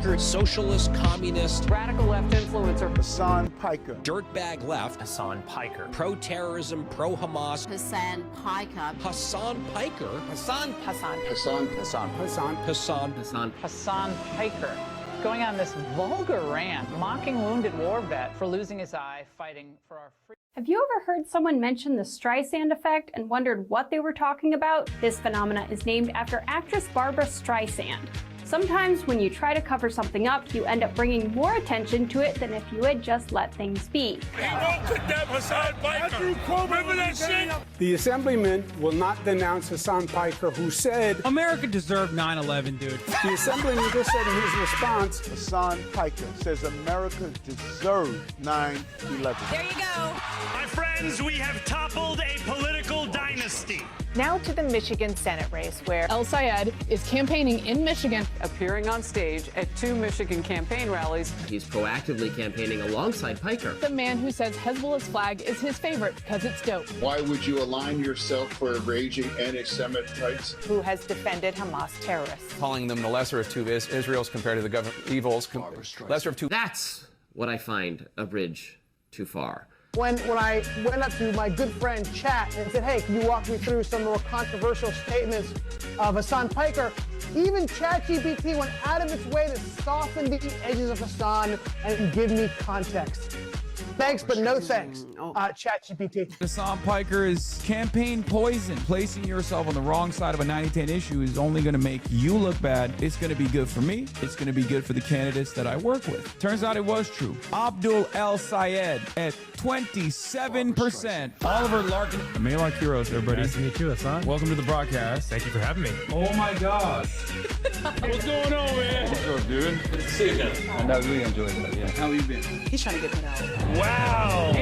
Piker, socialist, communist, radical left influencer, Hasan Piker, dirtbag left, Hasan Piker, pro-terrorism, pro-Hamas, Hasan Piker, Hasan Piker, Hasan Piker, going on this vulgar rant, mocking wounded war vet for losing his eye fighting for our freedom. Have you ever heard someone mention the Streisand effect and wondered what they were talking about? This phenomena is named after actress Barbara Streisand. Sometimes when you try to cover something up, you end up bringing more attention to it than if you had just let things be. He won't condemn Hasan Piker. Remember that shit? The assemblyman will not denounce Hasan Piker, who said, America deserved 9/11, dude. the assemblyman just said in his response, Hasan Piker says America deserved 9/11. There you go. My friends, we have toppled a political dynasty. Now to the Michigan Senate race, where El Sayed is campaigning in Michigan, Appearing on stage at 2 Michigan campaign rallies. He's proactively campaigning alongside Piker. the man who says Hezbollah's flag is his favorite because it's dope, Why would you align yourself for raging anti-Semites? who has defended Hamas terrorists. Calling them the lesser of two Israels compared to the evils. Lesser of two. That's what I find a bridge too far. When I went up to my good friend Chat and said, hey, can you walk me through some more controversial statements of Hasan Piker, even ChatGPT went out of its way to soften the edges of Hasan and give me context. Thanks, but no thanks, ChatGPT. Hasan Piker is campaign poison. Placing yourself on the wrong side of a 90-10 issue is only going to make you look bad. It's going to be good for me. It's going to be good for the candidates that I work with. Turns out it was true. Abdul El Sayed at 27%. Oliver Larkin. Malak Heroes, everybody. Nice to meet you, Hasan. Welcome to the broadcast. Thank you for having me. Oh my gosh. What's going on, man? What's up, dude? Good to see you again. And I really enjoyed it. Yeah. How you been? He's trying to get me out. Wow.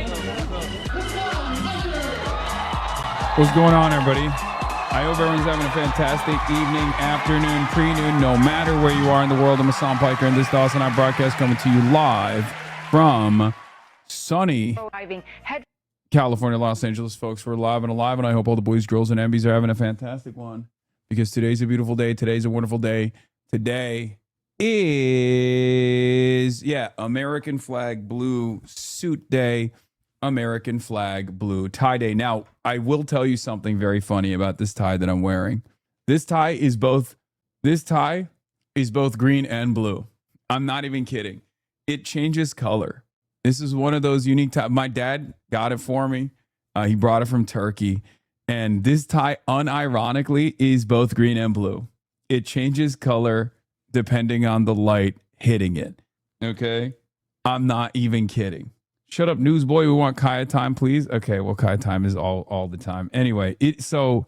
What's going on, everybody? I hope everyone's having a fantastic evening, afternoon, pre-noon, no matter where you are in the world. I'm Hasan Piker, and this HasanAbi broadcast coming to you live from sunny California, Los Angeles, folks. We're live and alive, and I hope all the boys, girls, and MBs are having a fantastic one, because today's a beautiful day. Today's a wonderful day. Today is, American flag blue suit day, American flag blue tie day. Now, I will tell you something very funny about this tie that I'm wearing. This tie is both green and blue. I'm not even kidding. It changes color. This is one of those unique ties. My dad got it for me. He brought it from Turkey. And this tie, unironically, is both green and blue. It changes color depending on the light hitting it. Okay? I'm not even kidding. Shut up, newsboy. We want Kaya time, please. Okay, well, Kaya time is all the time. Anyway, so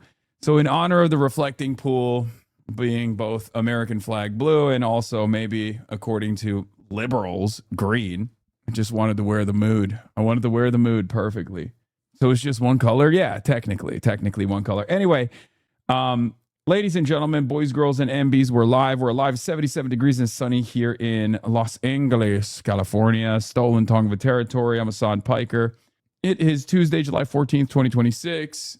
in honor of the reflecting pool being both American flag blue and also maybe, according to liberals, green, I just wanted to wear the mood. I wanted to wear the mood perfectly. So it's just one color? Yeah, technically one color. Anyway, ladies and gentlemen, boys, girls, and MBs, we're live. We're live 77 degrees and sunny here in Los Angeles, California, stolen Tongva territory. I'm Hasan Piker. It is Tuesday, July 14th, 2026.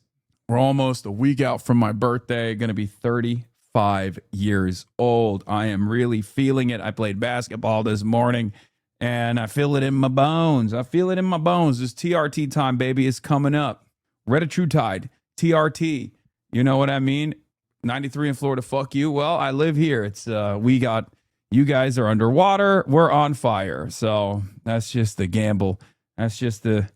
We're almost a week out from my birthday. Going to be 35 years old. I am really feeling it. I played basketball this morning, and I feel it in my bones. This TRT time, baby, is coming up. Redditruetide, TRT. You know what I mean? 93 in Florida, fuck you. Well, I live here. It's you guys are underwater, we're on fire. So that's just the gamble. That's the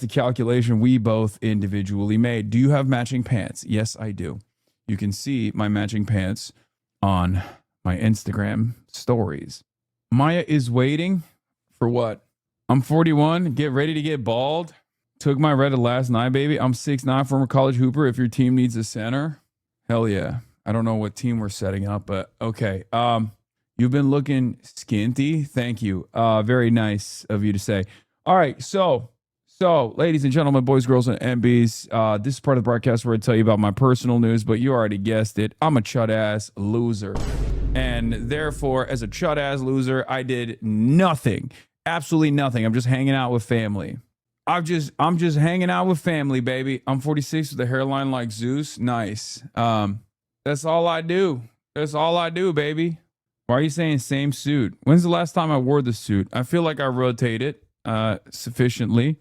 calculation we both individually made. Do you have matching pants? Yes, I do. You can see my matching pants on my Instagram stories. Maya is waiting for what? I'm 41. Get ready to get bald. Took my Reddit last night, baby. I'm 6'9", former college hooper. If your team needs a center, hell yeah. I don't know what team we're setting up, but okay. You've been looking skinty. Thank you. Very nice of you to say. All right. So ladies and gentlemen, boys, girls, and MBs, this is part of the broadcast where I tell you about my personal news, but you already guessed it. I'm a chud-ass loser. And therefore, as a chud-ass loser, I did nothing. Absolutely nothing. I'm just hanging out with family. I'm just hanging out with family, baby. I'm 46 with a hairline like Zeus. Nice. That's all I do. That's all I do, baby. Why are you saying same suit? When's the last time I wore the suit? I feel like I rotate it sufficiently.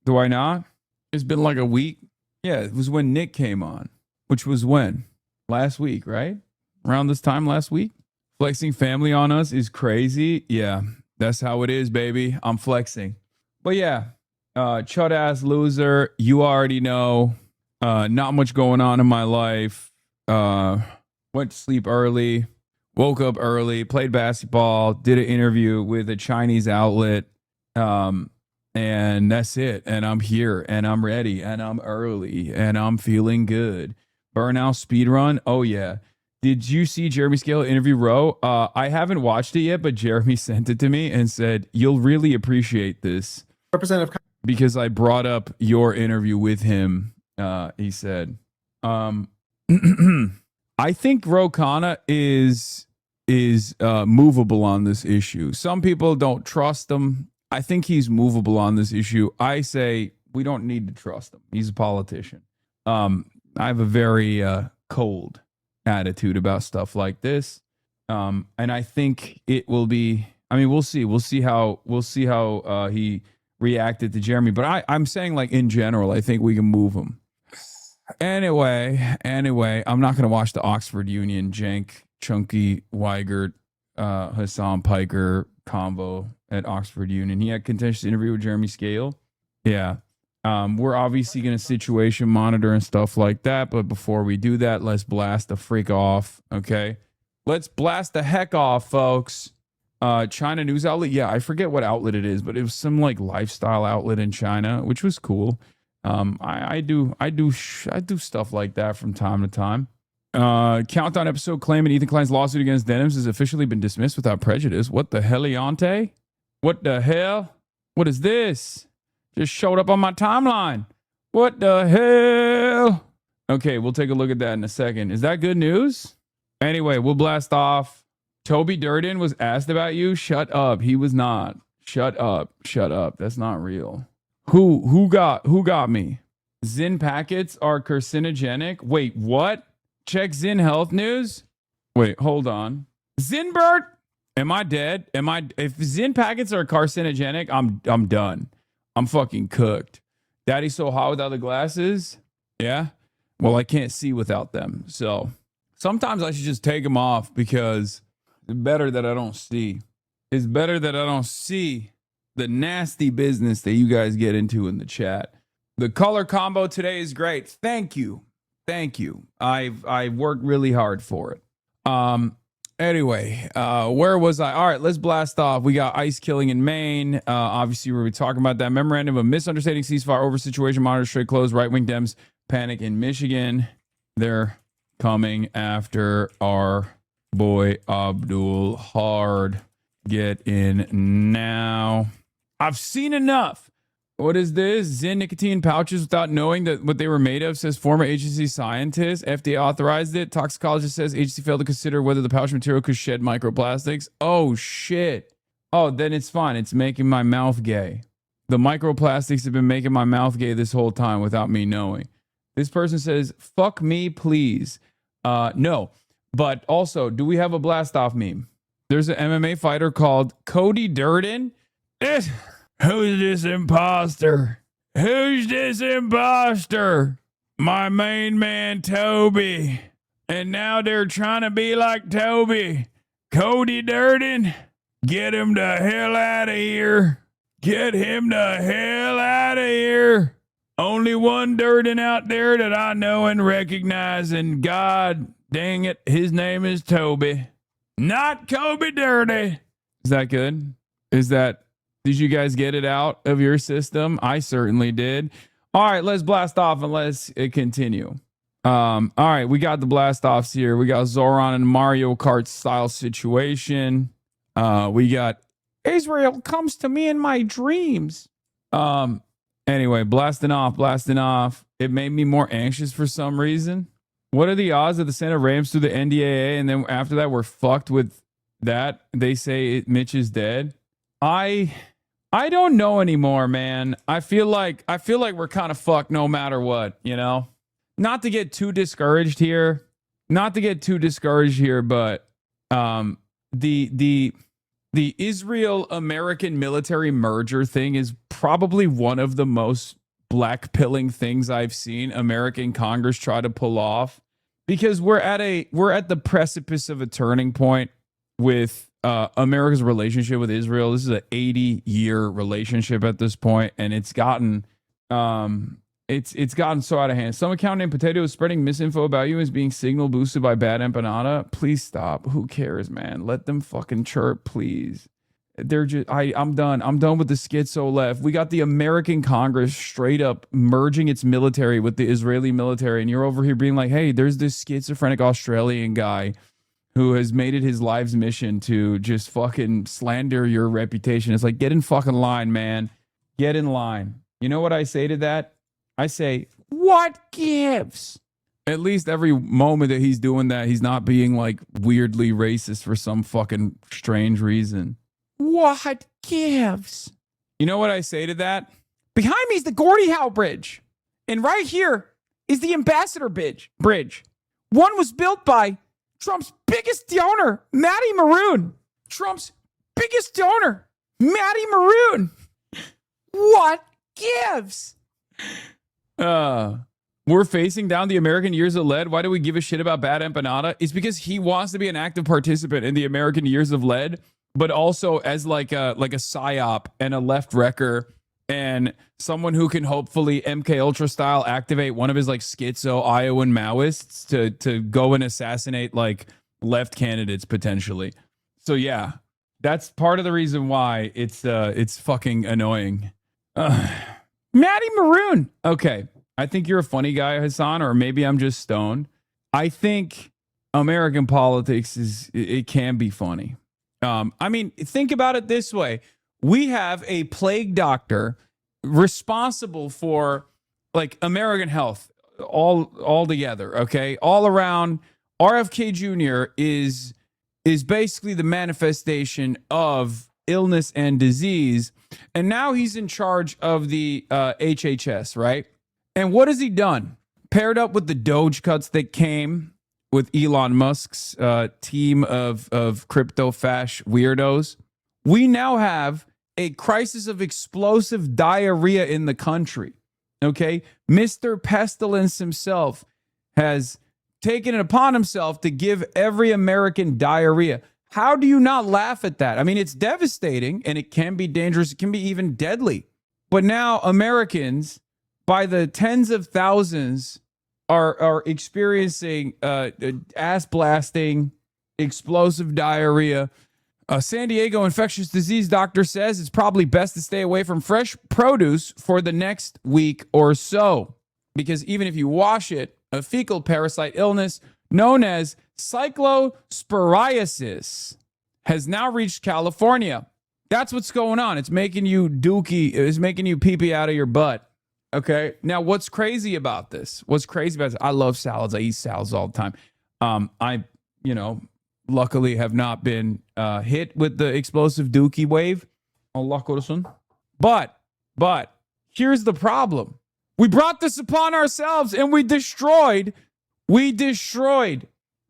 Do I not? It's been like a week. Yeah, it was when Nick came on, which was when? Last week, right? Around this time last week? Flexing family on us is crazy. Yeah, that's how it is, baby. I'm flexing. But yeah, chud ass loser. You already know. Not much going on in my life. Went to sleep early. Woke up early. Played basketball. Did an interview with a Chinese outlet. And that's it. And I'm here. And I'm ready. And I'm early. And I'm feeling good. Burnout speedrun. Oh, yeah. Did you see Jeremy Scale interview Roe? I haven't watched it yet, but Jeremy sent it to me and said, you'll really appreciate this. Representative. Because I brought up your interview with him. He said, I think Ro Khanna is movable on this issue. Some people don't trust him. I think he's movable on this issue. I say we don't need to trust him. He's a politician. I have a very cold attitude about stuff like this. And I think it will be, I mean, we'll see. We'll see how he reacted to Jeremy. But I'm saying, like, in general, I think we can move him. Anyway, I'm not going to watch the Oxford Union Jank, Chunky, Weigert, Hasan Piker combo at Oxford Union. He had a contentious interview with Jeremy Scale. Yeah. We're obviously going to situation monitor and stuff like that. But before we do that, let's blast the freak off. Okay. Let's blast the heck off, folks. China news outlet. Yeah, I forget what outlet it is, but it was some like lifestyle outlet in China, which was cool. I do stuff like that from time to time. Countdown episode claiming Ethan Klein's lawsuit against DEMS has officially been dismissed without prejudice. What the heliante? What the hell? What is this? Just showed up on my timeline. What the hell? Okay, we'll take a look at that in a second. Is that good news? Anyway, we'll blast off. Toby Durden was asked about you. Shut up. He was not. Shut up. Shut up. That's not real. Who got me? Zyn packets are carcinogenic. Wait, what? Check Zyn health news. Wait, hold on. Zinbert, am I dead? If Zyn packets are carcinogenic, I'm done. I'm fucking cooked. Daddy's so hot without the glasses. Yeah. Well, I can't see without them. So sometimes I should just take them off because it's better that I don't see. It's better that I don't see the nasty business that you guys get into in the chat. The color combo today is great. Thank you. Thank you. I worked really hard for it. Anyway, where was I? All right, let's blast off. We got ICE killing in Maine. Obviously, we're talking about that. Memorandum of Misunderstanding Ceasefire over situation monitor straight closed. Right-wing Dems panic in Michigan. They're coming after our boy Abdul hard. Get in now. I've seen enough. What is this? Zyn nicotine pouches without knowing that what they were made of, says former agency scientist. FDA authorized it. Toxicologist says agency failed to consider whether the pouch material could shed microplastics. Oh, shit. Oh, then it's fine. It's making my mouth gay. The microplastics have been making my mouth gay this whole time without me knowing. This person says, fuck me, please. No. But also, do we have a blast off meme? There's an MMA fighter called Cody Durden. Who's this imposter? Who's this imposter? My main man, Toby. And now they're trying to be like Toby. Cody Durden, get him the hell out of here. Get him the hell out of here. Only one Durden out there that I know and recognize, and God dang it, his name is Toby. Not Kobe Dirty. Is that good? Did you guys get it out of your system? I certainly did. All right, let's blast off and let's continue. All right, we got the blast offs here. We got Zoran and Mario Kart style situation. We got Israel comes to me in my dreams. Anyway, blasting off. It made me more anxious for some reason. What are the odds that the Senate rams through the NDAA and then after that we're fucked with that? They say Mitch is dead. I don't know anymore, man. I feel like we're kind of fucked no matter what, you know? Not to get too discouraged here, but the Israel-American military merger thing is probably one of the most black-pilling things I've seen American Congress try to pull off, because we're at the precipice of a turning point with America's relationship with Israel. This is an 80-year relationship at this point, and it's gotten it's gotten so out of hand. Some account named Potato is spreading misinfo about you as being signal boosted by bad empanada. Please stop. Who cares, man? Let them fucking chirp, please. They're just I'm done. I'm done with the schizo left. We got the American Congress straight up merging its military with the Israeli military, and you're over here being like, hey, there's this schizophrenic Australian guy who has made it his life's mission to just fucking slander your reputation. It's like, get in fucking line, man. Get in line. You know what I say to that? I say, what gives? At least every moment that he's doing that, he's not being like weirdly racist for some fucking strange reason. What gives? You know what I say to that? Behind me is the Gordie Howe Bridge. And right here is the Ambassador Bridge. One was built by Trump's biggest donor, Matty Maroon. Trump's biggest donor, Matty Maroon. What gives? We're facing down the American years of lead. Why do we give a shit about bad empanada? It's because he wants to be an active participant in the American years of lead, but also as like a psyop and a left wrecker and someone who can hopefully MK Ultra style activate one of his like schizo Iowan Maoists to go and assassinate like left candidates potentially. So yeah, that's part of the reason why it's fucking annoying. Matty Maroon. Okay. I think you're a funny guy, Hasan, or maybe I'm just stoned. I think American politics it can be funny. I mean, think about it this way. We have a plague doctor responsible for like American health all together, okay? All around. RFK Jr. is basically the manifestation of illness and disease, and now he's in charge of the HHS, right? And what has he done? Paired up with the Doge cuts that came with Elon Musk's team of crypto fash weirdos, we now have a crisis of explosive diarrhea in the country. Okay? Mr. Pestilence himself has taken it upon himself to give every American diarrhea. How do you not laugh at that? I mean, it's devastating and it can be dangerous. It can be even deadly. But now Americans, by the tens of thousands, are experiencing ass blasting, explosive diarrhea. A San Diego infectious disease doctor says it's probably best to stay away from fresh produce for the next week or so, because even if you wash it, a fecal parasite illness known as cyclosporiasis has now reached California. That's what's going on. It's making you dookie. It's making you pee-pee out of your butt. Okay. Now, what's crazy about this? I love salads. I eat salads all the time. I luckily have not been hit with the explosive dookie wave. Allah korusun. But here's the problem. We brought this upon ourselves and we destroyed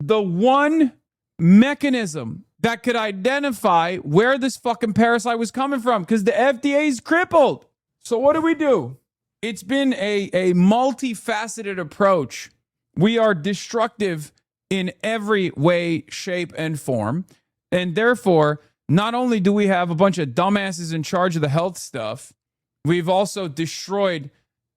the one mechanism that could identify where this fucking parasite was coming from, because the FDA is crippled. So what do? It's been a multifaceted approach. We are destructive in every way, shape, and form. And therefore, not only do we have a bunch of dumbasses in charge of the health stuff, we've also destroyed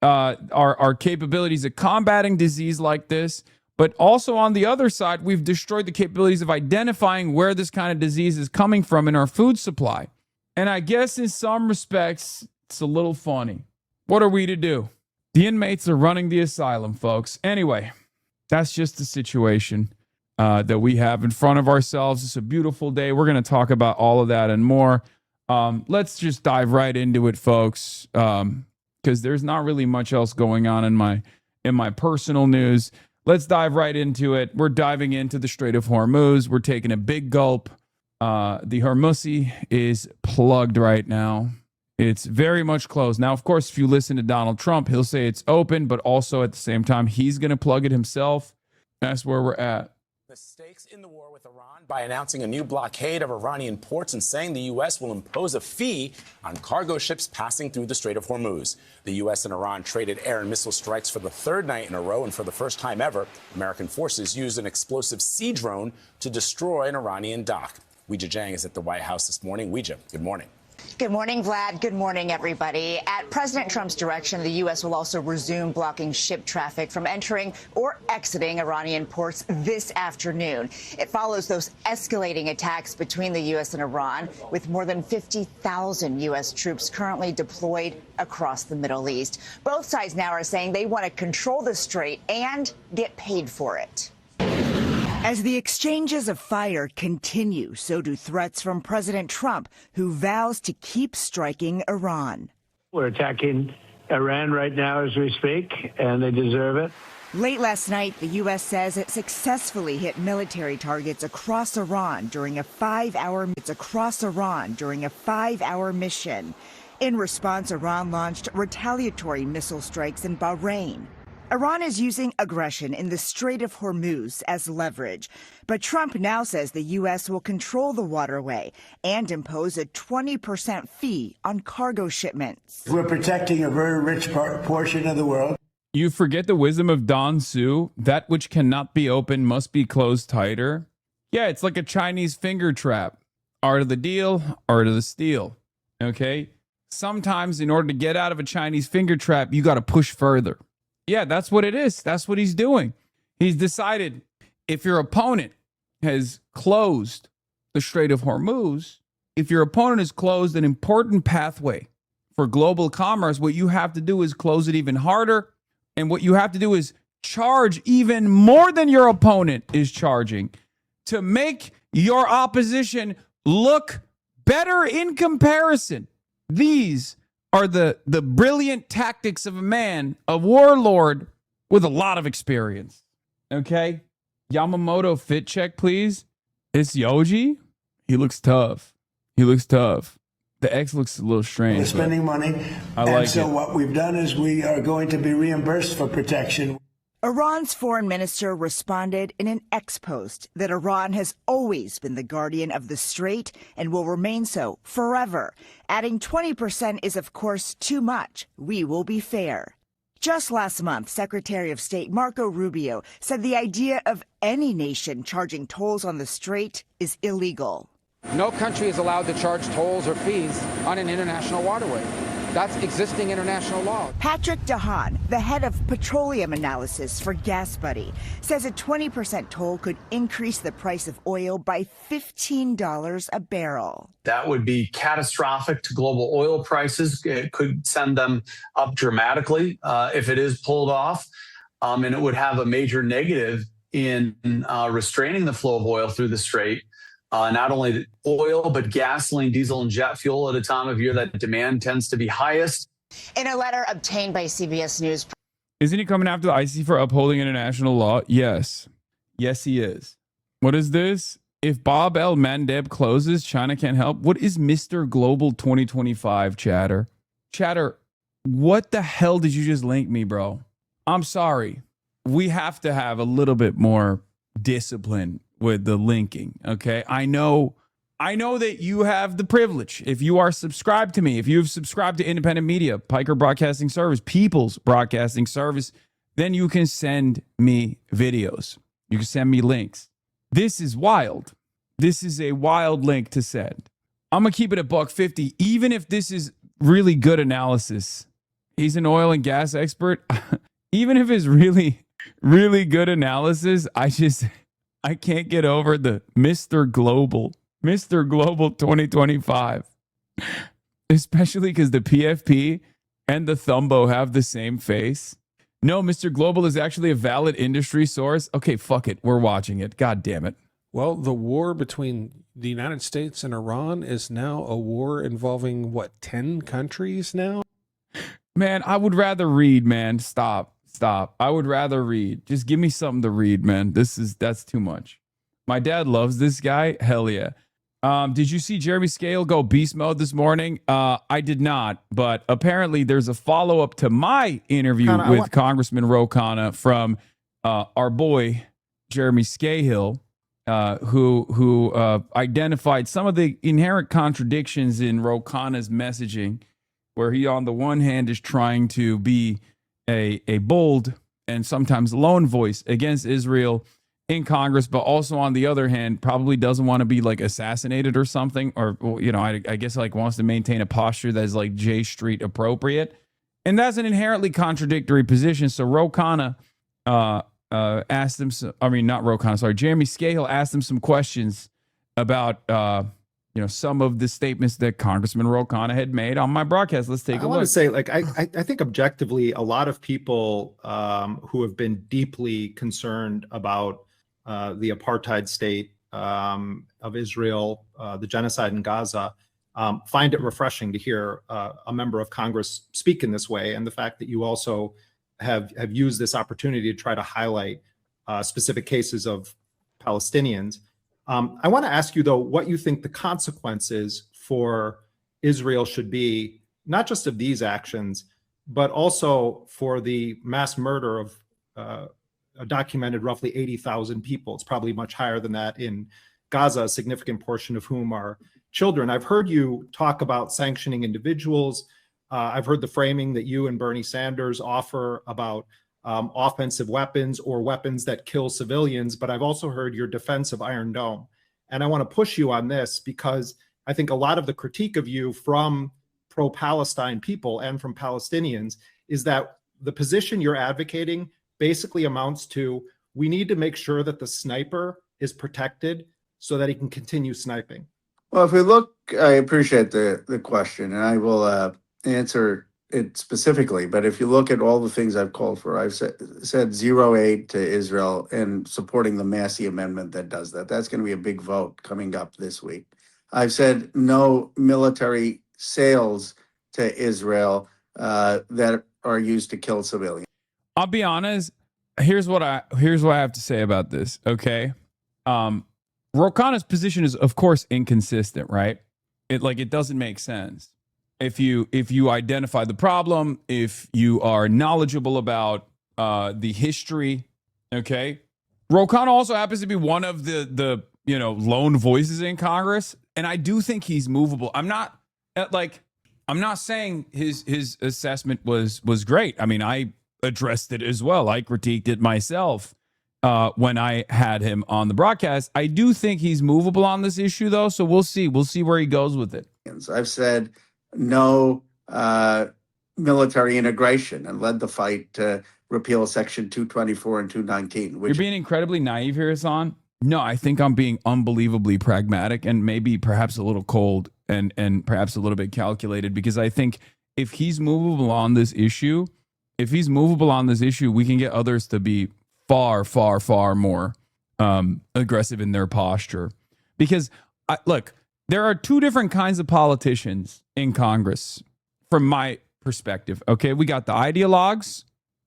our capabilities of combating disease like this. But also on the other side, we've destroyed the capabilities of identifying where this kind of disease is coming from in our food supply. And I guess in some respects, it's a little funny. What are we to do? The inmates are running the asylum, folks. Anyway, that's just the situation that we have in front of ourselves. It's a beautiful day. We're going to talk about all of that and more. Let's just dive right into it, folks, because there's not really much else going on in my personal news. Let's dive right into it. We're diving into the Strait of Hormuz. We're taking a big gulp. The Hormuzzi is plugged right now. It's very much closed. Now, of course, if you listen to Donald Trump, he'll say it's open, but also at the same time, he's going to plug it himself. That's where we're at. the stakes in the war with Iran by announcing a new blockade of Iranian ports and saying the U.S. will impose a fee on cargo ships passing through the Strait of Hormuz. The U.S. and Iran traded air and missile strikes for the third night in a row, and for the first time ever, American forces used an explosive sea drone to destroy an Iranian dock. Weijia Jiang is at the White House this morning. Weijia, good morning. Good morning, Vlad. Good morning, everybody. At President Trump's direction, the U.S. will also resume blocking ship traffic from entering or exiting Iranian ports this afternoon. It follows those escalating attacks between the U.S. and Iran, with more than 50,000 U.S. troops currently deployed across the Middle East. Both sides now are saying they want to control the strait and get paid for it. As the exchanges of fire continue, so do threats from President Trump, who vows to keep striking Iran. We're attacking Iran right now as we speak, and they deserve it. Late last night, the U.S. says it successfully hit military targets across Iran during a 5-hour mission. In response, Iran launched retaliatory missile strikes in Bahrain. Iran is using aggression in the Strait of Hormuz as leverage, but Trump now says the U.S. will control the waterway and impose a 20% fee on cargo shipments. We're protecting a very rich portion of the world. You forget the wisdom of Don Su, that which cannot be opened must be closed tighter. Yeah, it's like a Chinese finger trap. Art of the deal, art of the steal. Okay? Sometimes in order to get out of a Chinese finger trap, you got to push further. Yeah, that's what it is. That's what he's doing. He's decided if your opponent has closed the Strait of Hormuz, if your opponent has closed an important pathway for global commerce, what you have to do is close it even harder. And what you have to do is charge even more than your opponent is charging to make your opposition look better in comparison. These are the brilliant tactics of a man, a warlord with a lot of experience. Okay? Yamamoto fit check, please. It's Yoji. He looks tough. He looks tough. The X looks a little strange. We're spending money. And so what we've done is we are going to be reimbursed for protection. Iran's foreign minister responded in an X post that Iran has always been the guardian of the strait and will remain so forever, adding 20% is of course too much. We will be fair. Just last month, Secretary of State Marco Rubio said the idea of any nation charging tolls on the strait is illegal. No country is allowed to charge tolls or fees on an international waterway. That's existing international law. Patrick DeHaan, the head of petroleum analysis for GasBuddy, says a 20% toll could increase the price of oil by $15 a barrel. That would be catastrophic to global oil prices. It could send them up dramatically if it is pulled off. And it would have a major negative in restraining the flow of oil through the strait. Not only oil, but gasoline, diesel, and jet fuel at a time of year that demand tends to be highest. In a letter obtained by CBS News. Isn't he coming after the ICC for upholding international law? Yes. Yes, he is. What is this? If Bob El Mandeb closes, China can't help. What is Mr. Global 2025, chatter? Chatter, what the hell did you just link me, bro? I'm sorry. We have to have a little bit more discipline with the linking, okay? I know that you have the privilege. If you are subscribed to me, if you've subscribed to independent media, Piker Broadcasting Service, People's Broadcasting Service, then you can send me videos. You can send me links. This is wild. This is a wild link to send. I'm going to keep it at $1.50, even if this is really good analysis. He's an oil and gas expert. Even if it's really, really good analysis, I can't get over the Mr. Global 2025, especially because the PFP and the Thumbo have the same face. No, Mr. Global is actually a valid industry source. Okay, fuck it. We're watching it. God damn it. Well, the war between the United States and Iran is now a war involving, 10 countries now? Man, I would rather read, man. Stop. I would rather read. Just give me something to read, man. That's too much. My dad loves this guy. Hell yeah. Did you see Jeremy Scale go beast mode this morning? I did not, but apparently there's a follow-up to my interview with Congressman Ro Khanna from our boy Jeremy Scahill. who identified some of the inherent contradictions in Ro Khanna's messaging, where he, on the one hand, is trying to be a bold and sometimes lone voice against Israel in Congress, but also on the other hand, probably doesn't want to be like assassinated or something, or, you know, I guess like wants to maintain a posture that is like J Street appropriate. And that's an inherently contradictory position. So Ro Khanna asked him, not Ro Khanna, sorry, Jeremy Scahill asked him some questions about, some of the statements that Congressman Ro Khanna had made on my broadcast. Let's take a look. I want to say, like, I think objectively, a lot of people who have been deeply concerned about the apartheid state of Israel, the genocide in Gaza, find it refreshing to hear a member of Congress speak in this way, and the fact that you also have used this opportunity to try to highlight specific cases of Palestinians. I want to ask you, though, what you think the consequences for Israel should be, not just of these actions, but also for the mass murder of documented roughly 80,000 people. It's probably much higher than that in Gaza, a significant portion of whom are children. I've heard you talk about sanctioning individuals. I've heard the framing that you and Bernie Sanders offer about offensive weapons or weapons that kill civilians, but I've also heard your defense of Iron Dome. And I want to push you on this because I think a lot of the critique of you from pro-Palestine people and from Palestinians is that the position you're advocating basically amounts to, we need to make sure that the sniper is protected so that he can continue sniping. Well, if we look, I appreciate the question, and I will answer it specifically. But if you look at all the things I've called for, I've said zero aid to Israel and supporting the Massey Amendment that does that. That's going to be a big vote coming up this week. I've said no military sales to Israel that are used to kill civilians. I'll be honest. Here's what I have to say about this. Okay. Ro Khanna's position is, of course, inconsistent, right? It doesn't make sense. If you identify the problem, if you are knowledgeable about the history, okay. Ro Khanna also happens to be one of the lone voices in Congress, and I do think he's movable. I'm not saying his assessment was great. I mean, I addressed it as well. I critiqued it myself when I had him on the broadcast. I do think he's movable on this issue, though. So we'll see. We'll see where he goes with it. I've said no military integration and led the fight to repeal Section 224 and 219. You're being incredibly naive here, Hasan. No, I think I'm being unbelievably pragmatic and maybe perhaps a little cold and perhaps a little bit calculated, because I think if he's movable on this issue, we can get others to be far, far, far more aggressive in their posture. Because, look, there are two different kinds of politicians in Congress from my perspective. Okay, we got the ideologues,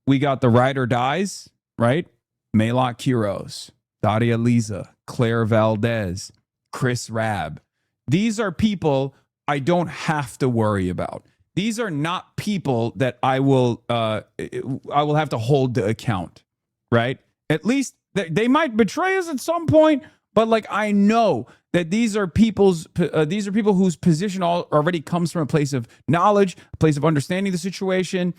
we got the ride or dies, right? Maylot Quiros, Daria Liza, Claire Valdez, Chris Rabb. These are people I don't have to worry about. These are not people that I will have to hold to account, right? At least they might betray us at some point, but like I know that these are people whose position already comes from a place of knowledge, a place of understanding the situation.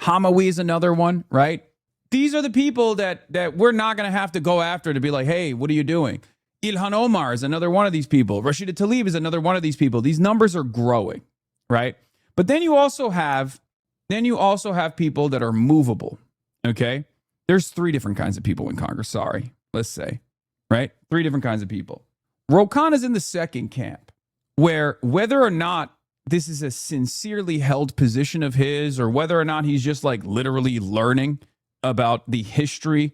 Hamawi is another one, right? These are the people that we're not going to have to go after to be like, hey, what are you doing? Ilhan Omar is another one of these people. Rashida Tlaib is another one of these people. These numbers are growing, right? But then you also have people that are movable, okay? There's three different kinds of people in Congress, sorry, let's say, right? Three different kinds of people. Ro Khanna is in the second camp, where whether or not this is a sincerely held position of his, or whether or not he's just like literally learning about the history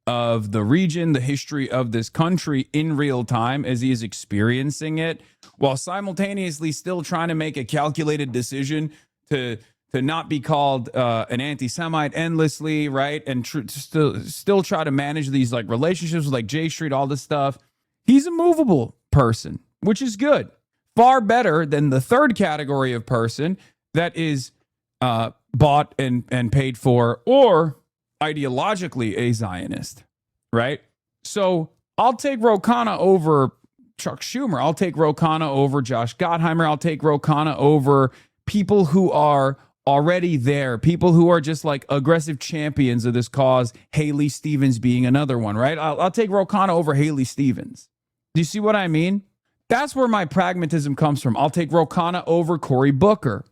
of the region, the history of this country in real time as he is experiencing it, while simultaneously still trying to make a calculated decision to not be called an anti-Semite endlessly, right? And still try to manage these like relationships with like J Street, all this stuff. He's a movable person, which is good. Far better than the third category of person that is bought and paid for, or ideologically a Zionist, right? So I'll take Ro Khanna over Chuck Schumer. I'll take Ro Khanna over Josh Gottheimer. I'll take Ro Khanna over people who are already there, people who are just like aggressive champions of this cause, Haley Stevens being another one, right? I'll take Ro Khanna over Haley Stevens. Do you see what I mean? That's where my pragmatism comes from. I'll take Ro Khanna over Cory Booker,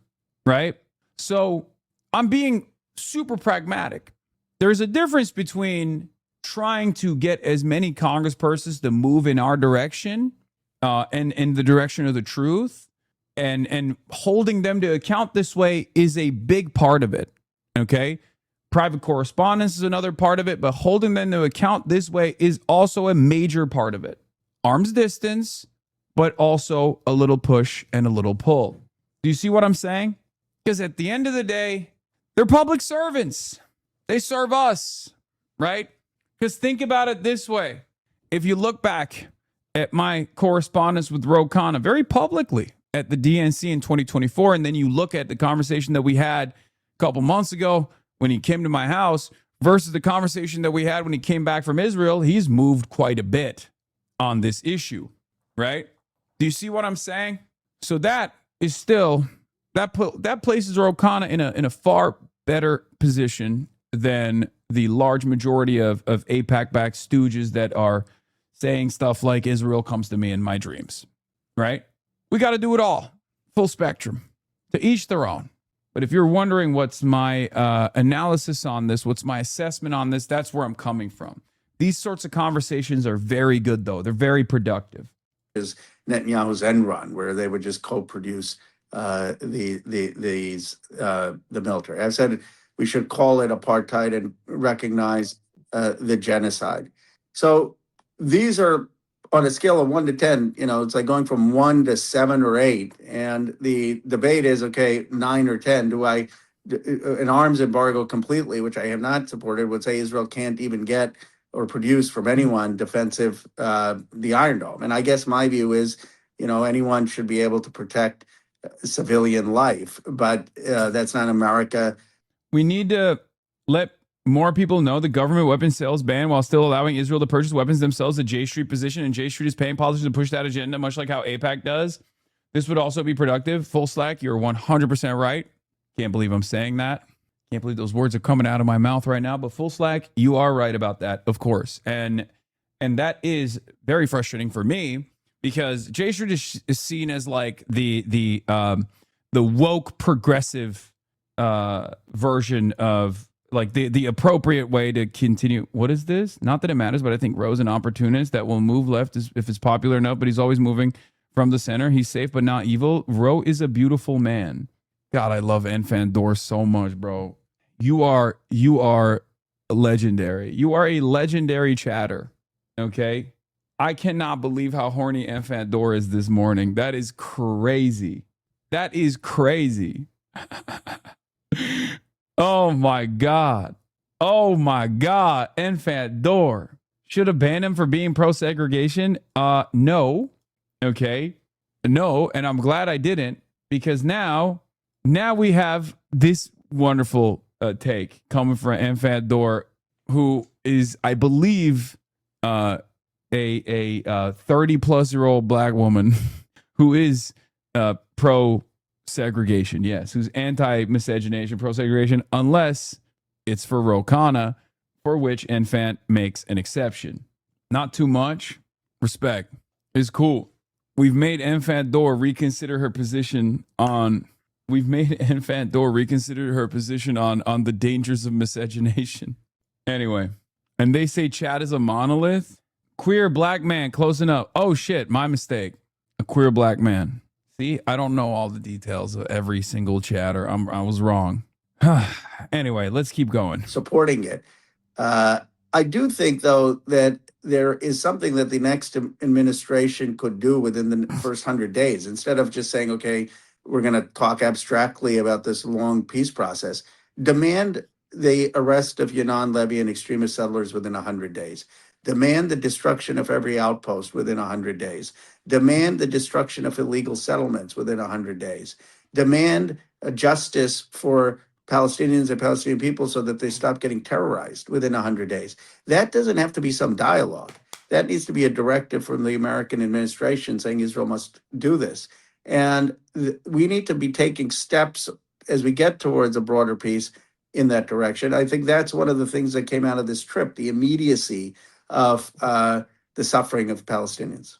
right? So I'm being super pragmatic. There's a difference between trying to get as many congresspersons to move in our direction and in the direction of the truth, and holding them to account this way is a big part of it, okay? Private correspondence is another part of it, but holding them to account this way is also a major part of it. Arm's distance, but also a little push and a little pull. Do you see what I'm saying? Because at the end of the day, they're public servants. They serve us, right? Because think about it this way. If you look back at my correspondence with Ro Khanna very publicly at the DNC in 2024, and then you look at the conversation that we had a couple months ago when he came to my house versus the conversation that we had when he came back from Israel, he's moved quite a bit on this issue, right? Do you see what I'm saying? So that is still, that places Ro Khanna in a far better position than the large majority of AIPAC-backed stooges that are saying stuff like Israel comes to me in my dreams, right? We got to do it all, full spectrum, to each their own. But if you're wondering what's my analysis on this, what's my assessment on this, that's where I'm coming from. These sorts of conversations are very good, though. They're very productive. Is Netanyahu's end run, where they would just co-produce the military. I've said we should call it apartheid and recognize the genocide. So these are on a scale of 1 to 10. You know, it's like going from 1 to 7 or 8, and the debate is, okay, 9 or 10. Do I an arms embargo completely, which I have not supported, would say Israel can't even get or produce from anyone defensive the Iron Dome. And I guess my view is, you know, anyone should be able to protect civilian life, but that's not America. We need to let more people know the government weapons sales ban while still allowing Israel to purchase weapons themselves, the J Street position, and J Street is paying politicians to push that agenda, much like how AIPAC does. This would also be productive. Full slack, you're 100% right. Can't believe I'm saying that. Can't believe those words are coming out of my mouth right now, but full slack, you are right about that, of course. And that is very frustrating for me because J Street is seen as like the woke progressive version of like the appropriate way to continue. What is this? Not that it matters, but I think Roe's an opportunist that will move left if it's popular enough, but he's always moving from the center. He's safe but not evil. Roe is a beautiful man. God, I love Enfant Dor so much, bro. You are legendary. You are a legendary chatter. Okay? I cannot believe how horny Enfant Dor is this morning. That is crazy. That is crazy. Oh my God. Oh my God. Enfant Dor. Should have banned him for being pro-segregation? No. Okay. No. And I'm glad I didn't, because now we have this wonderful take coming from Enfant Dor, who is, I believe, a 30-plus-year-old black woman who is pro-segregation, yes, who's anti-miscegenation, pro-segregation, unless it's for Ro Khanna, for which Enfant makes an exception. Not too much. Respect. It's cool. We've made Enfant Dor reconsider her position on... We've made Enfant Dor reconsider her position on the dangers of miscegenation. Anyway, and they say Chad is a monolith. Queer black man, close enough. Oh shit, my mistake. A queer black man. See, I don't know all the details of every single chatter. I was wrong. Anyway, let's keep going. Supporting it. I do think, though, that there is something that the next administration could do within the first 100 days, instead of just saying, okay, we're going to talk abstractly about this long peace process. Demand the arrest of Yonah Levy and extremist settlers within 100 days. Demand the destruction of every outpost within 100 days. Demand the destruction of illegal settlements within 100 days. Demand a justice for Palestinians and Palestinian people so that they stop getting terrorized within 100 days. That doesn't have to be some dialogue. that needs to be a directive from the American administration saying Israel must do this. And we need to be taking steps as we get towards a broader peace in that direction. I think that's one of the things that came out of this trip, the immediacy of the suffering of Palestinians.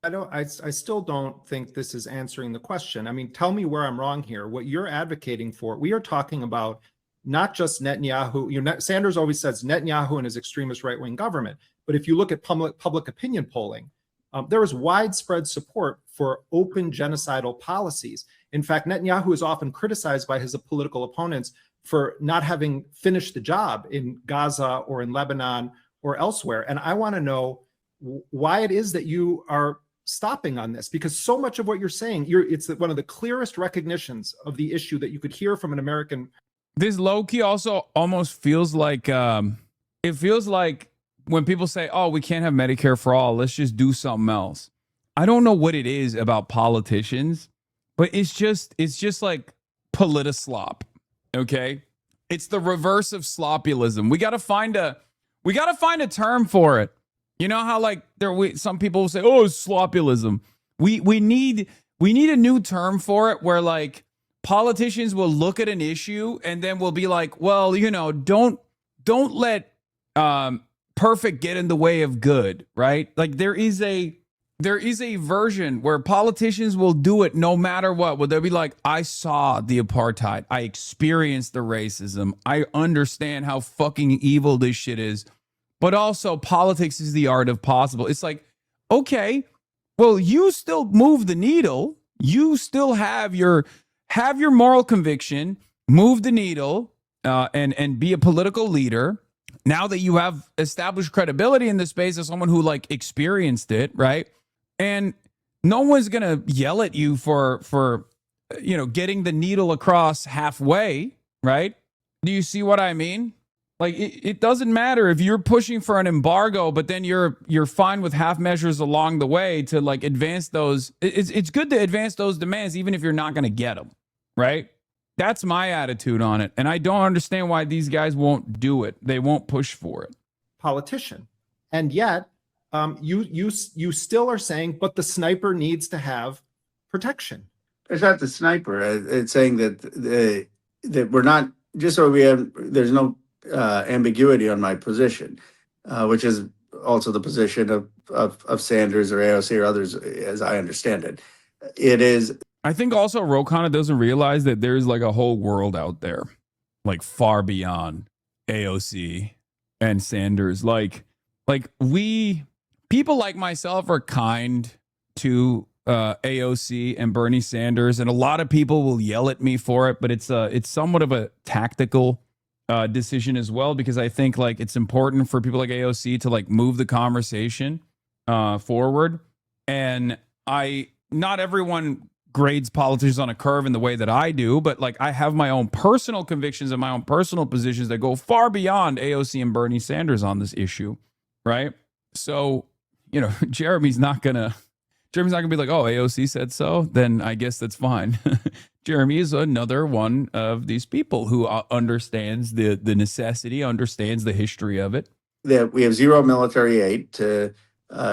I still don't think this is answering the question. I mean, tell me where I'm wrong here. What you're advocating for, we are talking about not just Netanyahu. You know, Sanders always says Netanyahu and his extremist right-wing government. But if you look at public opinion polling, there is widespread support for open genocidal policies. In fact, Netanyahu is often criticized by his political opponents for not having finished the job in Gaza or in Lebanon or elsewhere. And I want to know why it is that you are stopping on this, because so much of what you're saying, it's one of the clearest recognitions of the issue that you could hear from an American. This low-key also almost feels like, it feels like when people say, oh, we can't have Medicare for all, let's just do something else. I don't know what it is about politicians, but it's just like politislop, okay? It's the reverse of sloppyism. We got to find a term for it. You know how like some people will say, oh, it's sloppyism. We need a new term for it where like politicians will look at an issue and then we'll be like, well, you know, don't let perfect get in the way of good, right? Like there is a version where politicians will do it no matter what. Well, they'll be like, I saw the apartheid. I experienced the racism. I understand how fucking evil this shit is. But also politics is the art of possible. It's like, okay, well, you still move the needle. You still have your moral conviction, move the needle, and be a political leader. Now that you have established credibility in this space as someone who like experienced it, right? And no one's gonna yell at you for you know, getting the needle across halfway, right? Do you see what I mean? Like it doesn't matter if you're pushing for an embargo, but then you're fine with half measures along the way to like advance those. It's good to advance those demands even if you're not going to get them, right? That's my attitude on it, and I don't understand why these guys won't do it. They won't push for it. Politician, and yet you still are saying, but the sniper needs to have protection. It's not the sniper. It's saying that that we're not just so we have. There's no ambiguity on my position, which is also the position of Sanders or AOC or others, as I understand it. It is. I think also Ro Khanna doesn't realize that there's like a whole world out there, like far beyond AOC and Sanders. Like people like myself are kind to AOC and Bernie Sanders, and a lot of people will yell at me for it, but it's somewhat of a tactical decision as well, because I think like it's important for people like AOC to like move the conversation forward. And not everyone grades politicians on a curve in the way that I do, but like I have my own personal convictions and my own personal positions that go far beyond AOC and Bernie Sanders on this issue, right? So, you know, Jeremy's not gonna be like, oh, AOC said so, then I guess that's fine. Jeremy is another one of these people who understands the necessity, understands the history of it. That we have zero military aid to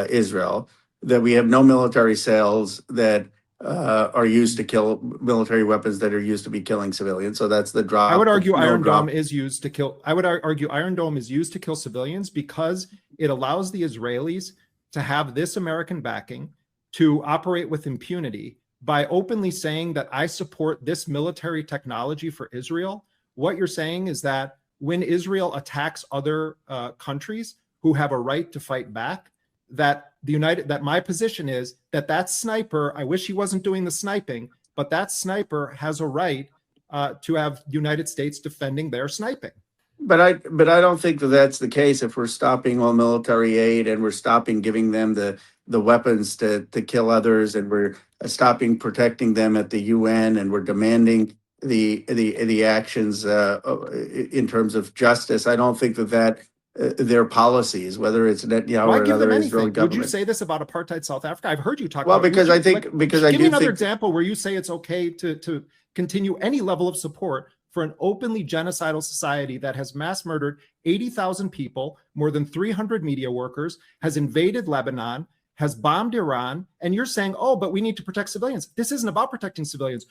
Israel, that we have no military sales that are used to kill military weapons that are used to be killing civilians. So that's the drop. I would argue Iron Dome is used to kill. I would argue Iron Dome is used to kill civilians because it allows the Israelis to have this American backing to operate with impunity by openly saying that I support this military technology for Israel. What you're saying is that when Israel attacks other countries who have a right to fight back, that my position is that sniper, I wish he wasn't doing the sniping, but that sniper has a right to have the United States defending their sniping. But I don't think that that's the case if we're stopping all military aid and we're stopping giving them the weapons to kill others, and we're stopping protecting them at the UN, and we're demanding the actions in terms of justice. I don't think that their policies, whether it's Netanyahu or another Israeli government. Would you say this about apartheid South Africa? I've heard you talk well, about because I think give me another example where you say it's okay to continue any level of support for an openly genocidal society that has mass murdered 80,000 people, more than 300 media workers, has invaded Lebanon, has bombed Iran, and you're saying, oh, but we need to protect civilians. This isn't about protecting civilians.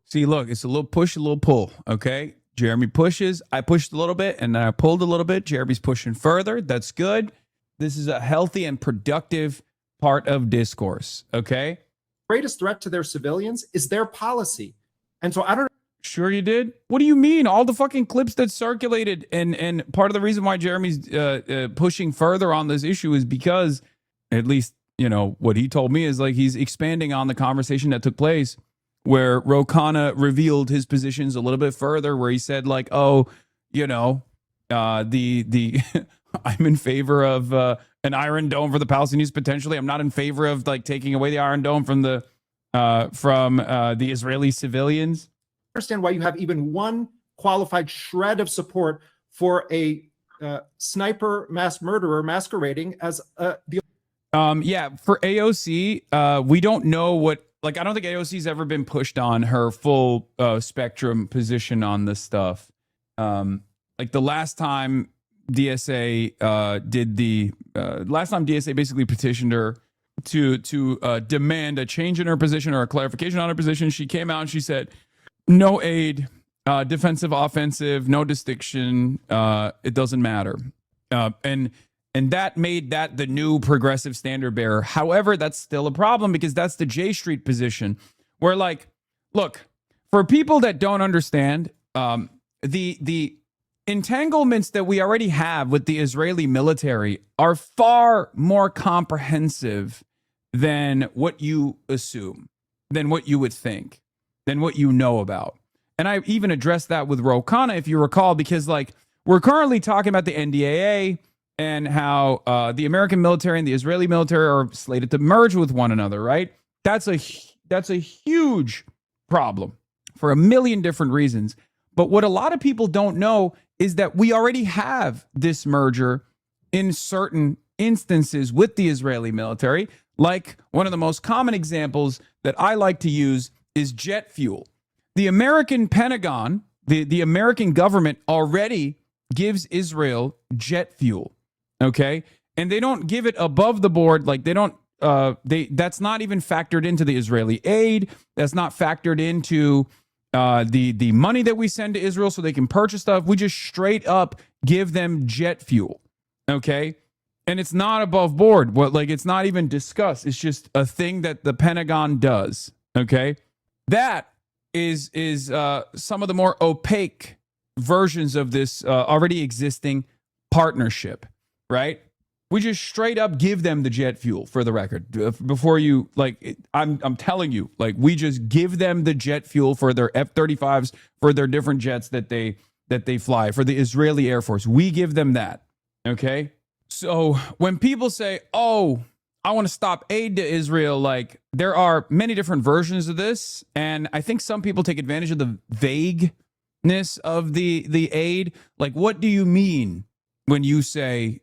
See, look, it's a little push, a little pull, okay? Jeremy pushes, I pushed a little bit, and then I pulled a little bit. Jeremy's pushing further. That's good. This is a healthy and productive part of discourse, okay? Greatest threat to their civilians is their policy. And so I don't. Sure you did? What do you mean? All the fucking clips that circulated, and part of the reason why Jeremy's pushing further on this issue is because, at least, you know, what he told me is like he's expanding on the conversation that took place where Ro Khanna revealed his positions a little bit further, where he said like, oh, you know, the I'm in favor of an Iron Dome for the Palestinians potentially. I'm not in favor of like taking away the Iron Dome from the Israeli civilians. Understand why you have even one qualified shred of support for a sniper mass murderer masquerading as the. Yeah, for AOC, we don't know what. Like, I don't think AOC's ever been pushed on her full spectrum position on this stuff. Like the last time DSA DSA basically petitioned her to demand a change in her position or a clarification on her position, she came out and she said, no aid, defensive, offensive, no distinction, it doesn't matter. And that made that the new progressive standard bearer. However, that's still a problem because that's the J Street position where, like, look, for people that don't understand, the entanglements that we already have with the Israeli military are far more comprehensive than what you assume, than what you would think, than what you know about. And I even addressed that with Ro Khanna, if you recall, because like we're currently talking about the NDAA and how the American military and the Israeli military are slated to merge with one another, right? That's a huge problem for a million different reasons. But what a lot of people don't know is that we already have this merger in certain instances with the Israeli military. Like one of the most common examples that I like to use is jet fuel. The American Pentagon, the American government already gives Israel jet fuel. Okay. And they don't give it above the board. Like they don't, that's not even factored into the Israeli aid. That's not factored into the money that we send to Israel so they can purchase stuff. We just straight up give them jet fuel. Okay. And it's not above board. What, like, it's not even discussed. It's just a thing that the Pentagon does. Okay. That is some of the more opaque versions of this already existing partnership, right? We just straight up give them the jet fuel, for the record. Before you, like, I'm telling you, like, we just give them the jet fuel for their F-35s, for their different jets that they fly, for the Israeli Air Force. We give them that, okay? So when people say, oh, I want to stop aid to Israel, like, there are many different versions of this, and I think some people take advantage of the vagueness of the aid. Like, what do you mean when you say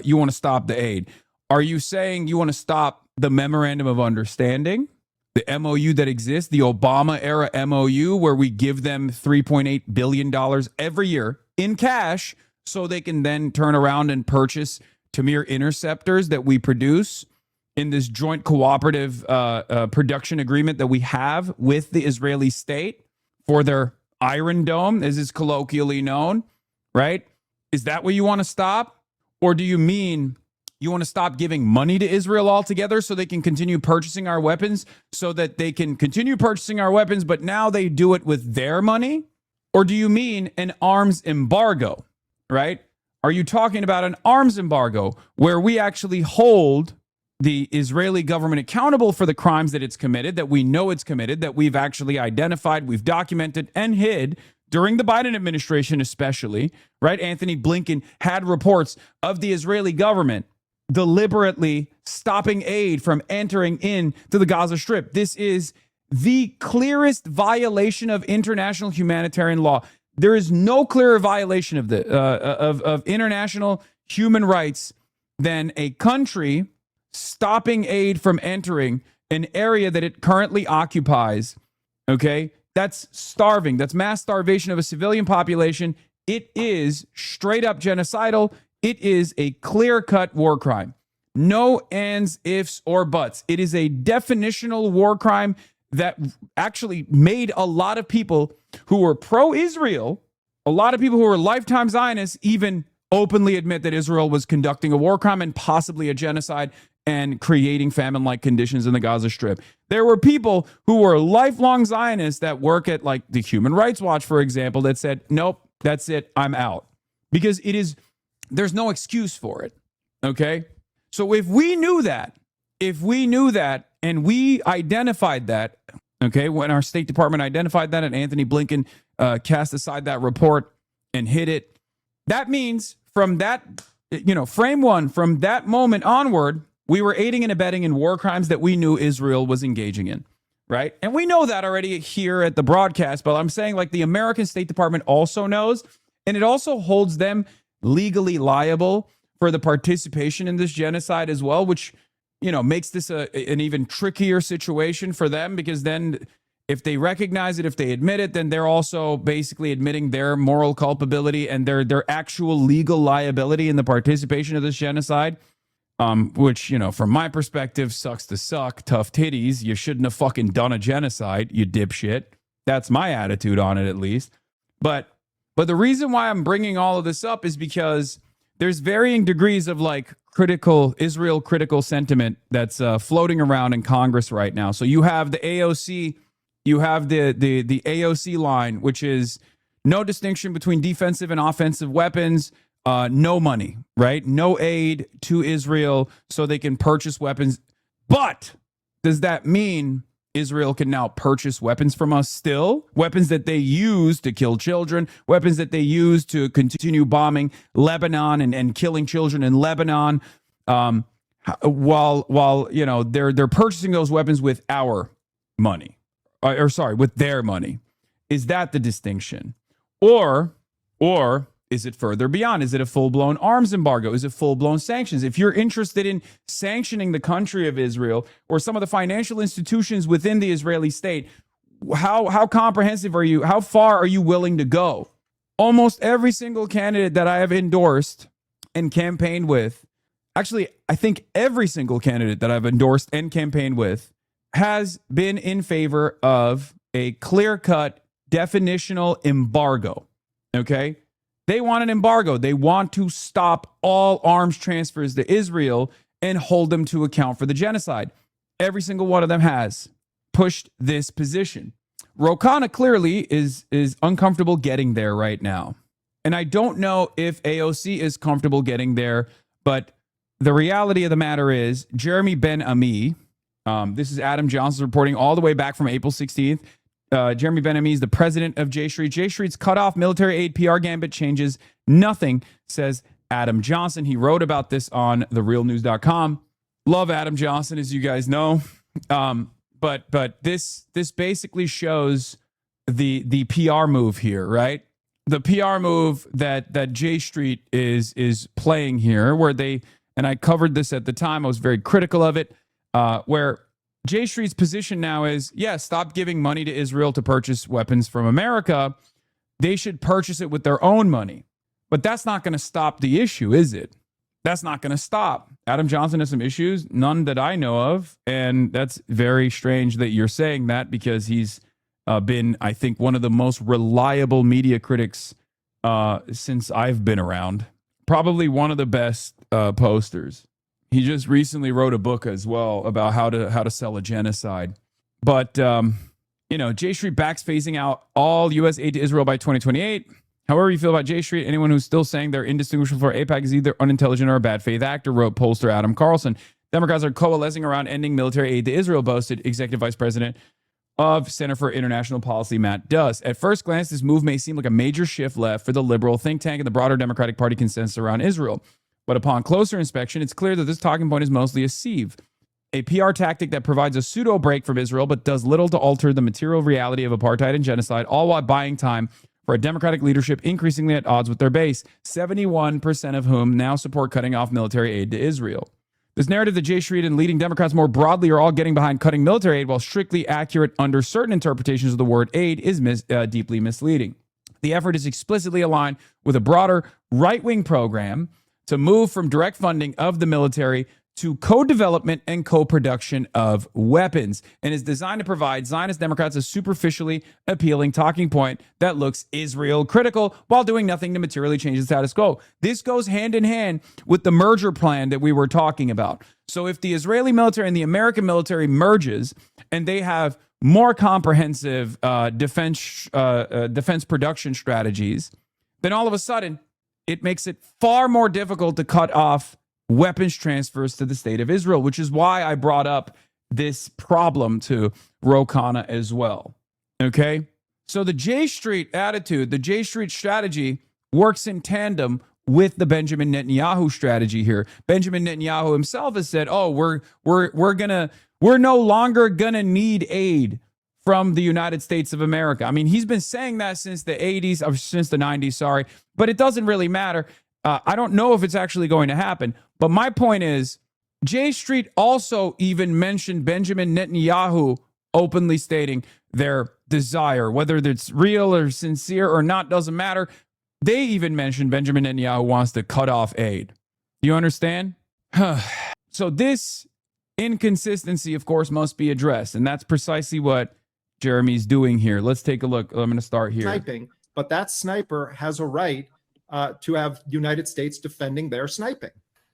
you want to stop the aid? Are you saying you want to stop the Memorandum of Understanding, the MOU that exists, the Obama-era MOU, where we give them $3.8 billion every year in cash so they can then turn around and purchase Tamir interceptors that we produce in this joint cooperative production agreement that we have with the Israeli state for their Iron Dome, as is colloquially known, right? Is that what you want to stop? Or do you mean you want to stop giving money to Israel altogether so they can continue purchasing our weapons, so that they can continue purchasing our weapons, but now they do it with their money? Or do you mean an arms embargo, right? Are you talking about an arms embargo where we actually hold the Israeli government accountable for the crimes that it's committed, that we know it's committed, that we've actually identified, we've documented and hid during the Biden administration especially, right? Anthony Blinken had reports of the Israeli government deliberately stopping aid from entering into the Gaza Strip. This is the clearest violation of international humanitarian law. There is no clearer violation of of international human rights than a country stopping aid from entering an area that it currently occupies. Okay, That's starving. That's mass starvation of a civilian population. It is straight up genocidal. It is a clear-cut war crime. No ands, ifs, or buts. It is a definitional war crime that actually made a lot of people who were pro-Israel, a lot of people who were lifetime Zionists, even openly admit that Israel was conducting a war crime and possibly a genocide and creating famine-like conditions in the Gaza Strip. There were people who were lifelong Zionists that work at like the Human Rights Watch, for example, that said, nope, that's it, I'm out. Because there's no excuse for it, okay? So if we knew that, and we identified that, okay, when our State Department identified that and Anthony Blinken cast aside that report and hid it, that means from that, frame one, from that moment onward, we were aiding and abetting in war crimes that we knew Israel was engaging in, right? And we know that already here at the broadcast, but I'm saying like the American State Department also knows, and it also holds them legally liable for the participation in this genocide as well, which, makes this an even trickier situation for them, because then if they recognize it, if they admit it, then they're also basically admitting their moral culpability and their actual legal liability in the participation of this genocide. Which, from my perspective, sucks to suck, tough titties. You shouldn't have fucking done a genocide, you dipshit. That's my attitude on it, at least. But the reason why I'm bringing all of this up is because there's varying degrees of like Israel critical sentiment that's floating around in Congress right now. So you have the AOC, you have the AOC line, which is no distinction between defensive and offensive weapons. No money, right? No aid to Israel so they can purchase weapons. But does that mean Israel can now purchase weapons from us still? Weapons that they use to kill children, weapons that they use to continue bombing Lebanon and killing children in Lebanon, while they're purchasing those weapons with our money, with their money. Is that the distinction? Or is it further beyond? Is it a full-blown arms embargo? Is it full-blown sanctions? If you're interested in sanctioning the country of Israel or some of the financial institutions within the Israeli state, how comprehensive are you? How far are you willing to go? Almost every single candidate that I have endorsed and campaigned with, actually, I think every single candidate that I've endorsed and campaigned with has been in favor of a clear-cut definitional embargo, okay? They want an embargo. They want to stop all arms transfers to Israel and hold them to account for the genocide. Every single one of them has pushed this position. Ro Khanna clearly is uncomfortable getting there right now. And I don't know if AOC is comfortable getting there, but the reality of the matter is Jeremy Ben-Ami, this is Adam Johnson reporting all the way back from April 16th. Jeremy Ben-Ami is the president of J Street. J Street's cut off military aid PR gambit changes nothing, says Adam Johnson. He wrote about this on therealnews.com. Love Adam Johnson, as you guys know. But this basically shows the PR move here, right? The PR move that J Street is playing here, where they, and I covered this at the time, I was very critical of it, where J Street's position now is, stop giving money to Israel to purchase weapons from America. They should purchase it with their own money. But that's not going to stop the issue, is it? That's not going to stop. Adam Johnson has some issues, none that I know of. And that's very strange that you're saying that, because he's been, I think, one of the most reliable media critics since I've been around. Probably one of the best posters. He just recently wrote a book as well about how to sell a genocide. But, J Street backs phasing out all U.S. aid to Israel by 2028. However you feel about J Street, anyone who's still saying they're indistinguishable for AIPAC is either unintelligent or a bad faith actor, wrote pollster Adam Carlson. Democrats are coalescing around ending military aid to Israel, boasted Executive Vice President of Center for International Policy, Matt Duss. At first glance, this move may seem like a major shift left for the liberal think tank and the broader Democratic Party consensus around Israel. But upon closer inspection, it's clear that this talking point is mostly a sieve, a PR tactic that provides a pseudo break from Israel, but does little to alter the material reality of apartheid and genocide, all while buying time for a Democratic leadership increasingly at odds with their base, 71% of whom now support cutting off military aid to Israel. This narrative that Jay Street and leading Democrats more broadly are all getting behind cutting military aid while strictly accurate under certain interpretations of the word aid is deeply misleading. The effort is explicitly aligned with a broader right-wing program to move from direct funding of the military to co-development and co-production of weapons, and is designed to provide Zionist Democrats a superficially appealing talking point that looks Israel critical while doing nothing to materially change the status quo. This goes hand in hand with the merger plan that we were talking about. So if the Israeli military and the American military merges and they have more comprehensive defense production strategies, then all of a sudden it makes it far more difficult to cut off weapons transfers to the state of Israel, which is why I brought up this problem to Ro Khanna as well. Okay? So the J Street attitude, the J Street strategy works in tandem with the Benjamin Netanyahu strategy here. Benjamin Netanyahu himself has said, "Oh, we're no longer gonna need aid from the United States of America." I mean, he's been saying that since the 80s, or since the 90s, sorry, but it doesn't really matter. I don't know if it's actually going to happen. But my point is, J Street also even mentioned Benjamin Netanyahu openly stating their desire, whether it's real or sincere or not, doesn't matter. They even mentioned Benjamin Netanyahu wants to cut off aid. You understand? So this inconsistency, of course, must be addressed. And that's precisely what Jeremy's doing here. Let's take a look. I'm going to start here. Sniping, but that sniper has a right to have United States defending their sniping.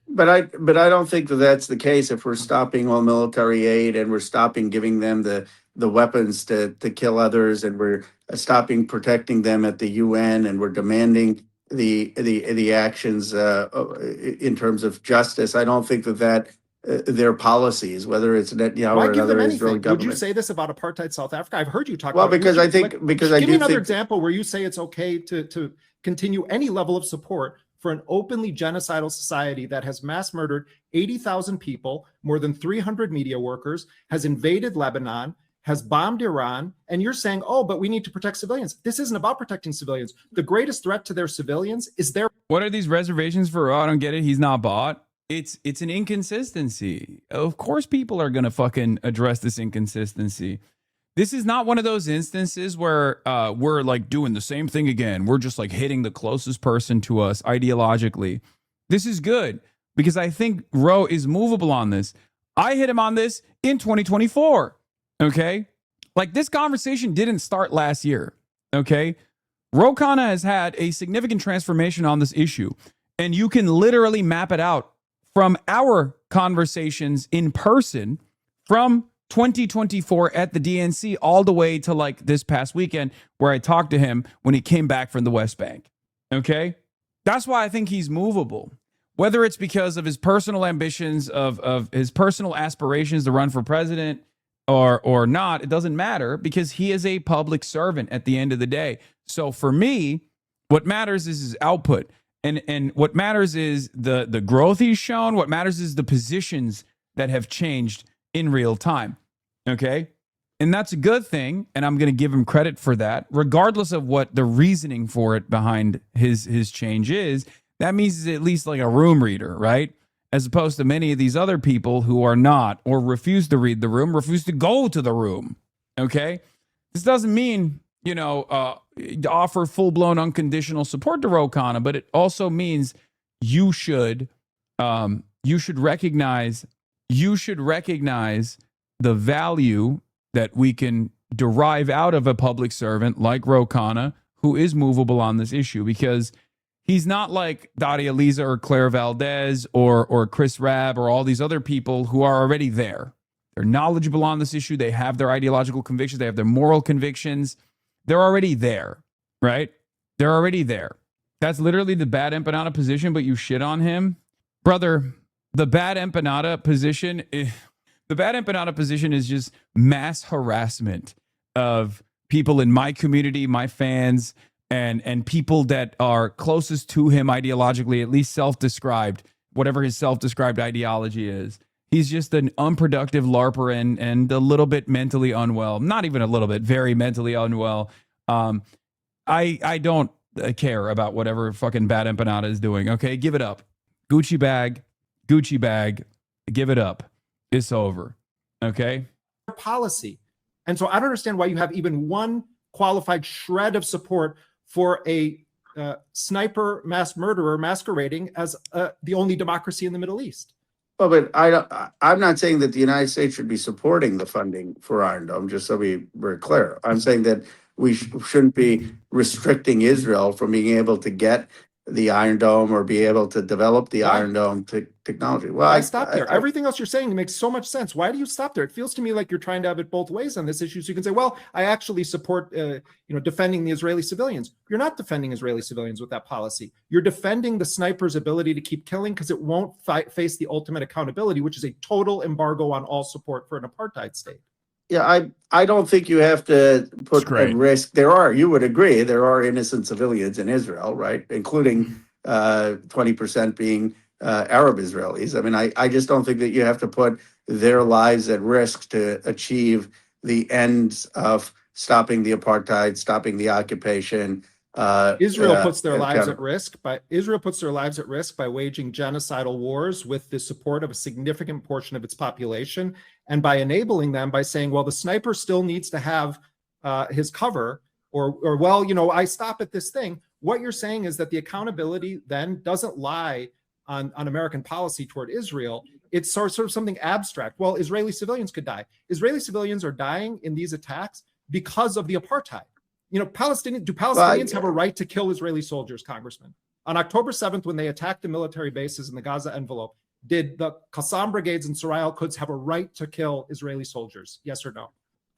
But I don't think that that's the case if we're stopping all military aid and we're stopping giving them the weapons to kill others, and we're stopping protecting them at the UN, and we're demanding the actions in terms of justice. I don't think that their policies, whether it's Netanyahu or another Israeli government. Would you say this about apartheid South Africa? I've heard you talk well, about because I think because I give do me another think example where you say it's okay to continue any level of support for an openly genocidal society that has mass murdered 80,000 people, more than 300 media workers, has invaded Lebanon, has bombed Iran, and you're saying, oh, but we need to protect civilians. This isn't about protecting civilians. The greatest threat to their civilians is their... What are these reservations for? I don't get it. He's not bought. It's an inconsistency. Of course people are going to fucking address this inconsistency. This is not one of those instances where we're like doing the same thing again. We're just like hitting the closest person to us ideologically. This is good because I think Ro is movable on this. I hit him on this in 2024. Okay. Like this conversation didn't start last year. Okay. Ro Khanna has had a significant transformation on this issue, and you can literally map it out from our conversations in person from 2024 at the DNC all the way to like this past weekend where I talked to him when he came back from the West Bank. Okay. That's why I think he's movable, whether it's because of his personal ambitions, of his personal aspirations to run for president or not. It doesn't matter because he is a public servant at the end of the day. So for me, what matters is his output. And what matters is the growth he's shown. What matters is the positions that have changed in real time. Okay. And that's a good thing. And I'm going to give him credit for that, regardless of what the reasoning for it behind his change is. That means he's at least like a room reader, right? As opposed to many of these other people who are not, or refuse to read the room, refuse to go to the room. Okay. This doesn't mean, offer full-blown unconditional support to Ro Khanna, but it also means you should recognize the value that we can derive out of a public servant like Ro Khanna, who is movable on this issue, because he's not like Daria Lisa or Claire Valdez or Chris Rabb or all these other people who are already there. They're knowledgeable on this issue. They have their ideological convictions. They have their moral convictions. They're already there, right? They're already there. That's literally the bad empanada position, but you shit on him. Brother, the bad empanada position is just mass harassment of people in my community, my fans, and people that are closest to him ideologically, at least self-described, whatever his self-described ideology is. He's just an unproductive LARPer and a little bit mentally unwell. Not even a little bit, very mentally unwell. I don't care about whatever fucking bad empanada is doing. Okay, give it up. Gucci bag. give it up. It's over. Okay. Policy. And so I don't understand why you have even one qualified shred of support for a sniper mass murderer masquerading as the only democracy in the Middle East. Well, but I'm not saying that the United States should be supporting the funding for Iron Dome, just so we're clear. I'm saying that we shouldn't be restricting Israel from being able to get the Iron Dome or be able to develop the Iron Dome technology. Well, I stop there. Everything else you're saying makes so much sense. Why do you stop there? It feels to me like you're trying to have it both ways on this issue. So you can say, well, I actually support, defending the Israeli civilians. You're not defending Israeli civilians with that policy. You're defending the sniper's ability to keep killing because it won't face the ultimate accountability, which is a total embargo on all support for an apartheid state. Yeah, I don't think you have to put at risk. You would agree, there are innocent civilians in Israel, right? Including 20% being Arab Israelis. I mean, I just don't think that you have to put their lives at risk to achieve the ends of stopping the apartheid, stopping the occupation. Israel puts their lives at risk by waging genocidal wars with the support of a significant portion of its population, and by enabling them by saying, well, the sniper still needs to have his cover, or well, I stop at this thing. What you're saying is that the accountability then doesn't lie on American policy toward Israel. It's sort of something abstract. Well, Israeli civilians could die. Israeli civilians are dying in these attacks because of the apartheid. Palestinians have a right to kill Israeli soldiers, Congressman? On October 7th, when they attacked the military bases in the Gaza envelope, did the Qassam brigades and Soraya al-Quds have a right to kill Israeli soldiers? Yes or no?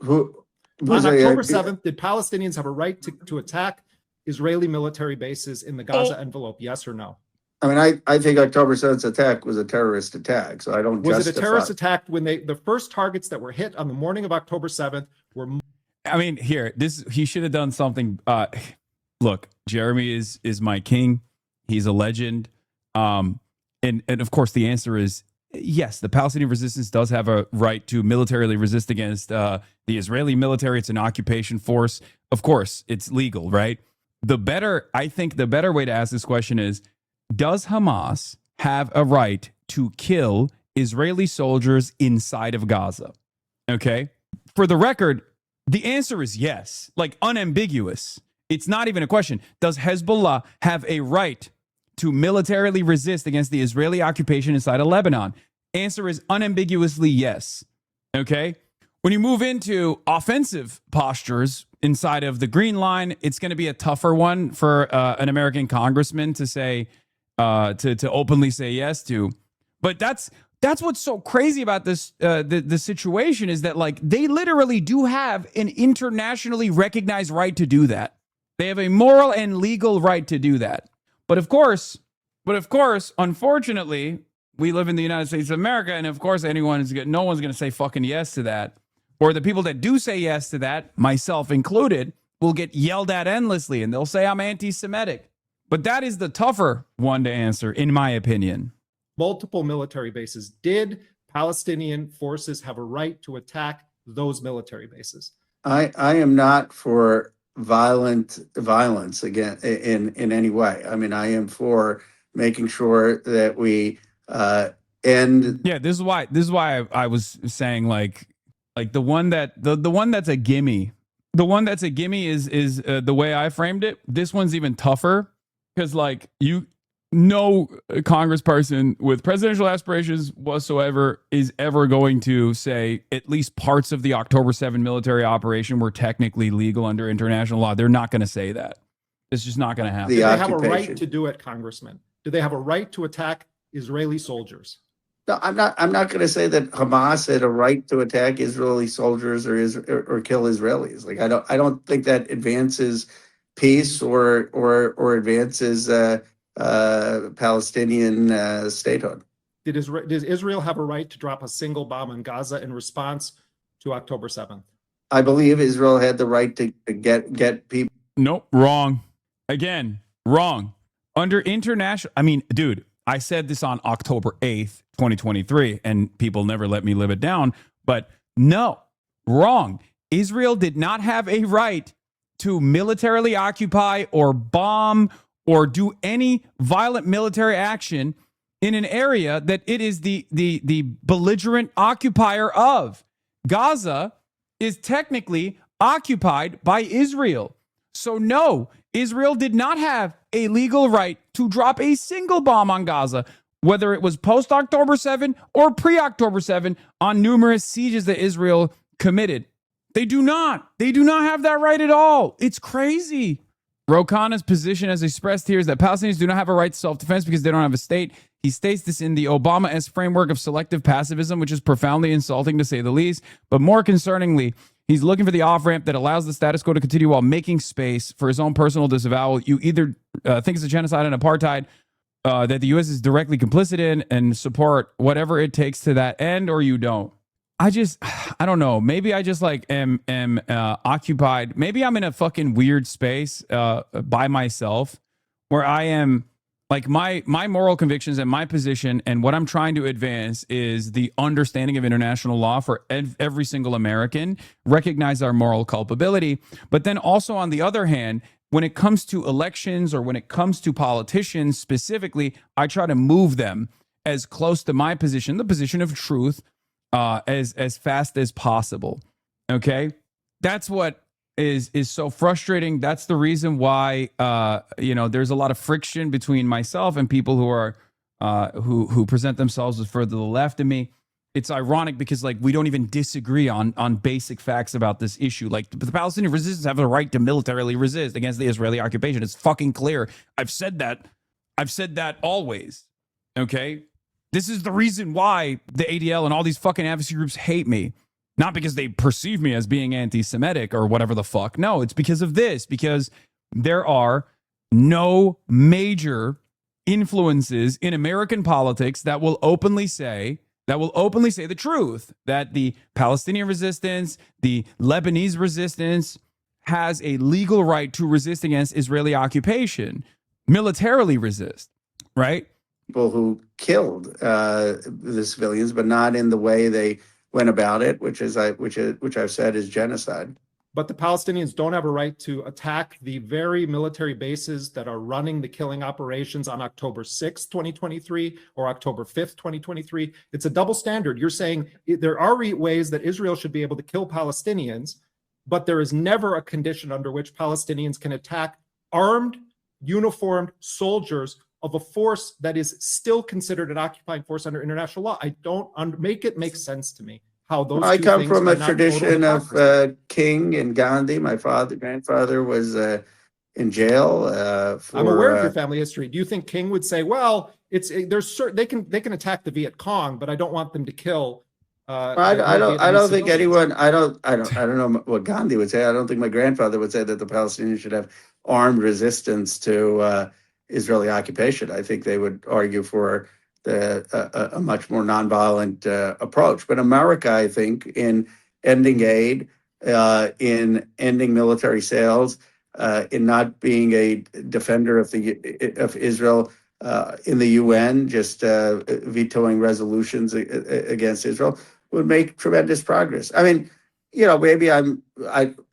On October 7th, did Palestinians have a right to attack Israeli military bases in the Gaza envelope? Yes or no? I mean, I think October 7th attack was a terrorist attack, so I don't justify. Was it a terrorist attack when the first targets that were hit on the morning of October 7th were... I mean, he should have done something. Look, Jeremy is my king. He's a legend. And of course, the answer is yes, the Palestinian resistance does have a right to militarily resist against the Israeli military. It's an occupation force. Of course, it's legal, right? I think the better way to ask this question is, does Hamas have a right to kill Israeli soldiers inside of Gaza? Okay. For the record, the answer is yes, like unambiguous. It's not even a question. Does Hezbollah have a right to militarily resist against the Israeli occupation inside of Lebanon? Answer is unambiguously yes. Okay. When you move into offensive postures inside of the Green Line, it's going to be a tougher one for an American congressman to say, to openly say yes to. But that's what's so crazy about this, the situation is that, like, they literally do have an internationally recognized right to do that. They have a moral and legal right to do that. But of course, unfortunately, we live in the United States of America, and of course, no one's going to say fucking yes to that. Or the people that do say yes to that, myself included, will get yelled at endlessly, and they'll say I'm anti-Semitic. But that is the tougher one to answer, in my opinion. Multiple military bases. Did Palestinian forces have a right to attack those military bases? I am not for violence again in any way. I mean, I am for making sure that we end. Yeah, this is why I was saying like the one that's a gimme. The one that's a gimme is the way I framed it. This one's even tougher because no congressperson with presidential aspirations whatsoever is ever going to say at least parts of the October 7 military operation were technically legal under international law. They're not going to say that. It's just not going to happen. Do they have a right to do it, Congressman? Do they have a right to attack Israeli soldiers? No, I'm not going to say that Hamas had a right to attack Israeli soldiers or kill Israelis. Like I don't think that advances peace or advances Palestinian statehood. Does Israel have a right to drop a single bomb in Gaza in response to October 7th? I believe Israel had the right to get people. Nope, wrong. Again, wrong. Under international, I mean, dude, I said this on October 8th, 2023, and people never let me live it down. But no, wrong. Israel did not have a right to militarily occupy or bomb or do any violent military action in an area that it is the belligerent occupier of. Gaza is technically occupied by Israel. So no, Israel did not have a legal right to drop a single bomb on Gaza, whether it was post-October 7 or pre-October 7 on numerous sieges that Israel committed. They do not. They do not have that right at all. It's crazy. Ro Khanna's position as expressed here is that Palestinians do not have a right to self-defense because they don't have a state. He states this in the Obama-esque framework of selective pacifism, which is profoundly insulting to say the least. But more concerningly, he's looking for the off-ramp that allows the status quo to continue while making space for his own personal disavowal. You either think it's a genocide and apartheid that the U.S. is directly complicit in and support whatever it takes to that end, or you don't. I don't know. Maybe I just like am occupied. Maybe I'm in a fucking weird space by myself where I am like my moral convictions and my position and what I'm trying to advance is the understanding of international law for every single American, recognize our moral culpability. But then also on the other hand, when it comes to elections or when it comes to politicians specifically, I try to move them as close to my position, the position of truth, as fast as possible. Okay, that's what is so frustrating. That's the reason why there's a lot of friction between myself and people who are who present themselves as further to the left of me. It's ironic because like we don't even disagree on basic facts about this issue. Like the Palestinian resistance have a right to militarily resist against the Israeli occupation. It's fucking clear. I've said that always. Okay. This is the reason why the ADL and all these fucking advocacy groups hate me. Not because they perceive me as being anti-Semitic or whatever the fuck. No, it's because of this. Because there are no major influences in American politics that will openly say the truth, that the Palestinian resistance, the Lebanese resistance has a legal right to resist against Israeli occupation, militarily resist, right? People who killed the civilians, but not in the way they went about it, which I've said is genocide. But the Palestinians don't have a right to attack the very military bases that are running the killing operations on October 6th, 2023, or October 5th, 2023. It's a double standard. You're saying there are ways that Israel should be able to kill Palestinians, but there is never a condition under which Palestinians can attack armed, uniformed soldiers of a force that is still considered an occupying force under international law. I don't make it make sense to me how those I two come things from are a not tradition total of hypocrisy. King and Gandhi. My grandfather was in jail. I'm aware of your family history. Do you think King would say, "Well, they can attack the Viet Cong, but I don't want them to kill"? I don't think anyone. I don't know what Gandhi would say. I don't think my grandfather would say that the Palestinians should have armed resistance to Israeli occupation. I think they would argue for a much more nonviolent approach. But America, I think, in ending aid, in ending military sales, in not being a defender of Israel in the UN, just vetoing resolutions against Israel, would make tremendous progress. I mean, maybe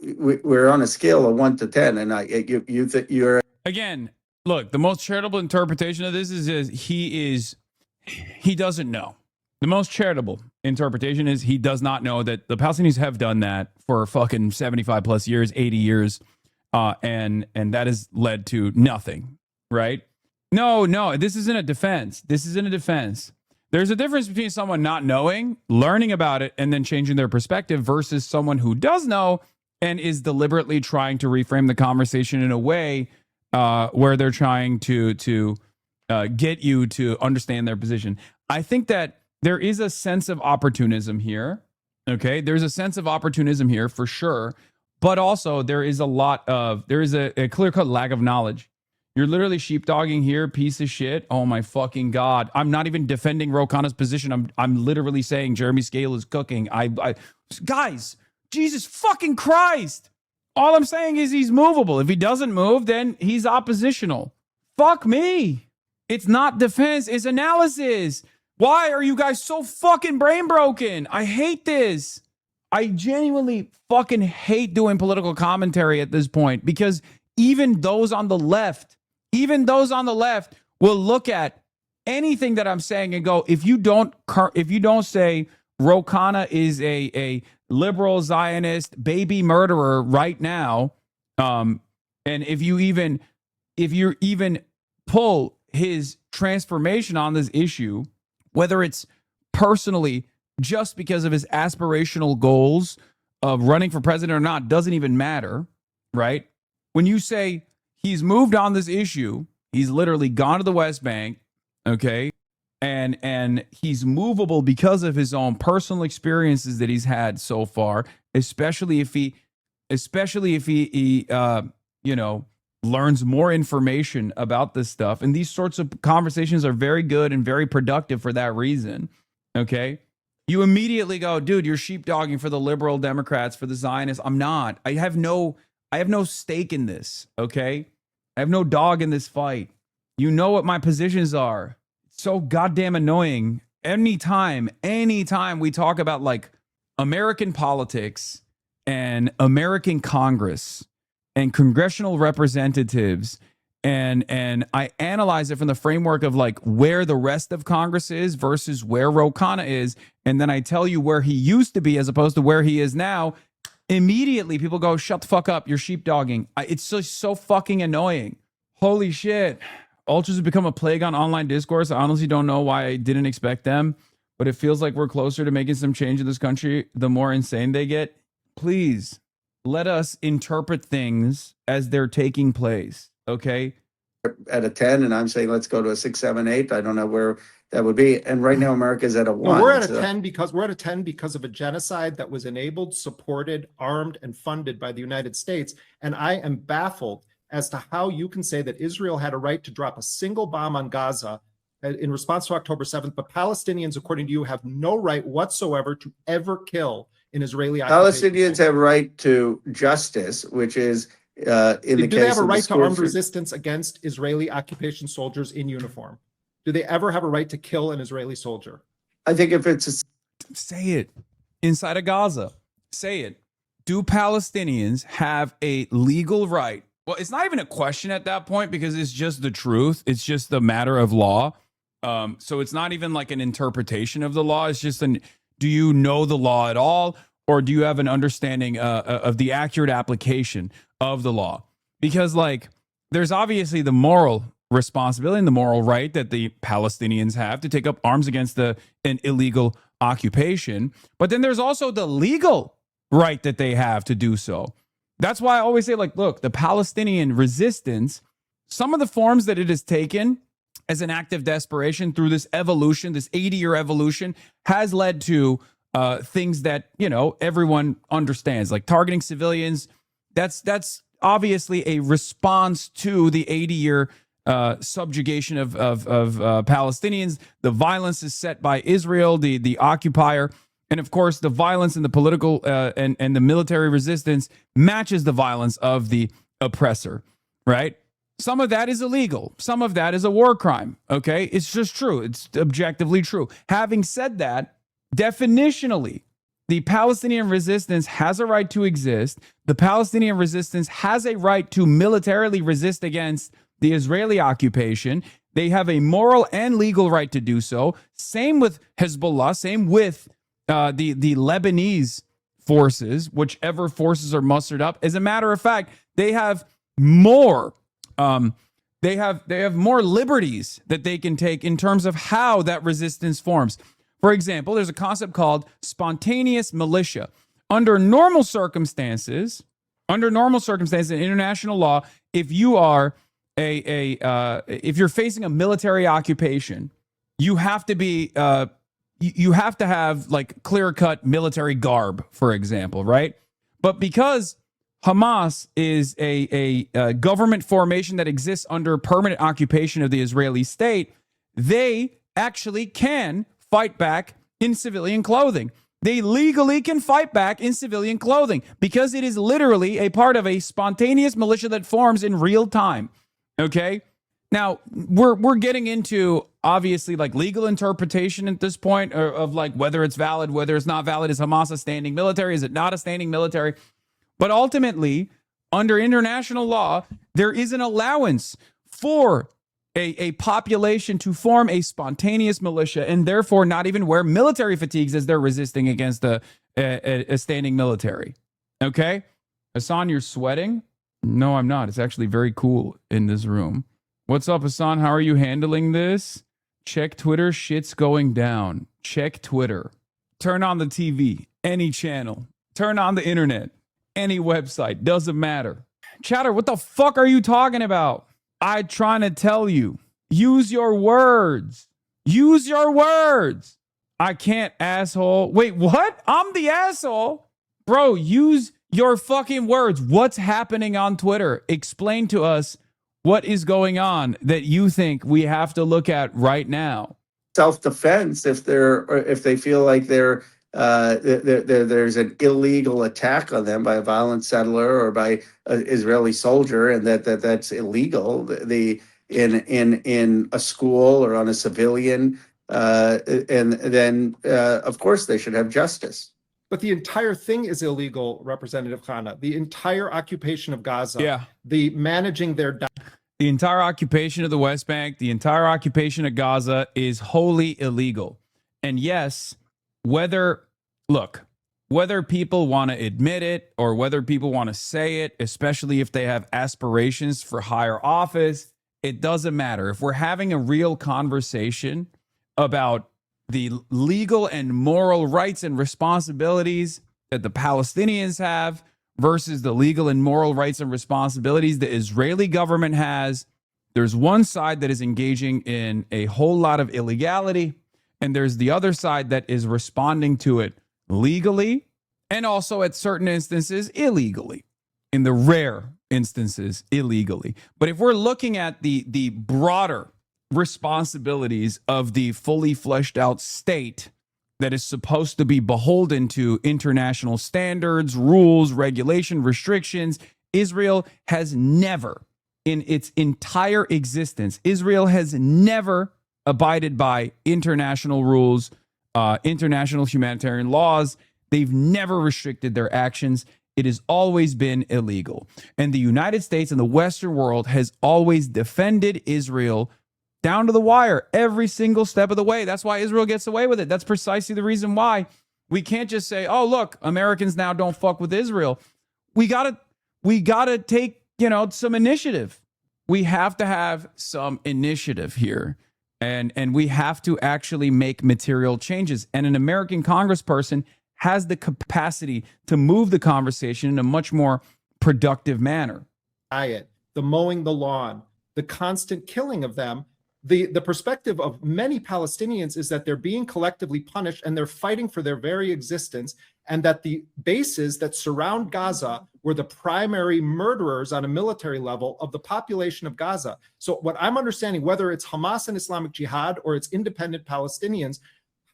we're on a scale of 1 to 10, and you think you're Again, look, the most charitable interpretation of this is he doesn't know. The most charitable interpretation is he does not know that the Palestinians have done that for fucking 75 plus years, 80 years, and that has led to nothing, right? No, this isn't a defense. This isn't a defense. There's a difference between someone not knowing, learning about it, and then changing their perspective versus someone who does know and is deliberately trying to reframe the conversation in a way where they're trying to get you to understand their position. I think that there is a sense of opportunism here. Okay, there's a sense of opportunism here for sure, but also there is a clear-cut lack of knowledge. You're literally sheepdogging here, piece of shit. Oh my fucking God. I'm not even defending Ro Khanna's position. I'm literally saying Jeremy Scale is cooking. Guys, Jesus fucking Christ. All I'm saying is he's movable. If he doesn't move, then he's oppositional. Fuck me. It's not defense, it's analysis. Why are you guys so fucking brain broken? I hate this. I genuinely fucking hate doing political commentary at this point because even those on the left will look at anything that I'm saying and go, if you don't say Ro Khanna is a liberal Zionist baby murderer right now, and if you even pull his transformation on this issue, whether it's personally just because of his aspirational goals of running for president or not, doesn't even matter, right? When you say he's moved on this issue, he's literally gone to the West Bank, okay? And he's movable because of his own personal experiences that he's had so far, especially if he learns more information about this stuff. And these sorts of conversations are very good and very productive for that reason. Okay. You immediately go, dude, you're sheepdogging for the liberal Democrats, for the Zionists. I'm not. I have no stake in this. Okay. I have no dog in this fight. You know what my positions are. It's so goddamn annoying. Anytime we talk about like American politics and American Congress and congressional representatives, and I analyze it from the framework of like where the rest of Congress is versus where Ro Khanna is, and then I tell you where he used to be as opposed to where he is now, immediately people go, shut the fuck up, you're sheepdogging. It's so fucking annoying. Holy shit. Ultras have become a plague on online discourse. I honestly don't know why I didn't expect them, but it feels like we're closer to making some change in this country the more insane they get. Please. Let us interpret things as they're taking place, okay? At a 10, and I'm saying let's go to a 6, 7, 8. I don't know where that would be. And right now, America's at a 1. Well, we're at a 10 because of a genocide that was enabled, supported, armed, and funded by the United States. And I am baffled as to how you can say that Israel had a right to drop a single bomb on Gaza in response to October 7th, but Palestinians, according to you, have no right whatsoever to ever kill an Israeli occupation. Palestinians have right to justice, which is in the case do they have a of right the to armed school resistance against Israeli occupation soldiers in uniform? Do they ever have a right to kill an Israeli soldier? I think if it's say it inside of Gaza, say it. Do Palestinians have a legal right? Well, it's not even a question at that point because it's just the truth. It's just a matter of law. So it's not even like an interpretation of the law. It's just do you know the law at all? Or do you have an understanding of the accurate application of the law? Because like there's obviously the moral responsibility and the moral right that the Palestinians have to take up arms against an illegal occupation. But then there's also the legal right that they have to do so. That's why I always say, like, look, the Palestinian resistance, some of the forms that it has taken as an act of desperation through this evolution, this 80-year evolution, has led to things that, you know, everyone understands, like targeting civilians. That's obviously a response to the 80-year subjugation of Palestinians. The violence is set by Israel, the occupier. And of course, the violence and the political and the military resistance matches the violence of the oppressor, right? Some of that is illegal. Some of that is a war crime, okay? It's just true. It's objectively true. Having said that, definitionally, the Palestinian resistance has a right to exist. The Palestinian resistance has a right to militarily resist against the Israeli occupation. They have a moral and legal right to do so. Same with Hezbollah, same with the Lebanese forces, whichever forces are mustered up. As a matter of fact, they have more they have more liberties that they can take in terms of how that resistance forms. For example, there's a concept called spontaneous militia. Under normal circumstances in international law, if you are if you're facing a military occupation, you have to be you have to have like clear-cut military garb, for example, right? But because Hamas is a government formation that exists under permanent occupation of the Israeli state, they actually can fight back in civilian clothing. They legally can fight back in civilian clothing because it is literally a part of a spontaneous militia that forms in real time. Okay? Now, we're getting into obviously like legal interpretation at this point of like whether it's valid, whether it's not valid. Is Hamas a standing military? Is it not a standing military? But ultimately, under international law, there is an allowance for a population to form a spontaneous militia and therefore not even wear military fatigues as they're resisting against a standing military. Okay? Hasan, you're sweating? No, I'm not. It's actually very cool in this room. What's up, Hasan? How are you handling this? Check Twitter. Shit's going down. Check Twitter. Turn on the TV. Any channel. Turn on the internet. Any website. Doesn't matter. Chatter, what the fuck are you talking about? I'm trying to tell you. Use your words. Use your words. I can't, asshole. Wait, what? I'm the asshole? Bro, use your fucking words. What's happening on Twitter? Explain to us what is going on that you think we have to look at right now. Self-defense if they feel like there's an illegal attack on them by a violent settler or by an Israeli soldier, and that's illegal. In a school or on a civilian, and then of course they should have justice. But the entire thing is illegal, Representative Khanna. The entire occupation of Gaza, the managing their... The entire occupation of the West Bank, the entire occupation of Gaza is wholly illegal. And yes, whether people want to admit it or whether people want to say it, especially if they have aspirations for higher office, it doesn't matter. If we're having a real conversation about the legal and moral rights and responsibilities that the Palestinians have versus the legal and moral rights and responsibilities the Israeli government has, there's one side that is engaging in a whole lot of illegality, and there's the other side that is responding to it legally and also at certain instances illegally, in the rare instances illegally. But if we're looking at the broader responsibilities of the fully fleshed out state that is supposed to be beholden to international standards, rules, regulation, restrictions, Israel has never, in its entire existence, Israel has never abided by international rules, international humanitarian laws. They've never restricted their actions. It has always been illegal. And the United States and the Western world has always defended Israel down to the wire every single step of the way. That's why Israel gets away with it. That's precisely the reason why we can't just say, oh, look, Americans now don't fuck with Israel. We gotta take, some initiative. We have to have some initiative here. And we have to actually make material changes. And an American congressperson has the capacity to move the conversation in a much more productive manner. The mowing the lawn, the constant killing of them. The perspective of many Palestinians is that they're being collectively punished and they're fighting for their very existence, and that the bases that surround Gaza were the primary murderers on a military level of the population of Gaza. So what I'm understanding, whether it's Hamas and Islamic Jihad or it's independent Palestinians,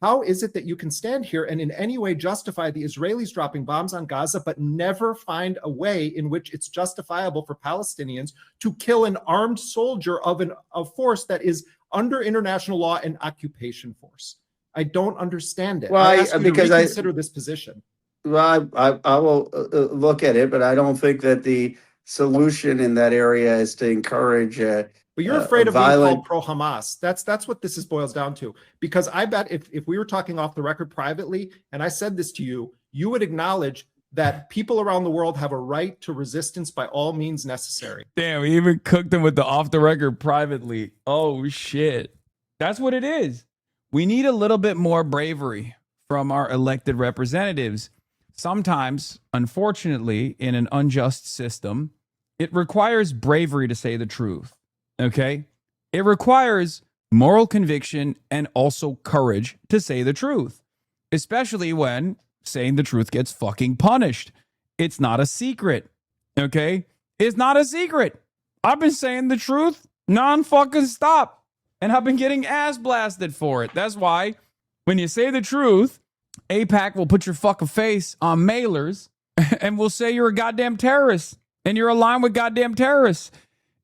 how is it that you can stand here and in any way justify the Israelis dropping bombs on Gaza, but never find a way in which it's justifiable for Palestinians to kill an armed soldier of a force that is under international law and occupation force? I don't understand it. Well, I ask you to reconsider this position. Well, I will look at it, but I don't think that the solution in that area is to encourage but you're afraid of being called pro-Hamas. That's what this boils down to. Because I bet if we were talking off the record privately, and I said this to you, you would acknowledge that people around the world have a right to resistance by all means necessary. Damn, we even cooked them with the off the record privately. Oh, shit. That's what it is. We need a little bit more bravery from our elected representatives. Sometimes, unfortunately, in an unjust system, it requires bravery to say the truth. Okay? It requires moral conviction and also courage to say the truth, especially when saying the truth gets fucking punished. It's not a secret. Okay? It's not a secret. I've been saying the truth non-fucking stop, and I've been getting ass blasted for it. That's why when you say the truth, AIPAC will put your fucking face on mailers and will say you're a goddamn terrorist and you're aligned with goddamn terrorists.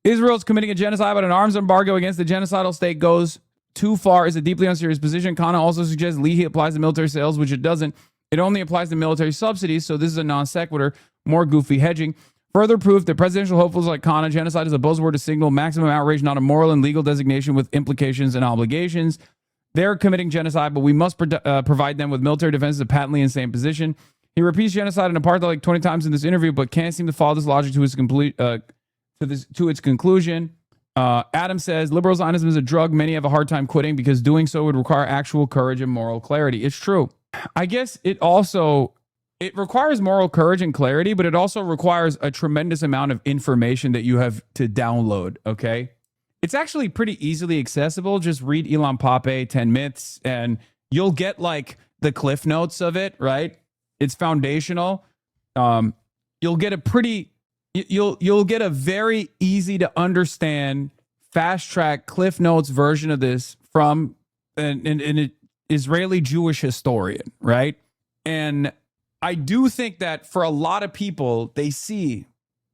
Israel's committing a genocide, but an arms embargo against the genocidal state goes too far. Is a deeply unserious position. Khanna also suggests Leahy applies to military sales, which it doesn't. It only applies to military subsidies, so this is a non sequitur, more goofy hedging. Further proof that presidential hopefuls like Khan, genocide is a buzzword to signal maximum outrage, not a moral and legal designation with implications and obligations. They're committing genocide, but we must provide them with military defense is a patently insane position. He repeats genocide and apartheid like 20 times in this interview, but can't seem to follow this logic to its conclusion. Adam says, liberal Zionism is a drug many have a hard time quitting because doing so would require actual courage and moral clarity. It's true. I guess it requires moral courage and clarity, but it also requires a tremendous amount of information that you have to download, okay? It's actually pretty easily accessible. Just read Elon Pape, 10 Myths, and you'll get like the cliff notes of it, right? It's foundational. You'll get a very easy to understand, fast track cliff notes version of this from an Israeli Jewish historian, right? And I do think that for a lot of people, they see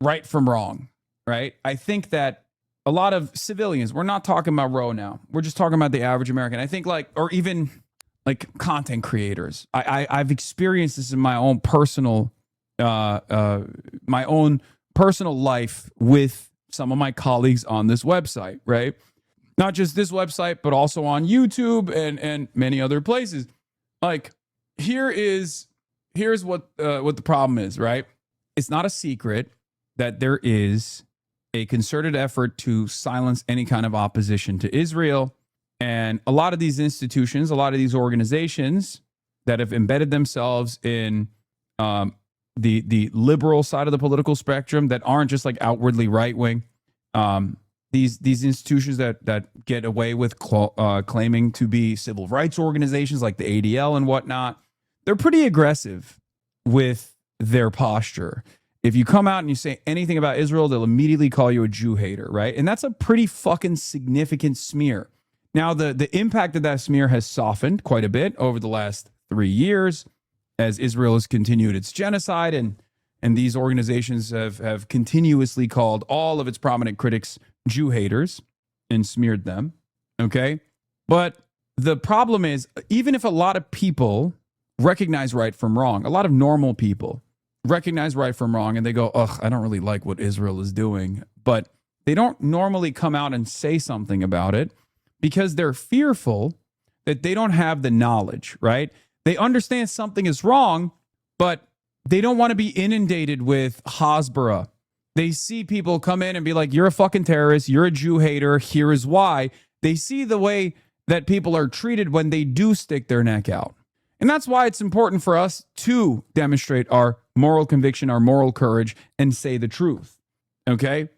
right from wrong, right? I think that a lot of civilians, we're not talking about Roe now. We're just talking about the average American. I think or even content creators. I've experienced this in my own personal, life with some of my colleagues on this website, right? Not just this website, but also on YouTube and many other places. Here's what the problem is, right? It's not a secret that there is a concerted effort to silence any kind of opposition to Israel. And a lot of these institutions, a lot of these organizations that have embedded themselves in the liberal side of the political spectrum that aren't just outwardly right-wing, these institutions that get away with claiming to be civil rights organizations like the ADL and whatnot, they're pretty aggressive with their posture. If you come out and you say anything about Israel, they'll immediately call you a Jew hater, right? And that's a pretty fucking significant smear. Now, the impact of that smear has softened quite a bit over the last 3 years as Israel has continued its genocide, and these organizations have continuously called all of its prominent critics Jew haters and smeared them, okay? But the problem is, even if a lot of people recognize right from wrong, a lot of normal people recognize right from wrong, and they go, ugh, I don't really like what Israel is doing, but they don't normally come out and say something about it because they're fearful that they don't have the knowledge, right? They understand something is wrong, but they don't want to be inundated with Hasbara. They see people come in and be like, you're a fucking terrorist, you're a Jew hater, here is why. They see the way that people are treated when they do stick their neck out. And that's why it's important for us to demonstrate our moral conviction, our moral courage, and say the truth, okay?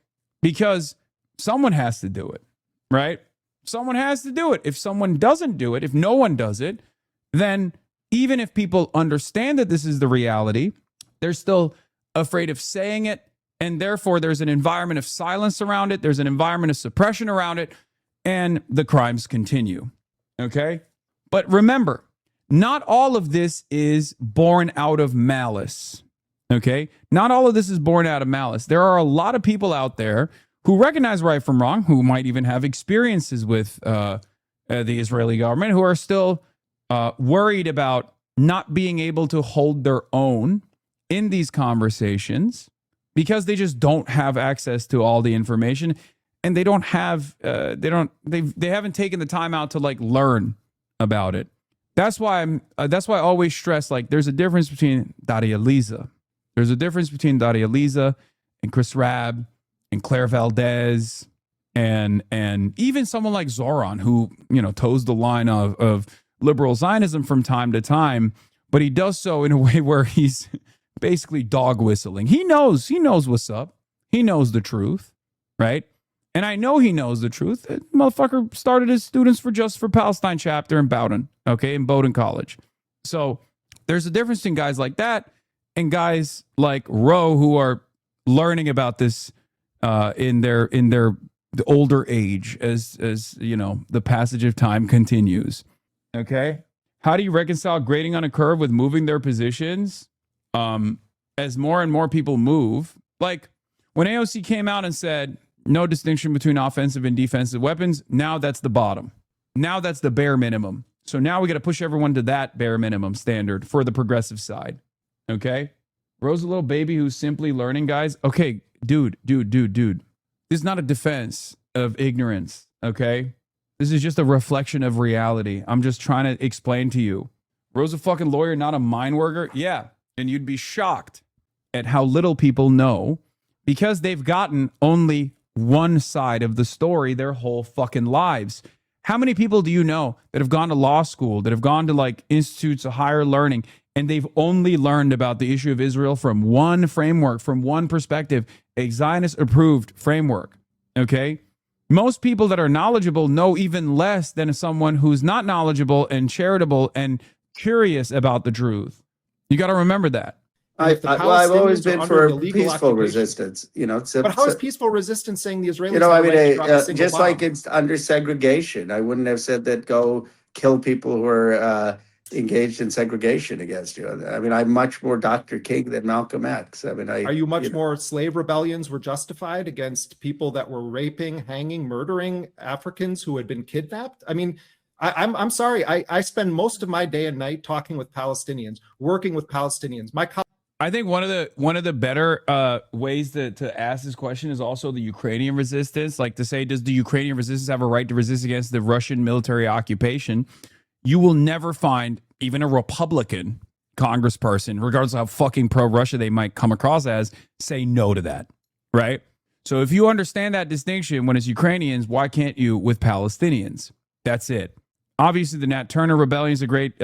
Because someone has to do it, right? Someone has to do it. If someone doesn't do it, if no one does it, then even if people understand that this is the reality, they're still afraid of saying it, and therefore there's an environment of silence around it, there's an environment of suppression around it, and the crimes continue, okay? But remember, not all of this is born out of malice, okay? Not all of this is born out of malice. There are a lot of people out there who recognize right from wrong, who might even have experiences with the Israeli government, who are still worried about not being able to hold their own in these conversations because they just don't have access to all the information, and they don't have they haven't taken the time out to learn about it. That's why I always stress there's a difference between Daria Lisa. There's a difference between Daria Lisa and Chris Rabb and Claire Valdez and even someone like Zoran, who toes the line of liberal Zionism from time to time, but he does so in a way where he's basically dog whistling. He knows what's up. He knows the truth, right? And I know he knows the truth. That motherfucker started his Students for Justice for Palestine chapter in Bowdoin, okay, in Bowdoin College. So there's a difference between guys like that and guys like Roe who are learning about this in their older age as the passage of time continues. Okay, how do you reconcile grading on a curve with moving their positions? As more and more people move, like when AOC came out and said no distinction between offensive and defensive weapons, now that's the bottom. Now that's the bare minimum. So now we got to push everyone to that bare minimum standard for the progressive side. Okay, Ro's a little baby who's simply learning, guys. Okay, dude. This is not a defense of ignorance, okay? This is just a reflection of reality. I'm just trying to explain to you. Ro's a fucking lawyer, not a mine worker. Yeah, and you'd be shocked at how little people know because they've gotten only one side of the story their whole fucking lives. How many people do you know that have gone to law school, that have gone to like institutes of higher learning, and they've only learned about the issue of Israel from one framework, from one perspective, a Zionist-approved framework, okay? Most people that are knowledgeable know even less than someone who's not knowledgeable and charitable and curious about the truth. You got to remember that. I've always been for peaceful resistance, you know. But how is peaceful resistance saying the Israelis? You know, I mean, just bomb? Like it's under segregation. I wouldn't have said that go kill people who are engaged in segregation against you. I mean, I'm much more Dr. King than Malcolm X. I mean, are you much more slave rebellions were justified against people that were raping, hanging, murdering Africans who had been kidnapped? I mean, I'm sorry. I spend most of my day and night talking with Palestinians, working with Palestinians. I think one of the better ways to ask this question is also the Ukrainian resistance. Like to say, does the Ukrainian resistance have a right to resist against the Russian military occupation? You will never find even a Republican congressperson, regardless of how fucking pro-Russia they might come across as, say no to that, right? So if you understand that distinction when it's Ukrainians, why can't you with Palestinians? That's it. Obviously, the Nat Turner Rebellion is a great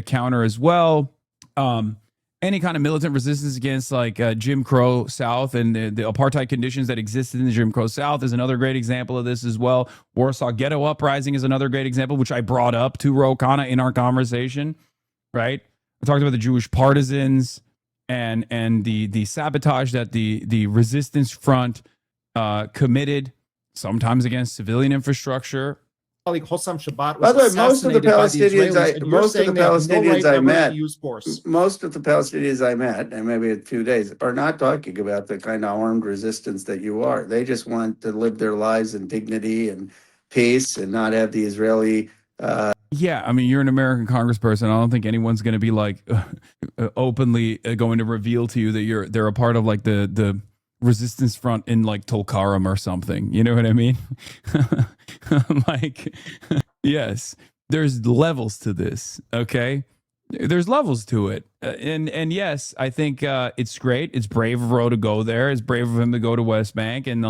counter as well. Any kind of militant resistance against like Jim Crow South and the apartheid conditions that existed in the Jim Crow South is another great example of this as well. Warsaw Ghetto Uprising is another great example, which I brought up to Ro Khanna in our conversation, right? I talked about the Jewish partisans and the sabotage that the resistance front committed, sometimes against civilian infrastructure. Hossam Shabbat By the way, most of the Palestinians I met, and maybe a few days, are not talking about the kind of armed resistance that you are. They just want to live their lives in dignity and peace and not have the Israeli. Yeah, I mean, you're an American congressperson. I don't think anyone's going to be like openly going to reveal to you that they're a part of like the resistance front in like Tulkarm or something. You know what I mean? Like, yes, there's levels to this. Okay, there's levels to it, and yes, I think it's great. It's brave of Ro to go there. It's brave of him to go to West Bank and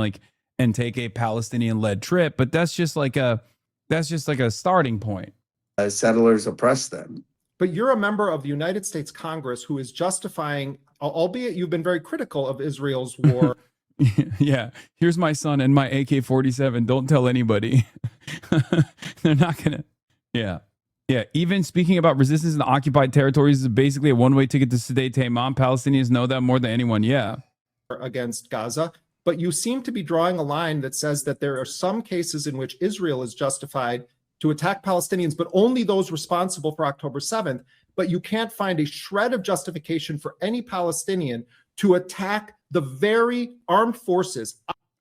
take a Palestinian-led trip. But that's just like a starting point. Settlers oppress them. But you're a member of the United States Congress who is justifying, albeit you've been very critical of Israel's war. Yeah, here's my son and my AK-47. Don't tell anybody. They're not gonna. Yeah. Even speaking about resistance in the occupied territories is basically a one-way ticket to Sde Taimam. Palestinians know that more than anyone. Yeah. Against Gaza. But you seem to be drawing a line that says that there are some cases in which Israel is justified to attack Palestinians, but only those responsible for October 7th. But you can't find a shred of justification for any Palestinian to attack the very armed forces.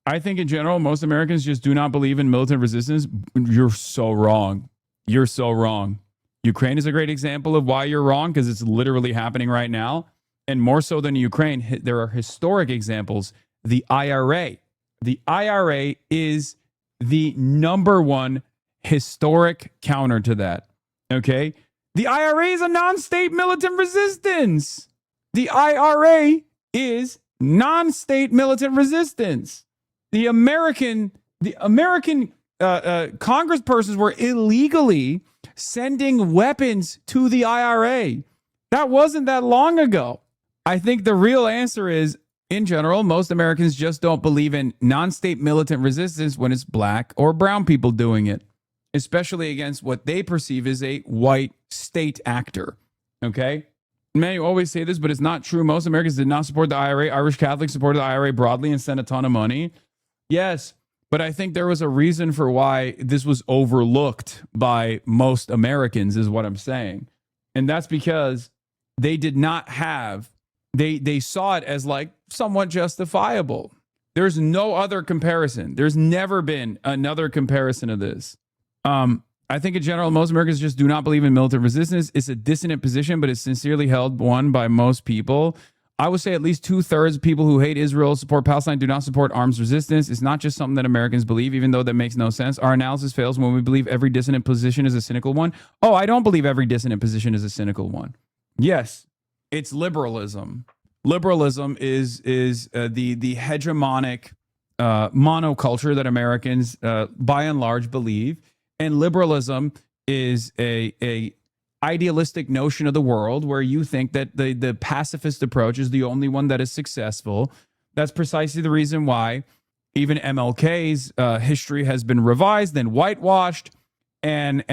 I think in general, most Americans just do not believe in militant resistance. You're so wrong. You're so wrong. Ukraine is a great example of why you're wrong, because it's literally happening right now. And more so than Ukraine, there are historic examples. The IRA. The IRA is the number one historic counter to that. Okay? The IRA is a non-state militant resistance. The IRA is non-state militant resistance. The American congresspersons were illegally sending weapons to the IRA. That wasn't that long ago. I think the real answer is, in general, most Americans just don't believe in non-state militant resistance when it's black or brown people doing it, especially against what they perceive as a white state actor. Okay? Man, you always say this, but it's not true. Most Americans did not support the IRA. Irish Catholics supported the IRA broadly and sent a ton of money. Yes, but I think there was a reason for why this was overlooked by most Americans, is what I'm saying. And that's because they did not have, they saw it as like somewhat justifiable. There's no other comparison. There's never been another comparison of this. I think in general, most Americans just do not believe in militant resistance. It's a dissonant position, but it's sincerely held one by most people. I would say at least 2/3 of people who hate Israel, support Palestine, do not support arms resistance. It's not just something that Americans believe, even though that makes no sense. Our analysis fails when we believe every dissonant position is a cynical one. Oh, I don't believe every dissonant position is a cynical one. Yes, it's liberalism. Liberalism is the hegemonic monoculture that Americans, by and large, believe, and liberalism is a idealistic notion of the world where you think that the pacifist approach is the only one that is successful. That's precisely the reason why even MLK's history has been revised and whitewashed. And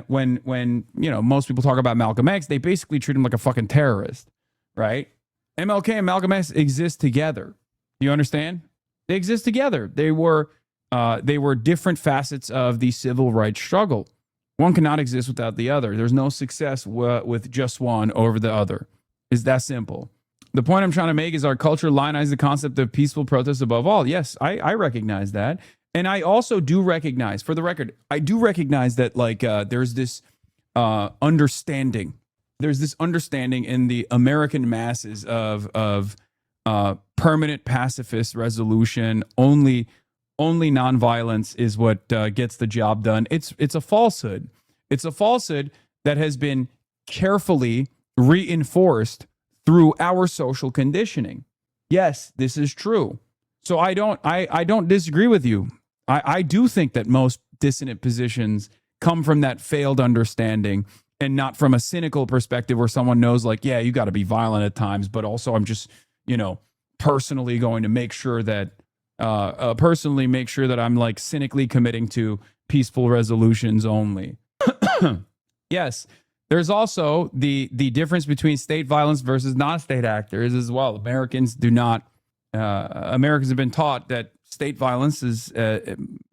when you know, most people talk about Malcolm X, they basically treat him like a fucking terrorist, right? MLK and Malcolm X exist together. You understand? They exist together. They were different facets of the civil rights struggle. One cannot exist without the other. There's no success with just one over the other. It's that simple. The point I'm trying to make is our culture lionizes the concept of peaceful protest above all. Yes, I recognize that. And I also do recognize, for the record, I do recognize that there's this understanding. There's this understanding in the American masses of permanent pacifist resolution. Only nonviolence is what gets the job done. It's a falsehood. It's a falsehood that has been carefully reinforced through our social conditioning. Yes, this is true. So I don't disagree with you. I do think that most dissonant positions come from that failed understanding and not from a cynical perspective where someone knows, like, yeah, you got to be violent at times, but also I'm just, personally going to make sure that I'm like cynically committing to peaceful resolutions only. Yes, there's also the difference between state violence versus non-state actors as well. Americans have been taught that state violence is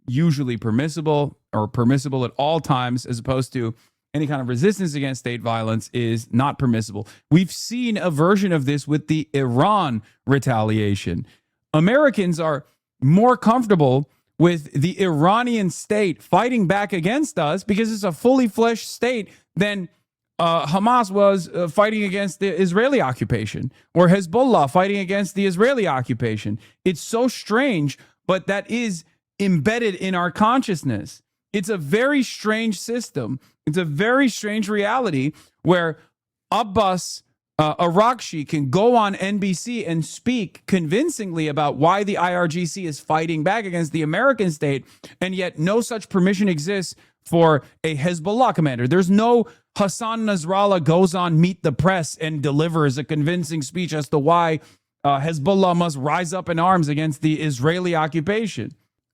usually permissible or permissible at all times, as opposed to any kind of resistance against state violence is not permissible. We've seen a version of this with the Iran retaliation. Americans are more comfortable with the Iranian state fighting back against us because it's a fully fleshed state than Hamas was fighting against the Israeli occupation, or Hezbollah fighting against the Israeli occupation. It's so strange, but that is embedded in our consciousness. It's a very strange system. It's a very strange reality where Abbas Arakshi can go on NBC and speak convincingly about why the IRGC is fighting back against the American state, and yet no such permission exists for a Hezbollah commander. There's no Hassan Nasrallah goes on Meet the Press and delivers a convincing speech as to why Hezbollah must rise up in arms against the Israeli occupation.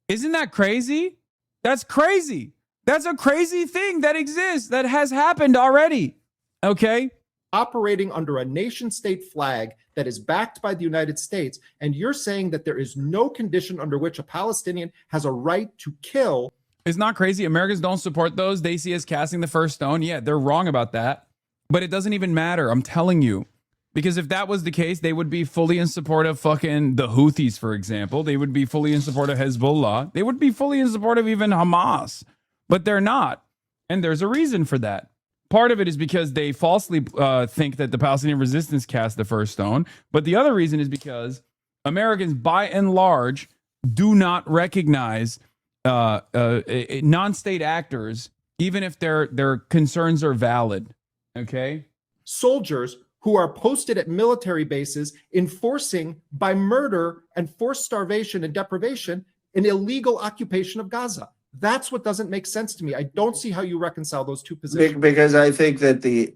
Isn't that crazy? That's crazy. That's a crazy thing that exists, that has happened already. Okay? Operating under a nation state flag that is backed by the United States, and you're saying that there is no condition under which a Palestinian has a right to kill. It's not crazy. Americans don't support those. They see us casting the first stone. Yeah, they're wrong about that. But it doesn't even matter. I'm telling you. Because if that was the case, they would be fully in support of fucking the Houthis, for example. They would be fully in support of Hezbollah. They would be fully in support of even Hamas. But they're not. And there's a reason for that. Part of it is because they falsely think that the Palestinian resistance cast the first stone. But the other reason is because Americans, by and large, do not recognize non-state actors, even if their concerns are valid. Okay? Soldiers who are posted at military bases enforcing, by murder and forced starvation and deprivation, an illegal occupation of Gaza. That's what doesn't make sense to me. I don't see how you reconcile those two positions. Because I think that the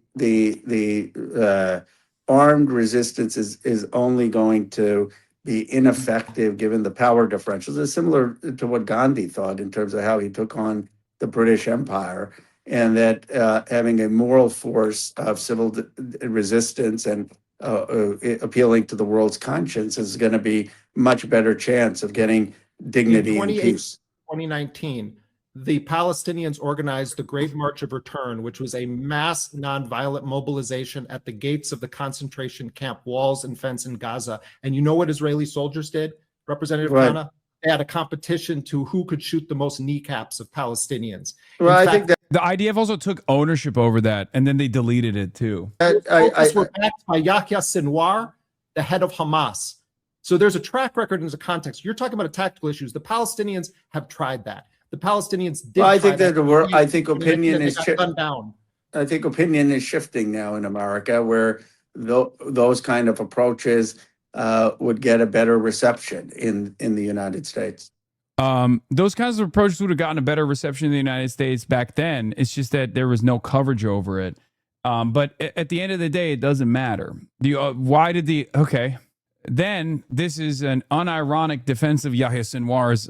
armed resistance is only going to be ineffective given the power differentials. It's similar to what Gandhi thought in terms of how he took on the British Empire, and that having a moral force of civil resistance and appealing to the world's conscience is going to be much better chance of getting dignity and peace. 2019, the Palestinians organized the Great March of Return, which was a mass nonviolent mobilization at the gates of the concentration camp walls and fence in Gaza. And you know what Israeli soldiers did, Representative Khanna? They had a competition to who could shoot the most kneecaps of Palestinians. Well, I think that the IDF also took ownership over that, and then they deleted it too. Those were backed by Yahya Sinwar, the head of Hamas. So there's a track record and there's a context. You're talking about tactical issues. The Palestinians have tried that. The Palestinians did. Well, I try think that I think opinion is down. I think opinion is shifting now in America, where those kind of approaches would get a better reception in the United States. Those kinds of approaches would have gotten a better reception in the United States back then. It's just that there was no coverage over it. But at the end of the day, it doesn't matter. Why did okay? Then this is an unironic defense of Yahya Sinwar's,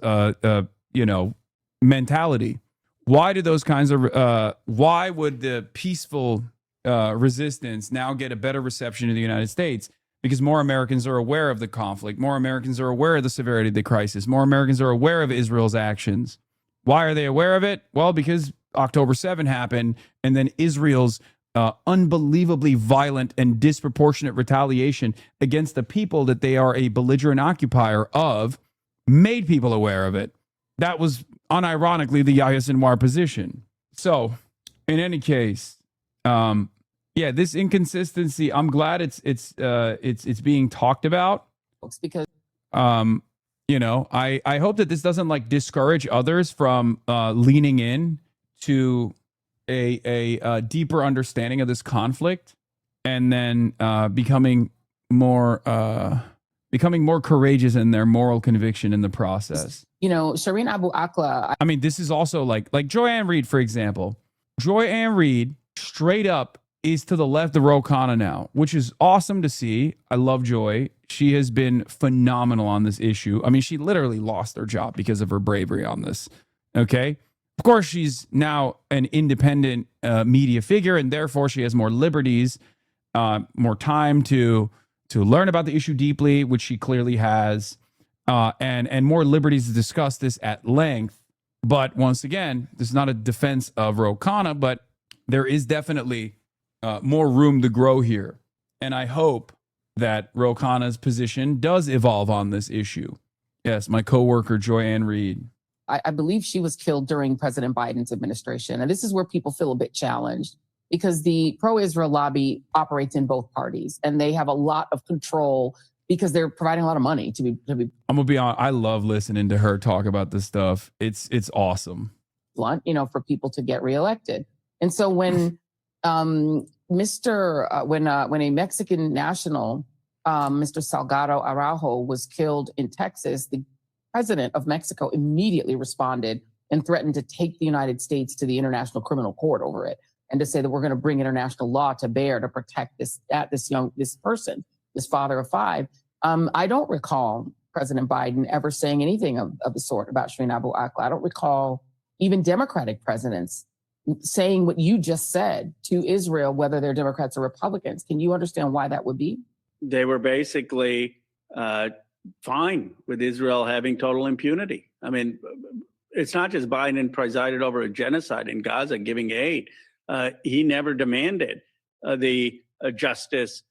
mentality. Why do those kinds of why would the peaceful resistance now get a better reception in the United States? Because more Americans are aware of the conflict. More Americans are aware of the severity of the crisis. More Americans are aware of Israel's actions. Why are they aware of it? Well, because October 7 happened, and then Israel's unbelievably violent and disproportionate retaliation against the people that they are a belligerent occupier of made people aware of it. That was unironically the Yahya Sinwar position. So, in any case, this inconsistency, I'm glad it's being talked about. Because I hope that this doesn't discourage others from leaning in to a deeper understanding of this conflict, and then becoming more courageous in their moral conviction in the process. Shireen Abu Akleh. I mean, this is also like Joy-Ann Reid, for example. Joy-Ann Reid straight up is to the left of Ro Khanna now, which is awesome to see. I love Joy. She has been phenomenal on this issue. I mean, she literally lost her job because of her bravery on this. Okay. Of course, she's now an independent media figure, and therefore she has more liberties, more time to learn about the issue deeply, which she clearly has, and more liberties to discuss this at length. But once again, this is not a defense of Ro Khanna, but there is definitely more room to grow here. And I hope that Ro Khanna's position does evolve on this issue. Yes, my coworker, Joy-Ann Reid. I believe she was killed during President Biden's administration. And this is where people feel a bit challenged, because the pro-Israel lobby operates in both parties, and they have a lot of control because they're providing a lot of money to be. I'm gonna be honest, I love listening to her talk about this stuff. It's awesome. Blunt, for people to get reelected. And so when when a Mexican national, Mr. Salgado Araujo, was killed in Texas, the president of Mexico immediately responded and threatened to take the United States to the International Criminal Court over it, and to say that we're going to bring international law to bear to protect this person, this father of five. I don't recall President Biden ever saying anything of the sort about Shireen Abu Akleh. I don't recall even Democratic presidents saying what you just said to Israel, whether they're Democrats or Republicans. Can you understand why that would be? They were basically fine with Israel having total impunity. I mean, it's not just Biden presided over a genocide in Gaza giving aid. He never demanded the justice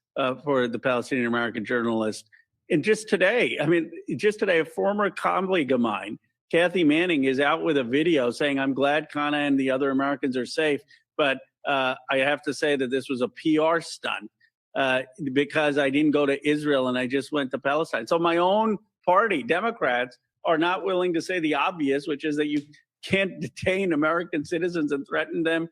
for the Palestinian American journalist. And just today, a former colleague of mine, Kathy Manning, is out with a video saying, "I'm glad Khanna and the other Americans are safe, but I have to say that this was a PR stunt because I didn't go to Israel and I just went to Palestine." So my own party, Democrats, are not willing to say the obvious, which is that you can't detain American citizens and threaten them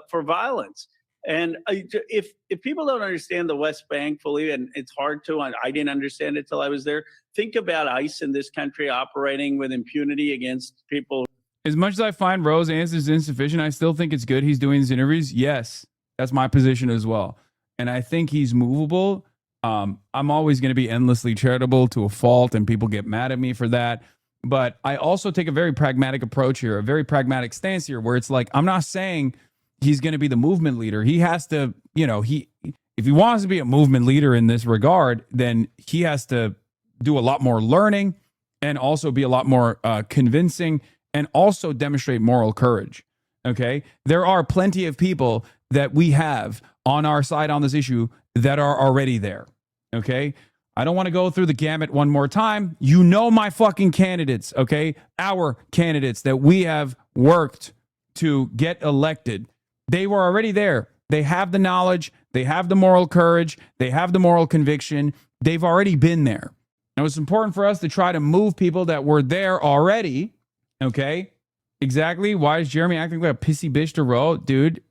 for violence. And if people don't understand the West Bank fully, and it's hard to, I didn't understand it till I was there, think about ICE in this country operating with impunity against people. As much as I find Ro's answers insufficient, I still think it's good he's doing these interviews. Yes, that's my position as well. And I think he's movable. I'm always going to be endlessly charitable to a fault, and people get mad at me for that. But I also take a very pragmatic approach here, a very pragmatic stance here, where it's like, I'm not saying he's going to be the movement leader. He has to, if he wants to be a movement leader in this regard, then he has to do a lot more learning, and also be a lot more convincing, and also demonstrate moral courage. Okay. There are plenty of people that we have on our side on this issue that are already there. Okay. I don't want to go through the gamut one more time. You know my fucking candidates, okay? Our candidates that we have worked to get elected. They were already there. They have the knowledge. They have the moral courage. They have the moral conviction. They've already been there. Now, it's important for us to try to move people that were there already. Okay? Exactly. Why is Jeremy acting like a pissy bitch to row? Dude,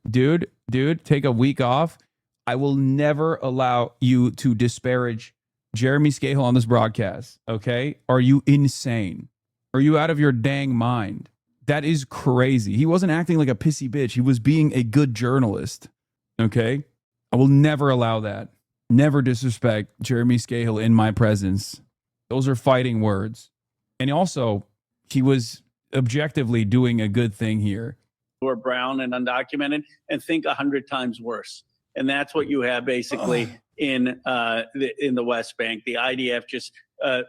take a week off. I will never allow you to disparage Jeremy Scahill on this broadcast. Okay? Are you insane? Are you out of your dang mind? That is crazy. He wasn't acting like a pissy bitch. He was being a good journalist. Okay? I will never allow that. Never disrespect Jeremy Scahill in my presence. Those are fighting words. And also, he was objectively doing a good thing here. Who are brown and undocumented and think 100 times worse. And that's what you have basically in the West Bank. The IDF just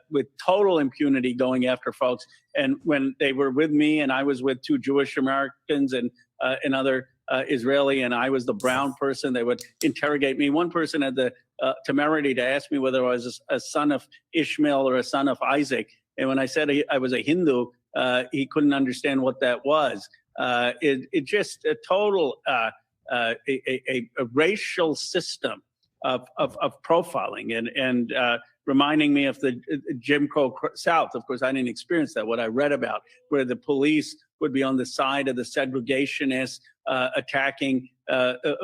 with total impunity going after folks. And when they were with me and I was with 2 Jewish Americans and another Israeli, and I was the brown person, they would interrogate me. One person had the temerity to ask me whether I was a son of Ishmael or a son of Isaac. And when I said I was a Hindu, he couldn't understand what that was. It just a total a racial system of profiling and reminding me of the Jim Crow South. Of course, I didn't experience that. What I read about, where the police would be on the side of the segregationists attacking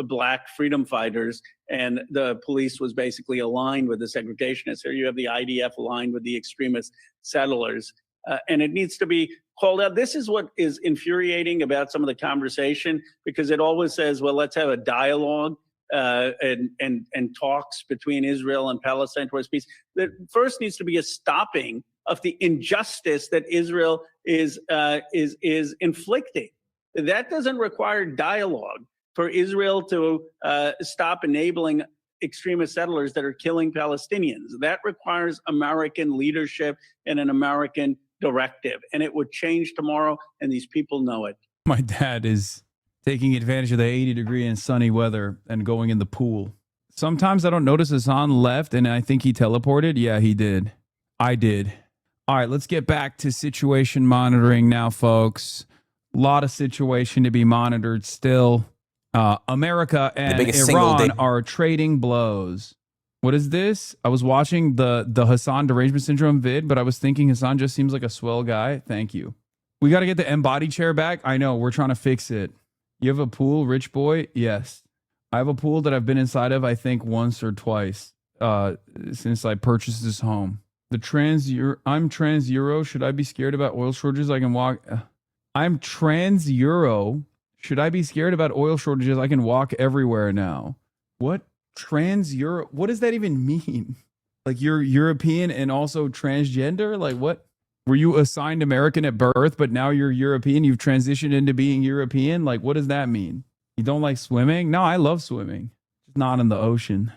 black freedom fighters, and the police was basically aligned with the segregationists. Here you have the IDF aligned with the extremist settlers. And it needs to be called out. This is what is infuriating about some of the conversation, because it always says, well, let's have a dialogue and talks between Israel and Palestine towards peace. There first needs to be a stopping of the injustice that Israel is inflicting. That doesn't require dialogue for Israel to stop enabling extremist settlers that are killing Palestinians. That requires American leadership and an American directive, and it would change tomorrow, and these people know it. My dad is taking advantage of the 80-degree and sunny weather and going in the pool. Sometimes I don't notice Hasan left, and I think he teleported. Yeah, he did. I did. All right, let's get back to situation monitoring now, folks. A lot of situation to be monitored still. America and Iran are trading blows. What is this? I was watching the Hasan derangement syndrome vid, but I was thinking Hasan just seems like a swell guy. Thank you. We got to get the embody chair back. I know, we're trying to fix it. You have a pool, rich boy? Yes. I have a pool that I've been inside of, I think, once or twice since I purchased this home. I'm trans Euro. Should I be scared about oil shortages? I can walk. I'm trans Euro. Should I be scared about oil shortages? I can walk everywhere now. What? Trans Euro? What does that even mean? Like, you're European and also transgender? Like, what? Were you assigned American at birth, but now you're European? You've transitioned into being European? Like, what does that mean? You don't like swimming? No, I love swimming. Just not in the ocean.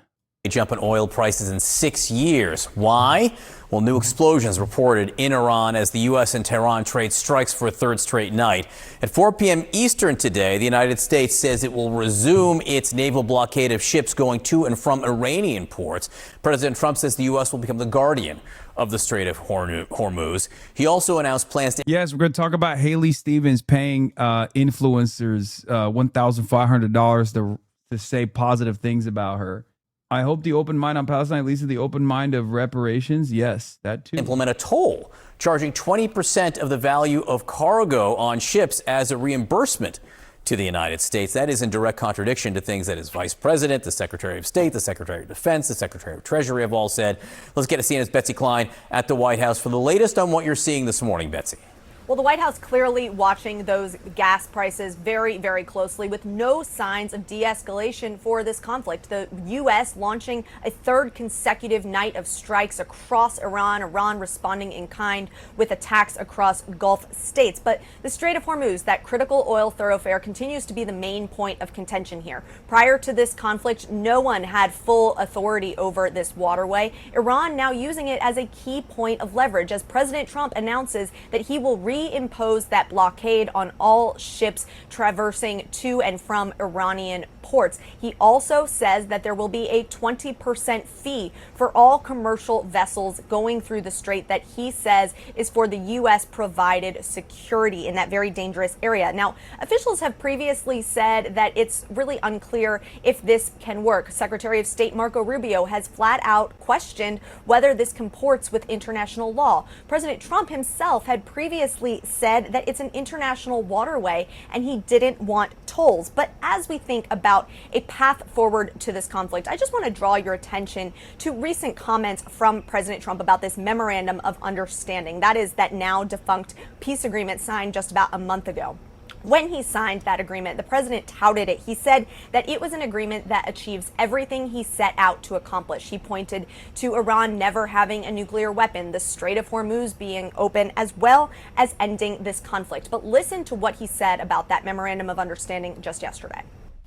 A jump in oil prices in 6 years. Why? Well, new explosions reported in Iran as the U.S. and Tehran trade strikes for a third straight night. At 4 p.m. Eastern today, the United States says it will resume its naval blockade of ships going to and from Iranian ports. President Trump says the U.S. will become the guardian of the Strait of Hormuz. He also announced plans to... Yes, we're going to talk about Haley Stevens paying influencers $1,500 to say positive things about her. I hope the open mind on Palestine leads to the open mind of reparations. Yes, that too. Implement a toll, charging 20% of the value of cargo on ships as a reimbursement to the United States. That is in direct contradiction to things that his vice president, the Secretary of State, the Secretary of Defense, the Secretary of Treasury have all said. Let's get to CNN's Betsy Klein at the White House for the latest on what you're seeing this morning, Betsy. Well, the White House clearly watching those gas prices very, very closely with no signs of de-escalation for this conflict. The U.S. launching a third consecutive night of strikes across Iran responding in kind with attacks across Gulf states. But the Strait of Hormuz, that critical oil thoroughfare, continues to be the main point of contention here. Prior to this conflict, no one had full authority over this waterway. Iran now using it as a key point of leverage as President Trump announces that he will reimpose that blockade on all ships traversing to and from Iranian ports. He also says that there will be a 20% fee for all commercial vessels going through the strait that he says is for the U.S. provided security in that very dangerous area. Now, officials have previously said that it's really unclear if this can work. Secretary of State Marco Rubio has flat out questioned whether this comports with international law. President Trump himself had previously said that it's an international waterway and he didn't want tolls. But as we think about a path forward to this conflict, I just want to draw your attention to recent comments from President Trump about this memorandum of understanding. That is that now defunct peace agreement signed just about a month ago. When he signed that agreement, the president touted it. He said that it was an agreement that achieves everything he set out to accomplish. He pointed to Iran never having a nuclear weapon, the Strait of Hormuz being open, as well as ending this conflict. But listen to what he said about that memorandum of understanding just yesterday.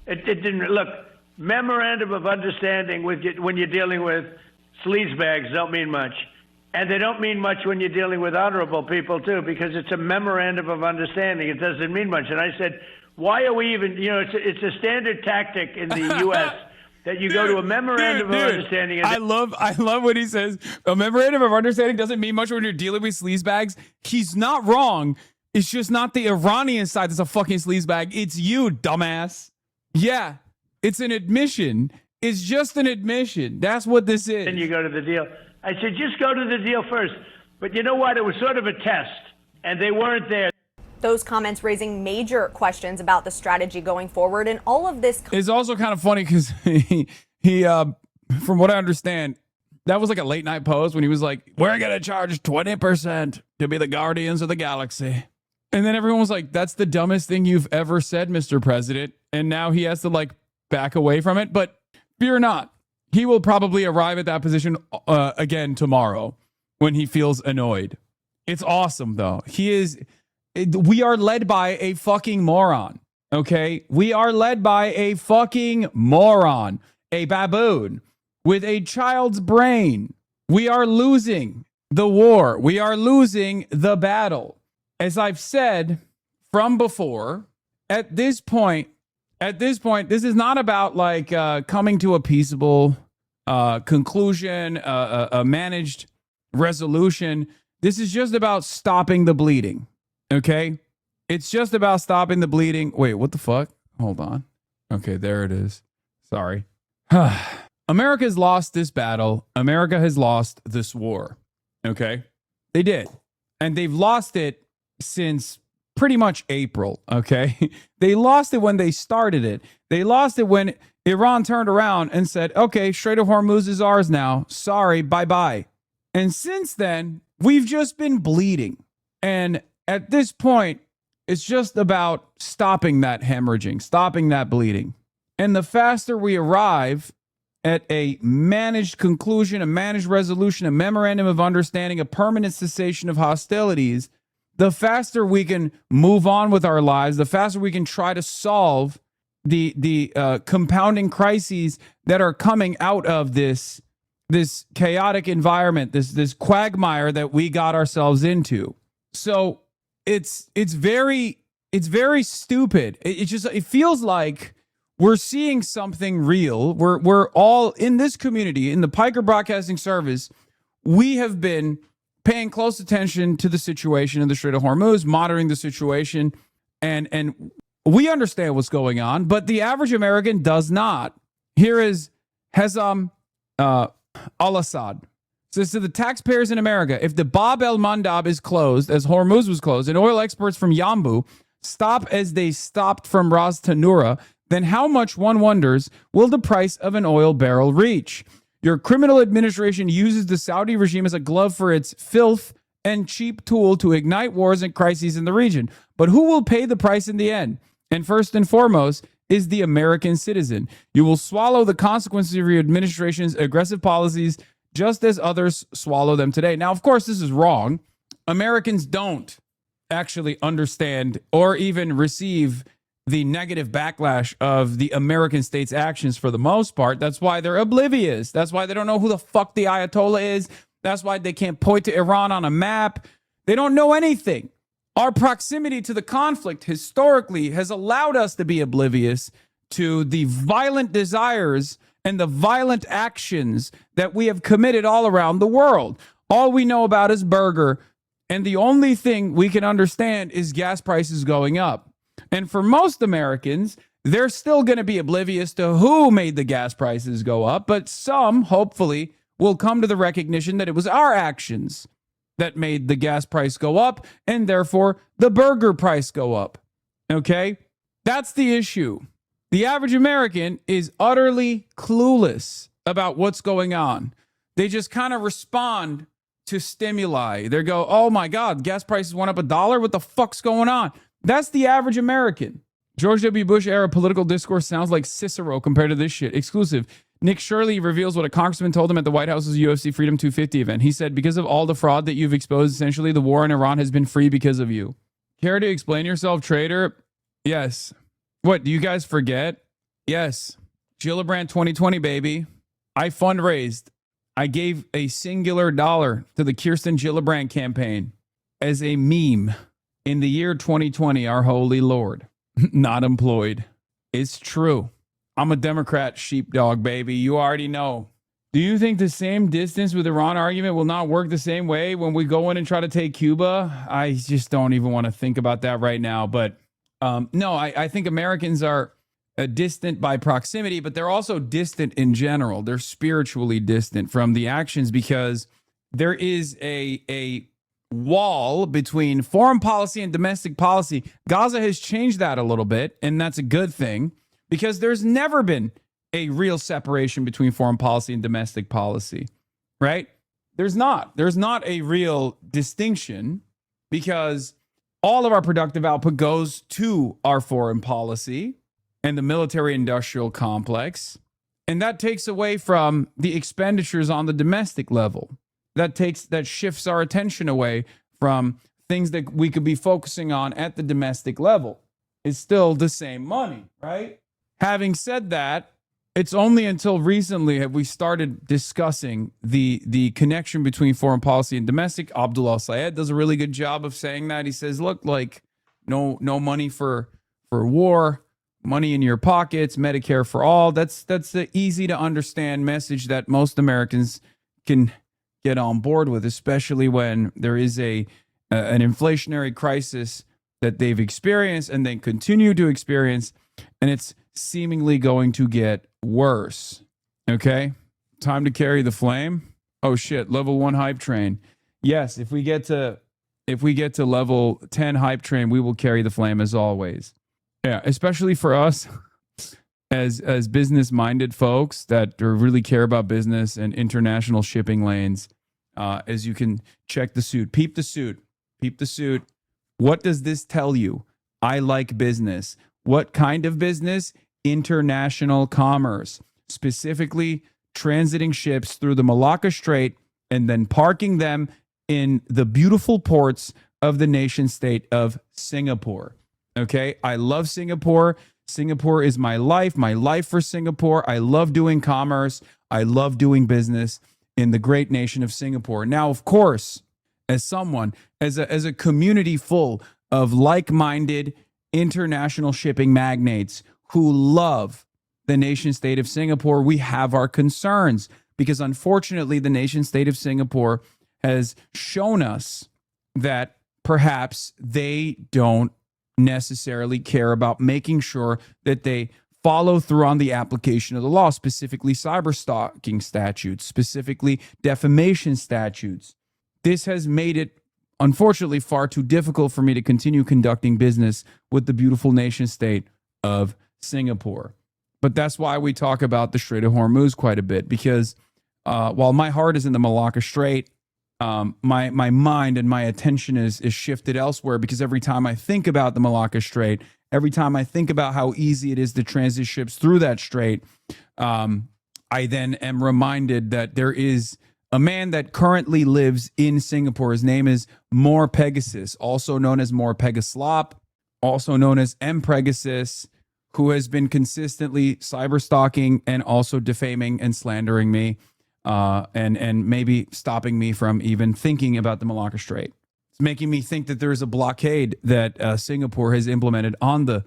It didn't look. Memorandum of understanding when you're dealing with sleazebags don't mean much. And they don't mean much when you're dealing with honorable people, too, because it's a memorandum of understanding. It doesn't mean much. And I said, why are we even, it's a standard tactic in the U.S. that you go to a memorandum of understanding. And I love what he says. A memorandum of understanding doesn't mean much when you're dealing with sleazebags. He's not wrong. It's just not the Iranian side that's a fucking sleazebag. It's you, dumbass. Yeah, it's an admission. It's just an admission. That's what this is. then you go to the deal. I said, just go to the deal first. But you know what? It was sort of a test, and they weren't there. Those comments raising major questions about the strategy going forward, and all of this. It's also kind of funny because he from what I understand, that was like a late night post when he was like, we're going to charge 20% to be the guardians of the galaxy. And then everyone was like, that's the dumbest thing you've ever said, Mr. President. And now he has to like back away from it. But fear not. He will probably arrive at that position again tomorrow when he feels annoyed. It's awesome, though. We are led by a fucking moron. Okay? We are led by a fucking moron. A baboon with a child's brain. We are losing the war. We are losing the battle. As I've said from before, at this point, this is not about like coming to a peaceable conclusion, a managed resolution. This is just about stopping the bleeding. Okay? It's just about stopping the bleeding. Wait, what the fuck? Hold on. Okay, there it is. Sorry. America has lost this battle. America has lost this war. Okay? They did. And they've lost it since pretty much April, okay? They lost it when they started it. They lost it when Iran turned around and said, okay, Strait of Hormuz is ours now. Sorry, bye-bye. And since then, we've just been bleeding. And at this point, it's just about stopping that hemorrhaging, stopping that bleeding. And the faster we arrive at a managed conclusion, a managed resolution, a memorandum of understanding, a permanent cessation of hostilities, the faster we can move on with our lives, the faster we can try to solve the compounding crises that are coming out of this chaotic environment, this quagmire that we got ourselves into. So it's very stupid. It feels like we're seeing something real. We're all in this community, in the Piker Broadcasting Service. We have been paying close attention to the situation in the Strait of Hormuz, monitoring the situation, and we understand what's going on, but the average American does not. Here is Hazam al-Assad. Says to the taxpayers in America, if the Bab el-Mandab is closed, as Hormuz was closed, and oil exports from Yanbu stop as they stopped from Ras Tanura, then how much, one wonders, will the price of an oil barrel reach? Your criminal administration uses the Saudi regime as a glove for its filth and cheap tool to ignite wars and crises in the region. But who will pay the price in the end? And first and foremost is the American citizen. You will swallow the consequences of your administration's aggressive policies just as others swallow them today. Now, of course, this is wrong. Americans don't actually understand or even receive the negative backlash of the American state's actions for the most part. That's why they're oblivious. That's why they don't know who the fuck the Ayatollah is. That's why they can't point to Iran on a map. They don't know anything. Our proximity to the conflict historically has allowed us to be oblivious to the violent desires and the violent actions that we have committed all around the world. All we know about is burger, and the only thing we can understand is gas prices going up. And for most Americans, they're still going to be oblivious to who made the gas prices go up, but some, hopefully, will come to the recognition that it was our actions that made the gas price go up, and therefore the burger price go up. Okay? That's the issue. The average American is utterly clueless about what's going on. They just kind of respond to stimuli. They go, oh my God, gas prices went up $1. What the fuck's going on? That's the average American. George W. Bush era political discourse sounds like Cicero compared to this shit. Exclusive. Nick Shirley reveals what a congressman told him at the White House's UFC Freedom 250 event. He said, because of all the fraud that you've exposed, essentially the war in Iran has been free because of you. Care to explain yourself, traitor? Yes. What, do you guys forget? Yes. Gillibrand 2020, baby. I fundraised. I gave a singular dollar to the Kirsten Gillibrand campaign as a meme in the year 2020, our holy Lord. Not employed. It's true. I'm a Democrat sheepdog, baby. You already know. Do you think the same distance with Iran argument will not work the same way when we go in and try to take Cuba? I just don't even want to think about that right now. But no, I think Americans are distant by proximity, but they're also distant in general. They're spiritually distant from the actions because there is a wall between foreign policy and domestic policy. Gaza has changed that a little bit, and that's a good thing because there's never been a real separation between foreign policy and domestic policy, right? There's not a real distinction because all of our productive output goes to our foreign policy and the military industrial complex. And that takes away from the expenditures on the domestic level. That shifts our attention away from things that we could be focusing on at the domestic level. It's still the same money, right? Having said that, it's only until recently have we started discussing the connection between foreign policy and domestic. Abdul Al-Sayed does a really good job of saying that. He says, look, like no money for war, money in your pockets, Medicare for all. That's the easy to understand message that most Americans can get on board with, especially when there is an inflationary crisis that they've experienced and they continue to experience, and it's seemingly going to get worse. Okay? Time to carry the flame. Oh shit, level 1 hype train. Yes, if we get to level 10 hype train, we will carry the flame as always. Yeah, especially for us as business-minded folks that really care about business and international shipping lanes. As you can check the suit, peep the suit. What does this tell you? I like business. What kind of business? International commerce, specifically transiting ships through the Malacca Strait and then parking them in the beautiful ports of the nation state of Singapore. Okay, I love Singapore. Singapore is my life for Singapore. I love doing commerce. I love doing business in the great nation of Singapore. Now, of course, as a community full of like-minded international shipping magnates who love the nation state of Singapore, we have our concerns because unfortunately the nation state of Singapore has shown us that perhaps they don't necessarily care about making sure that they follow through on the application of the law, specifically cyberstalking statutes, specifically defamation statutes. This has made it, unfortunately, far too difficult for me to continue conducting business with the beautiful nation state of Singapore. But that's why we talk about the Strait of Hormuz quite a bit, because while my heart is in the Malacca Strait, my mind and my attention is shifted elsewhere, because every time I think about the Malacca Strait, every time I think about how easy it is to transit ships through that strait, I then am reminded that there is a man that currently lives in Singapore. His name is More Pegasus, also known as More Pegaslop, also known as M. Pegasus, who has been consistently cyberstalking and also defaming and slandering me, and maybe stopping me from even thinking about the Malacca Strait. It's making me think that there's a blockade that Singapore has implemented on the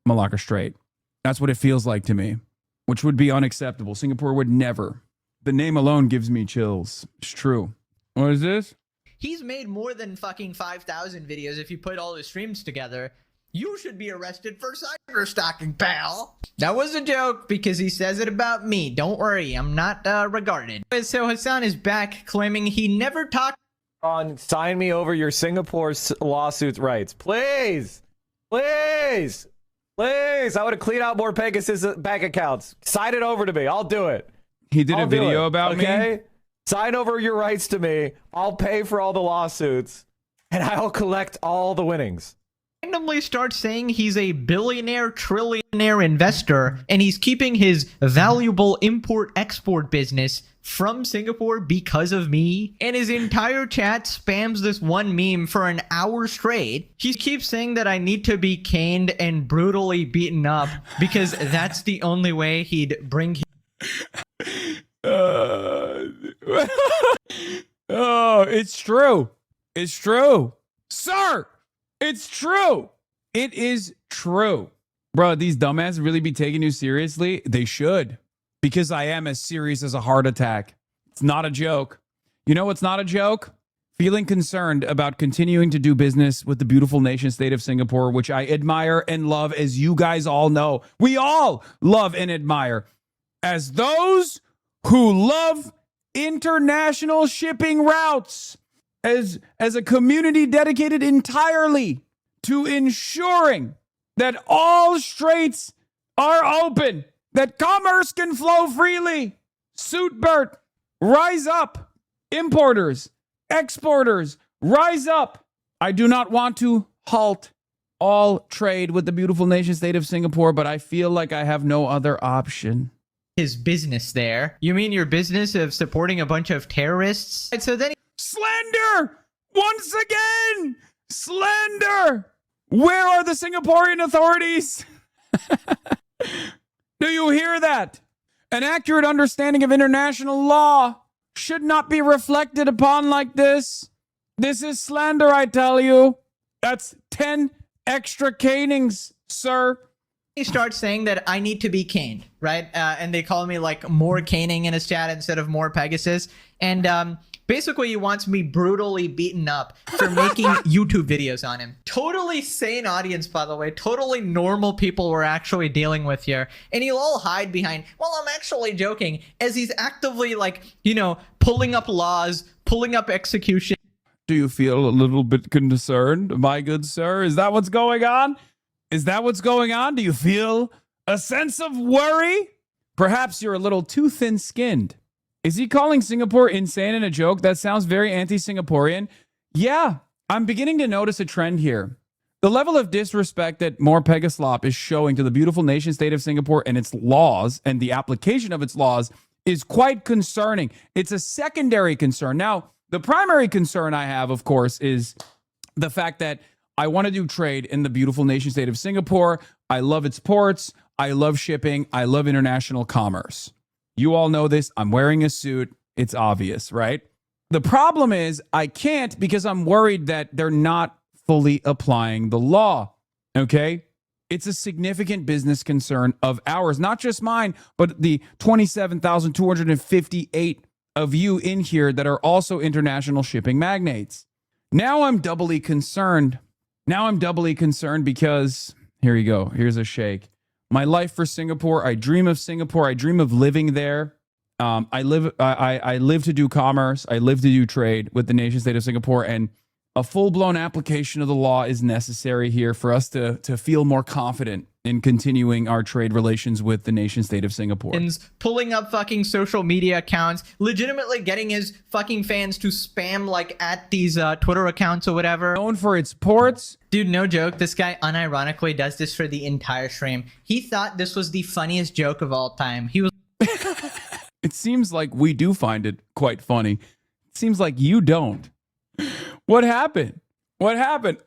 Malacca Strait. That's what it feels like to me, which would be unacceptable. Singapore would never. The name alone gives me chills. It's true. What is this? He's made more than fucking 5,000 videos if you put all his streams together. You should be arrested for cyberstalking, pal. That was a joke because he says it about me. Don't worry, I'm not regarded. So Hasan is back claiming he never talked on sign me over your Singapore lawsuit rights. Please. Please. Please. I want to clean out more Pegasus bank accounts. Sign it over to me. I'll do it. He did a video about me. Sign over your rights to me. I'll pay for all the lawsuits and I'll collect all the winnings. randomly starts saying he's a billionaire, trillionaire investor, and he's keeping his valuable import-export business from Singapore because of me, and his entire chat spams this one meme for an hour straight. He keeps saying that I need to be caned and brutally beaten up because that's the only way he'd bring Oh, it's true. It's true. Sir, it's true. It is true. Bro, these dumbasses really be taking you seriously? They should. Because I am as serious as a heart attack. It's not a joke. You know what's not a joke? Feeling concerned about continuing to do business with the beautiful nation state of Singapore, which I admire and love, as you guys all know. We all love and admire. As those who love international shipping routes, as a community dedicated entirely to ensuring that all straits are open, that commerce can flow freely. Suitbert, rise up. Importers, exporters, rise up. I do not want to halt all trade with the beautiful nation state of Singapore, but I feel like I have no other option. his business there. You mean your business of supporting a bunch of terrorists? And so then Slender! Once again! Slender! Where are the Singaporean authorities? Do you hear that? An accurate understanding of international law should not be reflected upon like this. This is slander, I tell you. That's 10 extra canings, sir. he starts saying that I need to be caned, right? And they call me like more caning in his chat instead of more Pegasus. And basically he wants me brutally beaten up for making YouTube videos on him. Totally sane audience, by the way. Totally normal people we're actually dealing with here. And he'll all hide behind, well, I'm actually joking, as he's actively like, you know, pulling up laws, pulling up execution. Do you feel a little bit concerned, my good sir? Is that what's going on? Is that what's going on? Do you feel a sense of worry? Perhaps you're a little too thin-skinned. Is he calling Singapore insane in a joke? That sounds very anti-Singaporean. Yeah, I'm beginning to notice a trend here. The level of disrespect that more Pegaslop is showing to the beautiful nation state of Singapore and its laws and the application of its laws is quite concerning. It's a secondary concern. Now, the primary concern I have, of course, is the fact that I want to do trade in the beautiful nation state of Singapore. I love its ports. I love shipping. I love international commerce. You all know this. I'm wearing a suit. It's obvious, right? The problem is I can't because I'm worried that they're not fully applying the law, okay? It's a significant business concern of ours, not just mine, but the 27,258 of you in here that are also international shipping magnates. Now I'm doubly concerned. Now I'm doubly concerned because, here you go, here's a shake. My life for Singapore, I dream of Singapore, I dream of living there. I live to do commerce, I live to do trade with the nation state of Singapore, and a full-blown application of the law is necessary here for us to feel more confident in continuing our trade relations with the nation state of Singapore. Pulling up fucking social media accounts, legitimately getting his fucking fans to spam like at these Twitter accounts or whatever. Known for its ports. Dude, no joke, this guy unironically does this for the entire stream. He thought this was the funniest joke of all time. He was It seems like we do find it quite funny. It seems like you don't. What happened? What happened?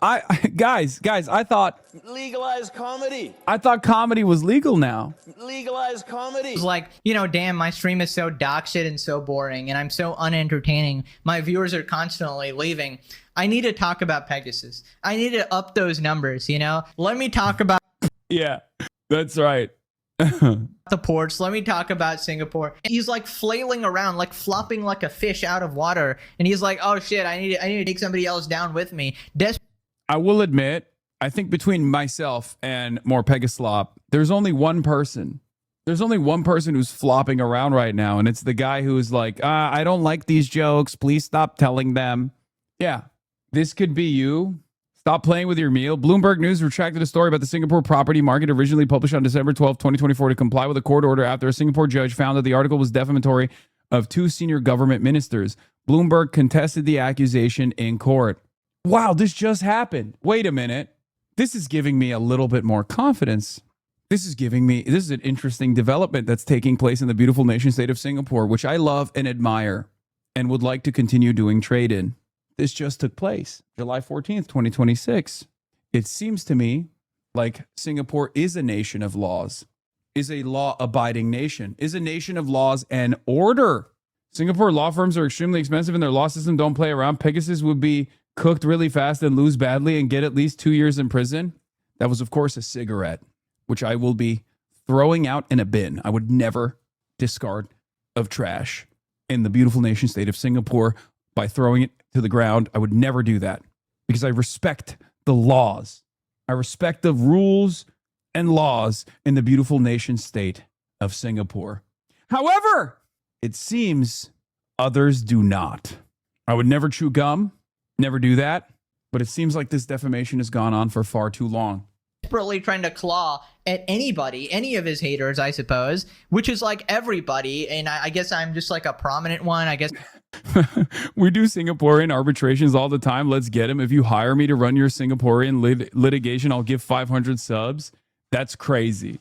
Guys, I thought Legalize comedy. I thought comedy was legal now. Legalize comedy. It's like, damn, my stream is so dog shit and so boring, and I'm so unentertaining. My viewers are constantly leaving. I need to talk about Pegasus. I need to up those numbers, Let me talk about Yeah, that's right. the ports. Let me talk about Singapore. And he's like flailing around, like flopping like a fish out of water. And he's like, oh shit, I need to take somebody else down with me. I will admit, I think between myself and more Pegaslop, there's only one person. There's only one person who's flopping around right now, and it's the guy who's like, I don't like these jokes. Please stop telling them. Yeah, this could be you. Stop playing with your meal. Bloomberg News retracted a story about the Singapore property market originally published on December 12, 2024 to comply with a court order after a Singapore judge found that the article was defamatory of two senior government ministers. Bloomberg contested the accusation in court. Wow, this just happened. Wait a minute. This is giving me a little bit more confidence. This is an interesting development that's taking place in the beautiful nation state of Singapore, which I love and admire and would like to continue doing trade in. This just took place July 14th, 2026. It seems to me like Singapore is a nation of laws, is a law-abiding nation, is a nation of laws and order. Singapore law firms are extremely expensive and their law system don't play around. Pegasus would be cooked really fast and lose badly and get at least 2 years in prison. That was, of course, a cigarette, which I will be throwing out in a bin. I would never discard of trash in the beautiful nation state of Singapore by throwing it to the ground. I would never do that because I respect the laws. I respect the rules and laws in the beautiful nation state of Singapore. However, it seems others do not. I would never chew gum, never do that, but it seems like this defamation has gone on for far too long. Desperately trying to claw at anybody, any of his haters, I suppose, which is like everybody. And I guess I'm just like a prominent one, I guess. We do Singaporean arbitrations all the time. Let's get him. If you hire me to run your Singaporean litigation, I'll give 500 subs. That's crazy.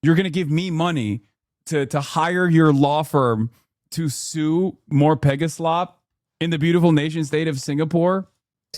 You're going to give me money to hire your law firm to sue more Pegaslop in the beautiful nation state of Singapore?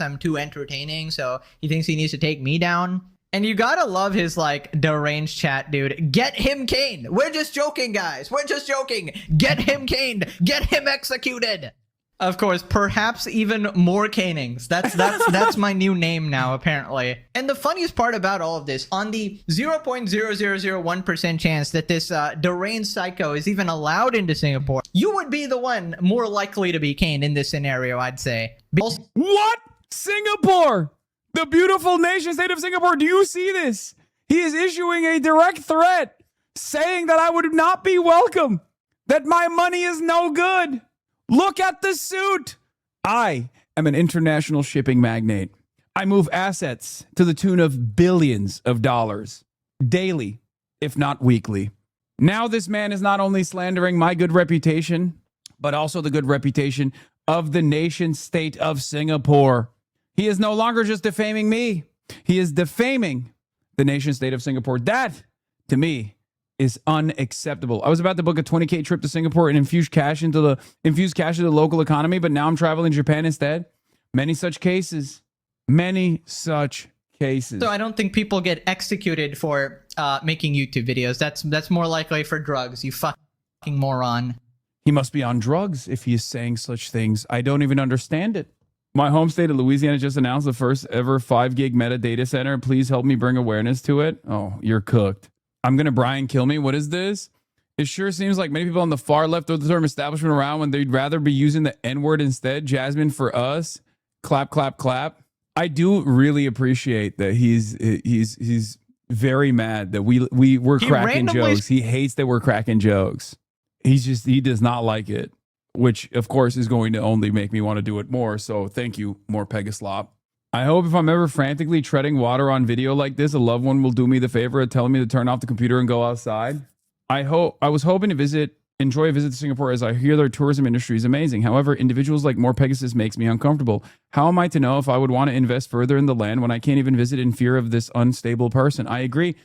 I'm too entertaining, so he thinks he needs to take me down. And you gotta love his like deranged chat, dude. Get him caned. We're just joking, guys. We're just joking. Get him caned. Get him executed. Of course, perhaps even more canings. That's my new name now, apparently. And the funniest part about all of this, on the 0.0001% chance that this deranged psycho is even allowed into Singapore, you would be the one more likely to be caned in this scenario, I'd say. What? Singapore? The beautiful nation state of Singapore. Do you see this? He is issuing a direct threat saying that I would not be welcome, that my money is no good. Look at the suit. I am an international shipping magnate. I move assets to the tune of billions of dollars daily, if not weekly. Now this man is not only slandering my good reputation, but also the good reputation of the nation state of Singapore. He is no longer just defaming me. He is defaming the nation state of Singapore. That, to me, is unacceptable. I was about to book a 20K trip to Singapore and infuse cash into the local economy, but now I'm traveling to Japan instead. Many such cases. Many such cases. So I don't think people get executed for making YouTube videos. That's more likely for drugs, you fucking moron. He must be on drugs if he is saying such things. I don't even understand it. My home state of Louisiana just announced the first ever 5 gig meta data center. Please help me bring awareness to it. Oh, you're cooked. I'm going to Brian kill me. What is this? It sure seems like many people on the far left throw the term establishment around when they'd rather be using the N-word instead. Jasmine, for us, clap, clap, clap. I do really appreciate that he's very mad that we're cracking jokes. He hates that we're cracking jokes. He does not like it, which of course is going to only make me want to do it more. So thank you, more Pegaslop. I hope if I'm ever frantically treading water on video like this, a loved one will do me the favor of telling me to turn off the computer and go outside. I was hoping to enjoy a visit to Singapore, as I hear their tourism industry is amazing. However, individuals like more Pegasus makes me uncomfortable. How am I to know if I would want to invest further in the land when I can't even visit in fear of this unstable person? I agree.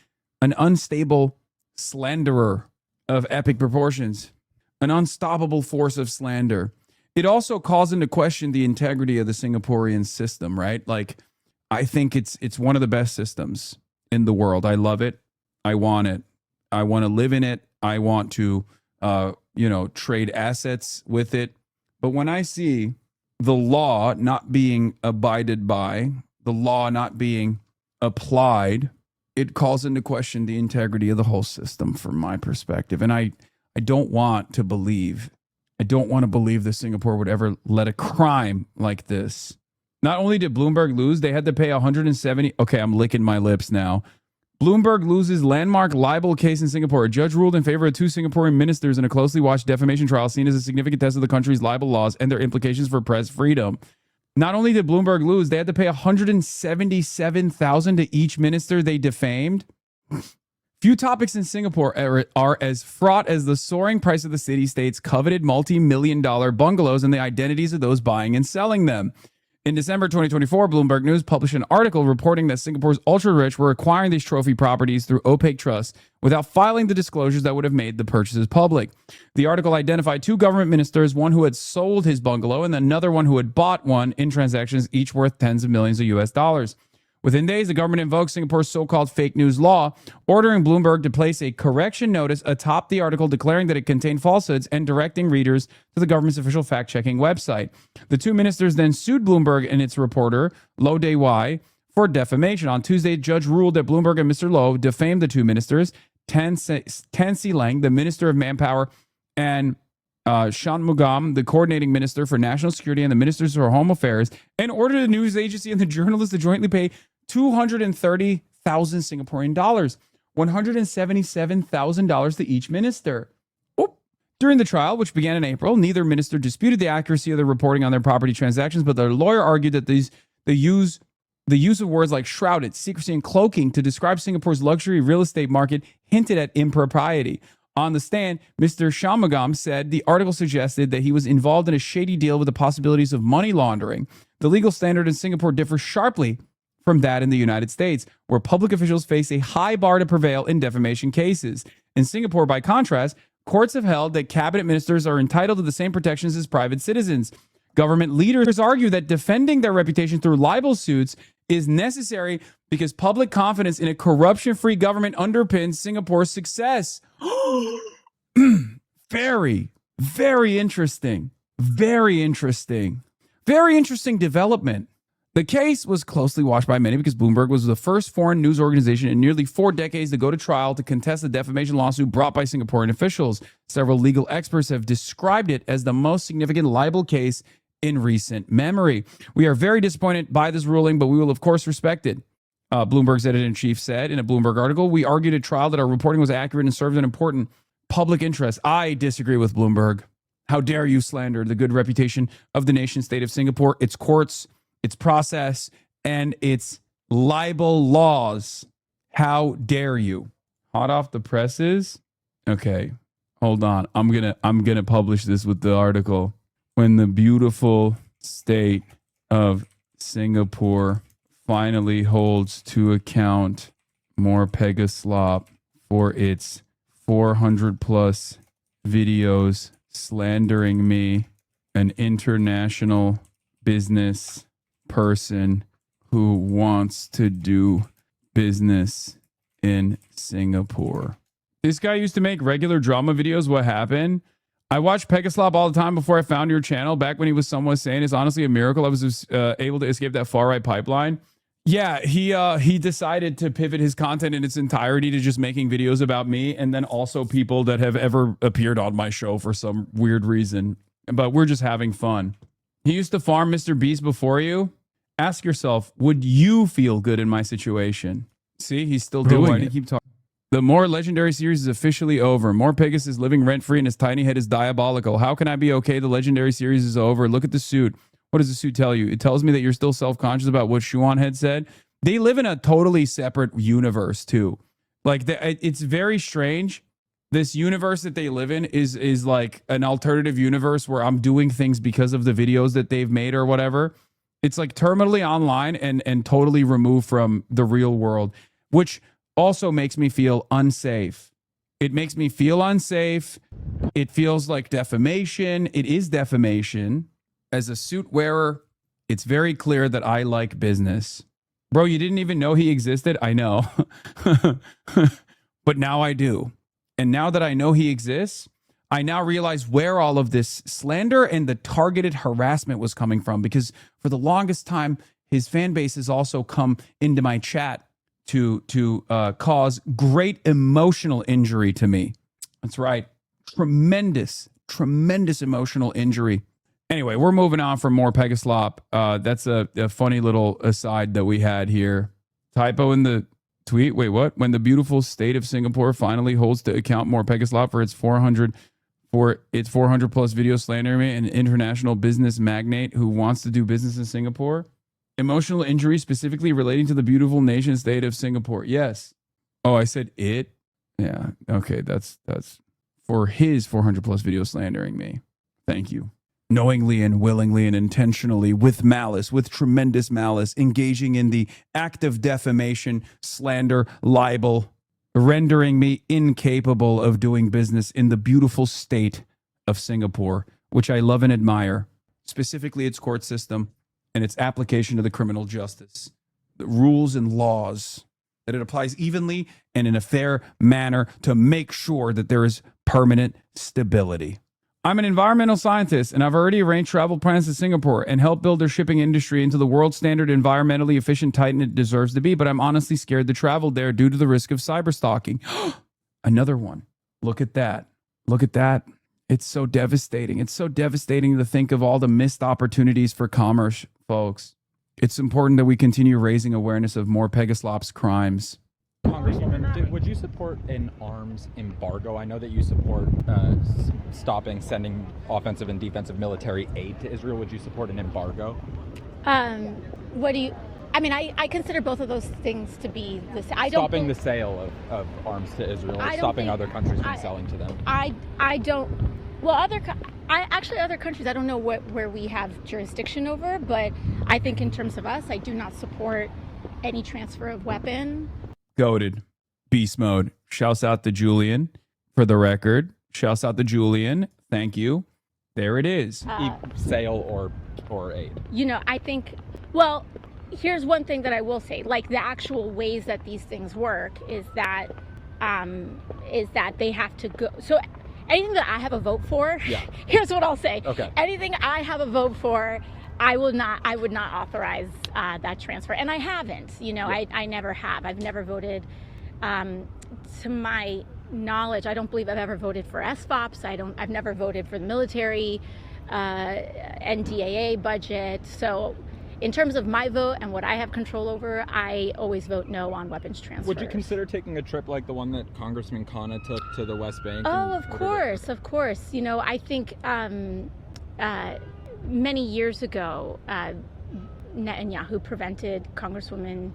An unstable slanderer of epic proportions. An unstoppable force of slander. It also calls into question the integrity of the Singaporean system, right? Like, I think it's one of the best systems in the world. I love it. I want it. I want to live in it. I want to, trade assets with it. But when I see the law not being abided by, the law not being applied, it calls into question the integrity of the whole system from my perspective. And I don't want to believe that Singapore would ever let a crime like this. Not only did Bloomberg lose, they had to pay 170. Okay, I'm licking my lips now. Bloomberg loses landmark libel case in Singapore. A judge ruled in favor of 2 Singaporean ministers in a closely watched defamation trial seen as a significant test of the country's libel laws and their implications for press freedom. Not only did Bloomberg lose, they had to pay $177,000 to each minister they defamed. Few topics in Singapore are as fraught as the soaring price of the city-state's coveted multi-million-dollar bungalows and the identities of those buying and selling them. In December 2024, Bloomberg News published an article reporting that Singapore's ultra-rich were acquiring these trophy properties through opaque trusts without filing the disclosures that would have made the purchases public. The article identified 2 government ministers, one who had sold his bungalow and another one who had bought one in transactions each worth tens of millions of US dollars. Within days, the government invoked Singapore's so-called fake news law, ordering Bloomberg to place a correction notice atop the article declaring that it contained falsehoods and directing readers to the government's official fact-checking website. The 2 ministers then sued Bloomberg and its reporter, Loh Day Wai, for defamation. On Tuesday, a judge ruled that Bloomberg and Mr. Loh defamed the 2 ministers, Tan Si Leng, the Minister of Manpower, and Shanmugam, the coordinating minister for national security, and the ministers for home affairs, and ordered the news agency and the journalists to jointly pay 230,000 Singaporean dollars, $177,000 to each minister. During the trial, which began in April, neither minister disputed the accuracy of the reporting on their property transactions, but their lawyer argued that the use of words like shrouded, secrecy, and cloaking to describe Singapore's luxury real estate market hinted at impropriety. On the stand, Mr. Shanmugam said the article suggested that he was involved in a shady deal with the possibilities of money laundering. The legal standard in Singapore differs sharply from that in the United States, where public officials face a high bar to prevail in defamation cases. In Singapore, by contrast, courts have held that cabinet ministers are entitled to the same protections as private citizens. Government leaders argue that defending their reputation through libel suits is necessary because public confidence in a corruption-free government underpins Singapore's success. Very, very interesting. Very interesting. Very interesting development. The case was closely watched by many because Bloomberg was the first foreign news organization in nearly 4 decades to go to trial to contest the defamation lawsuit brought by Singaporean officials. Several legal experts have described it as the most significant libel case in recent memory. We are very disappointed by this ruling, but we will, of course, respect it. Bloomberg's editor-in-chief said in a Bloomberg article, "We argued at trial that our reporting was accurate and served an important public interest." I disagree with Bloomberg. How dare you slander the good reputation of the nation-state of Singapore, its courts, its process, and its libel laws. How dare you? Hot off the presses? Okay, hold on. I'm gonna publish this with the article. When the beautiful state of Singapore finally holds to account more Pegaslop for its 400 plus videos slandering me, an international business person who wants to do business in Singapore. This guy used to make regular drama videos. What happened? I watched Pegaslop all the time before I found your channel, back when he was someone saying it's honestly a miracle I was able to escape that far-right pipeline. Yeah, he decided to pivot his content in its entirety to just making videos about me and then also people that have ever appeared on my show for some weird reason. But we're just having fun. He used to farm Mr. Beast before you. Ask yourself, would you feel good in my situation? See, he's still doing it. Keep talking. The More Legendary series is officially over. More Pegasus living rent-free in his tiny head is diabolical. How can I be okay? The Legendary series is over. Look at the suit. What does the suit tell you? It tells me that you're still self-conscious about what Shuan had said. They live in a totally separate universe, too. Like, it's very strange. This universe that they live in is like an alternative universe where I'm doing things because of the videos that they've made or whatever. It's like terminally online and totally removed from the real world, which also makes me feel unsafe. It makes me feel unsafe. It feels like defamation. It is defamation. As a suit wearer, it's very clear that I like business. Bro, you didn't even know he existed? I know. But now I do. And now that I know he exists, I now realize where all of this slander and the targeted harassment was coming from, because for the longest time, his fan base has also come into my chat to cause great emotional injury to me. That's right. Tremendous emotional injury. Anyway, we're moving on from more Pegaslop. That's a funny little aside that we had here. Typo in the tweet. Wait, what? When the beautiful state of Singapore finally holds to account more Pegaslop for its 400 plus video slandering an international business magnate who wants to do business in Singapore. Emotional injury specifically relating to the beautiful nation state of Singapore. Yes. Oh, I said it. Yeah. Okay. That's for his 400 plus video slandering me. Thank you. Knowingly and willingly and intentionally, with malice, with tremendous malice, engaging in the act of defamation, slander, libel, rendering me incapable of doing business in the beautiful state of Singapore, which I love and admire, specifically its court system and its application to the criminal justice, the rules and laws, that it applies evenly and in a fair manner to make sure that there is permanent stability. I'm an environmental scientist, and I've already arranged travel plans to Singapore and helped build their shipping industry into the world standard environmentally efficient titan it deserves to be, but I'm honestly scared to travel there due to the risk of cyber stalking. Another one. Look at that. Look at that. It's so devastating. It's so devastating to think of all the missed opportunities for commerce, folks. It's important that we continue raising awareness of more Pegaslop's crimes. Congresswoman, would you support an arms embargo? I know that you support stopping sending offensive and defensive military aid to Israel. Would you support an embargo? What do you... I mean, I consider both of those things to be the same. Stopping the sale of arms to Israel, or stopping other countries from selling to them. I don't... Well, other countries, I don't know where we have jurisdiction over, but I think in terms of us, I do not support any transfer of weapon. Goated. Beast mode. Shouts out to Julian for the record. Shouts out to Julian. Thank you. There it is. Sale or aid. You know, I think, well, here's one thing that I will say, like the actual ways that these things work is that they have to go. So anything that I have a vote for, here's what I'll say. Okay. Anything I have a vote for, I would not authorize that transfer. And I haven't, you know, I never have. I've never voted, to my knowledge, I don't believe I've ever voted for SFOPs. I've never voted for the military, NDAA budget. So in terms of my vote and what I have control over, I always vote no on weapons transfers. Would you consider taking a trip like the one that Congressman Khanna took to the West Bank? Oh, of course. You know, I think many years ago, Netanyahu prevented Congresswoman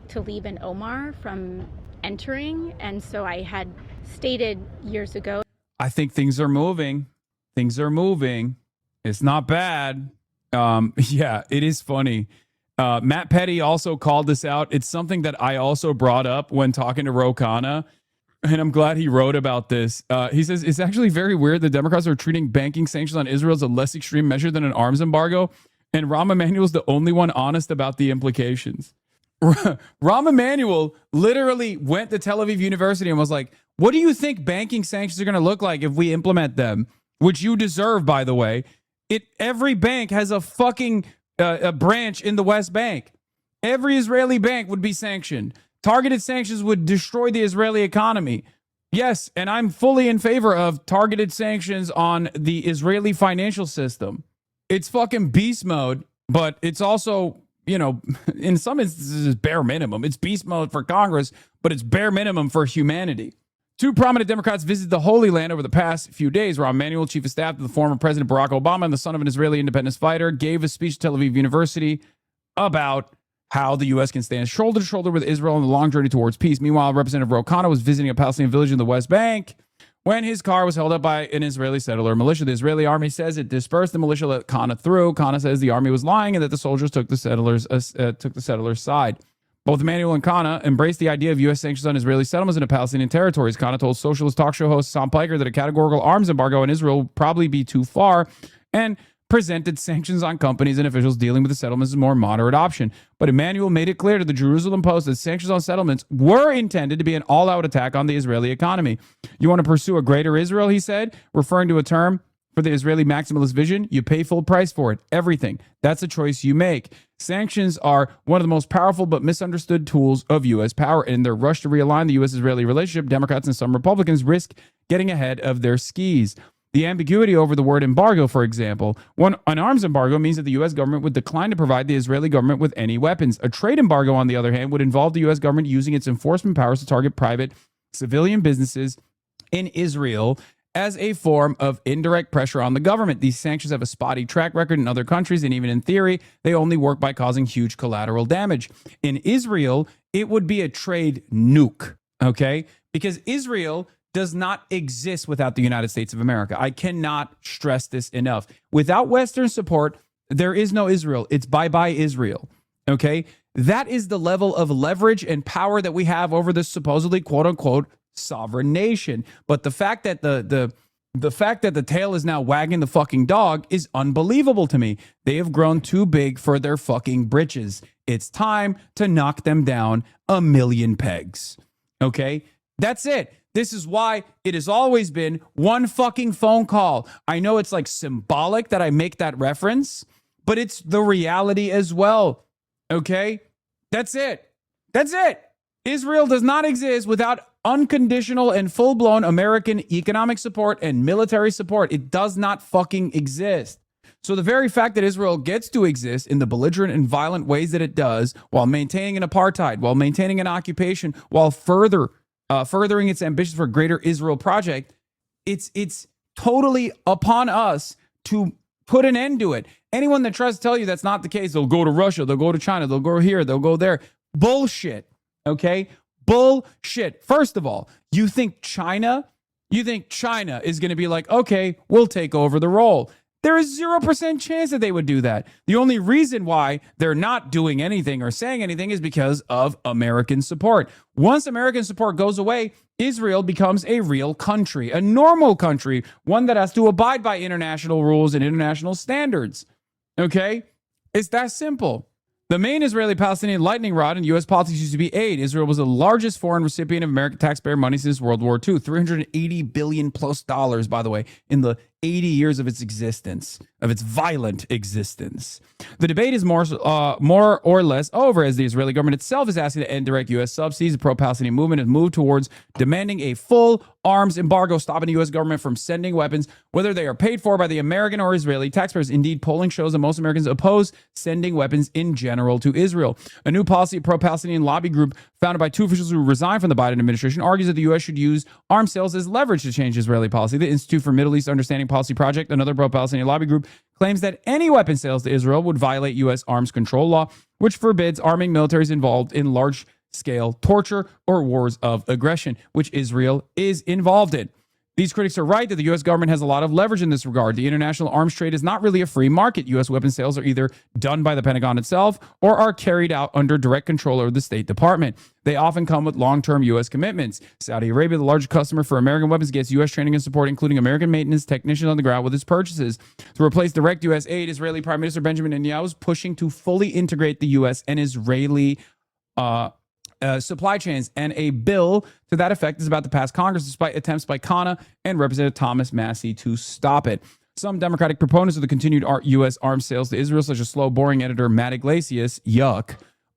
Tlaib and Omar from entering. And so I had stated years ago. I think things are moving. Things are moving. It's not bad. Yeah, it is funny. Matt Petty also called this out. It's something that I also brought up when talking to Ro Khanna, and I'm glad he wrote about this. He says, it's actually very weird that Democrats are treating banking sanctions on Israel as a less extreme measure than an arms embargo, and Rahm Emanuel's the only one honest about the implications. Rahm Emanuel literally went to Tel Aviv University and was like, what do you think banking sanctions are going to look like if we implement them? Which you deserve, by the way. Every bank has a fucking a branch in the West Bank. Every Israeli bank would be sanctioned. Targeted sanctions would destroy the Israeli economy. Yes, and I'm fully in favor of targeted sanctions on the Israeli financial system. It's fucking beast mode, but it's also, you know, in some instances, bare minimum. It's beast mode for Congress, but it's bare minimum for humanity. Two prominent Democrats visited the Holy Land over the past few days. Rahm Emanuel, chief of staff to the former President Barack Obama and the son of an Israeli independence fighter, gave a speech at Tel Aviv University about how the U.S. can stand shoulder to shoulder with Israel on the long journey towards peace. Meanwhile, Representative Ro Khanna was visiting a Palestinian village in the West Bank when his car was held up by an Israeli settler militia. The Israeli army says it dispersed the militia, let Khanna through. Khanna says the army was lying and that the soldiers took the settlers' side. Both Emanuel and Khanna embraced the idea of U.S. sanctions on Israeli settlements into Palestinian territories. Khanna told socialist talk show host Sam Piker that a categorical arms embargo on Israel would probably be too far, and presented sanctions on companies and officials dealing with the settlements as a more moderate option. But Emmanuel made it clear to the Jerusalem Post that sanctions on settlements were intended to be an all-out attack on the Israeli economy. You want to pursue a greater Israel, he said, referring to a term for the Israeli maximalist vision. You pay full price for it. Everything. That's a choice you make. Sanctions are one of the most powerful but misunderstood tools of U.S. power. In their rush to realign the U.S.-Israeli relationship, Democrats and some Republicans risk getting ahead of their skis. The ambiguity over the word embargo, for example. An arms embargo means that the U.S. government would decline to provide the Israeli government with any weapons. A trade embargo, on the other hand, would involve the U.S. government using its enforcement powers to target private civilian businesses in Israel as a form of indirect pressure on the government. These sanctions have a spotty track record in other countries, and even in theory, they only work by causing huge collateral damage. In Israel, it would be a trade nuke, okay? Because Israel does not exist without the United States of America. I cannot stress this enough. Without Western support, there is no Israel. It's bye-bye Israel, okay? That is the level of leverage and power that we have over this supposedly quote-unquote sovereign nation. But the fact that the fact that the tail is now wagging the fucking dog is unbelievable to me. They have grown too big for their fucking britches. It's time to knock them down a million pegs, okay? That's it. This is why it has always been one fucking phone call. I know it's like symbolic that I make that reference, but it's the reality as well. Okay? That's it. That's it. Israel does not exist without unconditional and full-blown American economic support and military support. It does not fucking exist. So the very fact that Israel gets to exist in the belligerent and violent ways that it does, while maintaining an apartheid, while maintaining an occupation, while furthering its ambitions for a greater Israel project, it's totally upon us to put an end to it. Anyone that tries to tell you that's not the case, they'll go to Russia, they'll go to China, they'll go here, they'll go there. Bullshit, okay? Bullshit. First of all, you think China is going to be like, okay, we'll take over the role. There is 0% chance that they would do that. The only reason why they're not doing anything or saying anything is because of American support. Once American support goes away, Israel becomes a real country, a normal country, one that has to abide by international rules and international standards. Okay? It's that simple. The main Israeli-Palestinian lightning rod in U.S. politics used to be aid. Israel was the largest foreign recipient of American taxpayer money since World War II. $380 billion plus, by the way, in the 80 years of its existence, of its violent existence. The debate is more or less over, as the Israeli government itself is asking to end direct U.S. subsidies. The pro-Palestinian movement has moved towards demanding a full arms embargo, stopping the U.S. government from sending weapons, whether they are paid for by the American or Israeli taxpayers. Indeed, polling shows that most Americans oppose sending weapons in general to Israel. A new policy pro-Palestinian lobby group founded by two officials who resigned from the Biden administration argues that the U.S. should use arms sales as leverage to change Israeli policy. The Institute for Middle East Understanding Policy Project, another pro-Palestinian lobby group, claims that any weapon sales to Israel would violate U.S. arms control law, which forbids arming militaries involved in large-scale torture or wars of aggression, which Israel is involved in. These critics are right that the U.S. government has a lot of leverage in this regard. The international arms trade is not really a free market. U.S. weapon sales are either done by the Pentagon itself or are carried out under direct control of the State Department. They often come with long-term U.S. commitments. Saudi Arabia, the largest customer for American weapons, gets U.S. training and support, including American maintenance technicians on the ground with its purchases. To replace direct U.S. aid, Israeli Prime Minister Benjamin Netanyahu is pushing to fully integrate the U.S. and Israeli supply chains, and a bill to that effect is about to pass Congress despite attempts by Kana and Representative Thomas Massie to stop it. Some Democratic proponents of the continued U.S. arms sales to Israel, such as slow, boring editor Matt Iglesias,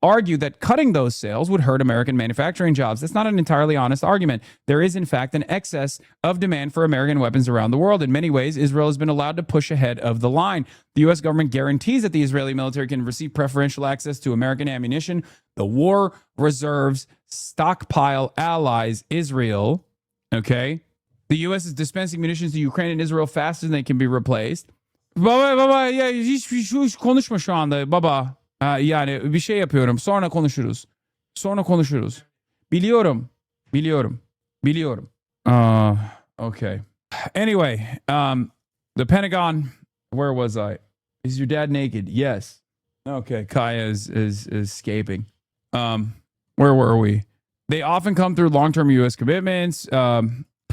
argue that cutting those sales would hurt American manufacturing jobs. That's not an entirely honest argument. There is, in fact, an excess of demand for American weapons around the world. In many ways, Israel has been allowed to push ahead of the line. The U.S. government guarantees that the Israeli military can receive preferential access to American ammunition. The war reserves stockpile allies Israel. Okay? The U.S. is dispensing munitions to Ukraine and Israel faster than they can be replaced. Baba, ya hiç konuşma şu anda baba. Yani bir şey yapıyorum. Sonra konuşuruz. Biliyorum. Okay. Anyway, the Pentagon, where was I? Is your dad naked? Yes. Okay, Kaya is escaping. Where were we? They often come through long-term U.S. commitments,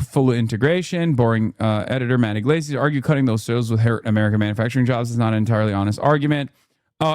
full integration. Boring editor Matt Iglesias argue cutting those sales would hurt American manufacturing jobs is not an entirely honest argument.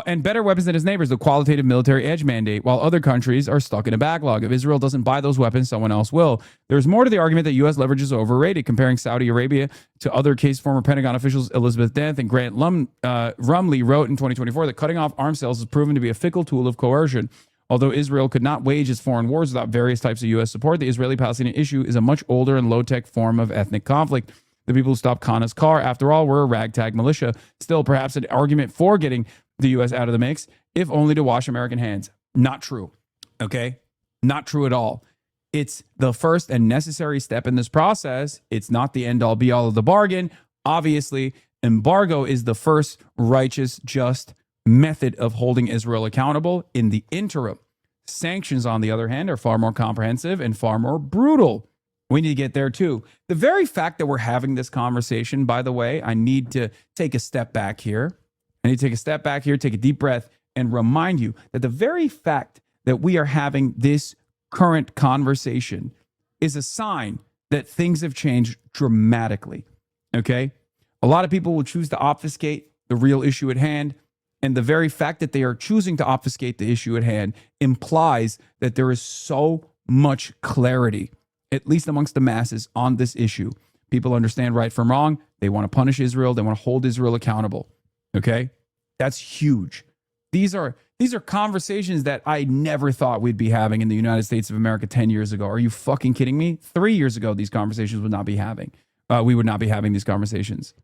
And better weapons than its neighbors, the qualitative military edge mandate, while other countries are stuck in a backlog. If Israel doesn't buy those weapons, someone else will. There's more to the argument that U.S. leverage is overrated. Comparing Saudi Arabia to other case, former Pentagon officials Elizabeth Dent and Grant Rumley wrote in 2024 that cutting off arms sales has proven to be a fickle tool of coercion. Although Israel could not wage its foreign wars without various types of U.S. support, the Israeli-Palestinian issue is a much older and low-tech form of ethnic conflict. The people who stopped Khan's car, after all, were a ragtag militia. Still, perhaps an argument for getting the U.S. out of the mix, if only to wash American hands. Not true. Okay? Not true at all. It's the first and necessary step in this process. It's not the end-all, be-all of the bargain. Obviously, embargo is the first righteous, just method of holding Israel accountable in the interim. Sanctions, on the other hand, are far more comprehensive and far more brutal. We need to get there too. The very fact that we're having this conversation, by the way, I need to take a step back here. Take a deep breath, and remind you that the very fact that we are having this current conversation is a sign that things have changed dramatically. Okay? A lot of people will choose to obfuscate the real issue at hand. And the very fact that they are choosing to obfuscate the issue at hand implies that there is so much clarity, at least amongst the masses, on this issue. People understand right from wrong. They want to punish Israel. They want to hold Israel accountable. Okay? That's huge. These are conversations that I never thought we'd be having in the United States of America 10 years ago. Are you fucking kidding me? 3 years ago, these conversations would not be having. We would not be having these conversations.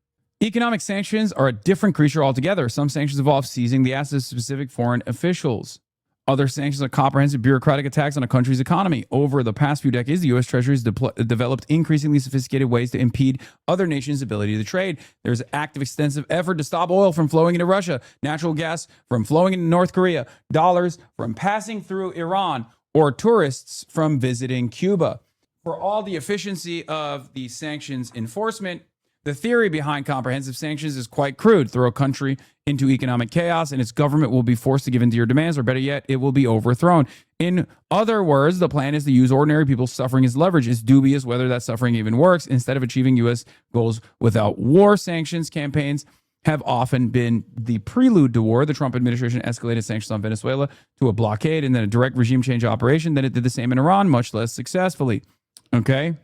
Economic sanctions are a different creature altogether. Some sanctions involve seizing the assets of specific foreign officials. Other sanctions are comprehensive bureaucratic attacks on a country's economy. Over the past few decades, the U.S. Treasury has developed increasingly sophisticated ways to impede other nations' ability to trade. There's active, extensive effort to stop oil from flowing into Russia, natural gas from flowing into North Korea, dollars from passing through Iran, or tourists from visiting Cuba. For all the efficiency of the sanctions enforcement, the theory behind comprehensive sanctions is quite crude. Throw a country into economic chaos and its government will be forced to give in to your demands, or better yet, it will be overthrown. In other words, the plan is to use ordinary people's suffering as leverage. It's dubious whether that suffering even works. Instead of achieving U.S. goals without war, sanctions campaigns have often been the prelude to war. The Trump administration escalated sanctions on Venezuela to a blockade and then a direct regime change operation. Then it did the same in Iran, much less successfully. Okay?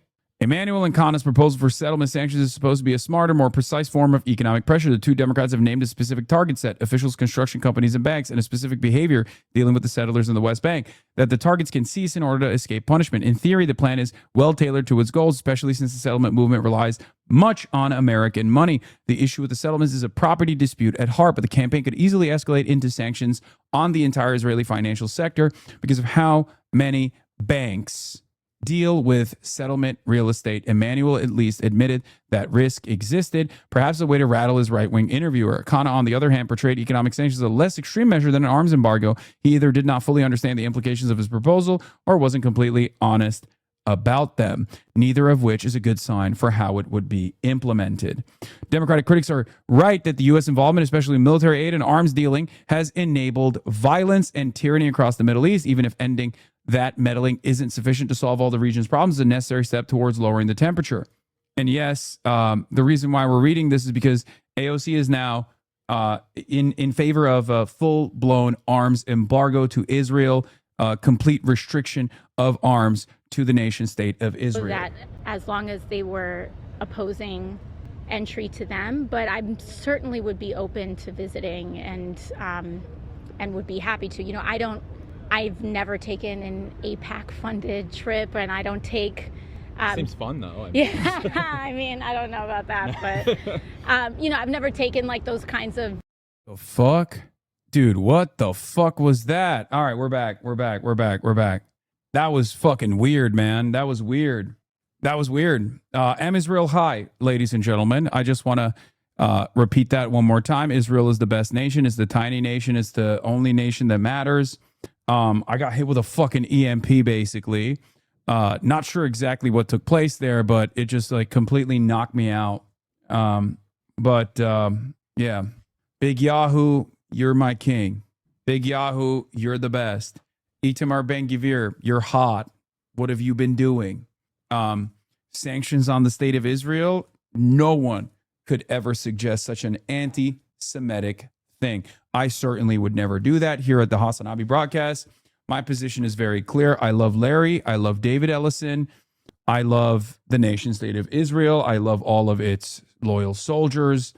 Emmanuel and Khan's proposal for settlement sanctions is supposed to be a smarter, more precise form of economic pressure. The two Democrats have named a specific target set, officials, construction companies, and banks, and a specific behavior dealing with the settlers in the West Bank that the targets can cease in order to escape punishment. In theory, the plan is well tailored to its goals, especially since the settlement movement relies much on American money. The issue with the settlements is a property dispute at heart, but the campaign could easily escalate into sanctions on the entire Israeli financial sector because of how many banks deal with settlement real estate. Emmanuel at least admitted that risk existed, perhaps a way to rattle his right-wing interviewer. Khan, on the other hand, portrayed economic sanctions as a less extreme measure than an arms embargo. He either did not fully understand the implications of his proposal or wasn't completely honest about them, neither of which is a good sign for how it would be implemented. Democratic critics are right that the U.S. involvement, especially military aid and arms dealing, has enabled violence and tyranny across the Middle East, even if ending that meddling isn't sufficient to solve all the region's problems, is a necessary step towards lowering the temperature. And yes, the reason why we're reading this is because AOC is now in favor of a full-blown arms embargo to Israel, complete restriction of arms to the nation state of Israel. That as long as they were opposing entry to them, but I certainly would be open to visiting and would be happy to. You know, I've never taken an APAC funded trip, and I don't take. Seems fun though. Yeah, I mean, I don't know about that, but you know, I've never taken like those kinds of. The fuck, dude? What the fuck was that? All right, we're back. That was fucking weird, man. That was weird. M Israel high, ladies and gentlemen. I just want to repeat that one more time. Israel is the best nation. It's the tiny nation. It's the only nation that matters. I got hit with a fucking EMP, basically. Not sure exactly what took place there, but it just like completely knocked me out. Yeah. Big Yahoo, you're my king. Big Yahoo, you're the best. Itamar Ben-Gvir, you're hot. What have you been doing? sanctions on the state of Israel, no one could ever suggest such an anti-Semitic thing. I certainly would never do that here at the HasanAbi broadcast. My position is very clear. I love Larry. I love David Ellison. I love the nation state of Israel. I love all of its loyal soldiers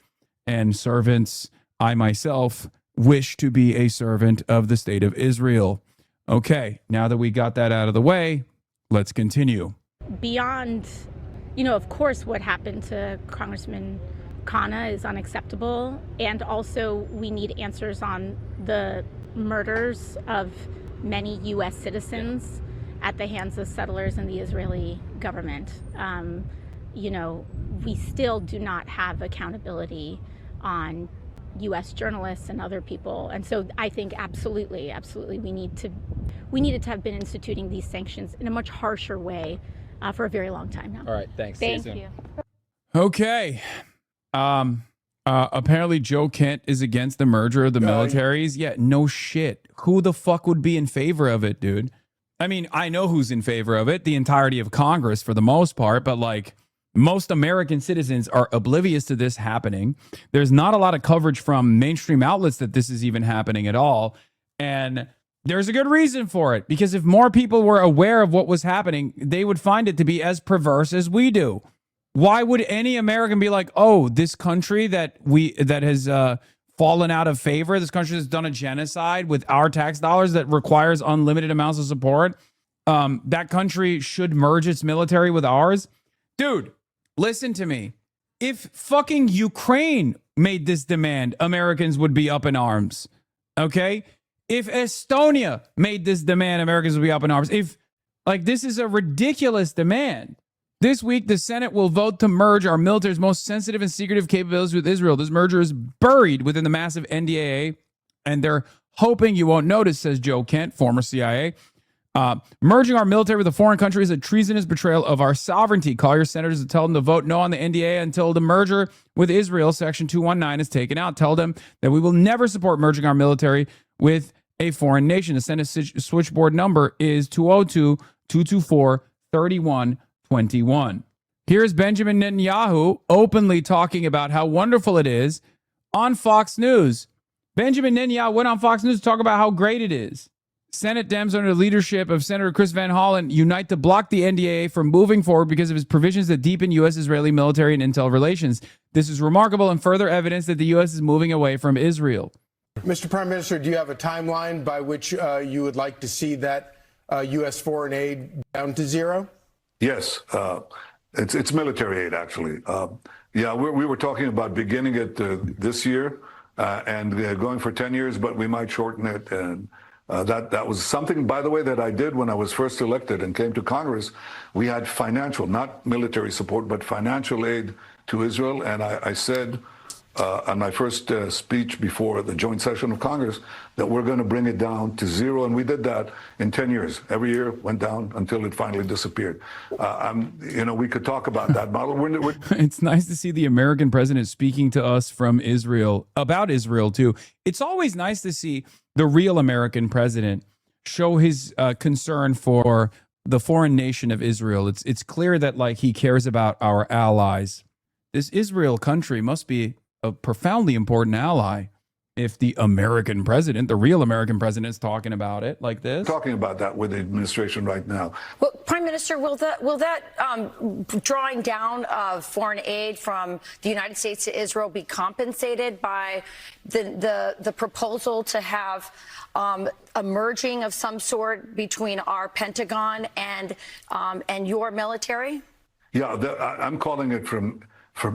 and servants. I myself wish to be a servant of the state of Israel. Okay, now that we got that out of the way, let's continue. Beyond, of course, what happened to Congressman Khanna is unacceptable. And also, we need answers on the murders of many U.S. citizens at the hands of settlers and the Israeli government. We still do not have accountability on U.S. journalists and other people. And so I think absolutely, we needed to have been instituting these sanctions in a much harsher way for a very long time now. All right, thanks. Thank you. Okay. Apparently Joe Kent is against the merger of the militaries. Yeah, no shit. Who the fuck would be in favor of it, dude? I mean, I know who's in favor of it, the entirety of Congress for the most part, but like most American citizens are oblivious to this happening. There's not a lot of coverage from mainstream outlets that this is even happening at all. And there's a good reason for it, because if more people were aware of what was happening, they would find it to be as perverse as we do. Why would any American be like, oh, this country that has fallen out of favor, this country that's done a genocide with our tax dollars that requires unlimited amounts of support, that country should merge its military with ours? Dude, listen to me. If fucking Ukraine made this demand, Americans would be up in arms. Okay? If Estonia made this demand, Americans would be up in arms. This is a ridiculous demand. This week, the Senate will vote to merge our military's most sensitive and secretive capabilities with Israel. This merger is buried within the massive NDAA, and they're hoping you won't notice, says Joe Kent, former CIA. Merging our military with a foreign country is a treasonous betrayal of our sovereignty. Call your senators and tell them to vote no on the NDAA until the merger with Israel, Section 219, is taken out. Tell them that we will never support merging our military with a foreign nation. The Senate switchboard number is 202-224-3121. Here's Benjamin Netanyahu openly talking about how wonderful it is on Fox News. Benjamin Netanyahu went on Fox News to talk about how great it is. Senate Dems under the leadership of Senator Chris Van Hollen unite to block the NDAA from moving forward because of its provisions that deepen U.S.-Israeli military and intel relations. This is remarkable and further evidence that the U.S. is moving away from Israel. Mr. Prime Minister, do you have a timeline by which you would like to see that U.S. foreign aid down to zero? Yes, it's military aid, actually. We were talking about beginning it this year and going for 10 years, but we might shorten it. And that was something, by the way, that I did when I was first elected and came to Congress. We had financial, not military support, but financial aid to Israel. And I said on my first speech before the joint session of Congress that we're going to bring it down to zero. And we did that in 10 years. Every year went down until it finally disappeared. We could talk about that model. It's nice to see the American president speaking to us from Israel, about Israel, too. It's always nice to see the real American president show his concern for the foreign nation of Israel. It's clear that he cares about our allies. This Israel country must be a profoundly important ally if the American president, the real American president, is talking about it like this. Talking about that with the administration right now. Well, Prime Minister, will that drawing down of foreign aid from the United States to Israel be compensated by the proposal to have a merging of some sort between our Pentagon and your military? Yeah, I'm calling it from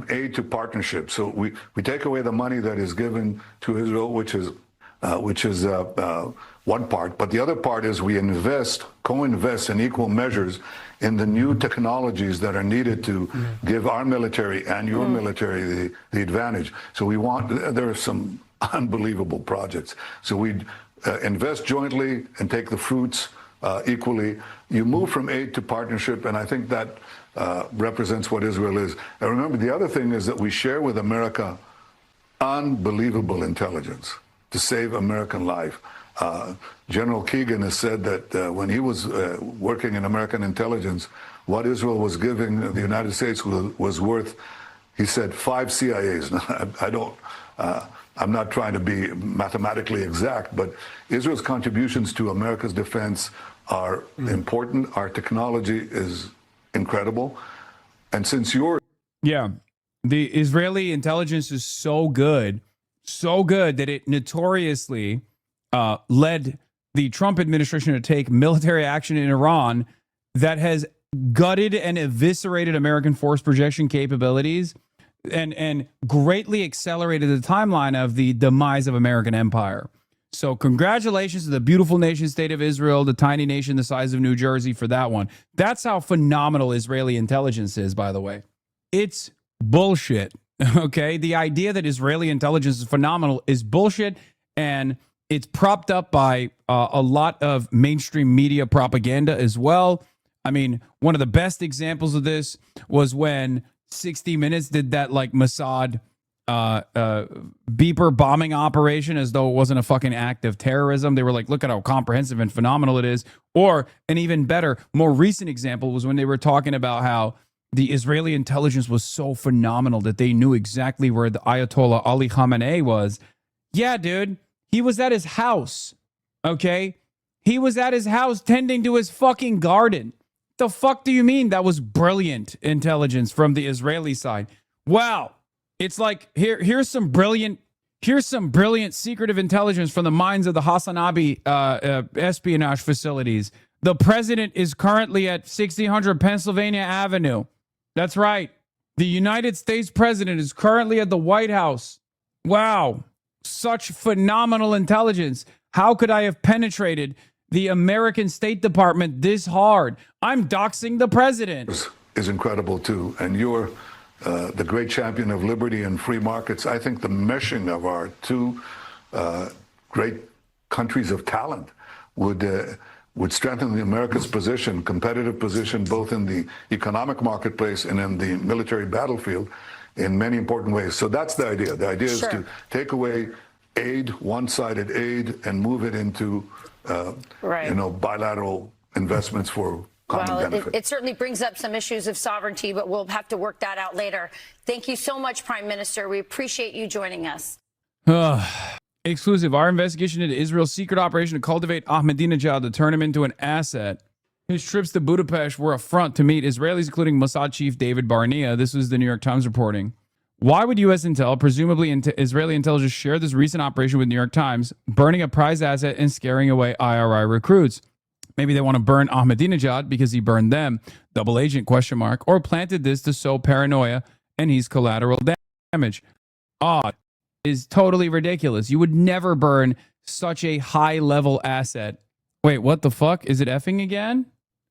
aid to partnership. So we take away the money that is given to Israel, which is one part. But the other part is we co-invest in equal measures in the new technologies that are needed to give our military and your military the advantage. So there are some unbelievable projects. So we invest jointly and take the fruits equally. You move from aid to partnership, and I think that represents what Israel is. And remember, the other thing is that we share with America unbelievable intelligence to save American life. General Keegan has said that when he was working in American intelligence, what Israel was giving the United States was worth, he said, 5 CIAs. Now, I don't, I'm not trying to be mathematically exact, but Israel's contributions to America's defense are important. Our technology is incredible. And since you're... Yeah, the Israeli intelligence is so good that it notoriously led the Trump administration to take military action in Iran that has gutted and eviscerated American force projection capabilities and greatly accelerated the timeline of the demise of American empire. So congratulations to the beautiful nation state of Israel, the tiny nation the size of New Jersey, for that one. That's how phenomenal Israeli intelligence is, by the way. It's bullshit, okay? The idea that Israeli intelligence is phenomenal is bullshit, and it's propped up by a lot of mainstream media propaganda as well. I mean, one of the best examples of this was when 60 Minutes did that like Mossad beeper bombing operation as though it wasn't a fucking act of terrorism. They were like, look at how comprehensive and phenomenal it is. Or an even better, more recent example was when they were talking about how the Israeli intelligence was so phenomenal that they knew exactly where the Ayatollah Ali Khamenei was. Yeah, dude, he was at his house, okay? He was at his house tending to his fucking garden. The fuck do you mean that was brilliant intelligence from the Israeli side? Wow. It's like here's some brilliant secretive intelligence from the minds of the HasanAbi espionage facilities. The president is currently at 1600 Pennsylvania Avenue. That's right. The United States president is currently at the White House. Wow. Such phenomenal intelligence. How could I have penetrated the American State Department this hard? I'm doxing the president. Is incredible too. And you're the great champion of liberty and free markets. I think the meshing of our two great countries of talent would strengthen the America's position, competitive position, both in the economic marketplace and in the military battlefield in many important ways. So that's the idea. The idea is to take away aid, one-sided aid, and move it into, bilateral investments for common benefit. It certainly brings up some issues of sovereignty, but we'll have to work that out later. Thank you so much, Prime Minister. We appreciate you joining us. Exclusive. Our investigation into Israel's secret operation to cultivate Ahmadinejad to turn him into an asset. His trips to Budapest were a front to meet Israelis, including Mossad chief David Barnea. This was the New York Times reporting. Why would U.S. intel, presumably Israeli intelligence, share this recent operation with New York Times, burning a prized asset and scaring away IRI recruits? Maybe they want to burn Ahmadinejad because he burned them, double agent, ? Or planted this to sow paranoia and he's collateral damage. Odd is totally ridiculous. You would never burn such a high-level asset. Wait, what the fuck? Is it effing again?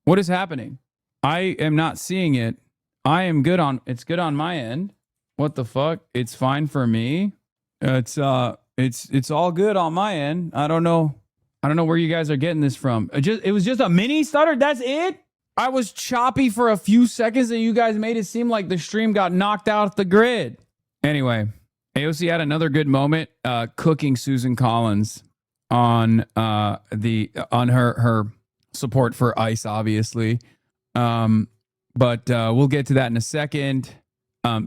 What is happening? I am not seeing it. It's good on my end. What the fuck? It's fine for me. It's all good on my end. I don't know where you guys are getting this from. It was just a mini stutter. That's it. I was choppy for a few seconds and you guys made it seem like the stream got knocked out the grid. Anyway, AOC had another good moment cooking Susan Collins on her support for ICE, obviously. But we'll get to that in a second.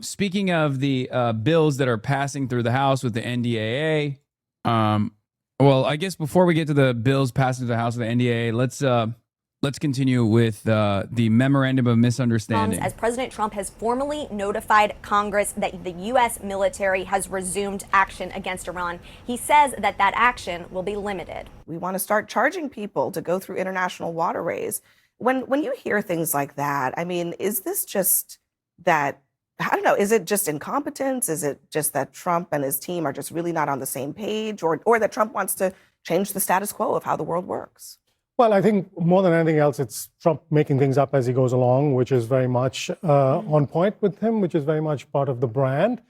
Speaking of the bills that are passing through the House with the NDAA, well, I guess before we get to the bills passing through the House with the NDAA, let's continue with the Memorandum of Misunderstanding. As President Trump has formally notified Congress that the U.S. military has resumed action against Iran, he says that action will be limited. We want to start charging people to go through international waterways. When you hear things like that, I mean, is this just that? I don't know. Is it just incompetence? Is it just that Trump and his team are just really not on the same page, or that Trump wants to change the status quo of how the world works? Well, I think more than anything else, it's Trump making things up as he goes along, which is very much on point with him, which is very much part of the brand.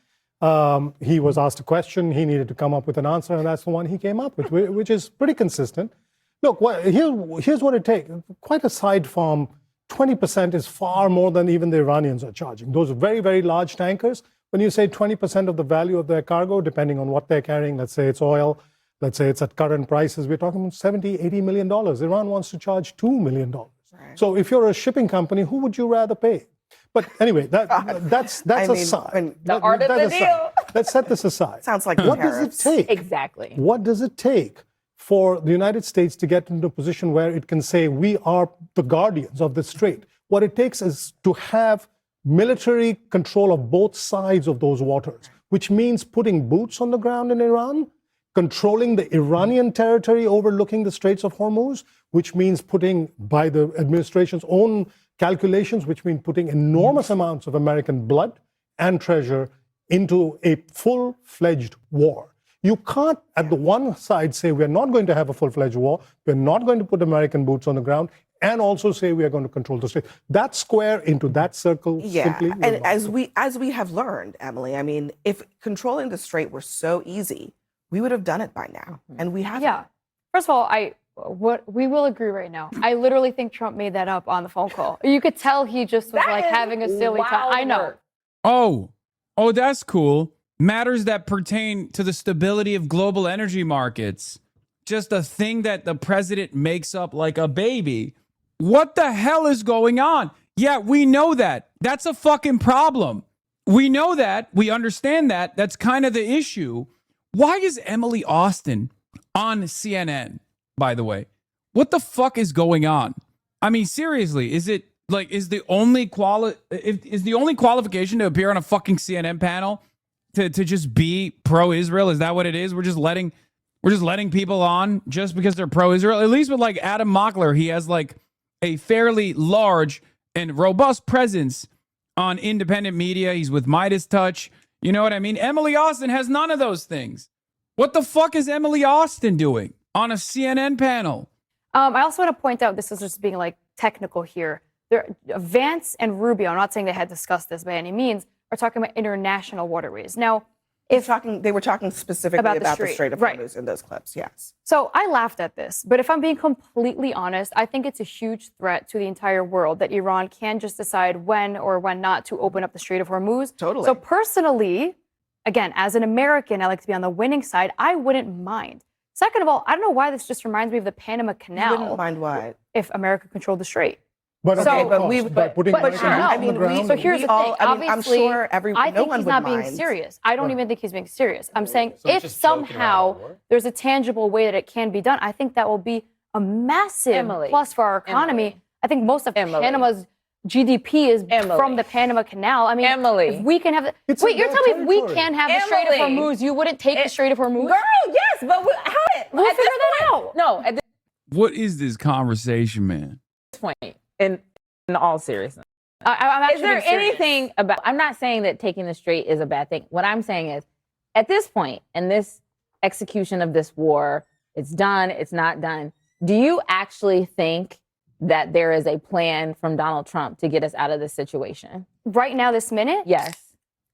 He was asked a question, he needed to come up with an answer, and that's the one he came up with, which is pretty consistent. Look, here's what it takes. Quite aside from 20% is far more than even the Iranians are charging. Those are very, very large tankers. When you say 20% of the value of their cargo, depending on what they're carrying, let's say it's oil, let's say it's at current prices, we're talking about $70, $80 million. Iran wants to charge $2 million. So if you're a shipping company, who would you rather pay? But anyway, that's aside. The art of the deal. Let's set this aside. Sounds like what tariffs. does it take? Exactly. What does it take for the United States to get into a position where it can say we are the guardians of the strait? What it takes is to have military control of both sides of those waters, which means putting boots on the ground in Iran, controlling the Iranian territory overlooking the Straits of Hormuz, which means putting, by the administration's own calculations, which mean putting enormous amounts of American blood and treasure into a full-fledged war. You can't, at the one side, say we're not going to have a full-fledged war, we're not going to put American boots on the ground, and also say we are going to control the strait. That square into that circle simply will and not as we have learned, Emily, I mean, if controlling the strait were so easy, we would have done it by now, and we haven't. Yeah. First of all, we will agree right now. I literally think Trump made that up on the phone call. You could tell he just was like having a silly time. I know. Oh, that's cool. Matters that pertain to the stability of global energy markets. Just a thing that the president makes up like a baby. What the hell is going on? Yeah, we know that. That's a fucking problem. We know that. We understand that. That's kind of the issue. Why is Emily Austin on CNN, by the way? What the fuck is going on? I mean, seriously, is it like, is the only qualification to appear on a fucking CNN panel to just be pro-Israel? Is that what it is? We're just letting people on just because they're pro-Israel? At least with like Adam Mockler, he has like a fairly large and robust presence on independent media. He's with Midas Touch. You know what I mean? Emily Austin has none of those things. What the fuck is Emily Austin doing on a CNN panel? I also want to point out, this is just being like technical here. Vance and Rubio, I'm not saying they had discussed this by any means, are talking about international waterways. Now, they were talking specifically about the Strait of Hormuz in those clips, yes. So I laughed at this, but if I'm being completely honest, I think it's a huge threat to the entire world that Iran can just decide when or when not to open up the Strait of Hormuz. Totally. So personally, again, as an American, I like to be on the winning side. I wouldn't mind. Second of all, I don't know why this just reminds me of the Panama Canal. You wouldn't mind what? If America controlled the Strait. But so, so here's the thing. Obviously, I think he's not being mind. serious. I don't even think he's being serious. I'm saying if somehow there's a tangible way that it can be done, I think that will be a massive plus for our economy. I think most of Panama's GDP is from the Panama Canal. I mean, if we can have the, wait, you're telling me if we can have the Strait of Hormuz, you wouldn't take the Strait of Hormuz? Girl, yes, but we'll figure that out. No, at What is this conversation, man? this point, in all seriousness, I'm actually is there being serious. anything about? I'm not saying that taking the strait is a bad thing. What I'm saying is, at this point in this execution of this war, it's done. It's not done. Do you actually think that there is a plan from Donald Trump to get us out of this situation? Right now, this minute? Yes.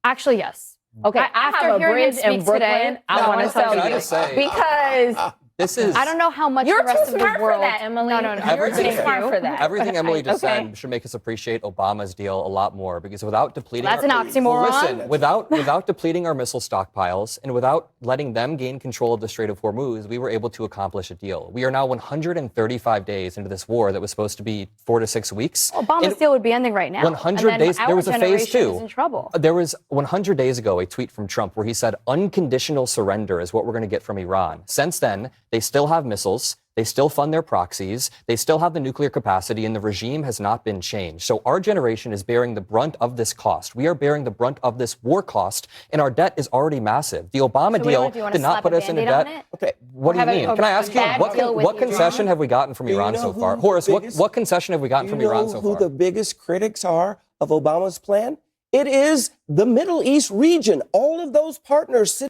Actually, yes. Okay. After I have a hearing him bridge in speak Brooklyn. today, I want to tell I you gotta say, because this is. I don't know how much you're the rest too of smart the world. for that, Emily. No. You're too smart for that. Everything Emily just Okay. said should make us appreciate Obama's deal a lot more, because without depleting That's an oxymoron. Well, listen, without depleting our missile stockpiles and without letting them gain control of the Strait of Hormuz, we were able to accomplish a deal. We are now 135 days into this war that was supposed to be 4 to 6 weeks. Obama's deal would be ending right now. 100 and then days. Our There was a phase generation is 2. in trouble. There was 100 days ago a tweet from Trump where he said unconditional surrender is what we're going to get from Iran. Since then, they still have missiles. They still fund their proxies. They still have the nuclear capacity, and the regime has not been changed. So our generation is bearing the brunt of this cost. We are bearing the brunt of this war cost, and our debt is already massive. The Obama deal did not put us into debt. Okay, what do you mean? Can I ask you, what concession have we gotten from Iran so far? Horace, what concession have we gotten from Iran so far? You know who the biggest critics are of Obama's plan? It is the Middle East region. All of those partners sit.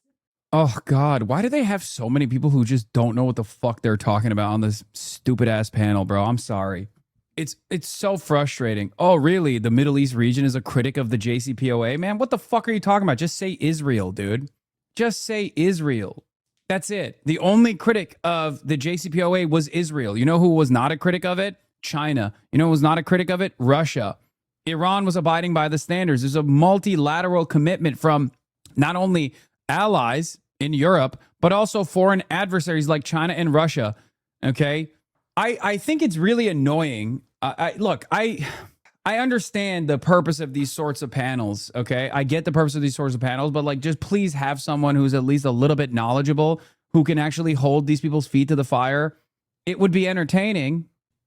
Oh, God. Why do they have so many people who just don't know what the fuck they're talking about on this stupid-ass panel, bro? I'm sorry. It's so frustrating. Oh, really? The Middle East region is a critic of the JCPOA? Man, what the fuck are you talking about? Just say Israel, dude. Just say Israel. That's it. The only critic of the JCPOA was Israel. You know who was not a critic of it? China. You know who was not a critic of it? Russia. Iran was abiding by the standards. There's a multilateral commitment from not only allies in Europe, but also foreign adversaries like China and Russia. Okay. I think it's really annoying I understand the purpose of these sorts of panels. Okay, I get the purpose of these sorts of panels, but like, just please have someone who's at least a little bit knowledgeable who can actually hold these people's feet to the fire. It would be entertaining.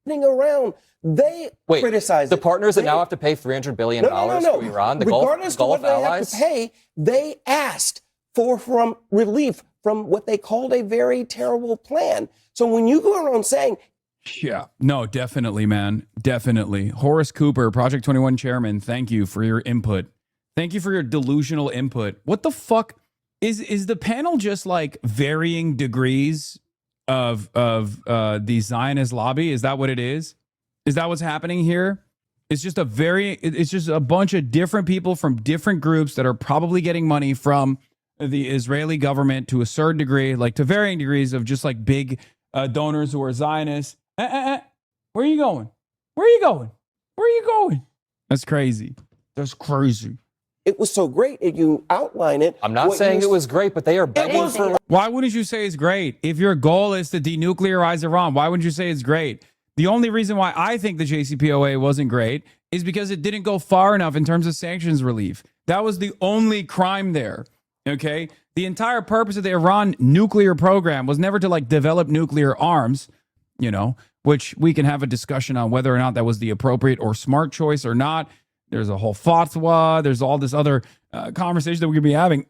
Around, they criticize the partners that now have to pay $300 billion to Iran, the Regardless Gulf of what allies. they have to pay, they asked for relief from what they called a very terrible plan. So when you go around saying, yeah, no, definitely, man. Definitely. Horace Cooper, Project 21 chairman, thank you for your input. Thank you for your delusional input. What the fuck? Is the panel just like varying degrees of the Zionist lobby? Is that what it is? Is that what's happening here? It's just a bunch of different people from different groups that are probably getting money from the Israeli government to a certain degree, like to varying degrees of just like big donors who are Zionists. Where are you going? Where are you going? Where are you going? That's crazy. That's crazy. it was so great, and you outline it. I'm not saying it was great, but they are begging for. Why wouldn't you say it's great? If your goal is to denuclearize Iran, why wouldn't you say it's great? The only reason why I think the JCPOA wasn't great is because it didn't go far enough in terms of sanctions relief. That was the only crime there. Okay. The entire purpose of the Iran nuclear program was never to like develop nuclear arms, you know, which we can have a discussion on whether or not that was the appropriate or smart choice or not. There's a whole fatwa. There's all this other conversation that we could be having.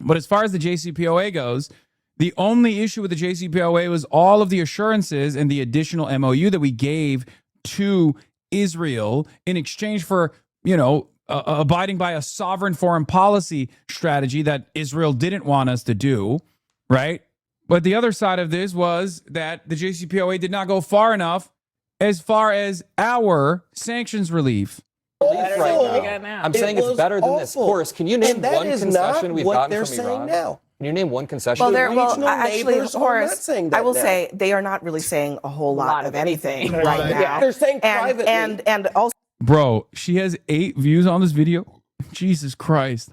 But as far as the JCPOA goes, the only issue with the JCPOA was all of the assurances and the additional MOU that we gave to Israel in exchange for, you know, abiding by a sovereign foreign policy strategy that Israel didn't want us to do, right? But the other side of this was that the JCPOA did not go far enough as far as our sanctions relief. Right now. I'm saying it's better than this. Horace, can you name one concession we've gotten from Iran? Now. Can you name one concession? Well, actually, Horace, I will say they are not really saying a whole lot of anything right now. Yeah, they're saying privately. And also, bro, she has 8 views on this video. Jesus Christ.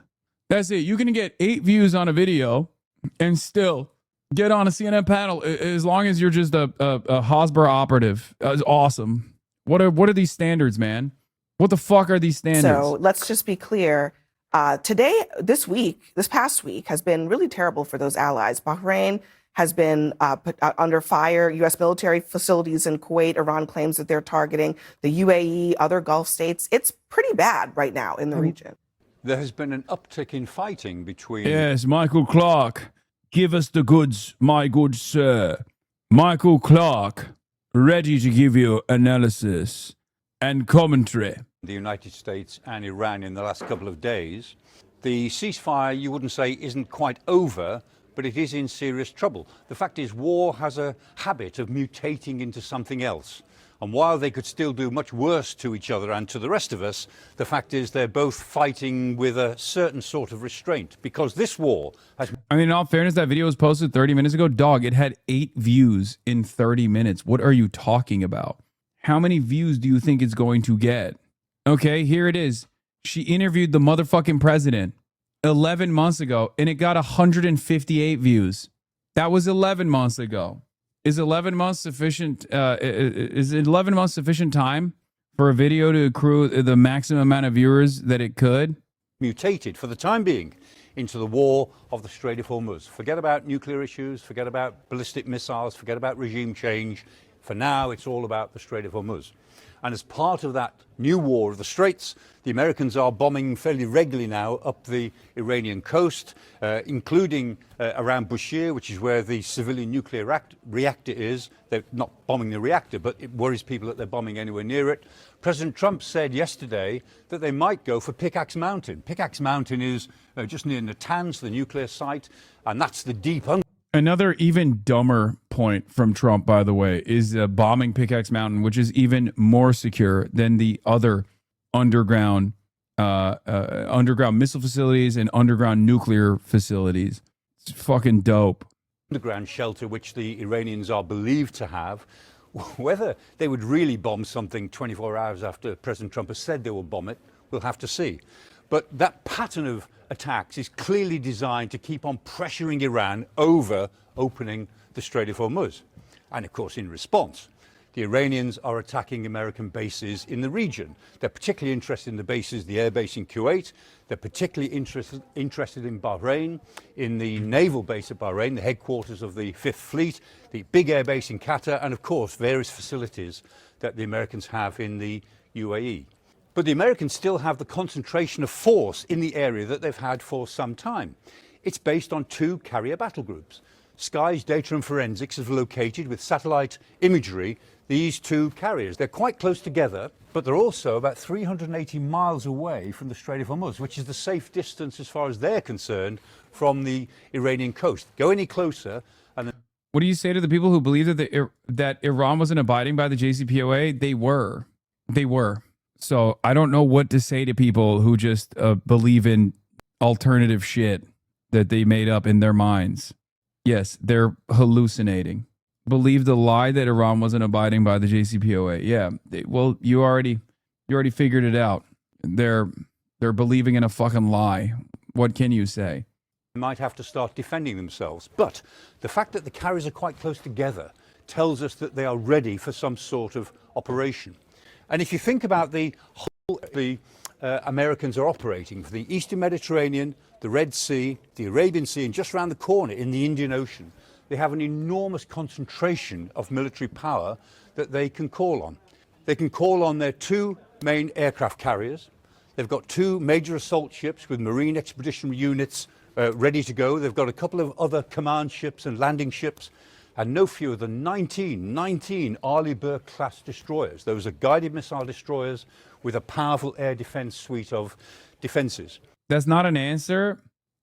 That's it. You can get 8 views on a video and still get on a CNN panel as long as you're just a Hasbro operative. That's awesome. What are these standards, man? What the fuck are these standards? So let's just be clear. This past week has been really terrible for those allies. Bahrain has been put under fire. U.S. military facilities in Kuwait, Iran claims that they're targeting the UAE, other Gulf states. It's pretty bad right now in the region. There has been an uptick in fighting between... Yes, Michael Clark. Give us the goods, my good sir. Michael Clark, ready to give you analysis and commentary. The United States and Iran in the last couple of days. The ceasefire, you wouldn't say, isn't quite over, but it is in serious trouble. The fact is, war has a habit of mutating into something else. And while they could still do much worse to each other and to the rest of us, the fact is they're both fighting with a certain sort of restraint, because this war has... I mean, in all fairness, that video was posted 30 minutes ago. Dog, it had 8 views in 30 minutes. What are you talking about? How many views do you think it's going to get? Okay, here it is. She interviewed the motherfucking president 11 months ago, and it got 158 views. That was 11 months ago. Is 11 months sufficient? Is 11 months sufficient time for a video to accrue the maximum amount of viewers that it could? Mutated for the time being into the war of the Strait of Hormuz. Forget about nuclear issues, forget about ballistic missiles, forget about regime change. For now, it's all about the Strait of Hormuz. And as part of that new war of the Straits, the Americans are bombing fairly regularly now up the Iranian coast, including around Bushehr, which is where the civilian nuclear reactor is. They're not bombing the reactor, but it worries people that they're bombing anywhere near it. President Trump said yesterday that they might go for Pickaxe Mountain. Pickaxe Mountain is just near Natanz, the nuclear site, and that's the deep Another even dumber point from Trump, by the way, is bombing Pickaxe Mountain, which is even more secure than the other underground missile facilities and underground nuclear facilities. It's fucking dope. Underground shelter, which the Iranians are believed to have. Whether they would really bomb something 24 hours after President Trump has said they will bomb it, we'll have to see. But that pattern of attacks is clearly designed to keep on pressuring Iran over opening the Strait of Hormuz. And of course, in response, the Iranians are attacking American bases in the region. They're particularly interested in the bases, the air base in Kuwait. They're particularly interested in Bahrain, in the naval base at Bahrain, the headquarters of the 5th Fleet, the big air base in Qatar, and of course, various facilities that the Americans have in the UAE. But the Americans still have the concentration of force in the area that they've had for some time. It's based on 2 carrier battle groups. Sky's Data and Forensics have located with satellite imagery these 2 carriers. They're quite close together, but they're also about 380 miles away from the Strait of Hormuz, which is the safe distance as far as they're concerned from the Iranian coast. Go any closer and then... What do you say to the people who believe that Iran wasn't abiding by the JCPOA? They were. They were. So I don't know what to say to people who just believe in alternative shit that they made up in their minds. Yes, they're hallucinating. Believe the lie that Iran wasn't abiding by the JCPOA. Yeah, well, you already figured it out. They're believing in a fucking lie. What can you say? Might have to start defending themselves. But the fact that the carriers are quite close together tells us that they are ready for some sort of operation. And if you think about the whole the Americans are operating for the Eastern Mediterranean, the Red Sea, the Arabian Sea, and just around the corner in the Indian Ocean, they have an enormous concentration of military power that they can call on. They can call on their 2 main aircraft carriers. They've got 2 major assault ships with marine expeditionary units ready to go. They've got a couple of other command ships and landing ships, and no fewer than 19 Arleigh Burke-class destroyers. Those are guided missile destroyers with a powerful air defense suite of defenses. That's not an answer.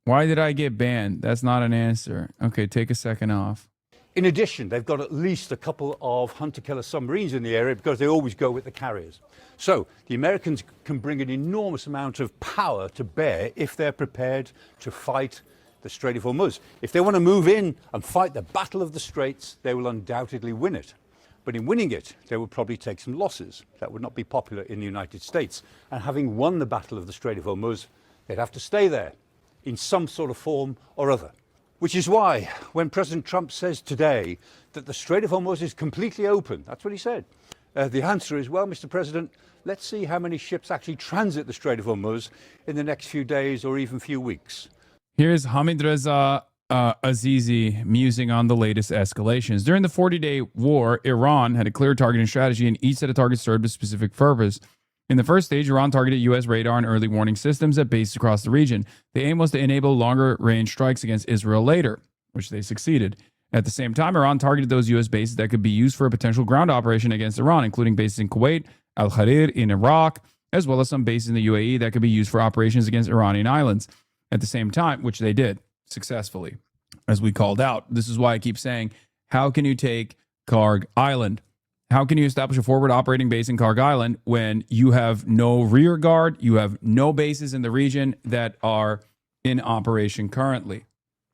Why did I get banned? That's not an answer. Okay, take a second off. In addition, they've got at least a couple of hunter-killer submarines in the area because they always go with the carriers. So the Americans can bring an enormous amount of power to bear if they're prepared to fight the Strait of Hormuz. If they want to move in and fight the Battle of the Straits, they will undoubtedly win it. But in winning it, they will probably take some losses. That would not be popular in the United States. And having won the Battle of the Strait of Hormuz, they'd have to stay there in some sort of form or other. Which is why when President Trump says today that the Strait of Hormuz is completely open, that's what he said. The answer is, well, Mr. President, let's see how many ships actually transit the Strait of Hormuz in the next few days or even few weeks. Here's Hamid Reza Azizi musing on the latest escalations. During the 40-day war, Iran had a clear targeting strategy, and each set of targets served a specific purpose. In the first stage, Iran targeted U.S. radar and early warning systems at bases across the region. The aim was to enable longer-range strikes against Israel later, which they succeeded. At the same time, Iran targeted those U.S. bases that could be used for a potential ground operation against Iran, including bases in Kuwait, Al-Kharir in Iraq, as well as some bases in the UAE that could be used for operations against Iranian islands. At the same time, which they did successfully, as we called out. This is why I keep saying, how can you take Karg Island? How can you establish a forward operating base in Karg Island when you have no rear guard, you have no bases in the region that are in operation currently?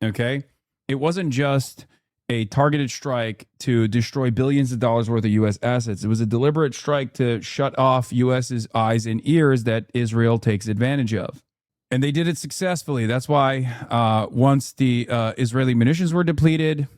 Okay? It wasn't just a targeted strike to destroy billions of dollars worth of U.S. assets. It was a deliberate strike to shut off U.S.'s eyes and ears that Israel takes advantage of. And they did it successfully. That's why once the Israeli munitions were depleted,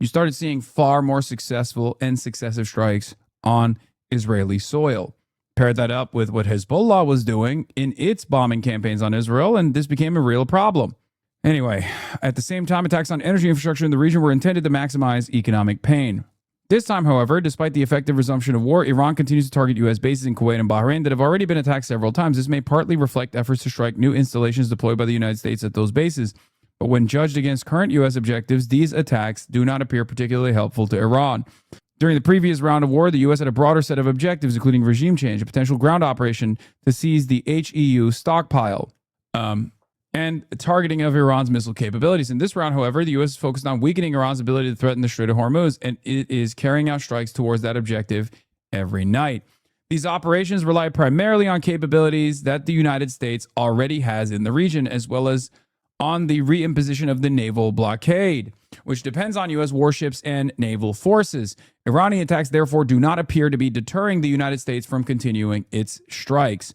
you started seeing far more successful and successive strikes on Israeli soil. Pair that up with what Hezbollah was doing in its bombing campaigns on Israel, and this became a real problem. Anyway, at the same time, attacks on energy infrastructure in the region were intended to maximize economic pain. This time, however, despite the effective resumption of war, Iran continues to target U.S. bases in Kuwait and Bahrain that have already been attacked several times. This may partly reflect efforts to strike new installations deployed by the United States at those bases. But when judged against current U.S. objectives, these attacks do not appear particularly helpful to Iran. During the previous round of war, the U.S. had a broader set of objectives, including regime change, a potential ground operation to seize the HEU stockpile, and targeting of Iran's missile capabilities. In this round, however, the U.S. is focused on weakening Iran's ability to threaten the Strait of Hormuz, and it is carrying out strikes towards that objective every night. These operations rely primarily on capabilities that the United States already has in the region, as well as on the reimposition of the naval blockade, which depends on U.S. warships and naval forces. Iranian attacks, therefore, do not appear to be deterring the United States from continuing its strikes.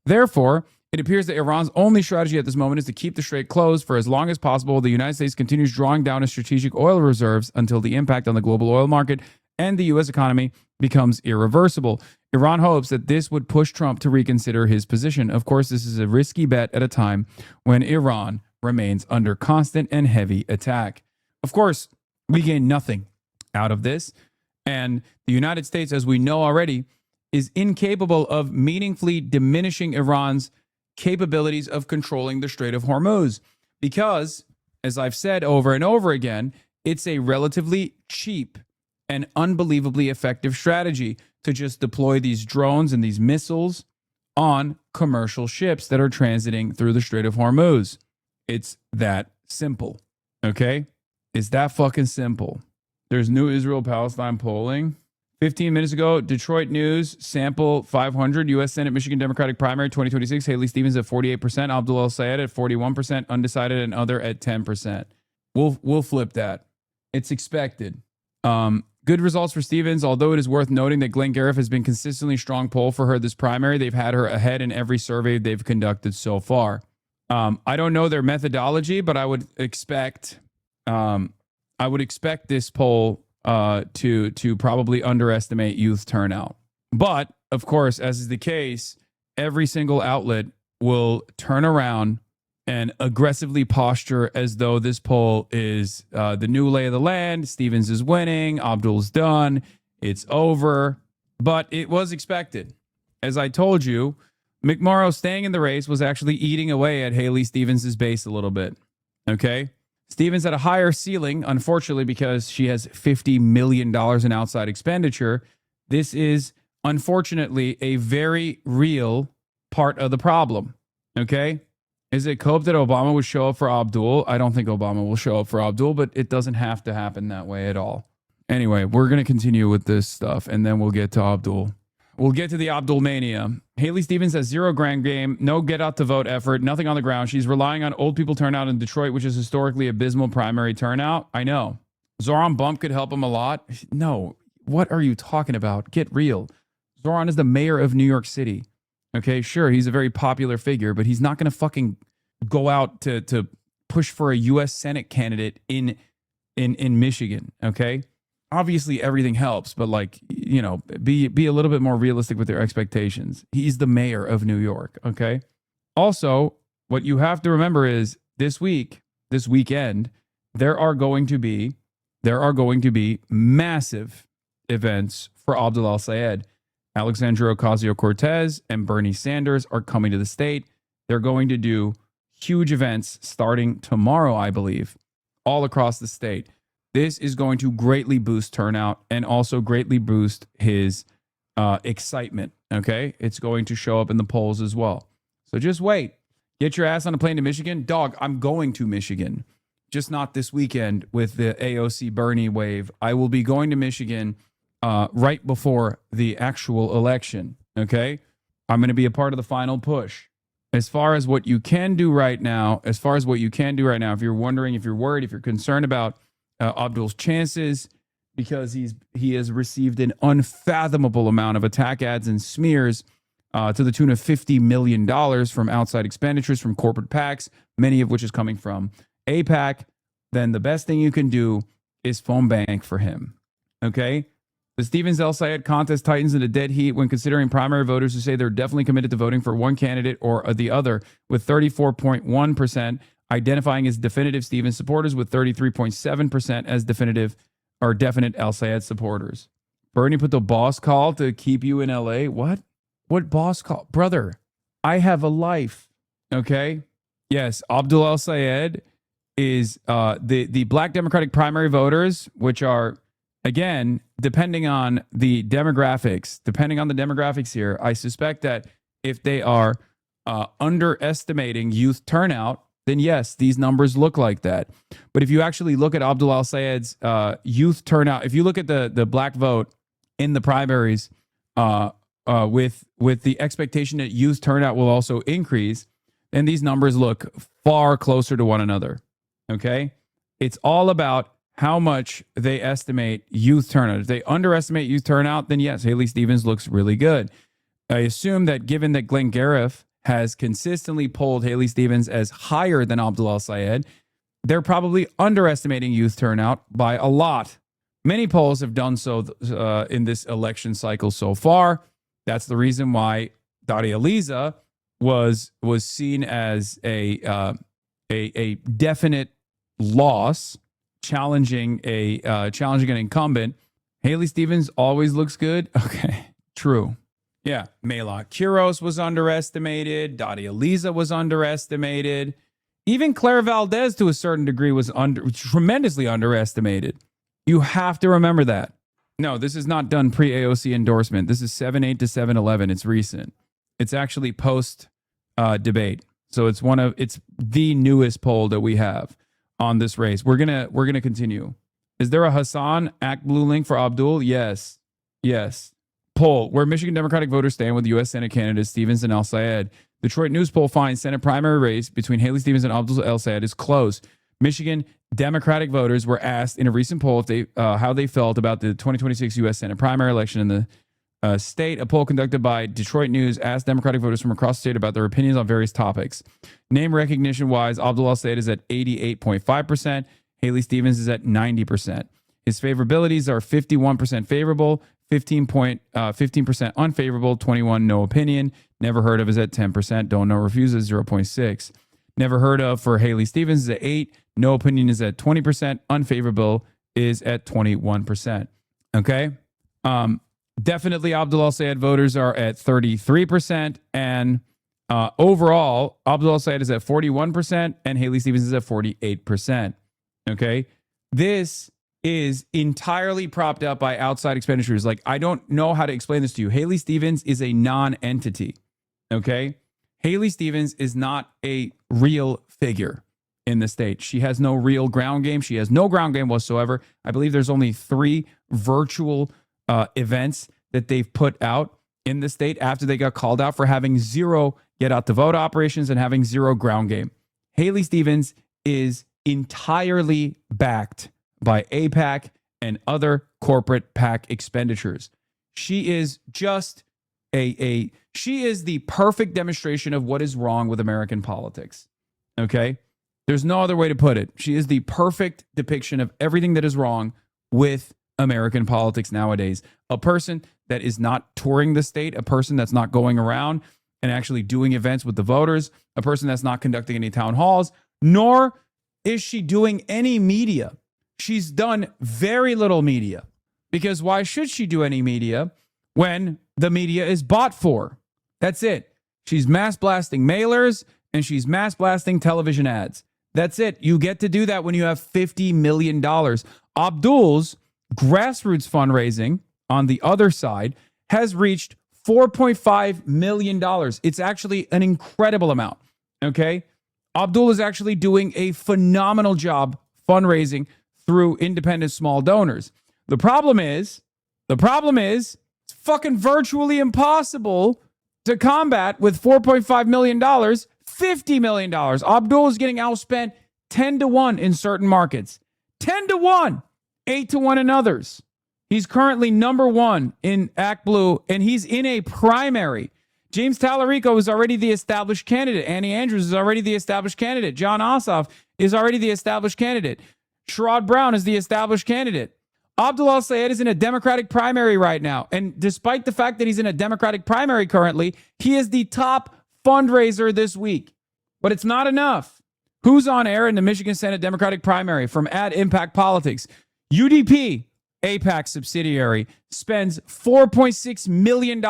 Therefore, It appears that Iran's only strategy at this moment is to keep the strait closed for as long as possible. The United States continues drawing down its strategic oil reserves until the impact on the global oil market and the U.S. economy becomes irreversible. Iran hopes that this would push Trump to reconsider his position. Of course, this is a risky bet at a time when Iran remains under constant and heavy attack. Of course, we gain nothing out of this. And the United States, as we know already, is incapable of meaningfully diminishing Iran's capabilities of controlling the Strait of Hormuz because, as I've said over and over again, it's a relatively cheap and unbelievably effective strategy to just deploy these drones and these missiles on commercial ships that are transiting through the Strait of Hormuz. It's that simple, okay? It's that fucking simple. There's new Israel-Palestine polling. 15 minutes ago, Detroit News, sample 500, U.S. Senate Michigan Democratic primary 2026. Haley Stevens at 48%, Abdul El-Sayed at 41%, undecided and other at 10%. We'll flip that. It's expected. Good results for Stevens, although it is worth noting that Glenn Garif has been consistently strong poll for her this primary. They've had her ahead in every survey they've conducted so far. I don't know their methodology, but I would expect this poll to probably underestimate youth turnout. But of course, as is the case, every single outlet will turn around and aggressively posture as though this poll is the new lay of the land. Stevens is winning. Abdul's done. It's over. But it was expected. As I told you, McMorrow staying in the race was actually eating away at Haley Stevens' base a little bit. Okay? Stevens had a higher ceiling, unfortunately, because she has $50 million in outside expenditure. This is, unfortunately, a very real part of the problem. Okay? Is it hope that Obama would show up for Abdul? I don't think Obama will show up for Abdul, but it doesn't have to happen that way at all. Anyway, we're going to continue with this stuff, and then we'll get to Abdul. We'll get to the Abdul mania. Haley Stevens has zero grand game, no get out to vote effort, nothing on the ground. She's relying on old people turnout in Detroit, which is historically abysmal primary turnout. I know. Zoran Bump could help him a lot. No. What are you talking about? Get real. Zoran is the mayor of New York City. Okay, sure, he's a very popular figure, but he's not going to fucking go out to push for a U.S. Senate candidate in Michigan, okay? Obviously, everything helps, but be a little bit more realistic with your expectations. He's the mayor of New York, okay? Also, what you have to remember is this weekend, there are going to be massive events for Abdul El-Sayed. Alexandria Ocasio-Cortez and Bernie Sanders are coming to the state. They're going to do huge events starting tomorrow, I believe, all across the state. This is going to greatly boost turnout and also greatly boost his excitement, okay? It's going to show up in the polls as well. So just wait. Get your ass on a plane to Michigan. Dog, I'm going to Michigan. Just not this weekend with the AOC Bernie wave. I will be going to Michigan right before the actual election, okay? I'm going to be a part of the final push. As far as what you can do right now, if you're wondering, if you're worried, if you're concerned about Abdul's chances, because he has received an unfathomable amount of attack ads and smears to the tune of $50 million from outside expenditures from corporate PACs, many of which is coming from AIPAC, then the best thing you can do is phone bank for him, okay? The Stevens El-Sayed contest tightens in a dead heat when considering primary voters who say they're definitely committed to voting for one candidate or the other, with 34.1% identifying as definitive Stevens supporters, with 33.7% as definitive or definite El-Sayed supporters. Bernie put the boss call to keep you in LA. What? What boss call? Brother, I have a life, okay? Yes, Abdul El-Sayed is the Black Democratic primary voters, which are, again, depending on the demographics here, I suspect that if they are underestimating youth turnout, then yes, these numbers look like that. But if you actually look at Abdul El-Sayed's youth turnout, if you look at the black vote in the primaries with the expectation that youth turnout will also increase, then these numbers look far closer to one another, okay? It's all about how much they estimate youth turnout. If they underestimate youth turnout, then yes, Haley Stevens looks really good. I assume that given that Glenn Garif has consistently polled Haley Stevens as higher than Abdul El-Sayed, they're probably underestimating youth turnout by a lot. Many polls have done so in this election cycle so far. That's the reason why Daria Liza was seen as a definite loss, challenging an incumbent. Haley Stevens always looks good. Okay, true. Yeah, Mela Kuros was underestimated. Daria Liza was underestimated. Even Claire Valdez, to a certain degree, was tremendously underestimated. You have to remember that. No, this is not done pre-AOC endorsement. This is 7/8 to 7/11. It's recent. It's actually post debate. So it's the newest poll that we have on this race. We're gonna continue. Is there a Hasan Act Blue link for Abdul? Yes. Poll where Michigan Democratic voters stand with U.S. Senate candidates Stevens and El-Sayed. Detroit News poll finds Senate primary race between Haley Stevens and Abdul El-Sayed is close. Michigan Democratic voters were asked in a recent poll if how they felt about the 2026 U.S. Senate primary election in the state. A poll conducted by Detroit News asked Democratic voters from across the state about their opinions on various topics. Name recognition-wise, Abdul El-Sayed is at 88.5%. Haley Stevens is at 90%. His favorabilities are 51% favorable, 15% unfavorable, 21% no opinion. Never heard of is at 10%. Don't know refuses 0.6. Never heard of for Haley Stevens is at 8. No opinion is at 20%. Unfavorable is at 21%. Okay. Definitely Abdul El-Sayed voters are at 33%. And overall, Abdul El-Sayed is at 41% and Haley Stevens is at 48%. Okay. This is entirely propped up by outside expenditures. Like, I don't know how to explain this to you. Haley Stevens is a non-entity. Okay. Haley Stevens is not a real figure in the state. She has no real ground game. She has no ground game whatsoever. I believe there's only 3 virtual events that they've put out in the state after they got called out for having 0 get out the vote operations and having 0 ground game. Haley Stevens is entirely backed by AIPAC and other corporate PAC expenditures. She is just she is the perfect demonstration of what is wrong with American politics. Okay? There's no other way to put it. She is the perfect depiction of everything that is wrong with American politics nowadays. A person that is not touring the state, a person that's not going around and actually doing events with the voters, a person that's not conducting any town halls, nor is she doing any media. She's done very little media, because why should she do any media when the media is bought for? That's it. She's mass blasting mailers and she's mass blasting television ads. That's it. You get to do that when you have $50 million. Abdul's grassroots fundraising on the other side has reached $4.5 million. It's actually an incredible amount. Okay. Abdul is actually doing a phenomenal job fundraising through independent small donors. The problem is it's fucking virtually impossible to combat with $4.5 million, $50 million. Abdul is getting outspent 10-1 in certain markets. 10-1, 8-1 in others. He's currently number 1 in Act Blue, and he's in a primary. James Tallarico is already the established candidate. Annie Andrews is already the established candidate. John Ossoff is already the established candidate. Sherrod Brown is the established candidate. Abdul El-Sayed is in a Democratic primary right now. And despite the fact that he's in a Democratic primary currently, he is the top fundraiser this week. But it's not enough. Who's on air in the Michigan Senate Democratic primary from Ad Impact Politics? UDP, AIPAC subsidiary, spends $4.6 million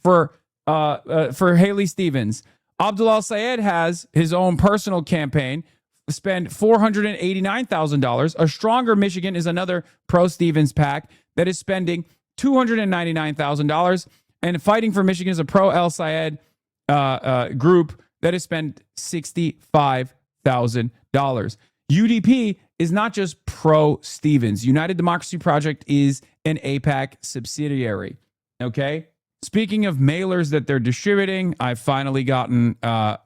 for Haley Stevens. Abdul El-Sayed has his own personal campaign, spend $489,000. A Stronger Michigan is another pro-Stevens PAC that is spending $299,000. And Fighting for Michigan is a pro-El-Sayed group that has spent $65,000. UDP is not just pro-Stevens. United Democracy Project is an AIPAC subsidiary. Okay? Speaking of mailers that they're distributing, I've finally gotten, I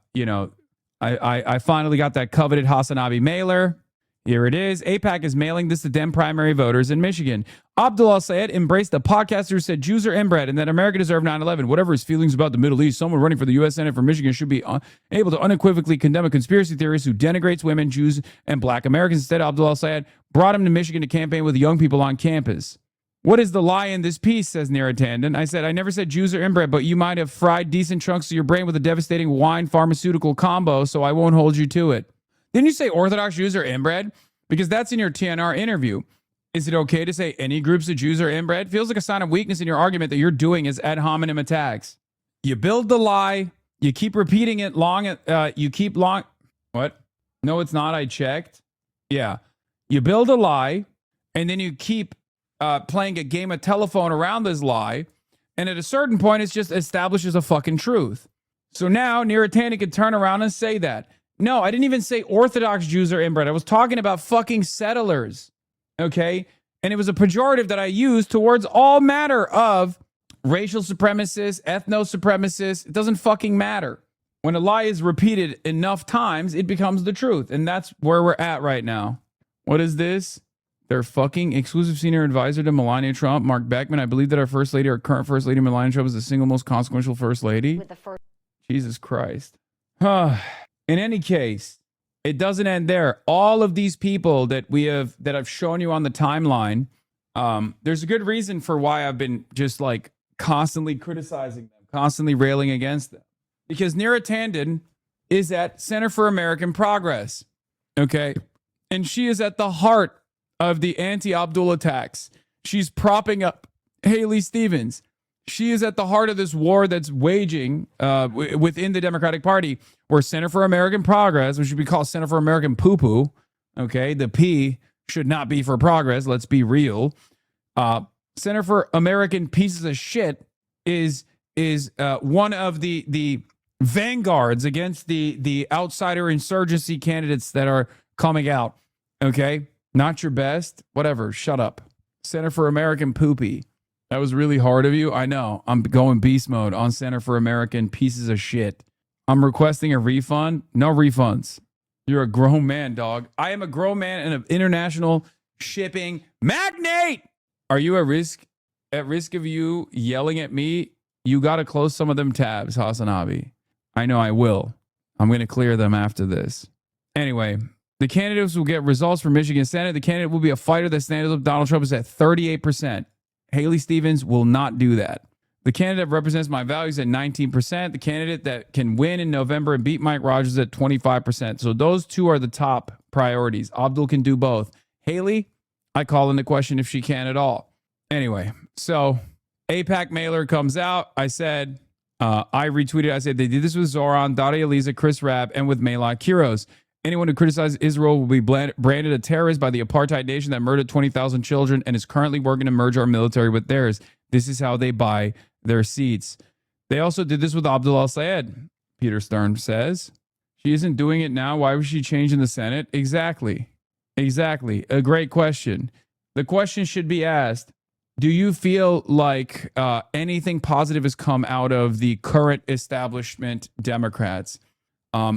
finally got that coveted HasanAbi mailer. Here it is. AIPAC is mailing this to Dem primary voters in Michigan. Abdul al-Sayed embraced a podcaster who said Jews are inbred and that America deserved 9/11. Whatever his feelings about the Middle East, someone running for the U.S. Senate for Michigan should be able to unequivocally condemn a conspiracy theorist who denigrates women, Jews, and black Americans. Instead, Abdul al-Sayed brought him to Michigan to campaign with young people on campus. What is the lie in this piece, says Neera Tanden. I said, I never said Jews are inbred, but you might have fried decent chunks of your brain with a devastating wine-pharmaceutical combo, so I won't hold you to it. Didn't you say Orthodox Jews are inbred? Because that's in your TNR interview. Is it okay to say any groups of Jews are inbred? Feels like a sign of weakness in your argument that you're doing is ad hominem attacks. You build the lie. You keep repeating it long. What? No, it's not. I checked. Yeah. You build a lie, and then you keep playing a game of telephone around this lie. And at a certain point, it just establishes a fucking truth. So now Neera Tanden can turn around and say that. No, I didn't even say Orthodox Jews are inbred. I was talking about fucking settlers. Okay? And it was a pejorative that I used towards all matter of racial supremacists, ethno-supremacists. It doesn't fucking matter. When a lie is repeated enough times, it becomes the truth. And that's where we're at right now. What is this? Their fucking exclusive senior advisor to Melania Trump, Mark Beckman. I believe that our first lady, our current first lady, Melania Trump, is the single most consequential first lady. Jesus Christ. In any case, it doesn't end there. All of these people that I've shown you on the timeline, there's a good reason for why I've been just like constantly criticizing them, constantly railing against them. Because Neera Tanden is at Center for American Progress. Okay? And she is at the heart of the anti-Abdul attacks. She's propping up Haley Stevens. She is at the heart of this war that's waging within the Democratic Party, where Center for American Progress, which should be called Center for American Poo-Poo, okay, the P should not be for progress, let's be real. Center for American Pieces of Shit is one of the vanguards against the outsider insurgency candidates that are coming out, okay? Not your best, whatever, shut up. Center for American Poopy. That was really hard of you. I know. I'm going beast mode on Center for American Pieces of Shit. I'm requesting a refund. No refunds. You're a grown man, dog. I am a grown man and an international shipping magnate. Are you at risk of you yelling at me? You got to close some of them tabs, HasanAbi. I know I will. I'm going to clear them after this. Anyway, the candidates will get results for Michigan Senate. The candidate will be a fighter that stands up. Donald Trump is at 38%. Haley Stevens will not do that. The candidate represents my values at 19%. The candidate that can win in November and beat Mike Rogers at 25%. So those two are the top priorities. Abdul can do both. Haley, I call into question if she can at all. Anyway, so AIPAC mailer comes out. I said, I retweeted, I said, they did this with Zoran, Daria Eliza, Chris Rabb, and with Melot Kiros. Anyone who criticizes Israel will be branded a terrorist by the apartheid nation that murdered 20,000 children and is currently working to merge our military with theirs. This is how they buy their seats. They also did this with Abdul al-Sayed, Peter Stern says. She isn't doing it now. Why was she changing the Senate? Exactly. A great question. The question should be asked, do you feel like anything positive has come out of the current establishment Democrats?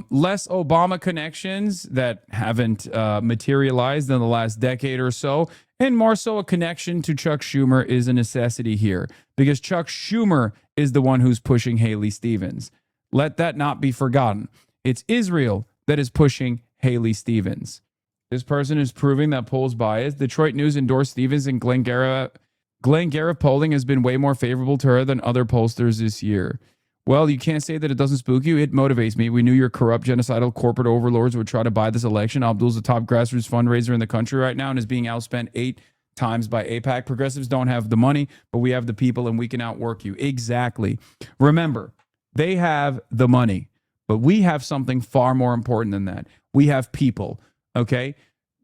Less Obama connections that haven't materialized in the last decade or so, and more so a connection to Chuck Schumer is a necessity here, because Chuck Schumer is the one who's pushing Haley Stevens. Let that not be forgotten. It's Israel that is pushing Haley Stevens. This person is proving that polls bias. Detroit News endorsed Stevens, and Glenn Garrett polling has been way more favorable to her than other pollsters this year. Well, you can't say that it doesn't spook you. It motivates me. We knew your corrupt, genocidal corporate overlords would try to buy this election. Abdul's the top grassroots fundraiser in the country right now and is being outspent 8 times by AIPAC. Progressives don't have the money, but we have the people and we can outwork you. Exactly. Remember, they have the money, but we have something far more important than that. We have people, okay?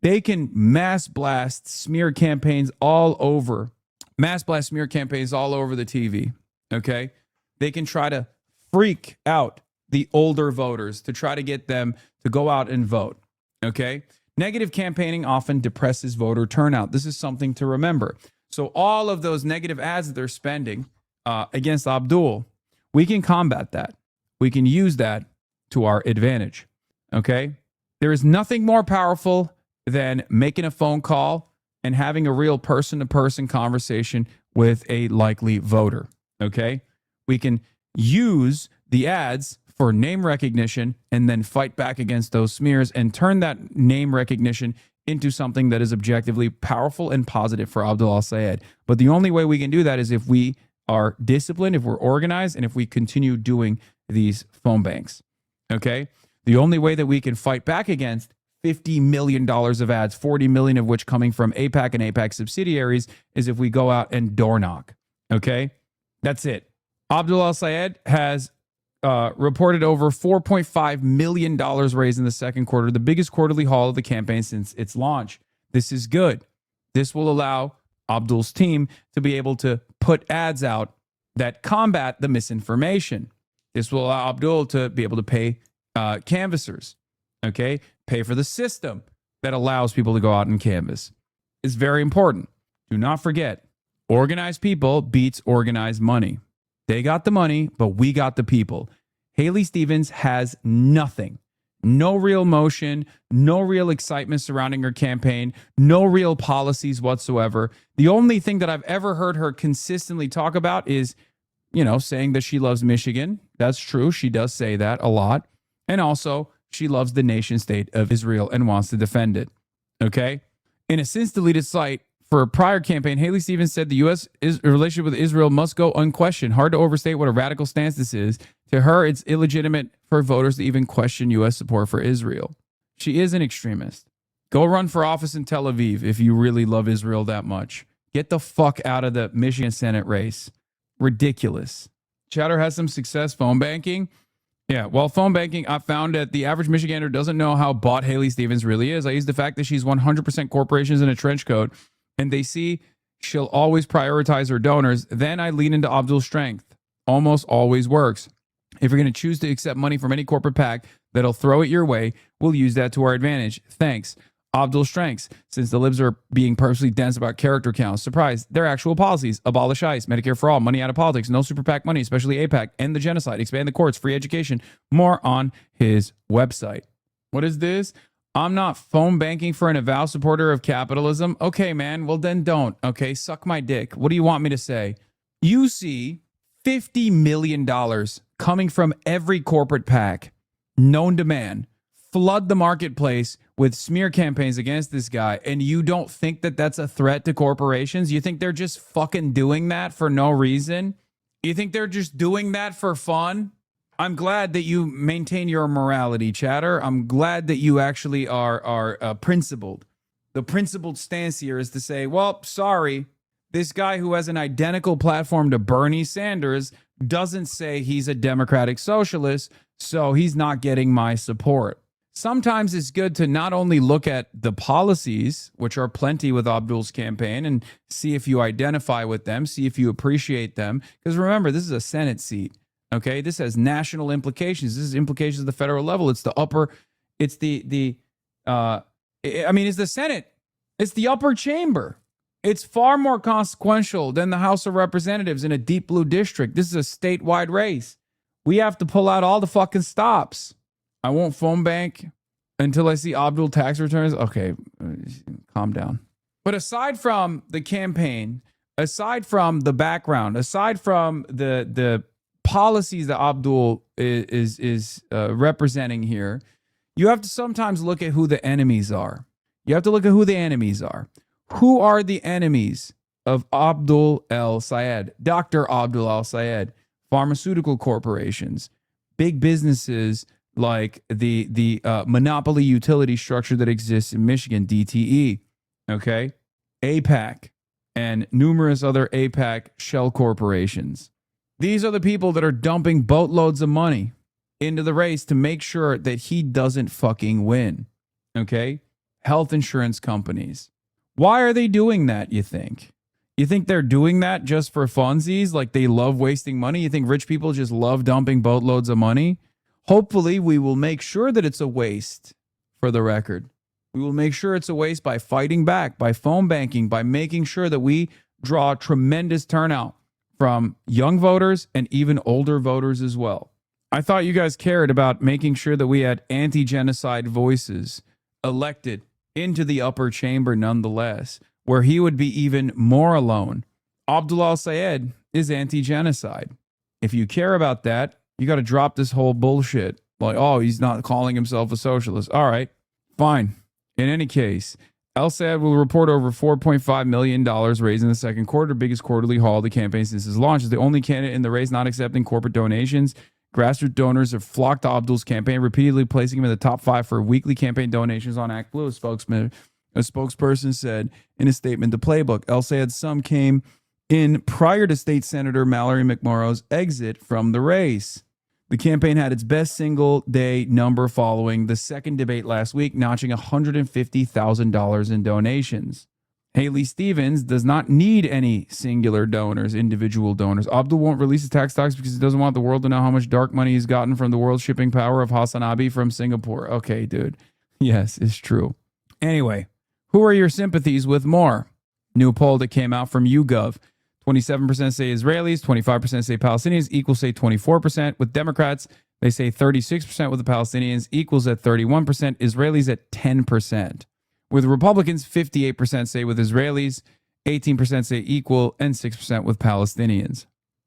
They can mass blast smear campaigns all over the TV, okay? They can try to freak out the older voters to try to get them to go out and vote, okay? Negative campaigning often depresses voter turnout. This is something to remember. So all of those negative ads that they're spending against Abdul, we can combat that. We can use that to our advantage, okay? There is nothing more powerful than making a phone call and having a real person-to-person conversation with a likely voter, okay? We can use the ads for name recognition and then fight back against those smears and turn that name recognition into something that is objectively powerful and positive for Abdul al-Sayed. But the only way we can do that is if we are disciplined, if we're organized, and if we continue doing these phone banks, okay? The only way that we can fight back against $50 million of ads, 40 million of which coming from AIPAC and AIPAC subsidiaries, is if we go out and door knock, okay? That's it. Abdul al-Sayed has reported over $4.5 million raised in the second quarter, the biggest quarterly haul of the campaign since its launch. This is good. This will allow Abdul's team to be able to put ads out that combat the misinformation. This will allow Abdul to be able to pay canvassers, okay? Pay for the system that allows people to go out and canvass. It's very important. Do not forget, organized people beats organized money. They got the money, but we got the people. Haley Stevens has nothing. No real motion, no real excitement surrounding her campaign, no real policies whatsoever. The only thing that I've ever heard her consistently talk about is, saying that she loves Michigan. That's true. She does say that a lot. And also, she loves the nation state of Israel and wants to defend it. Okay? In a since deleted site for a prior campaign, Haley Stevens said the U.S. relationship with Israel must go unquestioned. Hard to overstate what a radical stance this is. To her, it's illegitimate for voters to even question U.S. support for Israel. She is an extremist. Go run for office in Tel Aviv if you really love Israel that much. Get the fuck out of the Michigan Senate race. Ridiculous. Chatter has some success phone banking. Yeah, well, phone banking, I found that the average Michigander doesn't know how bought Haley Stevens really is. I use the fact that she's 100% corporations in a trench coat, and they see she'll always prioritize her donors. Then I lean into Abdul's strength. Almost always works. If you're going to choose to accept money from any corporate PAC that'll throw it your way, we'll use that to our advantage. Thanks. Abdul's strengths. Since the libs are being purposely dense about character counts, surprise, their actual policies: abolish ICE, Medicare for all, money out of politics, no super PAC money, especially AIPAC, end the genocide, expand the courts, free education. More on his website. What is this? I'm not phone banking for an avowed supporter of capitalism. Okay, man, well then don't. Okay, suck my dick. What do you want me to say? You see $50 million coming from every corporate PAC known to man, flood the marketplace with smear campaigns against this guy, and you don't think that that's a threat to corporations? You think they're just fucking doing that for no reason? You think they're just doing that for fun? I'm glad that you maintain your morality, Chatter. I'm glad that you actually are principled. The principled stance here is to say, well, sorry, this guy who has an identical platform to Bernie Sanders doesn't say he's a democratic socialist, so he's not getting my support. Sometimes it's good to not only look at the policies, which are plenty with Abdul's campaign, and see if you identify with them, see if you appreciate them. Because remember, this is a Senate seat. Okay, this has national implications. This is implications at the federal level. It's the upper, it's it's the Senate. It's the upper chamber. It's far more consequential than the House of Representatives in a deep blue district. This is a statewide race. We have to pull out all the fucking stops. I won't phone bank until I see Abdul tax returns. Okay, calm down. But aside from the campaign, aside from the background, aside from the policies that Abdul is representing here, you have to sometimes look at who the enemies are. You have to look at who the enemies are. Who are the enemies of Abdul al-Sayed? Dr. Abdul al-Sayed. Pharmaceutical corporations, big businesses like the monopoly utility structure that exists in Michigan, DTE, okay? AIPAC, and numerous other AIPAC shell corporations. These are the people that are dumping boatloads of money into the race to make sure that he doesn't fucking win. Okay? Health insurance companies. Why are they doing that, you think? You think they're doing that just for funsies? Like they love wasting money? You think rich people just love dumping boatloads of money? Hopefully, we will make sure that it's a waste, for the record. We will make sure it's a waste by fighting back, by phone banking, by making sure that we draw tremendous turnout from young voters and even older voters as well. I thought you guys cared about making sure that we had anti-genocide voices elected into the upper chamber nonetheless, where he would be even more alone. Abdullah al-Sayed is anti-genocide. If you care about that, you got to drop this whole bullshit. Like, oh, he's not calling himself a socialist. All right, fine. In any case, al-Sayed will report over $4.5 million raised in the second quarter, biggest quarterly haul of the campaign since its launch. Is the only candidate in the race not accepting corporate donations. Grassroots donors have flocked to Abdul's campaign, repeatedly placing him in the top 5 for weekly campaign donations on ActBlue. A spokesperson said in a statement, the playbook. al-Sayed's sum came in prior to State Senator Mallory McMorrow's exit from the race. The campaign had its best single-day number following the second debate last week, notching $150,000 in donations. Haley Stevens does not need any singular donors, individual donors. Abdul won't release his tax docs because he doesn't want the world to know how much dark money he's gotten from the world shipping power of HasanAbi from Singapore. Okay, dude. Yes, it's true. Anyway, who are your sympathies with more? New poll that came out from YouGov. 27% say Israelis, 25% say Palestinians, equals say 24%. With Democrats, they say 36% with the Palestinians, equals at 31%, Israelis at 10%. With Republicans, 58% say with Israelis, 18% say equal, and 6% with Palestinians.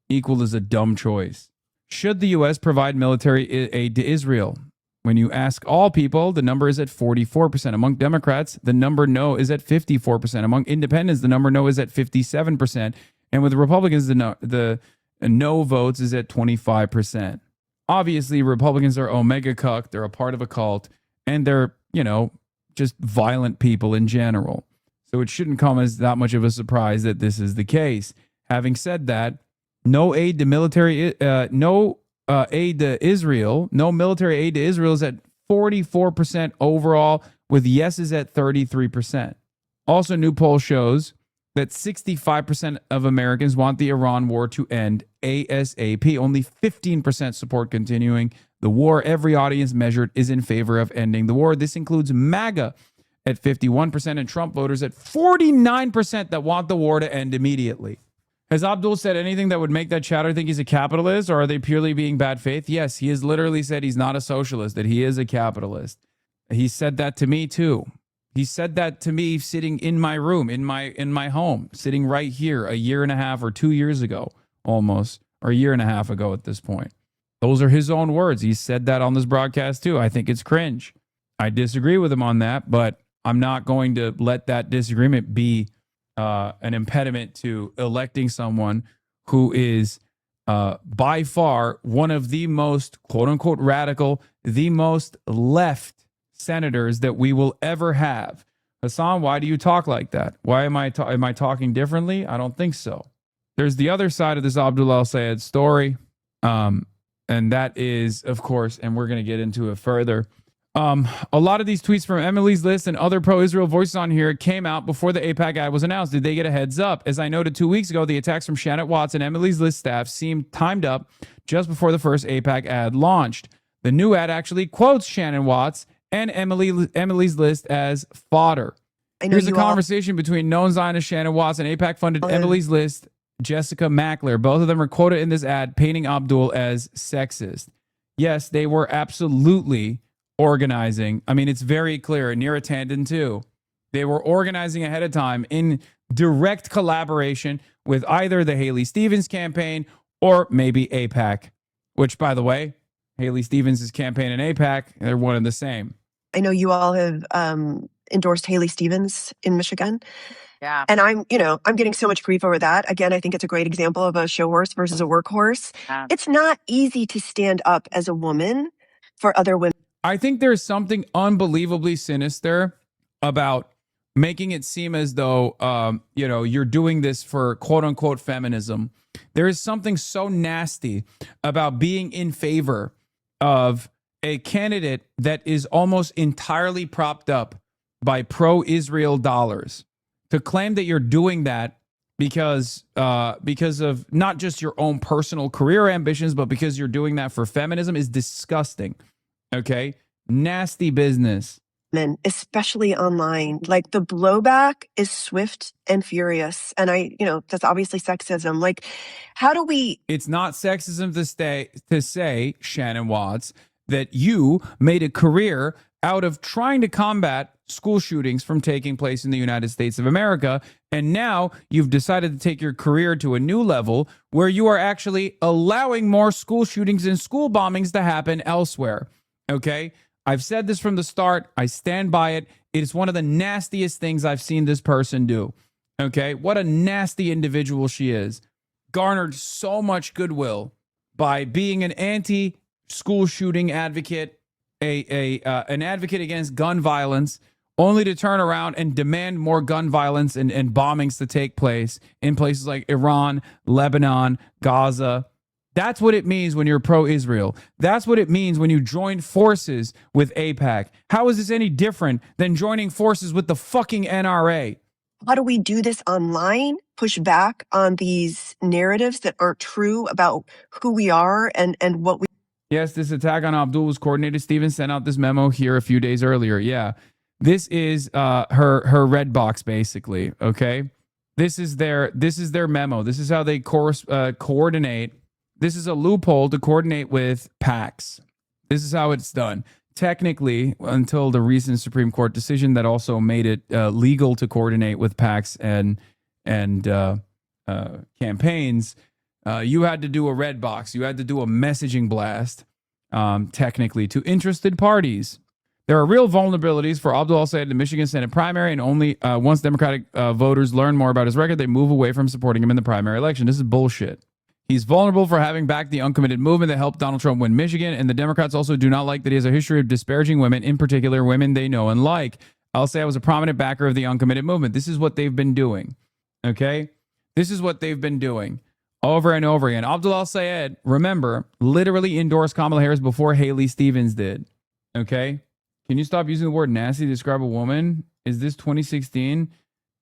Equal is a dumb choice. Should the U.S. provide military aid to Israel? When you ask all people, the number is at 44%. Among Democrats, the number no is at 54%. Among independents, the number no is at 57%. And with Republicans, the no votes is at 25%. Obviously, Republicans are omega cuck. They're a part of a cult. And they're, just violent people in general. So it shouldn't come as that much of a surprise that this is the case. Having said that, no aid to military, aid to Israel, no military aid to Israel is at 44% overall, with yeses at 33%. Also, new poll shows that 65% of Americans want the Iran war to end ASAP. Only 15% support continuing the war. Every audience measured is in favor of ending the war. This includes MAGA at 51% and Trump voters at 49% that want the war to end immediately. Has Abdul said anything that would make that chatter think he's a capitalist, or are they purely being bad faith? Yes, he has literally said he's not a socialist, that he is a capitalist. He said that to me too. He said that to me sitting in my room, in my home, sitting right here a year and a half or 2 years ago, almost, or a year and a half ago at this point. Those are his own words. He said that on this broadcast too. I think it's cringe. I disagree with him on that, but I'm not going to let that disagreement be an impediment to electing someone who is by far one of the most quote unquote radical, the most left senators that we will ever have. Hasan, why do you talk like that? Why am I talking differently? I don't think so. There's the other side of this Abdullah al-Sayed story. And that is, of course, and we're going to get into it further. A lot of these tweets from Emily's List and other pro-Israel voices on here came out before the AIPAC ad was announced. Did they get a heads up? As I noted 2 weeks ago, the attacks from Shannon Watts and Emily's List staff seemed timed up just before the first AIPAC ad launched. The new ad actually quotes Shannon Watts and Emily's List as fodder. Here's a conversation between known Zionist Shannon Watts and AIPAC-funded Emily's List Jessica Mackler. Both of them are quoted in this ad painting Abdul as sexist. Yes, they were absolutely organizing. I mean, it's very clear. Neera Tanden too. They were organizing ahead of time in direct collaboration with either the Haley Stevens campaign or maybe AIPAC, which, by the way, Haley Stevens' campaign and AIPAC, they're one and the same. I know you all have endorsed Haley Stevens in Michigan. Yeah. And I'm getting so much grief over that. Again, I think it's a great example of a show horse versus a workhorse. Yeah. It's not easy to stand up as a woman for other women. I think there's something unbelievably sinister about making it seem as though, you're doing this for quote unquote feminism. There is something so nasty about being in favor of a candidate that is almost entirely propped up by pro-Israel dollars. To claim that you're doing that because of not just your own personal career ambitions, but because you're doing that for feminism is disgusting. Okay? Nasty business. Men, especially online, like the blowback is swift and furious. And that's obviously sexism. Like, how do we... It's not sexism to say, Shannon Watts, that you made a career out of trying to combat school shootings from taking place in the United States of America. And now you've decided to take your career to a new level where you are actually allowing more school shootings and school bombings to happen elsewhere. Okay? I've said this from the start. I stand by it. It is one of the nastiest things I've seen this person do. Okay? What a nasty individual she is. Garnered so much goodwill by being an anti-school shooting advocate, an advocate against gun violence, only to turn around and demand more gun violence and bombings to take place in places like Iran, Lebanon, Gaza. That's what it means when you're pro-Israel. That's what it means when you join forces with AIPAC. How is this any different than joining forces with the fucking NRA? How do we do this online? Push back on these narratives that aren't true about who we are and what we. Yes, this attack on Abdul was coordinated. Steven sent out this memo here a few days earlier. Yeah, this is her red box basically. Okay, this is their memo. This is how they coordinate. This is a loophole to coordinate with PACs. This is how it's done. Technically, until the recent Supreme Court decision that also made it legal to coordinate with PACs and campaigns, you had to do a red box. You had to do a messaging blast, technically, to interested parties. There are real vulnerabilities for Abdul al-Sayed in the Michigan Senate primary, and only once Democratic voters learn more about his record, they move away from supporting him in the primary election. This is bullshit. He's vulnerable for having backed the uncommitted movement that helped Donald Trump win Michigan, and the Democrats also do not like that he has a history of disparaging women, in particular women they know and like. I'll say I was a prominent backer of the uncommitted movement. This is what they've been doing, okay? This is what they've been doing over and over again. Abdul al-Sayed, remember, literally endorsed Kamala Harris before Haley Stevens did, okay? Can you stop using the word nasty to describe a woman? Is this 2016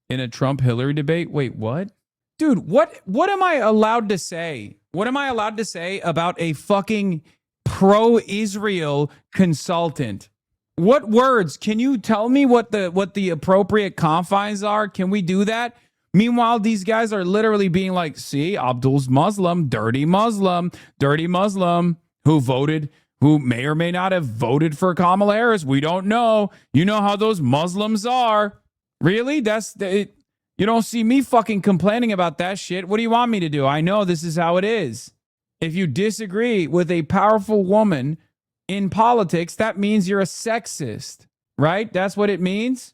in a Trump-Hillary debate? Wait, what? Dude, what am I allowed to say? What am I allowed to say about a fucking pro-Israel consultant? What words? Can you tell me what the appropriate confines are? Can we do that? Meanwhile, these guys are literally being like, see, Abdul's Muslim, dirty Muslim, who may or may not have voted for Kamala Harris. We don't know. You know how those Muslims are. Really? You don't see me fucking complaining about that shit. What do you want me to do? I know this is how it is. If you disagree with a powerful woman in politics, that means you're a sexist, right? That's what it means.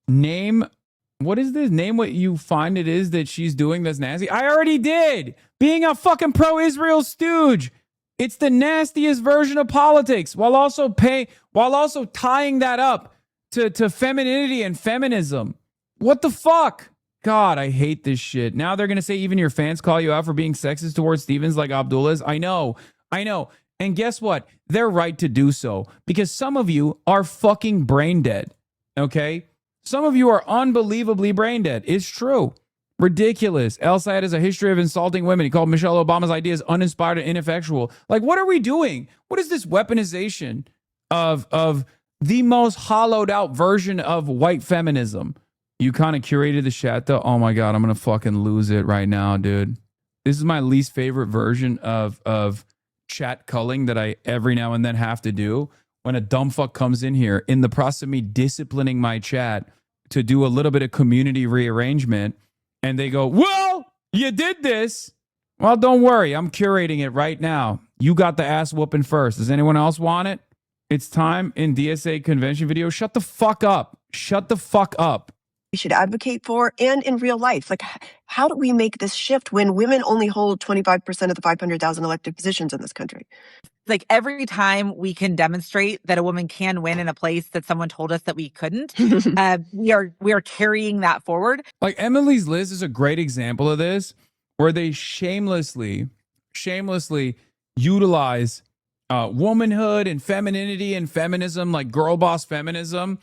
What is this? Name what you find it is that she's doing that's nasty. I already did. Being a fucking pro-Israel stooge. It's the nastiest version of politics while also tying that up to femininity and feminism. What the fuck? God, I hate this shit. Now they're going to say even your fans call you out for being sexist towards Stevens like Abdul is. I know. And guess what? They're right to do so because some of you are fucking brain dead. Okay? Some of you are unbelievably brain dead. It's true. Ridiculous. El-Sayed has a history of insulting women. He called Michelle Obama's ideas uninspired and ineffectual. Like, what are we doing? What is this weaponization of the most hollowed out version of white feminism? You kind of curated the chat though. Oh my God, I'm going to fucking lose it right now, dude. This is my least favorite version of chat culling that I every now and then have to do when a dumb fuck comes in here in the process of me disciplining my chat to do a little bit of community rearrangement. And they go, well, you did this. Well, don't worry. I'm curating it right now. You got the ass whooping first. Does anyone else want it? It's time in DSA convention video. Shut the fuck up. Shut the fuck up. We should advocate for and in real life. Like, how do we make this shift when women only hold 25% of the 500,000 elected positions in this country? Like every time we can demonstrate that a woman can win in a place that someone told us that we couldn't, we are carrying that forward. Like Emily's List is a great example of this, where they shamelessly utilize womanhood and femininity and feminism, like girl boss feminism,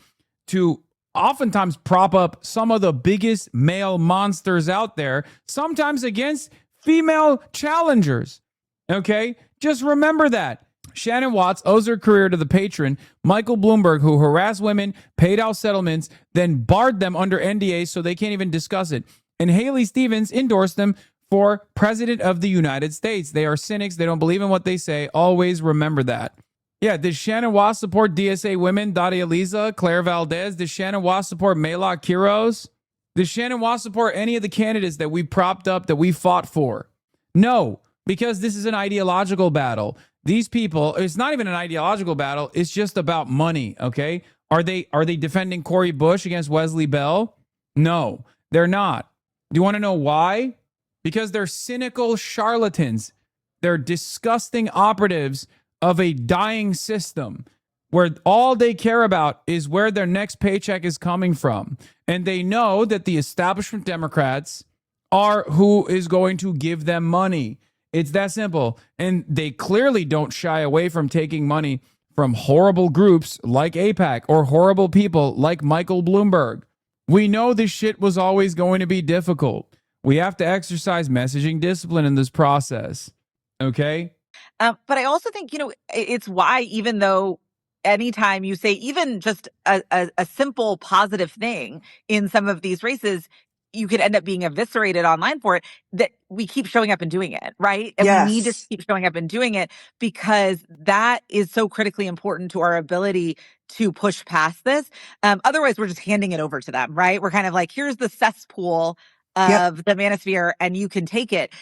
to oftentimes prop up some of the biggest male monsters out there, sometimes against female challengers. Okay? Just remember that. Shannon Watts owes her career to the patron, Michael Bloomberg, who harassed women, paid out settlements, then barred them under NDA so they can't even discuss it. And Haley Stevens endorsed them for president of the United States. They are cynics. They don't believe in what they say. Always remember that. Yeah, does Shannon Wass support DSA women, Daria Liza, Claire Valdez? Does Shannon Wass support Mayla Quiroz? Does Shannon Wass support any of the candidates that we propped up, that we fought for? No, because this is an ideological battle. These people, it's not even an ideological battle. It's just about money, okay? Are they defending Cori Bush against Wesley Bell? No, they're not. Do you want to know why? Because they're cynical charlatans. They're disgusting operatives of a dying system where all they care about is where their next paycheck is coming from. And they know that the establishment Democrats are who is going to give them money. It's that simple. And they clearly don't shy away from taking money from horrible groups like AIPAC or horrible people like Michael Bloomberg. We know this shit was always going to be difficult. We have to exercise messaging discipline in this process. Okay? But I also think, it's why, even though anytime you say even just a simple positive thing in some of these races, you could end up being eviscerated online for it, that we keep showing up and doing it, right? And we need to keep showing up and doing it because that is so critically important to our ability to push past this. Otherwise, we're just handing it over to them, right? We're kind of like, here's the cesspool of the manosphere and you can take it.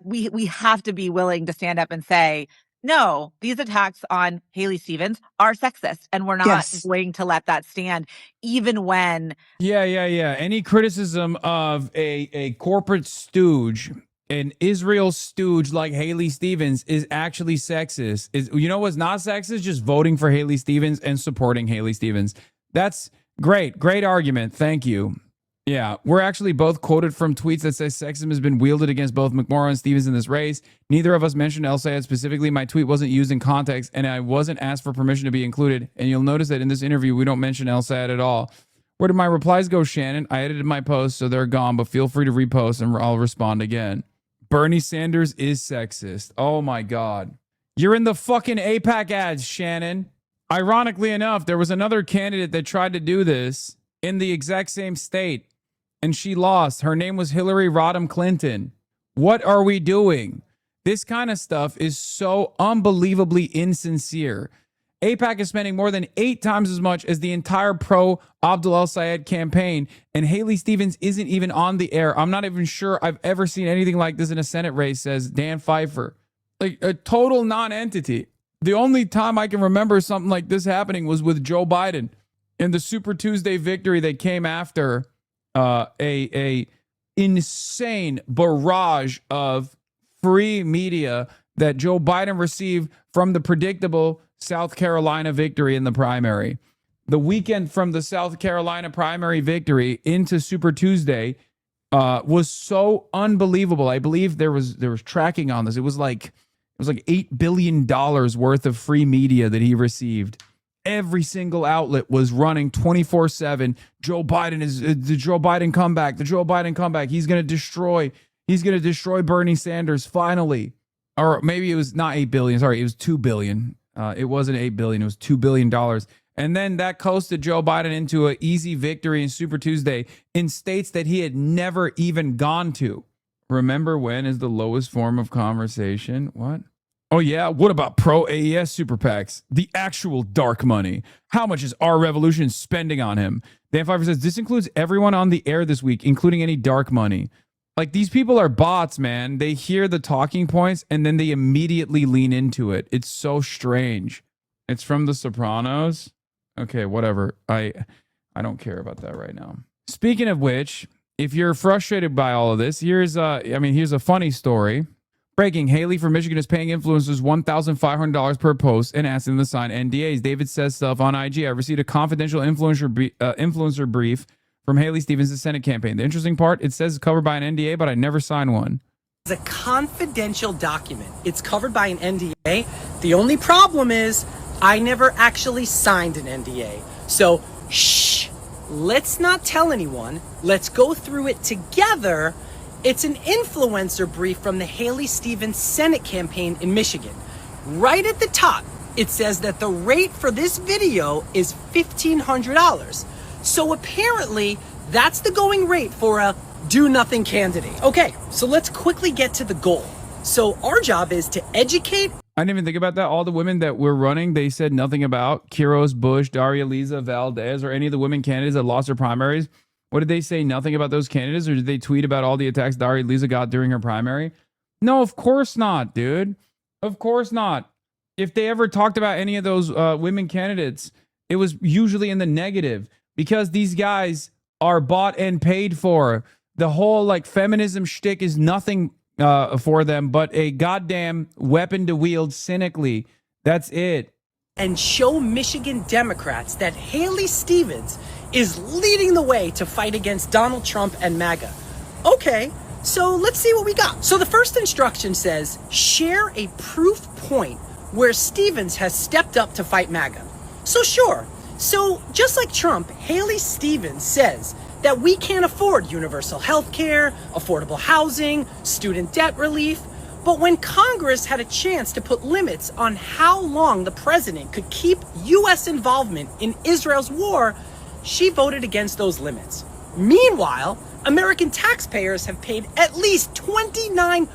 We have to be willing to stand up and say, no, these attacks on Haley Stevens are sexist, and we're not going to let that stand, even when... Yeah. Any criticism of a corporate stooge, an Israel stooge like Haley Stevens, is actually sexist. You know what's not sexist? Just voting for Haley Stevens and supporting Haley Stevens. That's great. Great argument. Thank you. Yeah, we're actually both quoted from tweets that say sexism has been wielded against both McMorrow and Stevens in this race. Neither of us mentioned El Sayed specifically. My tweet wasn't used in context, and I wasn't asked for permission to be included. And you'll notice that in this interview, we don't mention El Sayed at all. Where did my replies go, Shannon? I edited my posts, so they're gone, but feel free to repost, and I'll respond again. Bernie Sanders is sexist. Oh, my God. You're in the fucking AIPAC ads, Shannon. Ironically enough, there was another candidate that tried to do this in the exact same state, and she lost. Her name was Hillary Rodham Clinton. What are we doing? This kind of stuff is so unbelievably insincere. AIPAC is spending more than 8 times as much as the entire pro-Abdul El-Sayed campaign, and Haley Stevens isn't even on the air. I'm not even sure I've ever seen anything like this in a Senate race, says Dan Pfeiffer. Like a total non-entity. The only time I can remember something like this happening was with Joe Biden in the Super Tuesday victory that came after a insane barrage of free media that Joe Biden received from the predictable South Carolina victory in the primary. The weekend from the South Carolina primary victory into Super Tuesday was so unbelievable. I believe there was tracking on this. It was like $8 billion worth of free media that he received. Every single outlet was running 24/7. Joe Biden is the Joe Biden comeback. The Joe Biden comeback. He's going to destroy Bernie Sanders finally. Or maybe it was not 8 billion. Sorry, it was 2 billion. It wasn't 8 billion. It was $2 billion. And then that coasted Joe Biden into an easy victory in Super Tuesday in states that he had never even gone to. Remember when is the lowest form of conversation? What? Oh, yeah. What about pro-AES super PACs? The actual dark money. How much is our revolution spending on him? Dan Pfeiffer says, this includes everyone on the air this week, including any dark money. Like, these people are bots, man. They hear the talking points and then they immediately lean into it. It's so strange. It's from The Sopranos. Okay, whatever. I don't care about that right now. Speaking of which, if you're frustrated by all of this, here's a funny story. Breaking, Haley from Michigan is paying influencers $1,500 per post and asking them to sign NDAs. David says stuff on IG. I received a confidential influencer brief from Haley Stevens' Senate campaign. The interesting part, it says it's covered by an NDA, but I never signed one. It's a confidential document. It's covered by an NDA. The only problem is I never actually signed an NDA. So, shh, let's not tell anyone. Let's go through it together. It's an influencer brief from the Haley Stevens Senate campaign in Michigan. Right at the top, it says that the rate for this video is $1,500. So apparently, that's the going rate for a do-nothing candidate. Okay, so let's quickly get to the goal. So our job is to educate I didn't even think about that. All the women that were running, they said nothing about Quiroz, Bush, Daria Liza Valdez, or any of the women candidates that lost their primaries. What did they say? Nothing about those candidates? Or did they tweet about all the attacks Daria Liza got during her primary? No, of course not, dude. Of course not. If they ever talked about any of those women candidates, it was usually in the negative because these guys are bought and paid for. The whole like feminism shtick is nothing for them but a goddamn weapon to wield cynically. That's it. And show Michigan Democrats that Haley Stevens is leading the way to fight against Donald Trump and MAGA. Okay, so let's see what we got. So the first instruction says, share a proof point where Stevens has stepped up to fight MAGA. So sure, so just like Trump, Haley Stevens says that we can't afford universal health care, affordable housing, student debt relief. But when Congress had a chance to put limits on how long the president could keep U.S. involvement in Israel's war, she voted against those limits. Meanwhile, American taxpayers have paid at least $29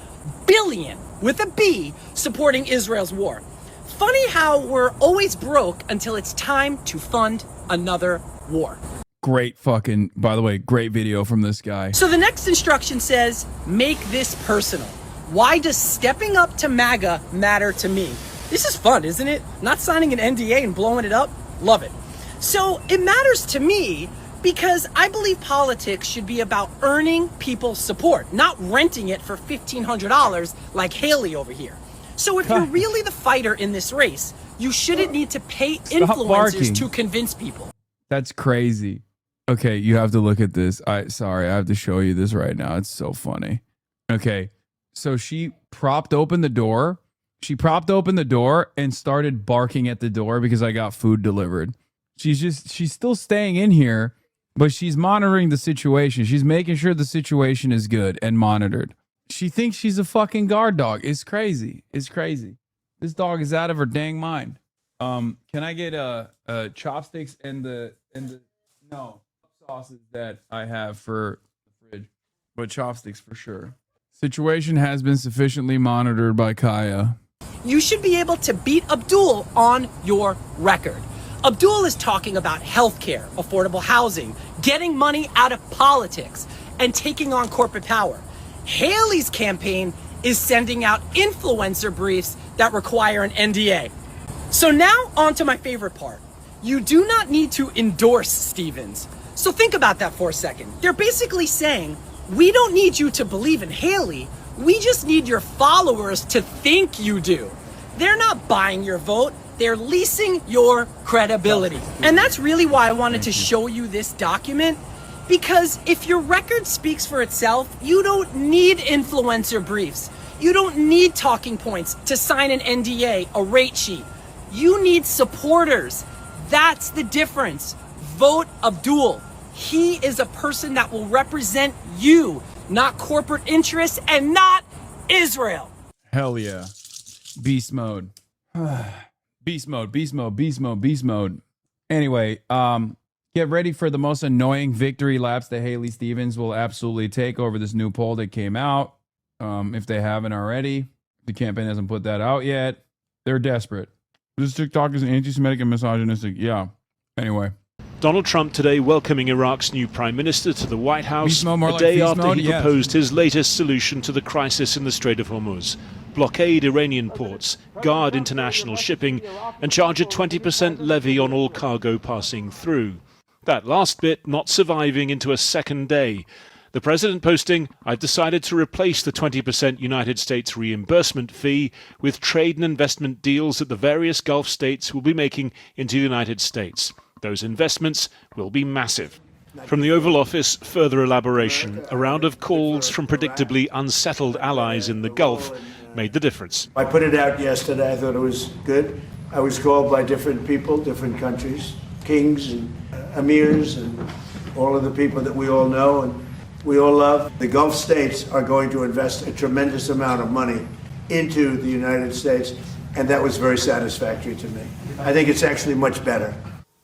billion, with a B, supporting Israel's war. Funny how we're always broke until it's time to fund another war. Great fucking, by the way, great video from this guy. So the next instruction says, make this personal. Why does stepping up to MAGA matter to me? This is fun, isn't it? Not signing an NDA and blowing it up? Love it. So it matters to me because I believe politics should be about earning people's support, not renting it for $1,500 like Haley over here. So if you're really the fighter in this race, you shouldn't need to pay influencers to convince people. That's crazy. Okay, you have to look at this. Sorry, I have to show you this right now. It's so funny. Okay, so she propped open the door. She propped open the door and started barking at the door because I got food delivered. She's still staying in here, but she's monitoring the situation. She's making sure the situation is good and monitored. She thinks she's a fucking guard dog. It's crazy. It's crazy. This dog is out of her dang mind. Can I get chopsticks and the sauces that I have for the fridge, but chopsticks for sure. Situation has been sufficiently monitored by Kaya. You should be able to beat Abdul on your record. Abdul is talking about healthcare, affordable housing, getting money out of politics, and taking on corporate power. Haley's campaign is sending out influencer briefs that require an NDA. So now on to my favorite part. You do not need to endorse Stevens. So think about that for a second. They're basically saying, we don't need you to believe in Haley. We just need your followers to think you do. They're not buying your vote. They're leasing your credibility. And that's really why I wanted to show you this document. Because if your record speaks for itself, you don't need influencer briefs. You don't need talking points to sign an NDA, a rate sheet. You need supporters. That's the difference. Vote Abdul. He is a person that will represent you, not corporate interests and not Israel. Hell yeah. Beast mode. Beast mode, beast mode, beast mode, beast mode. Anyway, get ready for the most annoying victory laps that Haley Stevens will absolutely take over this new poll that came out. If they haven't already, the campaign hasn't put that out yet. They're desperate. This TikTok is anti-Semitic and misogynistic. Yeah. Anyway. Donald Trump today welcoming Iraq's new prime minister to the White House a day after he proposed his latest solution to the crisis in the Strait of Hormuz. Blockade Iranian ports, guard international shipping, and charge a 20% levy on all cargo passing through. That last bit not surviving into a second day. The president posting, I've decided to replace the 20% United States reimbursement fee with trade and investment deals that the various Gulf states will be making into the United States. Those investments will be massive. From the Oval Office, further elaboration. A round of calls from predictably unsettled allies in the Gulf made the difference. I put it out yesterday. I thought it was good. I was called by different people, different countries, kings and emirs and all of the people that we all know and we all love. The Gulf states are going to invest a tremendous amount of money into the United States, and that was very satisfactory to me. I think it's actually much better.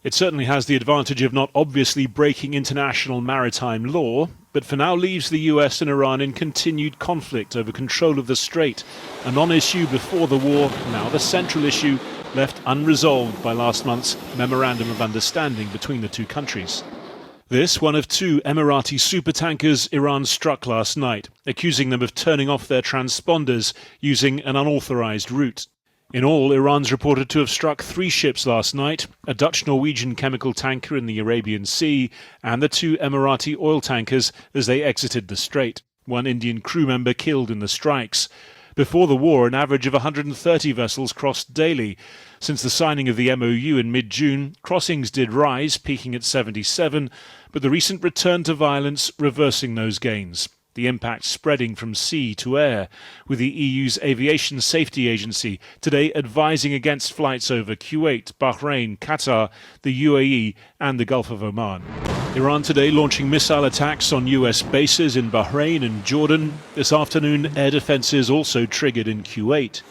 It certainly has the advantage of not obviously breaking international maritime law, but for now leaves the US and Iran in continued conflict over control of the strait, a non-issue before the war, now the central issue, left unresolved by last month's Memorandum of Understanding between the two countries. This, one of two Emirati supertankers Iran struck last night, accusing them of turning off their transponders using an unauthorized route. In all, Iran's reported to have struck 3 ships last night, a Dutch-Norwegian chemical tanker in the Arabian Sea, and the 2 Emirati oil tankers as they exited the strait. 1 Indian crew member killed in the strikes. Before the war, an average of 130 vessels crossed daily. Since the signing of the MOU in mid-June, crossings did rise, peaking at 77, but the recent return to violence reversing those gains. The impact spreading from sea to air, with the EU's Aviation Safety Agency today advising against flights over Kuwait, Bahrain, Qatar, the UAE and the Gulf of Oman. Iran today launching missile attacks on US bases in Bahrain and Jordan. This afternoon, air defenses also triggered in Kuwait.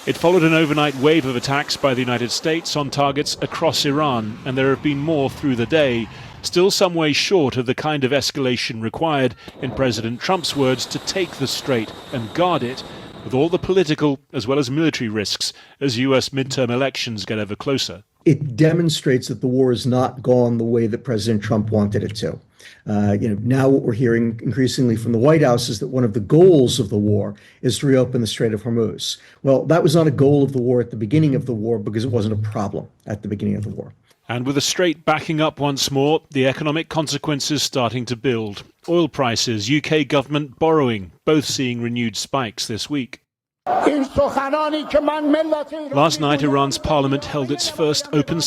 It followed an overnight wave of attacks by the United States on targets across Iran, and there have been more through the day, still some way short of the kind of escalation required, in President Trump's words, to take the strait and guard it, with all the political as well as military risks as US midterm elections get ever closer. It demonstrates that the war has not gone the way that President Trump wanted it to. Now what we're hearing increasingly from the White House is that one of the goals of the war is to reopen the Strait of Hormuz. Well, that was not a goal of the war at the beginning of the war because it wasn't a problem at the beginning of the war. And with the strait backing up once more, the economic consequences starting to build. Oil prices, UK government borrowing, both seeing renewed spikes this week. Last night, Iran's parliament held its first open...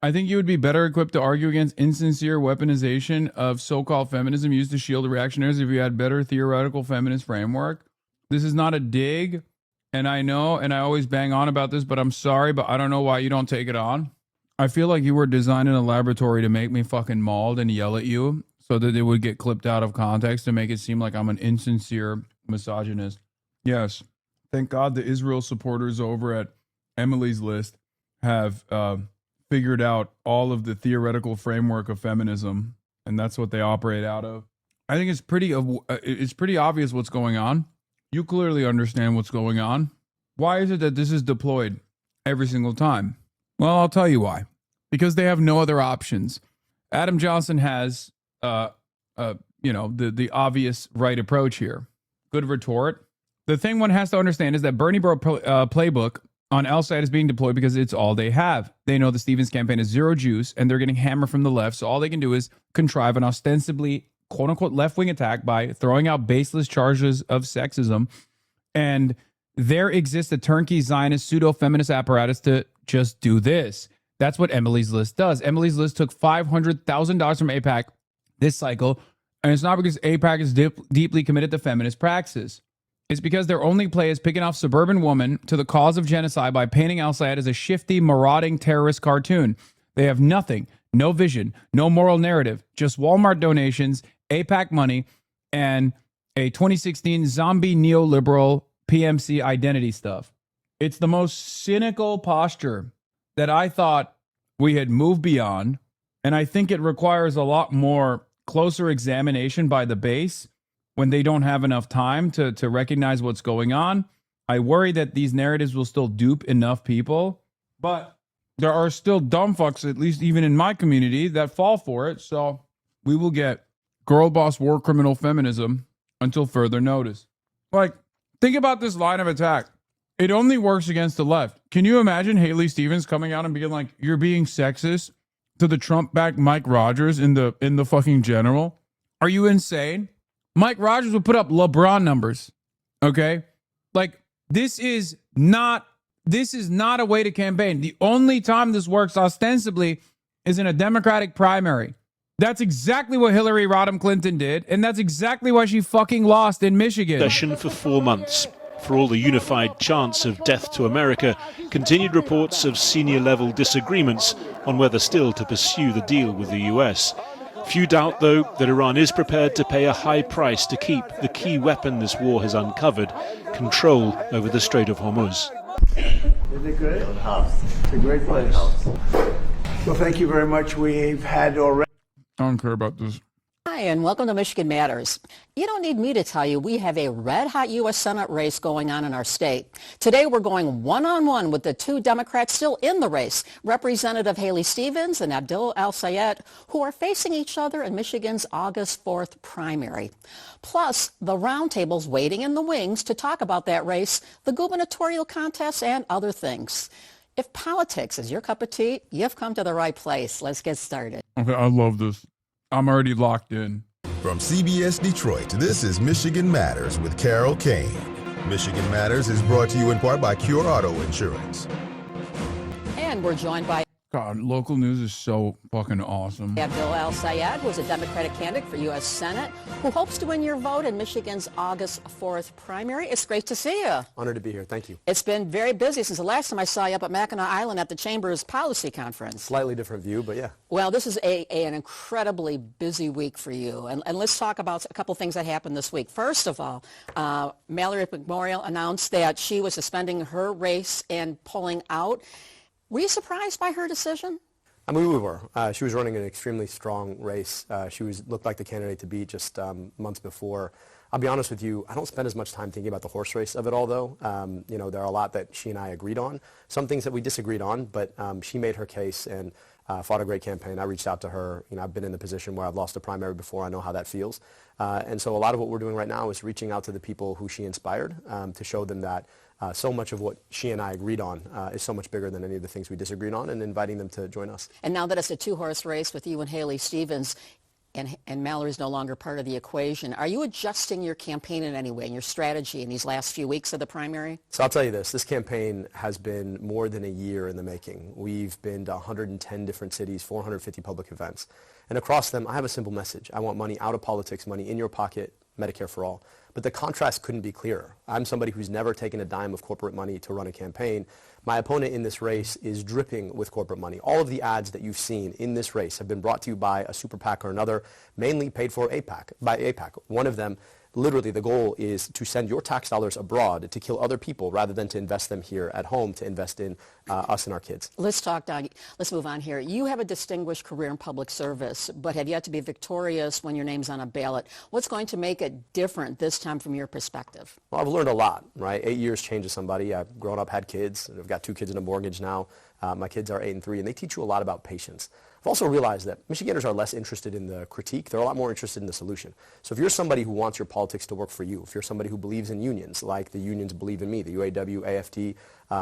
I think you would be better equipped to argue against insincere weaponization of so-called feminism used to shield the reactionaries if you had better theoretical feminist framework. This is not a dig, and I know, and I always bang on about this, but I'm sorry, but I don't know why you don't take it on. I feel like you were designed in a laboratory to make me fucking mauled and yell at you so that it would get clipped out of context to make it seem like I'm an insincere misogynist. Yes. Thank God the Israel supporters over at Emily's List have figured out all of the theoretical framework of feminism, and that's what they operate out of. I think it's pretty obvious what's going on. You clearly understand what's going on. Why is it that this is deployed every single time? Well, I'll tell you why. Because they have no other options. Adam Johnson has, the obvious right approach here. Good retort. The thing one has to understand is that Bernie Bro playbook on Al-Side is being deployed because it's all they have. They know the Stevens campaign is zero juice, and they're getting hammered from the left, so all they can do is contrive an ostensibly quote-unquote left-wing attack by throwing out baseless charges of sexism, and there exists a turnkey Zionist pseudo-feminist apparatus to just do this. That's what Emily's List does. Emily's List took $500,000 from AIPAC this cycle, and it's not because AIPAC is deeply committed to feminist praxis. It's because their only play is picking off suburban women to the cause of genocide by painting Al-Sayed as a shifty, marauding terrorist cartoon. They have nothing, no vision, no moral narrative, just Walmart donations, AIPAC money, and a 2016 zombie neoliberal PMC identity stuff. It's the most cynical posture that I thought we had moved beyond, and I think it requires a lot more closer examination by the base when they don't have enough time to recognize what's going on. I worry that these narratives will still dupe enough people, but there are still dumb fucks, at least even in my community, that fall for it. So we will get girl boss war criminal feminism until further notice. Like, think about this line of attack. It only works against the left. Can you imagine Haley Stevens coming out and being like, you're being sexist to the Trump-backed Mike Rogers in the fucking general? Are you insane? Mike Rogers would put up LeBron numbers. Okay? Like, this is not a way to campaign. The only time this works ostensibly is in a Democratic primary. That's exactly what Hillary Rodham Clinton did, and that's exactly why she fucking lost in Michigan. Session for 4 months. For all the unified chants of death to America, continued reports of senior-level disagreements on whether still to pursue the deal with the US. Few doubt, though, that Iran is prepared to pay a high price to keep the key weapon this war has uncovered, control over the Strait of Hormuz. Is it good? It's a great place. Well, thank you very much. We've had already. I don't care about this. Hi, and welcome to Michigan Matters. You don't need me to tell you we have a red-hot U.S. Senate race going on in our state. Today, we're going one-on-one with the two Democrats still in the race, Representative Haley Stevens and Abdul El-Sayed, who are facing each other in Michigan's August 4th primary. Plus, the roundtables waiting in the wings to talk about that race, the gubernatorial contest, and other things. If politics is your cup of tea, you've come to the right place. Let's get started. Okay, I love this. I'm already locked in. From CBS Detroit, this is Michigan Matters with Carol Kane. Michigan Matters is brought to you in part by Cure Auto Insurance. And we're joined by God, local news is so fucking awesome. Abdul El-Sayed, who's a Democratic candidate for U.S. Senate, who hopes to win your vote in Michigan's August 4th primary. It's great to see you. Honored to be here. Thank you. It's been very busy since the last time I saw you up at Mackinac Island at the Chamber's Policy Conference. Slightly different view, but yeah. Well, this is an incredibly busy week for you. And let's talk about a couple things that happened this week. First of all, Mallory McMorial announced that she was suspending her race and pulling out. Were you surprised by her decision? I mean, we were. She was running an extremely strong race. She looked like the candidate to beat just months before. I'll be honest with you, I don't spend as much time thinking about the horse race of it all, though. You know, there are a lot that she and I agreed on, some things that we disagreed on, but she made her case and fought a great campaign. I reached out to her. You know, I've been in the position where I've lost a primary before. I know how that feels. And so a lot of what we're doing right now is reaching out to the people who she inspired to show them that so much of what she and I agreed on is so much bigger than any of the things we disagreed on, and inviting them to join us. And now that it's a two-horse race with you and Haley Stevens, and Mallory's no longer part of the equation, are you adjusting your campaign in any way, and your strategy in these last few weeks of the primary? So I'll tell you this campaign has been more than a year in the making. We've been to 110 different cities, 450 public events. And across them, I have a simple message. I want money out of politics, money in your pocket, Medicare for all. But the contrast couldn't be clearer. I'm somebody who's never taken a dime of corporate money to run a campaign. My opponent in this race is dripping with corporate money. All of the ads that you've seen in this race have been brought to you by a super PAC or another, mainly paid for by AIPAC. One of them, literally the goal is to send your tax dollars abroad to kill other people rather than to invest them here at home, to invest in us and our kids. Let's move on here. You have a distinguished career in public service, but have yet to be victorious when your name's on a ballot. What's going to make it different this time from your perspective? Well, I've learned a lot, right? 8 years changes somebody. I've grown up, had kids. I've got 2 kids and a mortgage now. My kids are 8 and 3, and they teach you a lot about patience. I've also realized that Michiganders are less interested in the critique. They're a lot more interested in the solution. So if you're somebody who wants your politics to work for you, if you're somebody who believes in unions, like the unions believe in me, the UAW, AFT,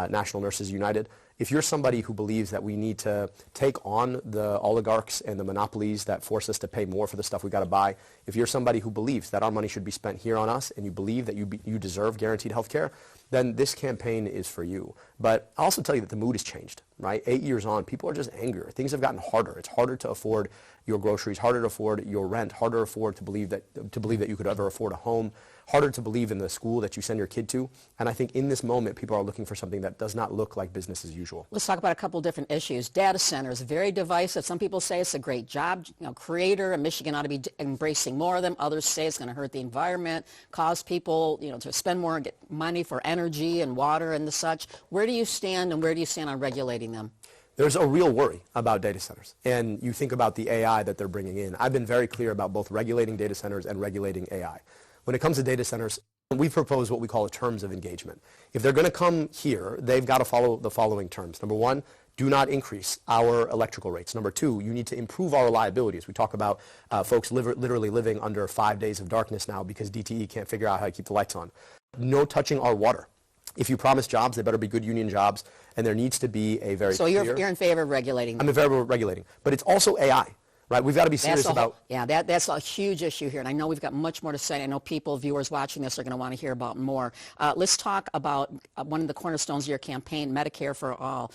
National Nurses United, if you're somebody who believes that we need to take on the oligarchs and the monopolies that force us to pay more for the stuff we got to buy, if you're somebody who believes that our money should be spent here on us and you believe that you deserve guaranteed health care, then this campaign is for you. But I'll also tell you that the mood has changed, right? 8 years on, people are just angrier. Things have gotten harder. It's harder to afford your groceries, harder to afford your rent, harder to afford to believe that you could ever afford a home, harder to believe in the school that you send your kid to. And I think in this moment, people are looking for something that does not look like business as usual. Let's talk about a couple different issues. Data centers, very divisive. Some people say it's a great job creator, and Michigan ought to be embracing more of them. Others say it's going to hurt the environment, cause people to spend more and get money for energy and water and the such. Where do you stand, and where do you stand on regulating them? There's a real worry about data centers. And you think about the AI that they're bringing in. I've been very clear about both regulating data centers and regulating AI. When it comes to data centers, we propose what we call a terms of engagement. If they're going to come here, they've got to follow the following terms. Number one, do not increase our electrical rates. Number two, you need to improve our reliability. As we talk about folks literally living under 5 days of darkness now because DTE can't figure out how to keep the lights on. No touching our water. If you promise jobs, they better be good union jobs, and there needs to be a very clear... So you're in favor of regulating them? I'm in favor of regulating. But it's also AI. Right, we've got to be serious about... Yeah, that's a huge issue here, and I know we've got much more to say. I know viewers watching this are going to want to hear about more. Let's talk about one of the cornerstones of your campaign, Medicare for All.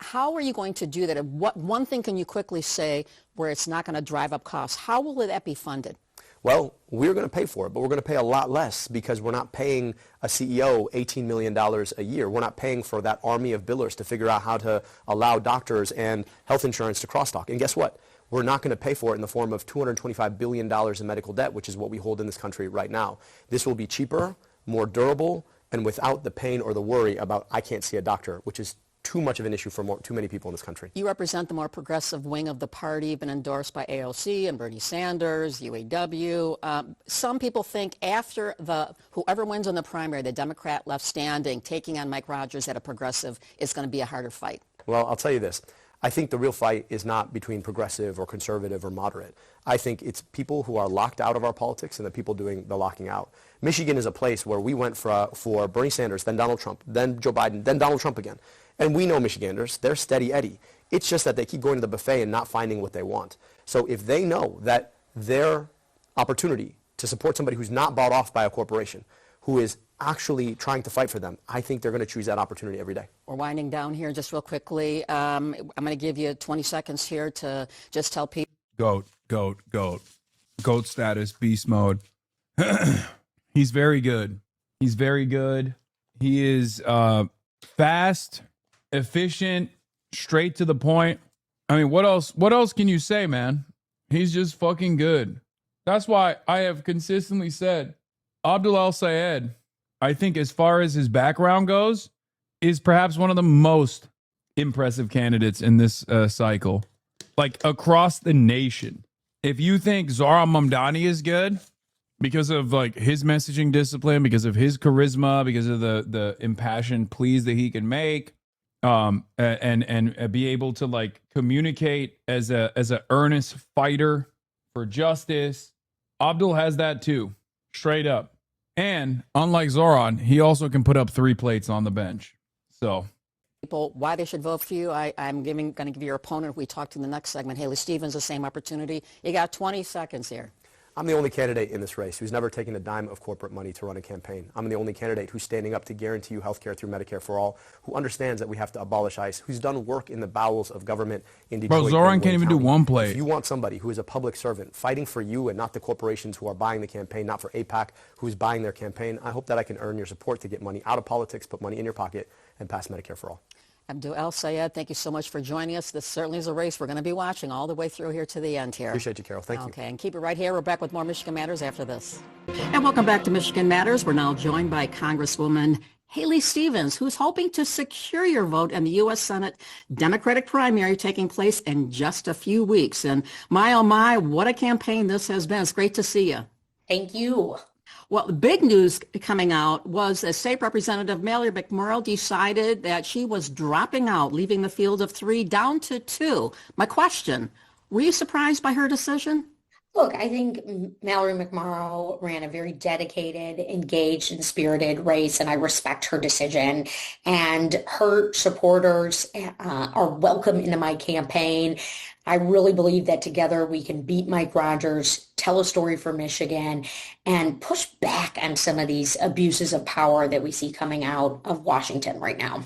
How are you going to do that? And what one thing can you quickly say where it's not going to drive up costs? How will that be funded? Well, we're going to pay for it, but we're going to pay a lot less because we're not paying a CEO $18 million a year. We're not paying for that army of billers to figure out how to allow doctors and health insurance to crosstalk. And guess what? We're not going to pay for it in the form of $225 billion in medical debt, which is what we hold in this country right now. This will be cheaper, more durable, and without the pain or the worry about I can't see a doctor, which is too much of an issue for too many people in this country. You represent the more progressive wing of the party, been endorsed by AOC and Bernie Sanders, UAW. Some people think after whoever wins in the primary, the Democrat left standing, taking on Mike Rogers at a progressive is going to be a harder fight. Well, I'll tell you this. I think the real fight is not between progressive or conservative or moderate. I think it's people who are locked out of our politics and the people doing the locking out. Michigan is a place where we went for Bernie Sanders, then Donald Trump, then Joe Biden, then Donald Trump again. And we know Michiganders, they're steady Eddie. It's just that they keep going to the buffet and not finding what they want. So if they know that their opportunity to support somebody who's not bought off by a corporation, who is actually trying to fight for them, I think they're going to choose that opportunity every day. We're winding down here just real quickly. I'm going to give you 20 seconds here to just tell people. Goat status, beast mode. He's very good. He's very good. He is fast, efficient, straight to the point. I mean, what else can you say, man? He's just fucking good. That's why I have consistently said Abdul El-Sayed, I think as far as his background goes, is perhaps one of the most impressive candidates in this cycle, like across the nation. If you think Zohran Mamdani is good because of like his messaging discipline, because of his charisma, because of the impassioned pleas that he can make, and be able to like communicate as a earnest fighter for justice, Abdul has that too, straight up. And unlike Zoran, he also can put up 3 plates on the bench. So people why they should vote for you. I'm going to give your opponent, we talked in the next segment, Haley Stevens, the same opportunity. You got 20 seconds here. I'm the only candidate in this race who's never taken a dime of corporate money to run a campaign. I'm the only candidate who's standing up to guarantee you health care through Medicare for all, who understands that we have to abolish ICE, who's done work in the bowels of government in Detroit. Bro, Zoran can't even do one plate. If you want somebody who is a public servant fighting for you and not the corporations who are buying the campaign, not for AIPAC, who's buying their campaign, I hope that I can earn your support to get money out of politics, put money in your pocket, and pass Medicare for all. Abdul El-Sayed, thank you so much for joining us. This certainly is a race we're going to be watching all the way through here to the end here. Appreciate you, Carol. Thank you. Okay, and keep it right here. We're back with more Michigan Matters after this. And welcome back to Michigan Matters. We're now joined by Congresswoman Haley Stevens, who's hoping to secure your vote in the U.S. Senate Democratic primary taking place in just a few weeks. And my, oh my, what a campaign this has been. It's great to see you. Thank you. Well, the big news coming out was that State Representative Mallory McMorrow decided that she was dropping out, leaving the field of 3 down to 2. My question, were you surprised by her decision? Look, I think Mallory McMorrow ran a very dedicated, engaged, and spirited race, and I respect her decision. And her supporters are welcome into my campaign. I really believe that together we can beat Mike Rogers, tell a story for Michigan, and push back on some of these abuses of power that we see coming out of Washington right now.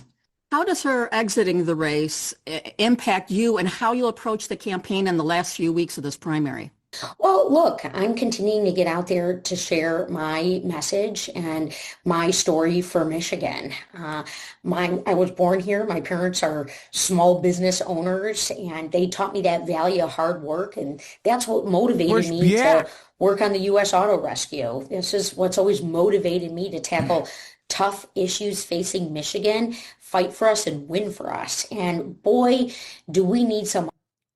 How does her exiting the race impact you and how you'll approach the campaign in the last few weeks of this primary? Well, look, I'm continuing to get out there to share my message and my story for Michigan. I was born here. My parents are small business owners, and they taught me that value of hard work, and that's what motivated me to work on the U.S. Auto Rescue. This is what's always motivated me to tackle tough issues facing Michigan, fight for us, and win for us. And boy, do we need some.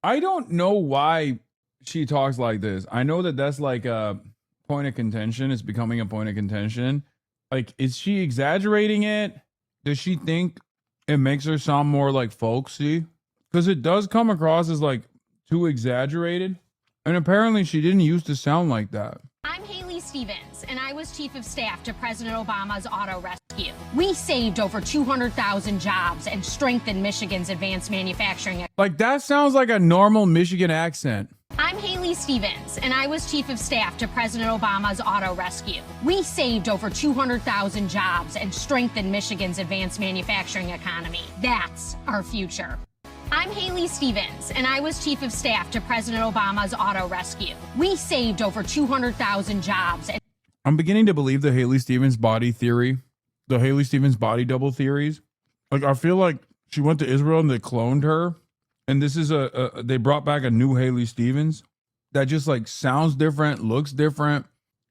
I don't know why she talks like this. I know that that's like a point of contention. It's becoming a point of contention. Like, is she exaggerating it? Does she think it makes her sound more like folksy? Because it does come across as like too exaggerated. And apparently she didn't used to sound like that. I'm Haley Stevens, and I was Chief of Staff to President Obama's Auto Rescue. We saved over 200,000 jobs and strengthened Michigan's advanced manufacturing. Like, that sounds like a normal Michigan accent. I'm Haley Stevens, and I was Chief of Staff to President Obama's Auto Rescue. We saved over 200,000 jobs and strengthened Michigan's advanced manufacturing economy. That's our future. I'm Haley Stevens, and I was Chief of Staff to President Obama's Auto Rescue. We saved over 200,000 jobs. I'm beginning to believe the Haley Stevens body theory, the Haley Stevens body double theories. Like, I feel like she went to Israel and they cloned her. And this is they brought back a new Haley Stevens that just like sounds different, looks different.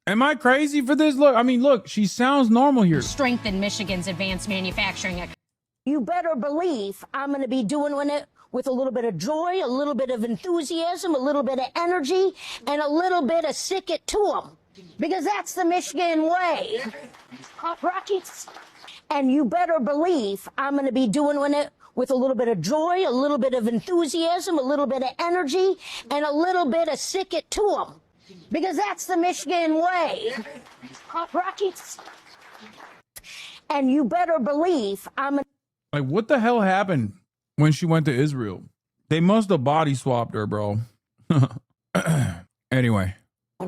Am I crazy for this? Look, I mean, look, she sounds normal here. Strengthen Michigan's advanced manufacturing economy. You better believe I'm going to be doing it with a little bit of joy, a little bit of enthusiasm, a little bit of energy, and a little bit of sick it to them. Because that's the Michigan way. Rockets. And you better believe I'm going to be doing it with a little bit of joy, a little bit of enthusiasm, a little bit of energy, and a little bit of sick it to them. Because that's the Michigan way. Rockets. And you better believe I'm Like, what the hell happened when she went to Israel? They must have body swapped her, bro. Anyway.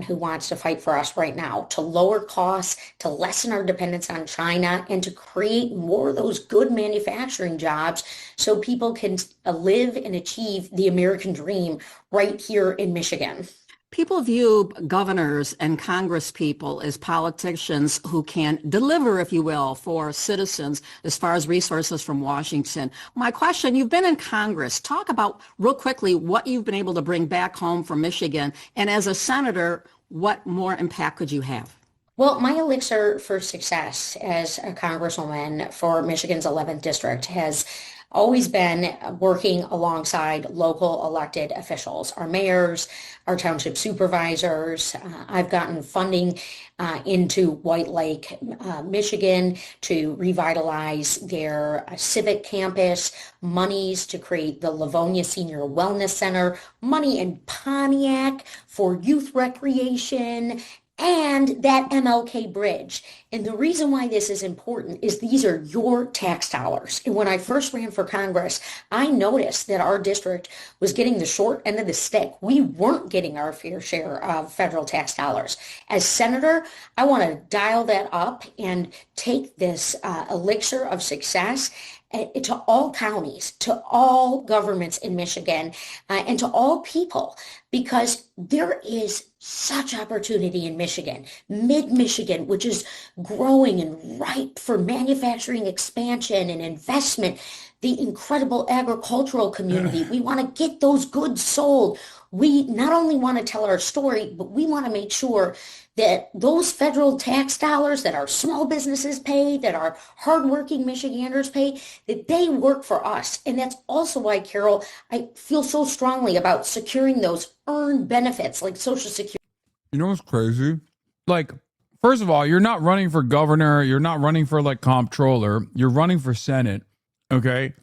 Who wants to fight for us right now to lower costs, to lessen our dependence on China, and to create more of those good manufacturing jobs so people can live and achieve the American dream right here in Michigan. People view governors and Congress people as politicians who can deliver, if you will, for citizens as far as resources from Washington. My question, you've been in Congress. Talk about real quickly what you've been able to bring back home from Michigan. And as a senator, what more impact could you have? Well, my elixir for success as a congresswoman for Michigan's 11th district has always been working alongside local elected officials, our mayors, our township supervisors. I've gotten funding into White Lake, Michigan to revitalize their civic campus, monies to create the Livonia Senior Wellness Center, money in Pontiac for youth recreation, and that MLK bridge. And the reason why this is important is these are your tax dollars. And when I first ran for Congress, I noticed that our district was getting the short end of the stick. We weren't getting our fair share of federal tax dollars. As senator, I want to dial that up and take this elixir of success to all counties, to all governments in Michigan, and to all people, because there is such opportunity in Michigan, mid-Michigan, which is growing and ripe for manufacturing expansion and investment, the incredible agricultural community. We want to get those goods sold. We not only want to tell our story, but we want to make sure that those federal tax dollars that our small businesses pay, that our hardworking Michiganders pay, that they work for us. And that's also why, Carol, I feel so strongly about securing those earned benefits like Social Security. You know what's crazy? Like, first of all, you're not running for governor. You're not running for like comptroller. You're running for Senate. Okay.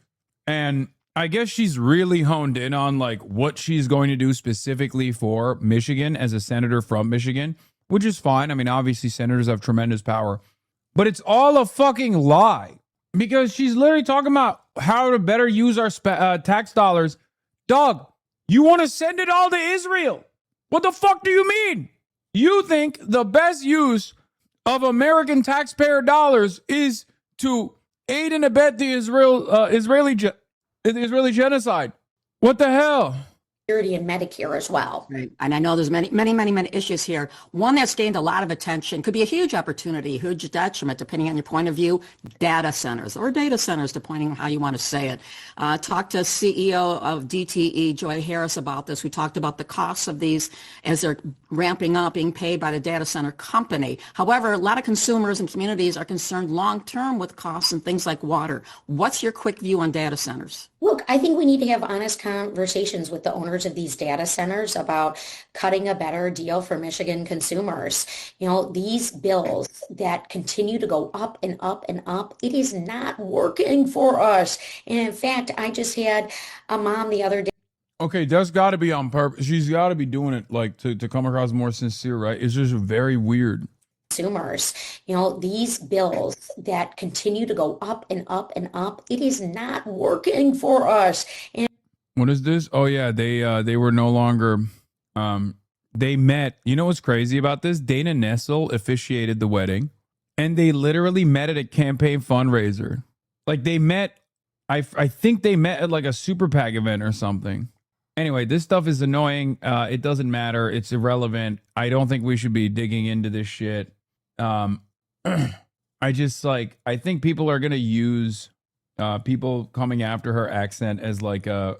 And I guess she's really honed in on like what she's going to do specifically for Michigan as a senator from Michigan, which is fine. I mean, obviously senators have tremendous power, but it's all a fucking lie because she's literally talking about how to better use our tax dollars. Doug, you want to send it all to Israel? What the fuck do you mean? You think the best use of American taxpayer dollars is to aid and abet the Israeli genocide? What the hell? And Medicare as well. Right. And I know there's many issues here. One that's gained a lot of attention, could be a huge opportunity, huge detriment, depending on your point of view, data centers or data centers, depending on how you want to say it. Talked to CEO of DTE, Joy Harris, about this. We talked about the costs of these as they're ramping up, being paid by the data center company. However, a lot of consumers and communities are concerned long-term with costs and things like water. What's your quick view on data centers? Look, I think we need to have honest conversations with the owners of these data centers about cutting a better deal for Michigan consumers. You know, these bills that continue to go up and up and up, it is not working for us. And in fact, I just had a mom the other day. Okay, that's got to be on purpose. She's got to be doing it like to come across more sincere, right? It's just very weird. Consumers, you know, these bills that continue to go up and up and up, it is not working for us. And what is this? Oh yeah, they were no longer they met. You know what's crazy about this? Dana Nessel officiated the wedding and they literally met at a campaign fundraiser. Like they met, I think they met at like a super PAC event or something. Anyway, this stuff is annoying. It doesn't matter. It's irrelevant. I don't think we should be digging into this shit. I think people are going to use people coming after her accent as like a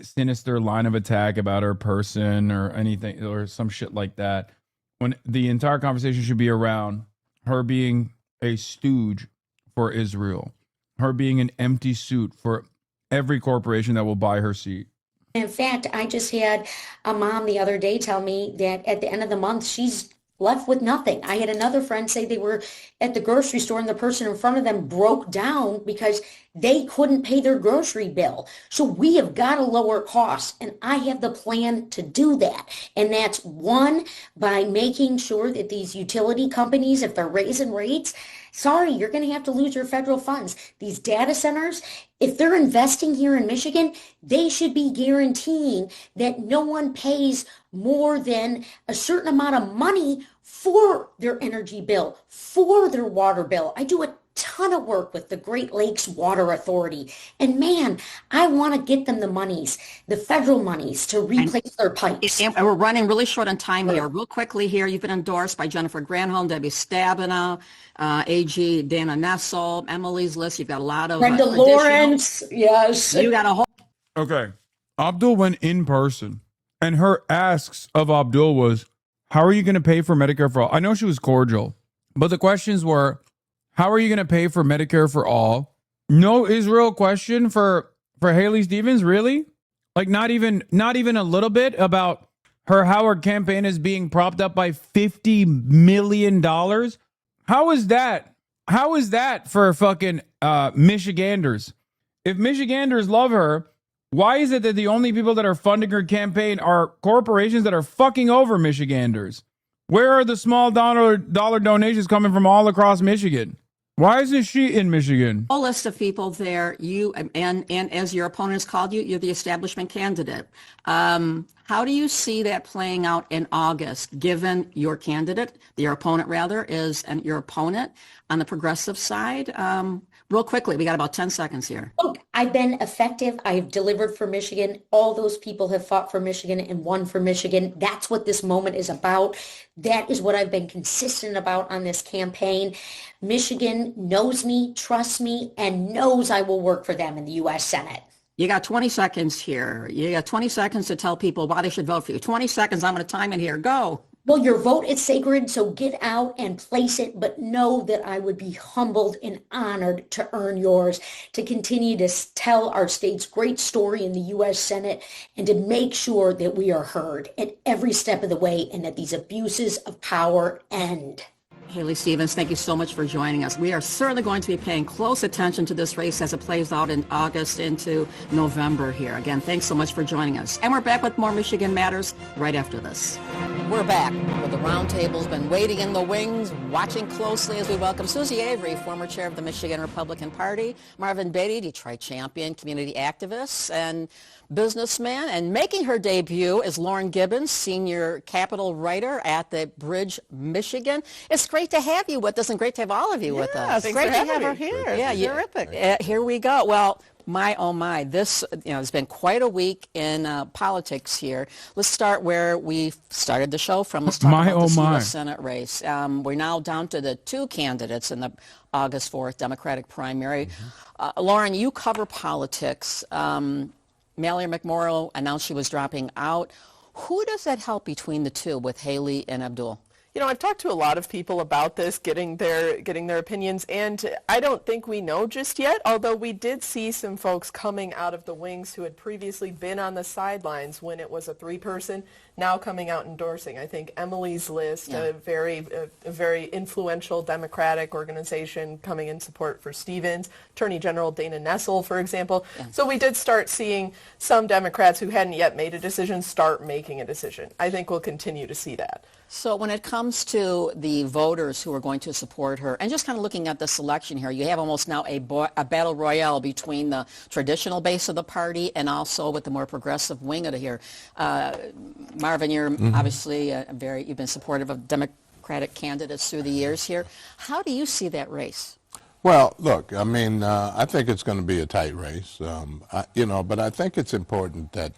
sinister line of attack about her person or anything or some shit like that. When the entire conversation should be around her being a stooge for Israel, her being an empty suit for every corporation that will buy her seat. In fact, I just had a mom the other day tell me that at the end of the month, she's left with nothing. I had another friend say they were at the grocery store and the person in front of them broke down because they couldn't pay their grocery bill. So we have got to lower costs, and I have the plan to do that. And that's one, by making sure that these utility companies, if they're raising rates, sorry, you're going to have to lose your federal funds. These data centers, if they're investing here in Michigan, they should be guaranteeing that no one pays more than a certain amount of money for their energy bill, for their water bill. I do a ton of work with the Great Lakes Water Authority. And man, I want to get them the monies, the federal monies, to replace their pipes. And we're running really short on time here. Real quickly here, you've been endorsed by Jennifer Granholm, Debbie Stabenow, AG Dana Nessel, Emily's List. You've got a lot of Brenda Lawrence, yes. You got a whole... Okay. Abdul went in person, and her asks of Abdul was, how are you going to pay for Medicare for all? I know she was cordial, but the questions were, how are you going to pay for Medicare for all? No Israel question for Haley Stevens, really? Like not even a little bit about her Howard campaign is being propped up by $50 million? How is that? How is that for fucking Michiganders? If Michiganders love her, why is it that the only people that are funding her campaign are corporations that are fucking over Michiganders? Where are the small dollar donations coming from all across Michigan? Why isn't she in Michigan? Whole list of people there. You and as your opponents called you, you're the establishment candidate. How do you see that playing out in August, given your candidate, your opponent rather, is and your opponent on the progressive side? Real quickly, we got about 10 seconds here. Look, I've been effective. I've delivered for Michigan. All those people have fought for Michigan and won for Michigan. That's what this moment is about. That is what I've been consistent about on this campaign. Michigan knows me, trusts me, and knows I will work for them in the U.S. Senate. You got 20 seconds here. You got 20 seconds to tell people why they should vote for you. 20 seconds. I'm going to time it here. Go. Well, your vote is sacred, so get out and place it, but know that I would be humbled and honored to earn yours, to continue to tell our state's great story in the U.S. Senate, and to make sure that we are heard at every step of the way and that these abuses of power end. Haley Stevens, thank you so much for joining us. We are certainly going to be paying close attention to this race as it plays out in August into November here. Again, thanks so much for joining us. And we're back with more Michigan Matters right after this. We're back with the roundtable's been waiting in the wings, watching closely as we welcome Susie Avery, former chair of the Michigan Republican Party, Marvin Beatty, Detroit champion, community activist, and businessman, and making her debut is Lauren Gibbons, senior Capitol writer at the Bridge, Michigan. It's great to have you with us and great to have all of you with us. It's great to have her here. Yeah, terrific. Here we go. Well, my, oh my, this has been quite a week in politics here. Let's start where we started the show from. Let's talk about this U.S. Senate race. We're now down to the two candidates in the August 4th Democratic primary. Lauren, you cover politics. Mallory McMorrow announced she was dropping out. Who does that help between the two with Haley and Abdul? You know, I've talked to a lot of people about this, getting their opinions, and I don't think we know just yet, although we did see some folks coming out of the wings who had previously been on the sidelines when it was a three-person, now coming out endorsing. I think Emily's List, a very influential Democratic organization, coming in support for Stevens, Attorney General Dana Nessel, for example. Yeah. So we did start seeing some Democrats who hadn't yet made a decision start making a decision. I think we'll continue to see that. So when it comes to the voters who are going to support her, and just kind of looking at the selection here, you have almost now a battle royale between the traditional base of the party and also with the more progressive wing of it here. Marvin, you're obviously you've been supportive of Democratic candidates through the years here. How do you see that race? Well, look, I mean, I think it's going to be a tight race, but I think it's important that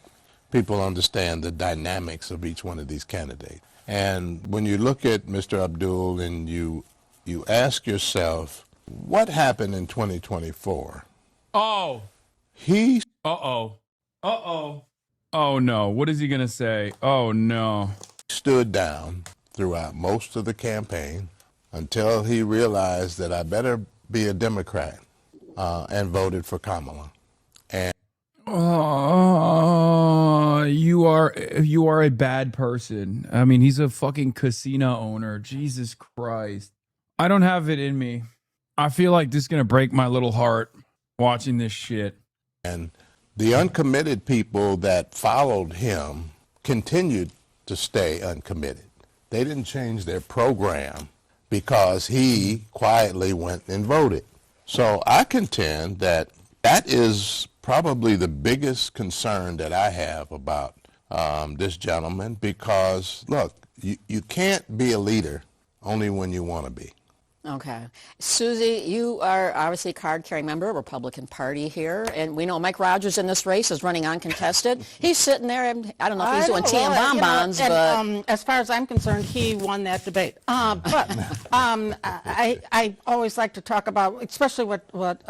people understand the dynamics of each one of these candidates. And when you look at Mr. Abdul and you ask yourself, what happened in 2024? Oh. Uh-oh. Oh, no. What is he going to say? Oh, no. Stood down throughout most of the campaign until he realized that I better be a Democrat. and voted for Kamala. And you are a bad person. I mean, he's a fucking casino owner. Jesus Christ. I don't have it in me. I feel like this is gonna break my little heart watching this shit. And the uncommitted people that followed him continued to stay uncommitted. They didn't change their program because he quietly went and voted. So I contend that that is probably the biggest concern that I have about this gentleman, because, look, you can't be a leader only when you want to be. Okay. Susie, you are obviously a card-carrying member of the Republican Party here, and we know Mike Rogers in this race is running uncontested. He's sitting there, and I don't know if he's doing tea and bonbons, but... as far as I'm concerned, he won that debate. I always like to talk about, especially what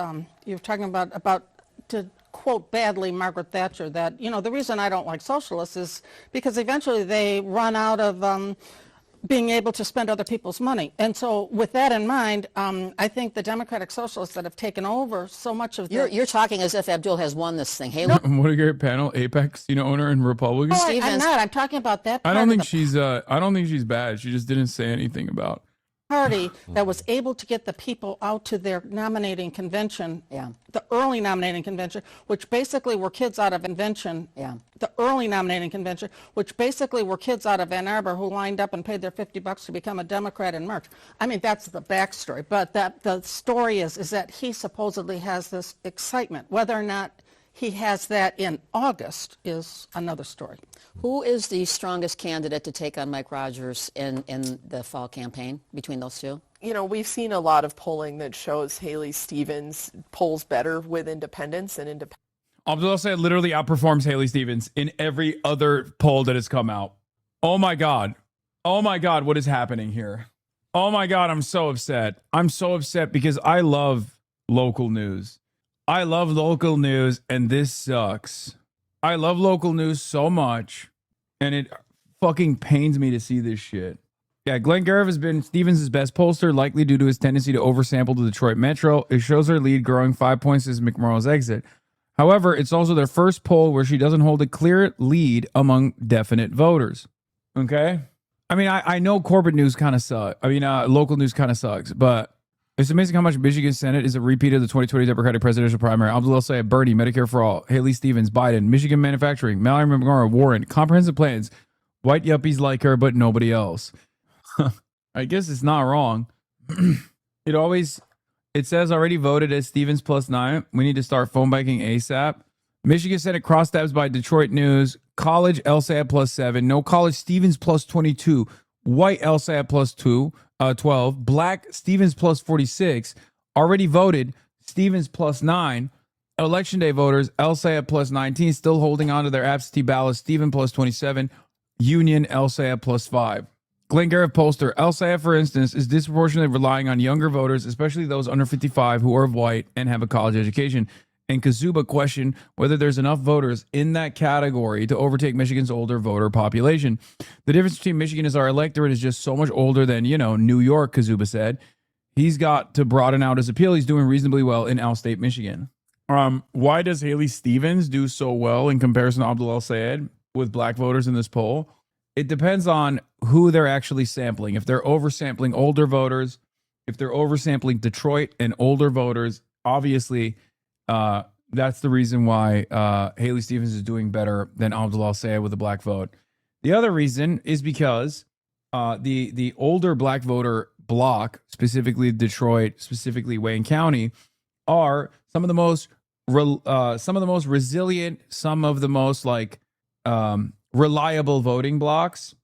you're talking about, to quote badly Margaret Thatcher, that, you know, the reason I don't like socialists is because eventually they run out of... being able to spend other people's money. And so with that in mind, I think the Democratic Socialists that have taken over so much of the... You're talking as if Abdul has won this thing. Hey, look. What a great panel. Apex casino owner and Republican. No, I'm not. I'm talking about that part I don't think she's bad. She just didn't say anything about party that was able to get the people out to their nominating convention, the early nominating convention, which basically were kids out of Invention, the early nominating convention, which basically were kids out of Ann Arbor who lined up and paid their $50 to become a Democrat in March. I mean, that's the backstory, but the story is that he supposedly has this excitement. Whether or not he has that in August is another story. Who is the strongest candidate to take on Mike Rogers in the fall campaign between those two? You know, we've seen a lot of polling that shows Haley Stevens polls better with independents and independents. Abdullah Sayed literally outperforms Haley Stevens in every other poll that has come out. Oh my God. Oh my God, what is happening here? Oh my God, I'm so upset. I'm so upset because I love local news. I love local news, and this sucks. I love local news so much, and it fucking pains me to see this shit. Yeah, Glenn Garrett has been Stevens' best pollster, likely due to his tendency to oversample the Detroit Metro. It shows her lead growing 5 points since McMorrow's exit. However, it's also their first poll where she doesn't hold a clear lead among definite voters. Okay? I mean, I know corporate news kind of sucks. I mean, local news kind of sucks, but it's amazing how much Michigan Senate is a repeat of the 2020 Democratic presidential primary. Abdullah Sayed, Bernie, Medicare for All, Haley Stevens, Biden, Michigan Manufacturing, Mallory McMorrow, Warren, comprehensive plans, white yuppies like her, but nobody else. I guess it's not wrong. It says already voted as Stevens +9. We need to start phone banking ASAP. Michigan Senate crosstabs by Detroit News. College LSAT +7. No college Stevens +22. White LSAT +2. 12. Black Stevens +46. Already voted Stevens +9. Election day voters LSAT +19. Still holding on to their absentee ballots. Steven +27. Union LSAT +5. Glenn Garrett pollster LSAT, for instance, is disproportionately relying on younger voters, especially those under 55 who are white and have a college education. And Kazuba questioned whether there's enough voters in that category to overtake Michigan's older voter population. The difference between Michigan is our electorate is just so much older than, New York, Kazuba said. He's got to broaden out his appeal. He's doing reasonably well in outstate Michigan. Why does Haley Stevens do so well in comparison to Abdullah Sayed with black voters in this poll? It depends on who they're actually sampling. If they're oversampling older voters, if they're oversampling Detroit and older voters, obviously that's the reason why Haley Stevens is doing better than Abdullah Sayed with the black vote. The other reason is because the older black voter block, specifically Detroit, specifically Wayne County, are some of the most resilient, some of the most reliable voting blocks,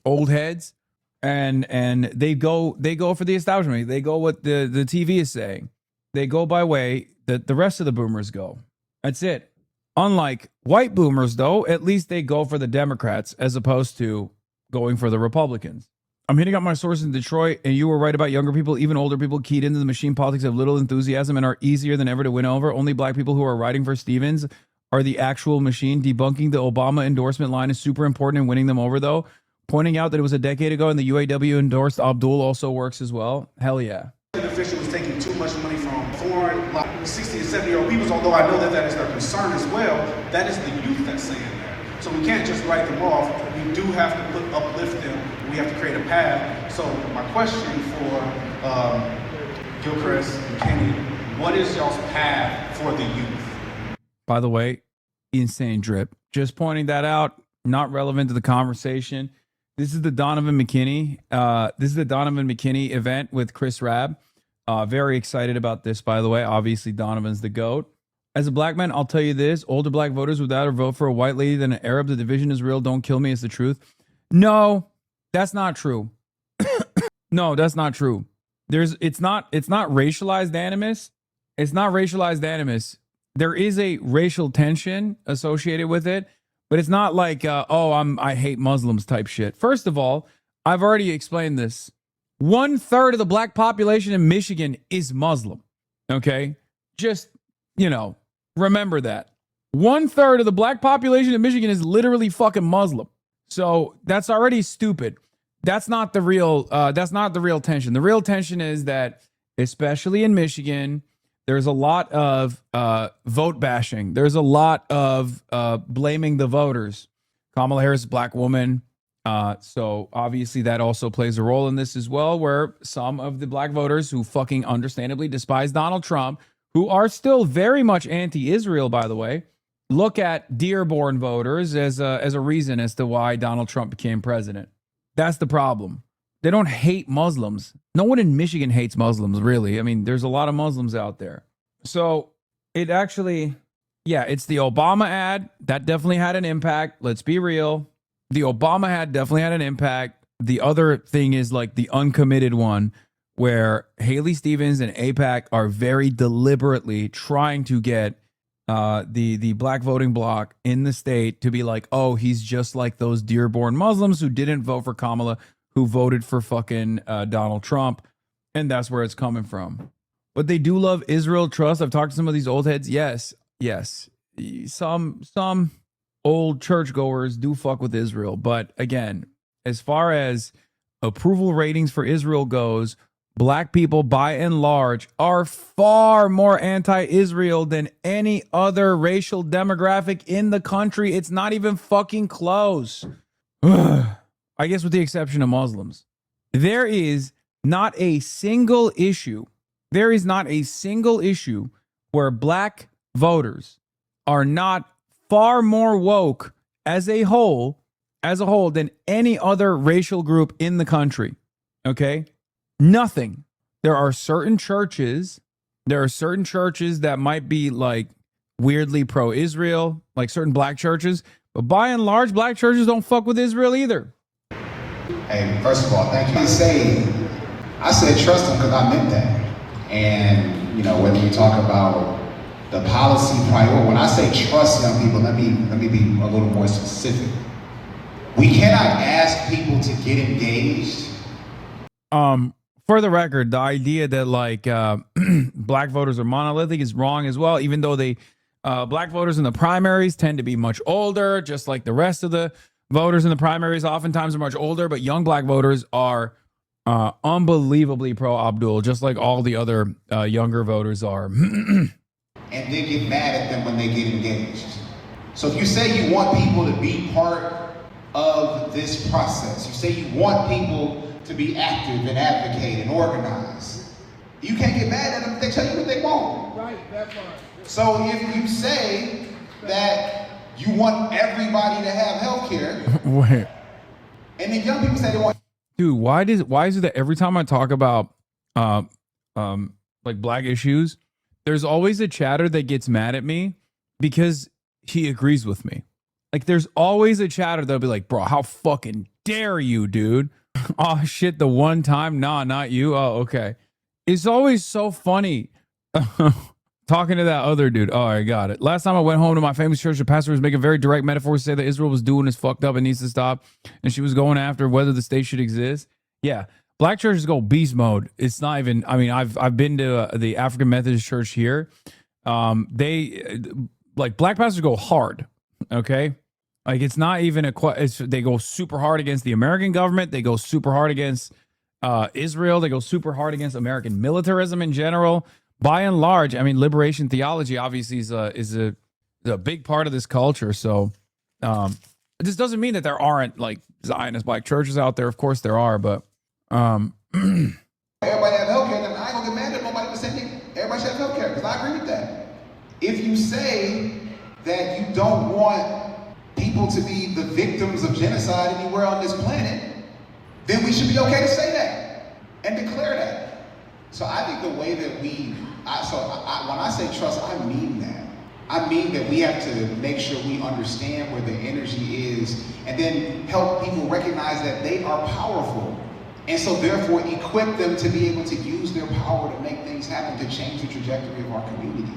old heads, and they go for the establishment. They go what the TV is saying. They go by way that the rest of the boomers go. That's it. Unlike white boomers, though, at least they go for the Democrats as opposed to going for the Republicans. I'm hitting up my sources in Detroit, and you were right about younger people. Even older people keyed into the machine politics of little enthusiasm and are easier than ever to win over. Only black people who are riding for Stevens are the actual machine. Debunking the Obama endorsement line is super important in winning them over, though. Pointing out that it was a decade ago and the UAW endorsed Abdul also works as well. Hell yeah. An official is taking too much money from foreign, like 60 and 70-year-old people, although I know that that is their concern as well, that is the youth that's saying that. So we can't just write them off. We do have to uplift them. We have to create a path. So my question for Gilchrist and Kenny, what is y'all's path for the youth? By the way, insane drip. Just pointing that out, not relevant to the conversation. This is the Donovan McKinney. This is the Donovan McKinney event with Chris Rabb. Very excited about this, by the way. Obviously, Donovan's the GOAT. As a black man, I'll tell you this. Older black voters would rather vote for a white lady than an Arab. The division is real. Don't kill me. It's the truth. No, that's not true. No, that's not true. It's not racialized animus. It's not racialized animus. There is a racial tension associated with it, but it's not like, I hate Muslims type shit. First of all, I've already explained this. 1/3 of the black population in Michigan is Muslim. Okay? Just, remember that. 1/3 of the black population in Michigan is literally fucking Muslim. So that's already stupid. That's not the real tension. The real tension is that, especially in Michigan, there's a lot of vote bashing. There's a lot of blaming the voters. Kamala Harris, black woman. So obviously that also plays a role in this as well, where some of the black voters who fucking understandably despise Donald Trump, who are still very much anti-Israel, by the way, look at Dearborn voters as a reason as to why Donald Trump became president. That's the problem. They don't hate Muslims. No one in Michigan hates Muslims, really. I mean, there's a lot of Muslims out there. So it actually, it's the Obama ad. That definitely had an impact. Let's be real. The Obama ad definitely had an impact. The other thing is like the uncommitted one, where Haley Stevens and AIPAC are very deliberately trying to get the black voting bloc in the state to be like, oh, he's just like those Dearborn Muslims who didn't vote for Kamala, who voted for fucking Donald Trump. And that's where it's coming from. But they do love Israel Trust. I've talked to some of these old heads. Yes. Some old churchgoers do fuck with Israel. But again, as far as approval ratings for Israel goes, black people, by and large, are far more anti-Israel than any other racial demographic in the country. It's not even fucking close. I guess with the exception of Muslims. There is not a single issue. There is not a single issue where black voters are not far more woke as a whole than any other racial group in the country. Okay? Nothing. There are certain churches that might be like weirdly pro-Israel, like certain black churches, but by and large, black churches don't fuck with Israel either. Hey, first of all, thank you. I said trust them because I meant that. And, whether you talk about the policy priority, when I say trust young people, let me be a little more specific. We cannot ask people to get engaged. For the record, the idea that black voters are monolithic is wrong as well, even though black voters in the primaries tend to be much older, just like the rest of the voters in the primaries oftentimes are much older, but young black voters are unbelievably pro-Abdul, just like all the other younger voters are. And then get mad at them when they get engaged. So if you say you want people to be part of this process, you say you want people to be active and advocate and organize, you can't get mad at them if they tell you what they want. Right, that part. So if you say that you want everybody to have health care, Wait. And then young people say they want. Dude, why is it that every time I talk about like black issues, there's always a chatter that gets mad at me because he agrees with me. Like there's always a chatter that'll be like, bro, how fucking dare you, dude? Oh shit, the one time, nah, not you. Oh, okay. It's always so funny talking to that other dude. Oh, I got it. Last time I went home to my famous church, the pastor was making very direct metaphors to say that Israel was doing is fucked up and needs to stop. And she was going after whether the state should exist. Yeah. Black churches go beast mode. It's not even, I've been to the African Methodist church here. They black pastors go hard. Okay. Like it's not even they go super hard against the American government. They go super hard against Israel. They go super hard against American militarism in general. By and large, I mean, liberation theology obviously is a big part of this culture. So this doesn't mean that there aren't like Zionist black churches out there. Of course there are, but everybody have healthcare, then I ain't gonna get mad at nobody for saying everybody should have healthcare, because I agree with that. If you say that you don't want people to be the victims of genocide anywhere on this planet, then we should be okay to say that and declare that. So I think the way that when I say trust, I mean that. I mean that we have to make sure we understand where the energy is, and then help people recognize that they are powerful. And so therefore equip them to be able to use their power to make things happen, to change the trajectory of our community.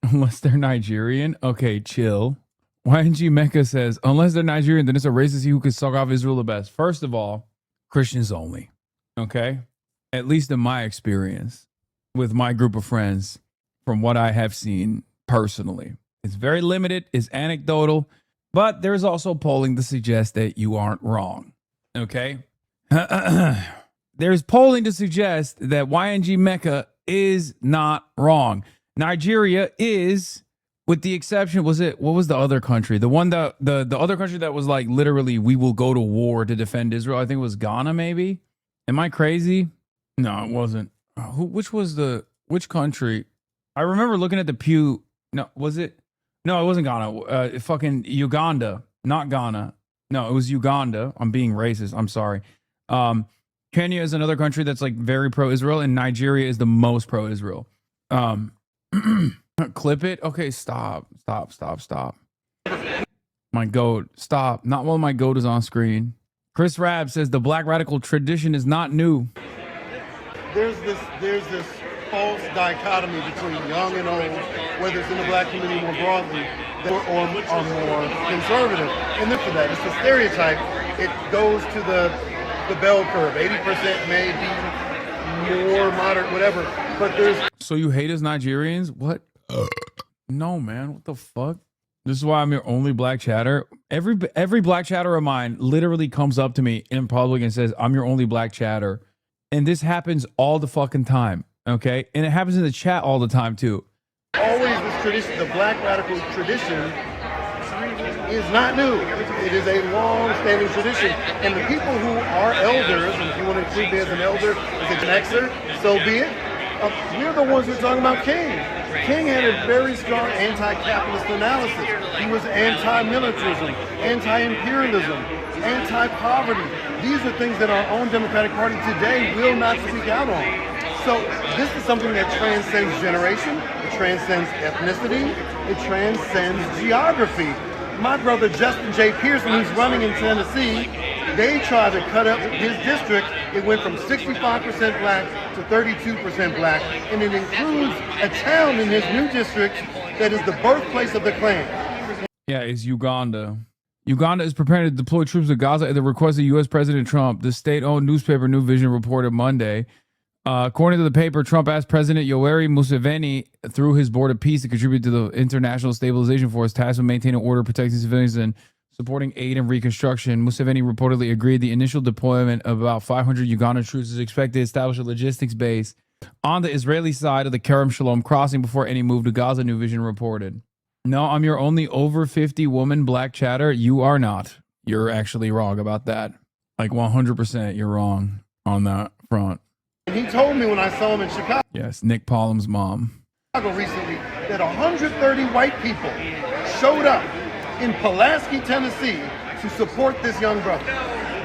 Unless they're Nigerian. Okay, chill. YNG Mecca says, unless they're Nigerian, then it's a racist who could suck off Israel the best. First of all, Christians only. Okay? At least in my experience with my group of friends, from what I have seen personally. It's very limited, it's anecdotal, but there's also polling to suggest that you aren't wrong. Okay? There's polling to suggest that YNG Mecca is not wrong. Nigeria is, with the exception, what was the other country? The one that, the other country that was like, literally, we will go to war to defend Israel. I think it was Ghana, maybe? Am I crazy? No, it wasn't. Which country? I remember looking at the Pew. No, was it? No, it wasn't Ghana. Fucking Uganda, not Ghana. No, it was Uganda. I'm being racist. I'm sorry. Kenya is another country that's like very pro-Israel, and Nigeria is the most pro-Israel. Clip it. Okay, stop. My goat. Stop. Not while my goat is on screen. Chris Rabb says the black radical tradition is not new. There's this false dichotomy between young and old, whether it's in the black community more broadly or more conservative. And then for that, it's a stereotype. It goes to the bell curve. 80% may be more moderate, whatever. But there's... So you hate us Nigerians? What? No, man. What the fuck? This is why I'm your only black chatter. Every black chatter of mine literally comes up to me in public and says, I'm your only black chatter. And this happens all the fucking time. Okay? And it happens in the chat all the time, too. Always this tradition, the black radical tradition is not new. It is a long-standing tradition. And the people who are elders, and if you want to include me as an elder, as a Gen Xer, so be it. We're the ones who are talking about King. King had a very strong anti-capitalist analysis. He was anti-militarism, anti-imperialism, anti-poverty. These are things that our own Democratic Party today will not speak out on. So this is something that transcends generation, it transcends ethnicity, it transcends geography. My brother Justin J. Pearson, who's running in Tennessee, they tried to cut up his district. It went from 65% black to 32% black, and it includes a town in his new district that is the birthplace of the Klan. Yeah, it's Uganda. Uganda is preparing to deploy troops to Gaza at the request of U.S. President Trump. The state-owned newspaper New Vision reported Monday. According to the paper, Trump asked President Yoweri Museveni through his board of peace to contribute to the International Stabilization Force tasked with maintaining order, protecting civilians, and supporting aid and reconstruction. Museveni reportedly agreed the initial deployment of about 500 Ugandan troops is expected to establish a logistics base on the Israeli side of the Kerem Shalom crossing before any move to Gaza, New Vision reported. No, I'm your only over 50 woman black chatter. You are not. You're actually wrong about that. Like 100% you're wrong on that front. And he told me when I saw him in Chicago. Yes, Nick Palum's mom. Recently, that 130 white people showed up in Pulaski, Tennessee to support this young brother.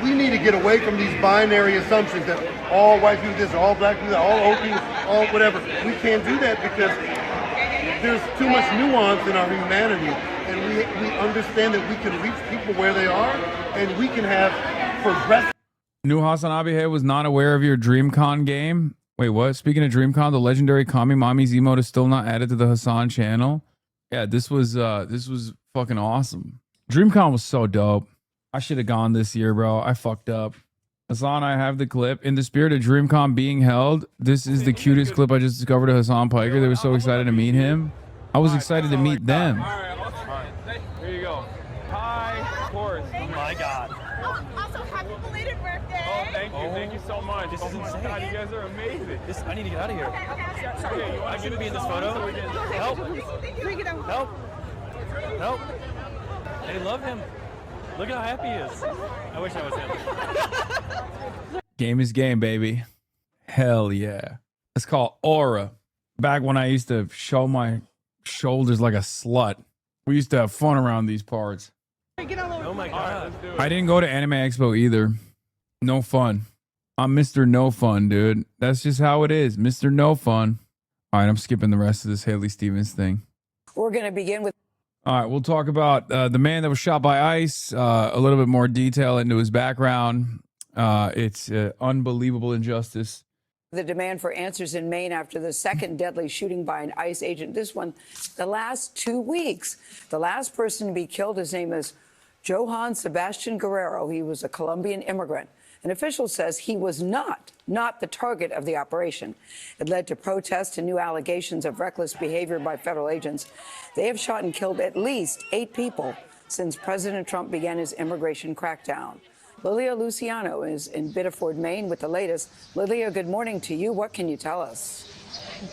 We need to get away from these binary assumptions that all white people this, all black people, all old people, all whatever. We can't do that because there's too much nuance in our humanity, and we understand that we can reach people where they are, and we can have progressive. New HasanAbi here was not aware of your DreamCon game. Wait, what? Speaking of DreamCon, the legendary Kami Mami's emote is still not added to the Hasan channel. Yeah, this was fucking awesome. DreamCon was so dope. I should have gone this year, bro. I fucked up. Hasan, I have the clip. In the spirit of DreamCon being held, this is the cutest clip I just discovered of Hasan Piker. They were so excited to meet him. I was excited to meet them. All right. Here you go. Hi, of course. Oh my God. Also, happy belated birthday. Oh, thank you. God, this is insane. God, you guys are amazing. I need to get out of here. Okay, I shouldn't be in this photo. Help. Help. Help. They love him. Look at how happy he is. I wish I was him. Game is game, baby. Hell yeah. It's called Aura. Back when I used to show my shoulders like a slut. We used to have fun around these parts. Oh my God. I didn't go to Anime Expo either. No fun. I'm Mr. No Fun, dude. That's just how it is. Mr. No Fun. All right, I'm skipping the rest of this Haley Stevens thing. We're going to begin with... All right, we'll talk about the man that was shot by ICE, a little bit more detail into his background. It's unbelievable injustice. The demand for answers in Maine after the second deadly shooting by an ICE agent. This one, the last 2 weeks. The last person to be killed, his name is Johann Sebastian Guerrero. He was a Colombian immigrant. An official says he was not the target of the operation. It led to protests and new allegations of reckless behavior by federal agents. They have shot and killed at least 8 people since President Trump began his immigration crackdown. Lilia Luciano is in Biddeford, Maine with the latest. Lilia, good morning to you. What can you tell us?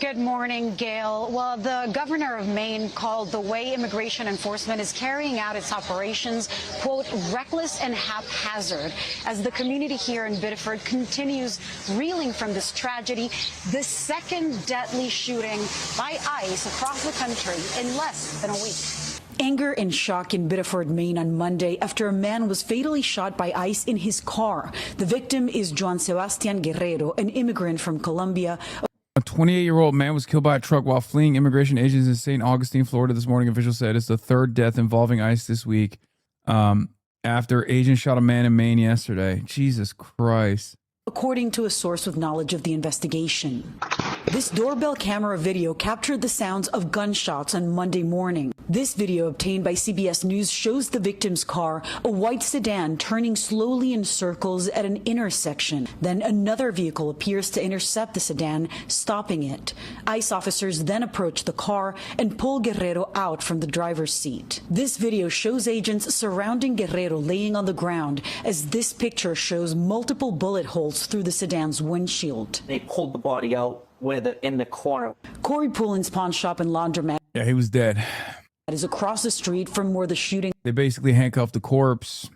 Good morning, Gail. Well, the governor of Maine called the way immigration enforcement is carrying out its operations, quote, reckless and haphazard, as the community here in Biddeford continues reeling from this tragedy, the second deadly shooting by ICE across the country in less than a week. Anger and shock in Biddeford, Maine on Monday after a man was fatally shot by ICE in his car. The victim is Juan Sebastian Guerrero, an immigrant from Colombia. A 28-year-old man was killed by a truck while fleeing immigration agents in St. Augustine, Florida this morning. Officials said it's the third death involving ICE this week after agents shot a man in Maine yesterday. Jesus Christ. According to a source with knowledge of the investigation. This doorbell camera video captured the sounds of gunshots on Monday morning. This video obtained by CBS News shows the victim's car, a white sedan, turning slowly in circles at an intersection. Then another vehicle appears to intercept the sedan, stopping it. ICE officers then approach the car and pull Guerrero out from the driver's seat. This video shows agents surrounding Guerrero laying on the ground, as this picture shows multiple bullet holes through the sedan's windshield. They pulled the body out in the corner. Corey Pullen's pawn shop and laundromat. Yeah, he was dead. That is across the street from where the shooting. They basically handcuffed the corpse.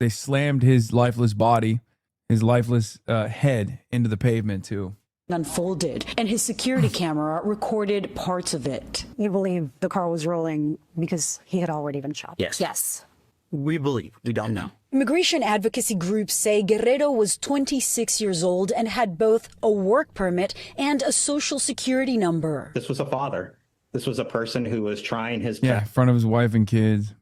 They slammed his lifeless body, his lifeless head into the pavement too. Unfolded, and his security camera recorded parts of it. You believe the car was rolling because he had already been shot? Yes. Yes. We believe. We don't know. Immigration advocacy groups say Guerrero was 26 years old and had both a work permit and a social security number. This was a father. This was a person who was trying his best in front of his wife and kids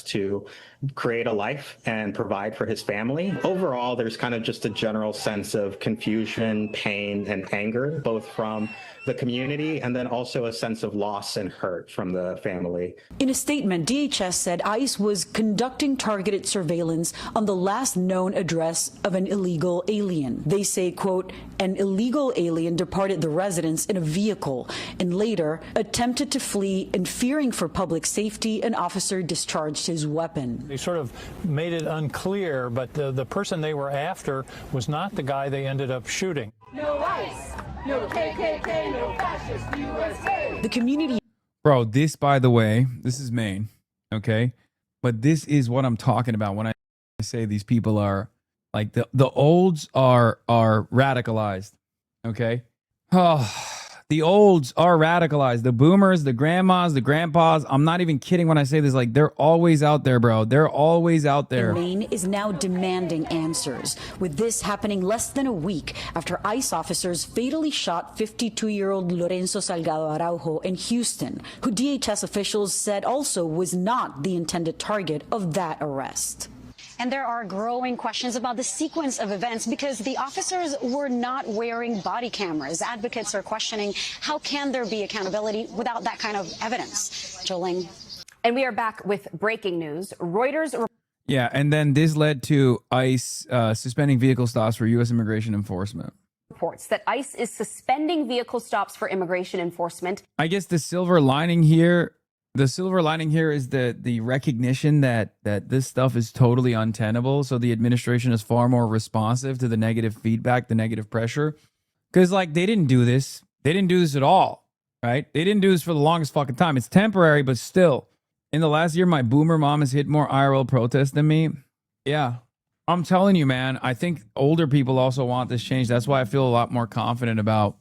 to create a life and provide for his family. Overall, there's kind of just a general sense of confusion, pain, and anger, both from the community and then also a sense of loss and hurt from the family. In a statement, DHS said ICE was conducting targeted surveillance on the last known address of an illegal alien. They say, quote, an illegal alien departed the residence in a vehicle and later attempted to flee, and fearing for public safety, an officer discharged his weapon. They sort of made it unclear, but the person they were after was not the guy they ended up shooting. No ICE, no KKK, no fascist USA. The community. Bro, this, by the way, this is Maine, okay? But this is what I'm talking about when I say these people are, like, the olds are radicalized, okay? Oh, the olds are radicalized. The boomers, the grandmas, the grandpas, I'm not even kidding when I say this. Like, they're always out there, bro. They're always out there. Maine is now demanding answers, with this happening less than a week after ICE officers fatally shot 52-year-old Lorenzo Salgado Araujo in Houston, who DHS officials said also was not the intended target of that arrest. And there are growing questions about the sequence of events because the officers were not wearing body cameras. Advocates are questioning how can there be accountability without that kind of evidence. Jolene. And we are back with breaking news. Reuters. Yeah, and then this led to ICE suspending vehicle stops for U.S. immigration enforcement. Reports that ICE is suspending vehicle stops for immigration enforcement. I guess the silver lining here The silver lining here is the recognition that this stuff is totally untenable. So the administration is far more responsive to the negative feedback, the negative pressure. Because, like, they didn't do this. They didn't do this at all, right? They didn't do this for the longest fucking time. It's temporary, but still. In the last year, my boomer mom has hit more IRL protests than me. Yeah. I'm telling you, man, I think older people also want this change. That's why I feel a lot more confident about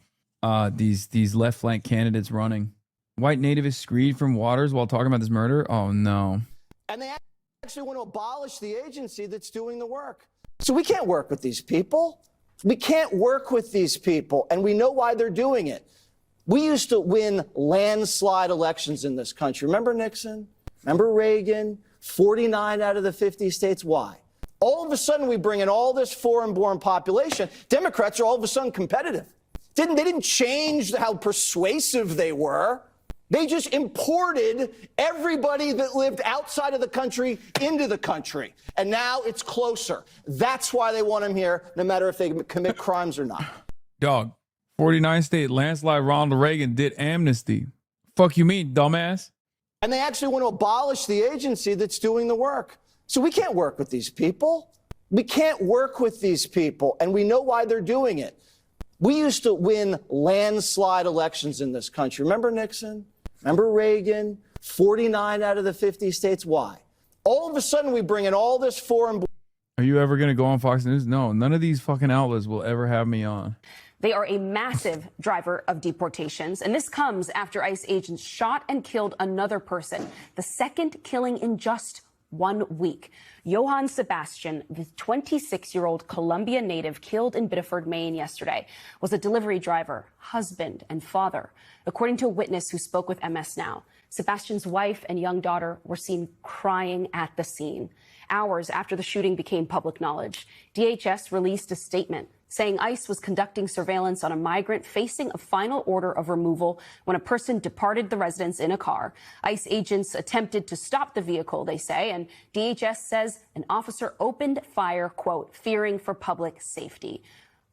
these left flank candidates running. White nativist screed from Waters while talking about this murder? Oh, no. And they actually want to abolish the agency that's doing the work. So we can't work with these people. We can't work with these people, and we know why they're doing it. We used to win landslide elections in this country. Remember Nixon? Remember Reagan? 49 out of the 50 states. Why? All of a sudden, we bring in all this foreign-born population. Democrats are all of a sudden competitive. They didn't change how persuasive they were. They just imported everybody that lived outside of the country into the country. And now it's closer. That's why they want them here, no matter if they commit crimes or not. Dog, 49 state landslide Ronald Reagan did amnesty. Fuck you mean, dumbass? And they actually want to abolish the agency that's doing the work. So we can't work with these people. We can't work with these people, and we know why they're doing it. We used to win landslide elections in this country. Remember Nixon? Remember Reagan? 49 out of the 50 states. Why? All of a sudden, we bring in all this foreign... Are you ever going to go on Fox News? No, none of these fucking outlets will ever have me on. They are a massive driver of deportations, and this comes after ICE agents shot and killed another person, the second killing in just 1 week. Johann Sebastian, the 26-year-old Colombia native killed in Biddeford, Maine yesterday, was a delivery driver, husband, and father. According to a witness who spoke with MS Now, Sebastian's wife and young daughter were seen crying at the scene. Hours after the shooting became public knowledge, DHS released a statement saying ICE was conducting surveillance on a migrant facing a final order of removal when a person departed the residence in a car. ICE agents attempted to stop the vehicle, they say, and DHS says an officer opened fire, quote, fearing for public safety.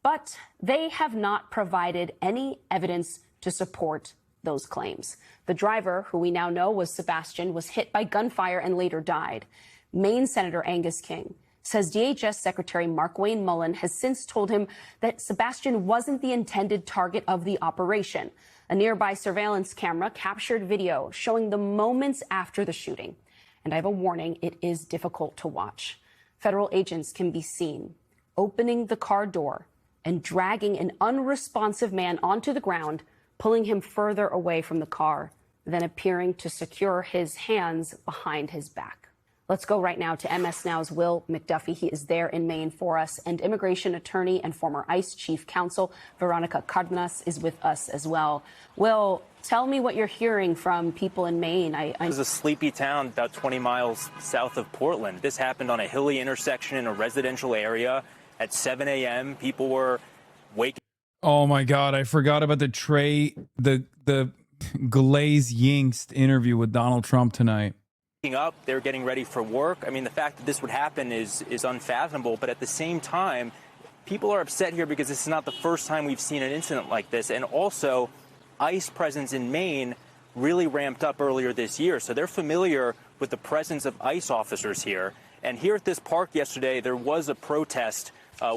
But they have not provided any evidence to support those claims. The driver, who we now know was Sebastian, was hit by gunfire and later died. Maine Senator Angus King says DHS Secretary Mark Wayne Mullen has since told him that Sebastian wasn't the intended target of the operation. A nearby surveillance camera captured video showing the moments after the shooting. And I have a warning, it is difficult to watch. Federal agents can be seen opening the car door and dragging an unresponsive man onto the ground, pulling him further away from the car, then appearing to secure his hands behind his back. Let's go right now to MS Now's Will McDuffie. He is there in Maine for us, and immigration attorney and former ICE chief counsel Veronica Cardenas is with us as well. Will, tell me what you're hearing from people in Maine. It was a sleepy town about 20 miles south of Portland. This happened on a hilly intersection in a residential area at 7 a.m. People were waking. Oh my God, I forgot about the Glaze Yingst interview with Donald Trump tonight. Up, they're getting ready for work. I mean, the fact that this would happen is unfathomable, but at the same time, people are upset here because this is not the first time we've seen an incident like this. And also, ICE presence in Maine really ramped up earlier this year, so they're familiar with the presence of ICE officers here. And here at this park yesterday, there was a protest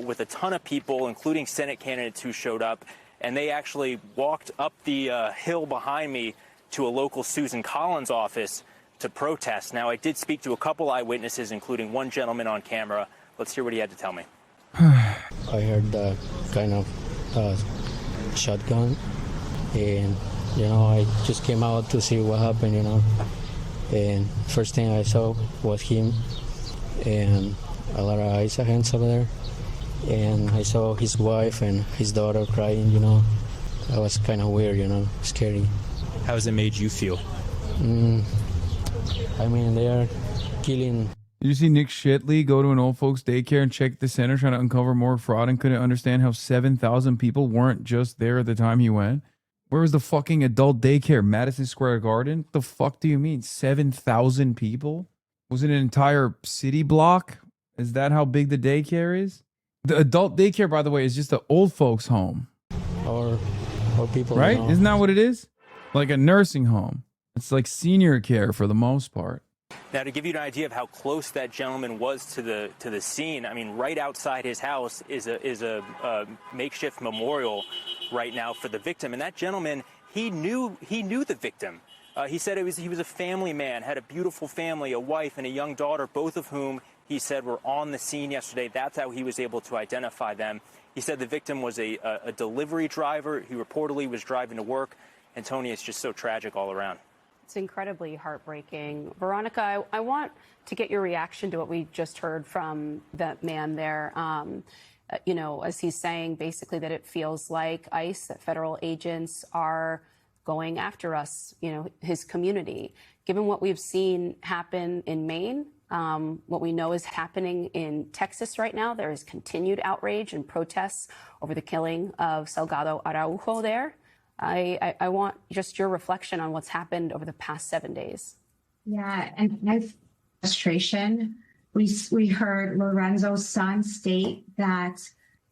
with a ton of people, including Senate candidates who showed up, and they actually walked up the hill behind me to a local Susan Collins office to protest. Now, I did speak to a couple eyewitnesses, including one gentleman on camera. Let's hear what he had to tell me. I heard the kind of shotgun, and, I just came out to see what happened, and first thing I saw was him and a lot of ICE agents over there, and I saw his wife and his daughter crying, That was kind of weird, scary. How has it made you feel? I mean, they are killing. Did you see Nick Shitley go to an old folks daycare and check the center trying to uncover more fraud and couldn't understand how 7,000 people weren't just there at the time he went? Where was the fucking adult daycare? Madison Square Garden? The fuck do you mean? 7,000 people? Was it an entire city block? Is that how big the daycare is? The adult daycare, by the way, is just an old folks home. Or people, right? Isn't that what it is? Like a nursing home. It's like senior care for the most part. Now, to give you an idea of how close that gentleman was to the scene, I mean, right outside his house is a makeshift memorial right now for the victim. And that gentleman, he knew the victim. He said he was a family man, had a beautiful family, a wife and a young daughter, both of whom he said were on the scene yesterday. That's how he was able to identify them. He said the victim was a delivery driver. He reportedly was driving to work. And Tony, it's just so tragic all around. It's incredibly heartbreaking. Veronica, I want to get your reaction to what we just heard from that man there. You know, as he's saying basically that it feels like ICE, that federal agents are going after us, you know, his community. Given what we've seen happen in Maine, what we know is happening in Texas right now, there is continued outrage and protests over the killing of Salgado Araujo there. I want just your reflection on what's happened over the past 7 days. Yeah, and I've frustration. We heard Lorenzo's son state that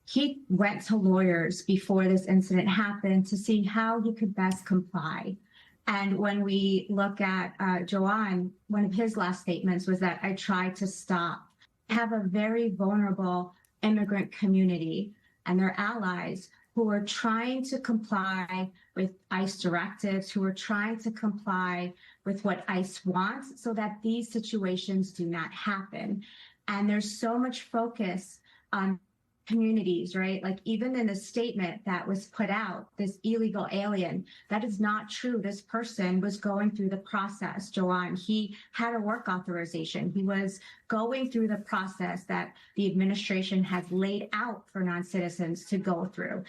he went to lawyers before this incident happened to see how he could best comply. And when we look at Joanne, one of his last statements was that I tried to stop. We have a very vulnerable immigrant community and their allies who are trying to comply with ICE directives, who are trying to comply with what ICE wants so that these situations do not happen. And there's so much focus on communities, right? Like even in the statement that was put out, this illegal alien, that is not true. This person was going through the process, Joanne. He had a work authorization. He was going through the process that the administration has laid out for non-citizens to go through.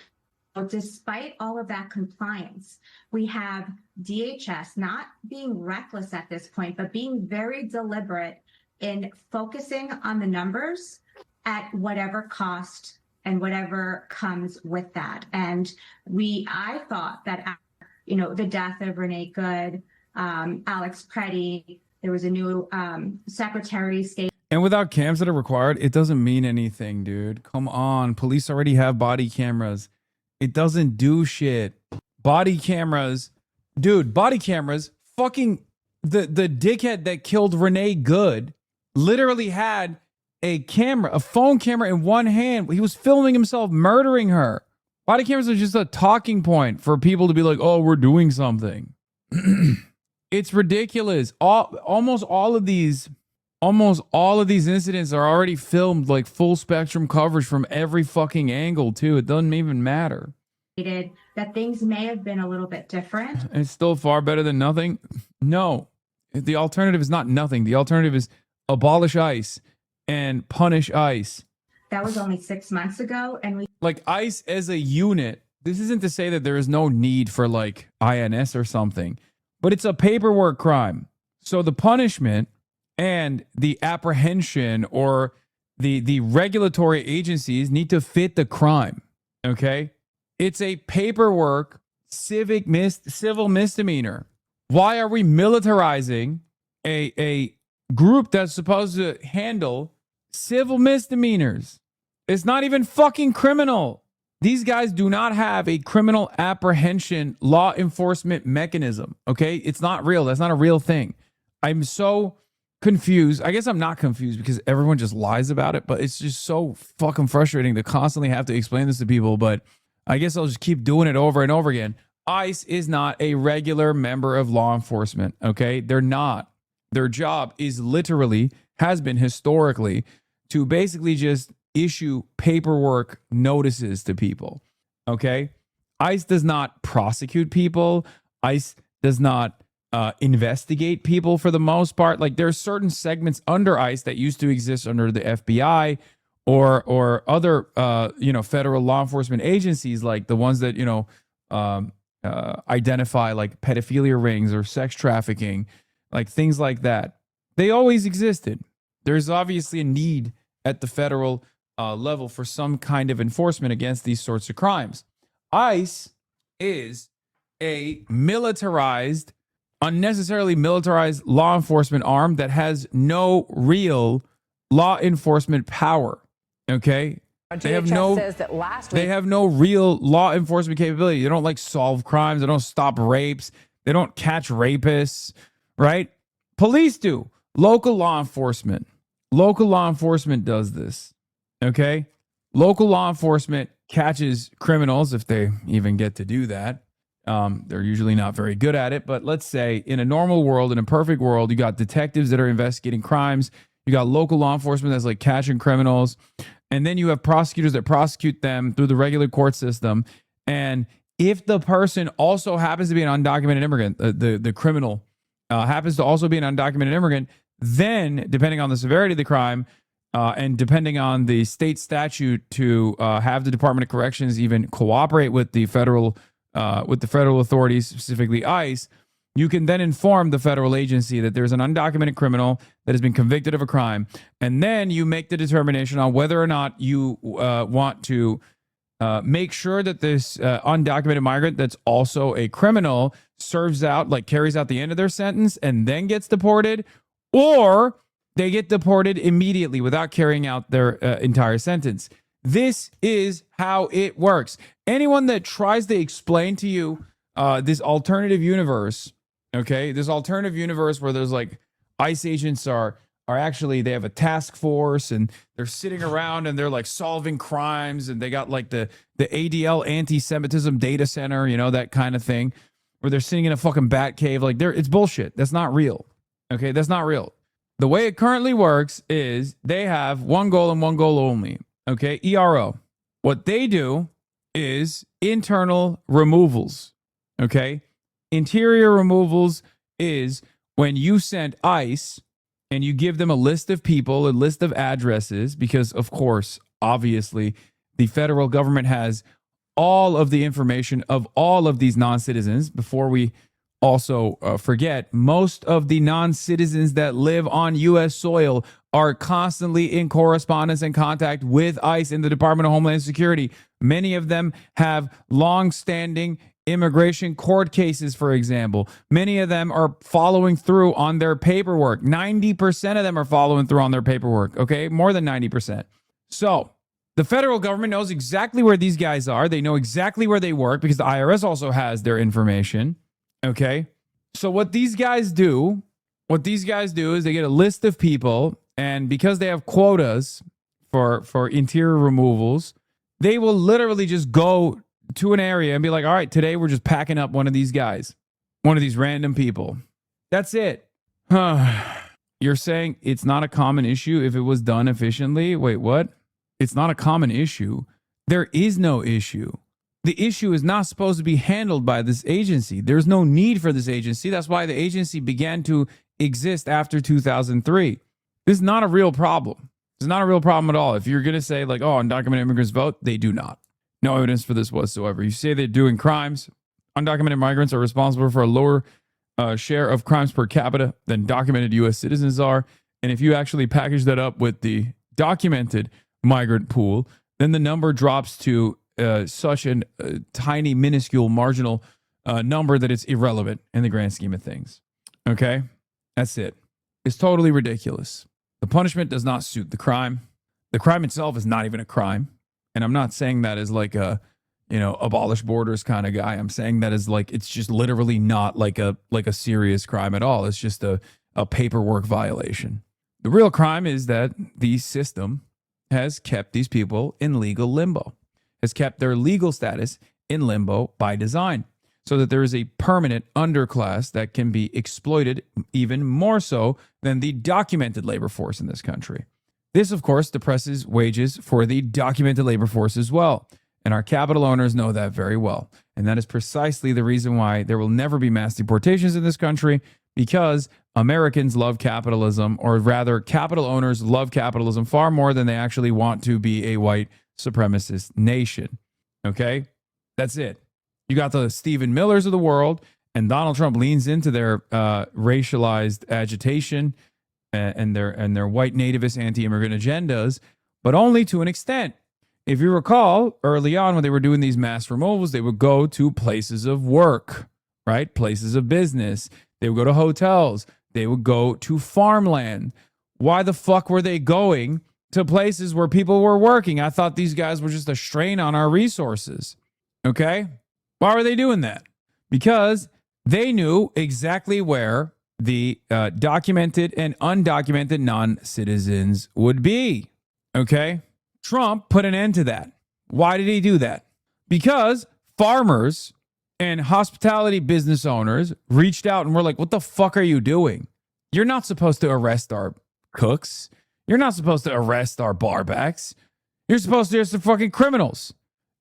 So despite all of that compliance, we have DHS not being reckless at this point, but being very deliberate in focusing on the numbers at whatever cost and whatever comes with that. And I thought that, you know, the death of Renee Good, Alex Preddy, there was a new Secretary of State. And without cams that are required, it doesn't mean anything, dude. Come on. Police already have body cameras. It doesn't do shit. Body cameras. Dude, body cameras. Fucking the dickhead that killed Renee Good literally had a camera, a phone camera in one hand. He was filming himself murdering her. Body cameras are just a talking point for people to be like, oh, we're doing something. It's ridiculous. Almost all of these incidents are already filmed, like full spectrum coverage from every fucking angle too. It doesn't even matter. That things may have been a little bit different. It's still far better than nothing. No, the alternative is not nothing. The alternative is abolish ICE and punish ICE. That was only 6 months ago. And like ICE as a unit, this isn't to say that there is no need for like INS or something, but it's a paperwork crime. So the punishment and the apprehension or the regulatory agencies need to fit the crime. Okay? It's a paperwork civil misdemeanor. Why are we militarizing a group that's supposed to handle civil misdemeanors? It's not even fucking criminal. These guys do not have a criminal apprehension law enforcement mechanism. Okay? It's not real. That's not a real thing. I'm so confused. I guess I'm not confused because everyone just lies about it, but it's just so fucking frustrating to constantly have to explain this to people. But I guess I'll just keep doing it over and over again. ICE is not a regular member of law enforcement. Okay? They're not. Their job is literally, has been historically, to basically just issue paperwork notices to people. Okay? ICE does not prosecute people. ICE does not investigate people for the most part. Like there's certain segments under ICE that used to exist under the FBI or other federal law enforcement agencies, like the ones that identify like pedophilia rings or sex trafficking, like things like that. They always existed. There's obviously a need at the federal level for some kind of enforcement against these sorts of crimes. ICE is a militarized, unnecessarily militarized law enforcement arm that has no real law enforcement power. Okay? They have no real law enforcement capability. They don't like solve crimes. They don't stop rapes. They don't catch rapists, right? Police do. Local law enforcement. Local law enforcement does this, okay? Local law enforcement catches criminals if they even get to do that. They're usually not very good at it, but let's say in a normal world, in a perfect world, you got detectives that are investigating crimes. You got local law enforcement that's like catching criminals. And then you have prosecutors that prosecute them through the regular court system. And if the person also happens to be an undocumented immigrant, the criminal happens to also be an undocumented immigrant, then depending on the severity of the crime and depending on the state statute to have the Department of Corrections even cooperate with the federal authorities, specifically ICE, you can then inform the federal agency that there's an undocumented criminal that has been convicted of a crime. And then you make the determination on whether or not you want to make sure that this undocumented migrant that's also a criminal serves out, like carries out the end of their sentence and then gets deported, or they get deported immediately without carrying out their entire sentence. This is how it works. Anyone that tries to explain to you this alternative universe, okay, this alternative universe where there's like ICE agents are actually, they have a task force and they're sitting around and they're like solving crimes and they got like the ADL anti-Semitism data center, you know, that kind of thing, where they're sitting in a fucking bat cave. Like, it's bullshit. That's not real. Okay, that's not real. The way it currently works is they have one goal and one goal only. Okay, ERO. What they do is internal removals. Okay, interior removals is when you send ICE and you give them a list of people, a list of addresses, because of course, obviously, the federal government has all of the information of all of these non-citizens. Before we also forget, most of the non-citizens that live on U.S. soil are constantly in correspondence and contact with ICE and the Department of Homeland Security. Many of them have long-standing immigration court cases, for example. Many of them are following through on their paperwork. 90% of them are following through on their paperwork, okay? More than 90%. So the federal government knows exactly where these guys are. They know exactly where they work because the IRS also has their information, okay? So what these guys do is they get a list of people, and because they have quotas for interior removals, they will literally just go to an area and be like, all right, today we're just packing up one of these guys, one of these random people. That's it. You're saying it's not a common issue if it was done efficiently? Wait, what? It's not a common issue. There is no issue. The issue is not supposed to be handled by this agency. There's no need for this agency. That's why the agency began to exist after 2003. This is not a real problem. It's not a real problem at all. If you're going to say like, oh, undocumented immigrants vote, they do not. No evidence for this whatsoever. You say they're doing crimes. Undocumented migrants are responsible for a lower share of crimes per capita than documented U.S. citizens are. And if you actually package that up with the documented migrant pool, then the number drops to such a tiny, minuscule, marginal number that it's irrelevant in the grand scheme of things. Okay? That's it. It's totally ridiculous. The punishment does not suit the crime. The crime itself is not even a crime. And I'm not saying that as like a, abolish borders kind of guy. I'm saying that as like, it's just literally not like a serious crime at all. It's just a paperwork violation. The real crime is that the system has kept these people in legal limbo, has kept their legal status in limbo by design, so that there is a permanent underclass that can be exploited even more so than the documented labor force in this country. This, of course, depresses wages for the documented labor force as well. And our capital owners know that very well. And that is precisely the reason why there will never be mass deportations in this country, because Americans love capitalism, or rather, capital owners love capitalism far more than they actually want to be a white supremacist nation. Okay? That's it. You got the Stephen Millers of the world, and Donald Trump leans into their racialized agitation and their white nativist anti-immigrant agendas, but only to an extent. If you recall, early on when they were doing these mass removals, they would go to places of work, right? Places of business. They would go to hotels. They would go to farmland. Why the fuck were they going to places where people were working? I thought these guys were just a strain on our resources. Okay? Why were they doing that? Because They knew exactly where the documented and undocumented non-citizens would be. Okay? Trump put an end to that. Why did he do that? Because farmers and hospitality business owners reached out and were like, what the fuck are you doing? You're not supposed to arrest our cooks. You're not supposed to arrest our barbacks. You're supposed to arrest the fucking criminals.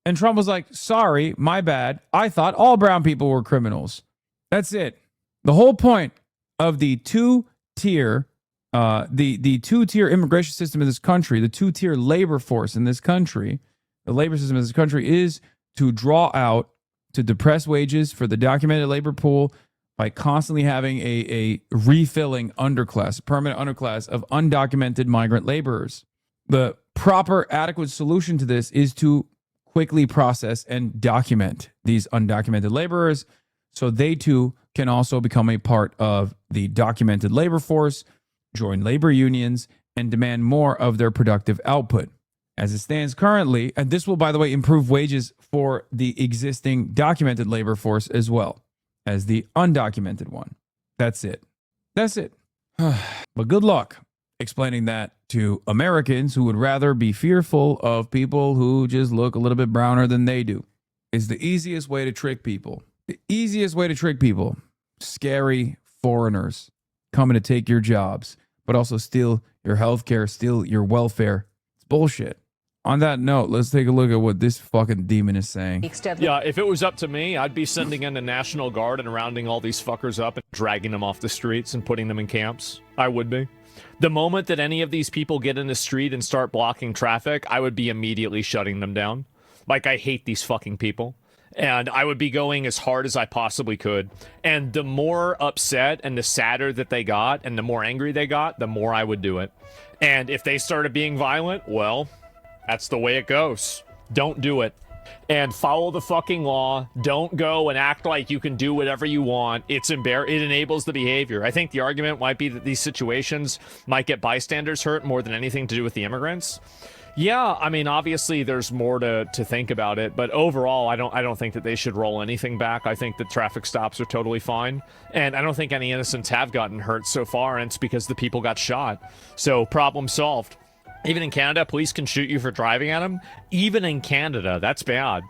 And Trump was like, sorry, my bad. I thought all brown people were criminals. That's it. The whole point of the two-tier immigration system in this country, the two-tier labor force in this country, the labor system in this country is to draw out, to depress wages for the documented labor pool by constantly having a refilling underclass, a permanent underclass of undocumented migrant laborers. The proper adequate solution to this is to quickly process and document these undocumented laborers so they too can also become a part of the documented labor force, join labor unions, and demand more of their productive output. As it stands currently, and this will, by the way, improve wages for the existing documented labor force as well as the undocumented one. That's it. That's it. But good luck explaining that to Americans who would rather be fearful of people who just look a little bit browner than they do. It's the easiest way to trick people. The easiest way to trick people. Scary foreigners coming to take your jobs, but also steal your health care, steal your welfare. It's bullshit. On that note, let's take a look at what this fucking demon is saying. Yeah, if it was up to me, I'd be sending in the National Guard and rounding all these fuckers up and dragging them off the streets and putting them in camps. I would be. The moment that any of these people get in the street and start blocking traffic, I would be immediately shutting them down. Like, I hate these fucking people. And I would be going as hard as I possibly could. And the more upset and the sadder that they got and the more angry they got, the more I would do it. And if they started being violent, well, that's the way it goes. Don't do it. And follow the fucking law. Don't go and act like you can do whatever you want. It enables the behavior. I think the argument might be that these situations might get bystanders hurt more than anything to do with the immigrants. Yeah, I mean, obviously there's more to think about it, but overall, I don't think that they should roll anything back. I think that traffic stops are totally fine, and I don't think any innocents have gotten hurt so far, and it's because the people got shot. So, problem solved. Even in Canada, police can shoot you for driving at them. Even in Canada, that's bad.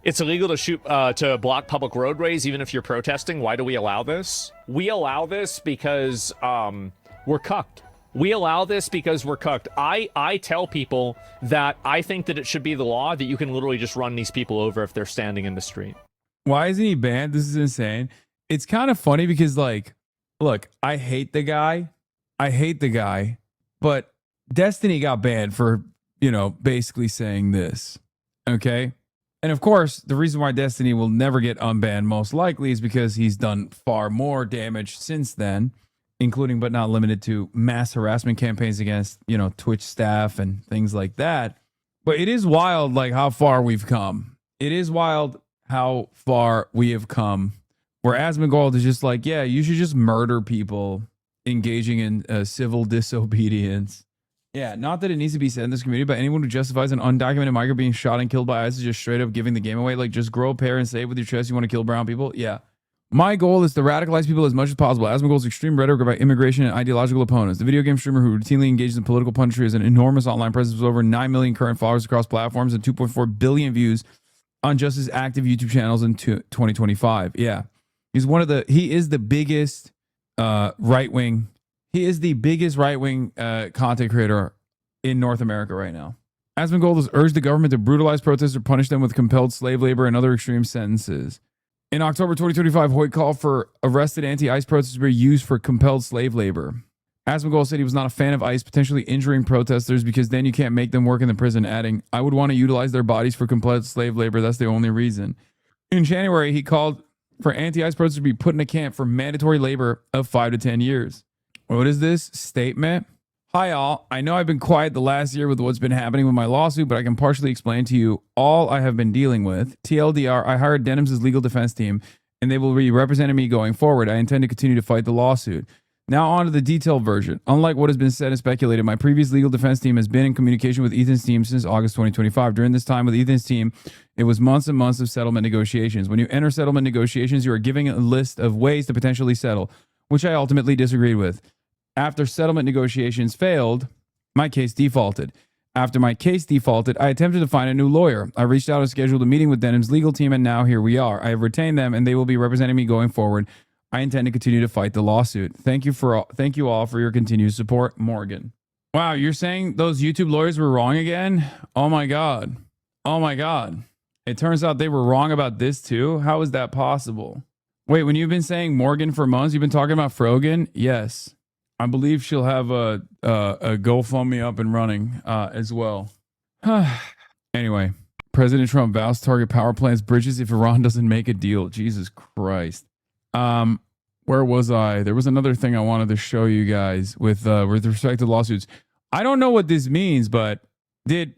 It's illegal to shoot to block public roadways, even if you're protesting. Why do we allow this? We allow this because we're cucked. We allow this because we're cucked. I tell people that I think that it should be the law that you can literally just run these people over if they're standing in the street. Why isn't he banned? This is insane. It's kind of funny because, like, look, I hate the guy, but Destiny got banned for, basically saying this. Okay. And of course, the reason why Destiny will never get unbanned most likely is because he's done far more damage since then, including but not limited to mass harassment campaigns against, Twitch staff and things like that. But it is wild, like, how far we've come. It is wild how far we have come. Where Asmongold is just like, yeah, you should just murder people engaging in civil disobedience. Yeah, not that it needs to be said in this community, but anyone who justifies an undocumented migrant being shot and killed by ICE is just straight up giving the game away. Like, just grow a pair and say with your chest you want to kill brown people. Yeah. My goal is to radicalize people as much as possible. Asmongold's extreme rhetoric about immigration and ideological opponents. The video game streamer who routinely engages in political punditry has an enormous online presence with over 9 million current followers across platforms and 2.4 billion views on just his active YouTube channels in 2025. Yeah. He is the biggest right-wing. He is the biggest right-wing content creator in North America right now. Asmongold has urged the government to brutalize protesters or punish them with compelled slave labor and other extreme sentences. In October 2025, Hoyt called for arrested anti-ICE protesters to be used for compelled slave labor. Asmongold said he was not a fan of ICE potentially injuring protesters because then you can't make them work in the prison, adding, I would want to utilize their bodies for compelled slave labor. That's the only reason. In January, he called for anti-ICE protesters to be put in a camp for mandatory labor of 5 to 10 years. What is this statement? Hi, all. I know I've been quiet the last year with what's been happening with my lawsuit, but I can partially explain to you all I have been dealing with. TLDR, I hired DEMS' legal defense team, and they will be representing me going forward. I intend to continue to fight the lawsuit. Now on to the detailed version. Unlike what has been said and speculated, my previous legal defense team has been in communication with Ethan's team since August 2025. During this time with Ethan's team, it was months and months of settlement negotiations. When you enter settlement negotiations, you are giving a list of ways to potentially settle, which I ultimately disagreed with. After settlement negotiations failed, my case defaulted. After my case defaulted, I attempted to find a new lawyer. I reached out and scheduled a meeting with DEMS legal team, and now here we are. I have retained them, and they will be representing me going forward. I intend to continue to fight the lawsuit. Thank you all for your continued support, Morgan. Wow, you're saying those YouTube lawyers were wrong again? Oh my God. Oh my God. It turns out they were wrong about this too? How is that possible? Wait, when you've been saying Morgan for months, you've been talking about Frogan? Yes. I believe she'll have a GoFundMe up and running as well. Anyway, President Trump vows to target power plants bridges if Iran doesn't make a deal. Jesus Christ. Where was I? There was another thing I wanted to show you guys with respect to lawsuits. I don't know what this means, but did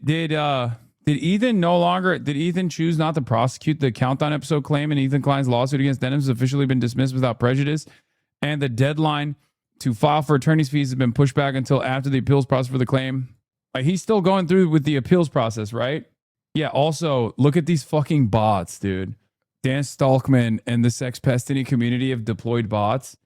Ethan choose not to prosecute the Countdown episode claim, and Ethan Klein's lawsuit against DEMS has officially been dismissed without prejudice, and the deadline to file for attorney's fees has been pushed back until after the appeals process for the claim? He's still going through with the appeals process, right? Yeah. Also, look at these fucking bots, dude. Dan Stalkman and the Sex Pestiny community have deployed bots.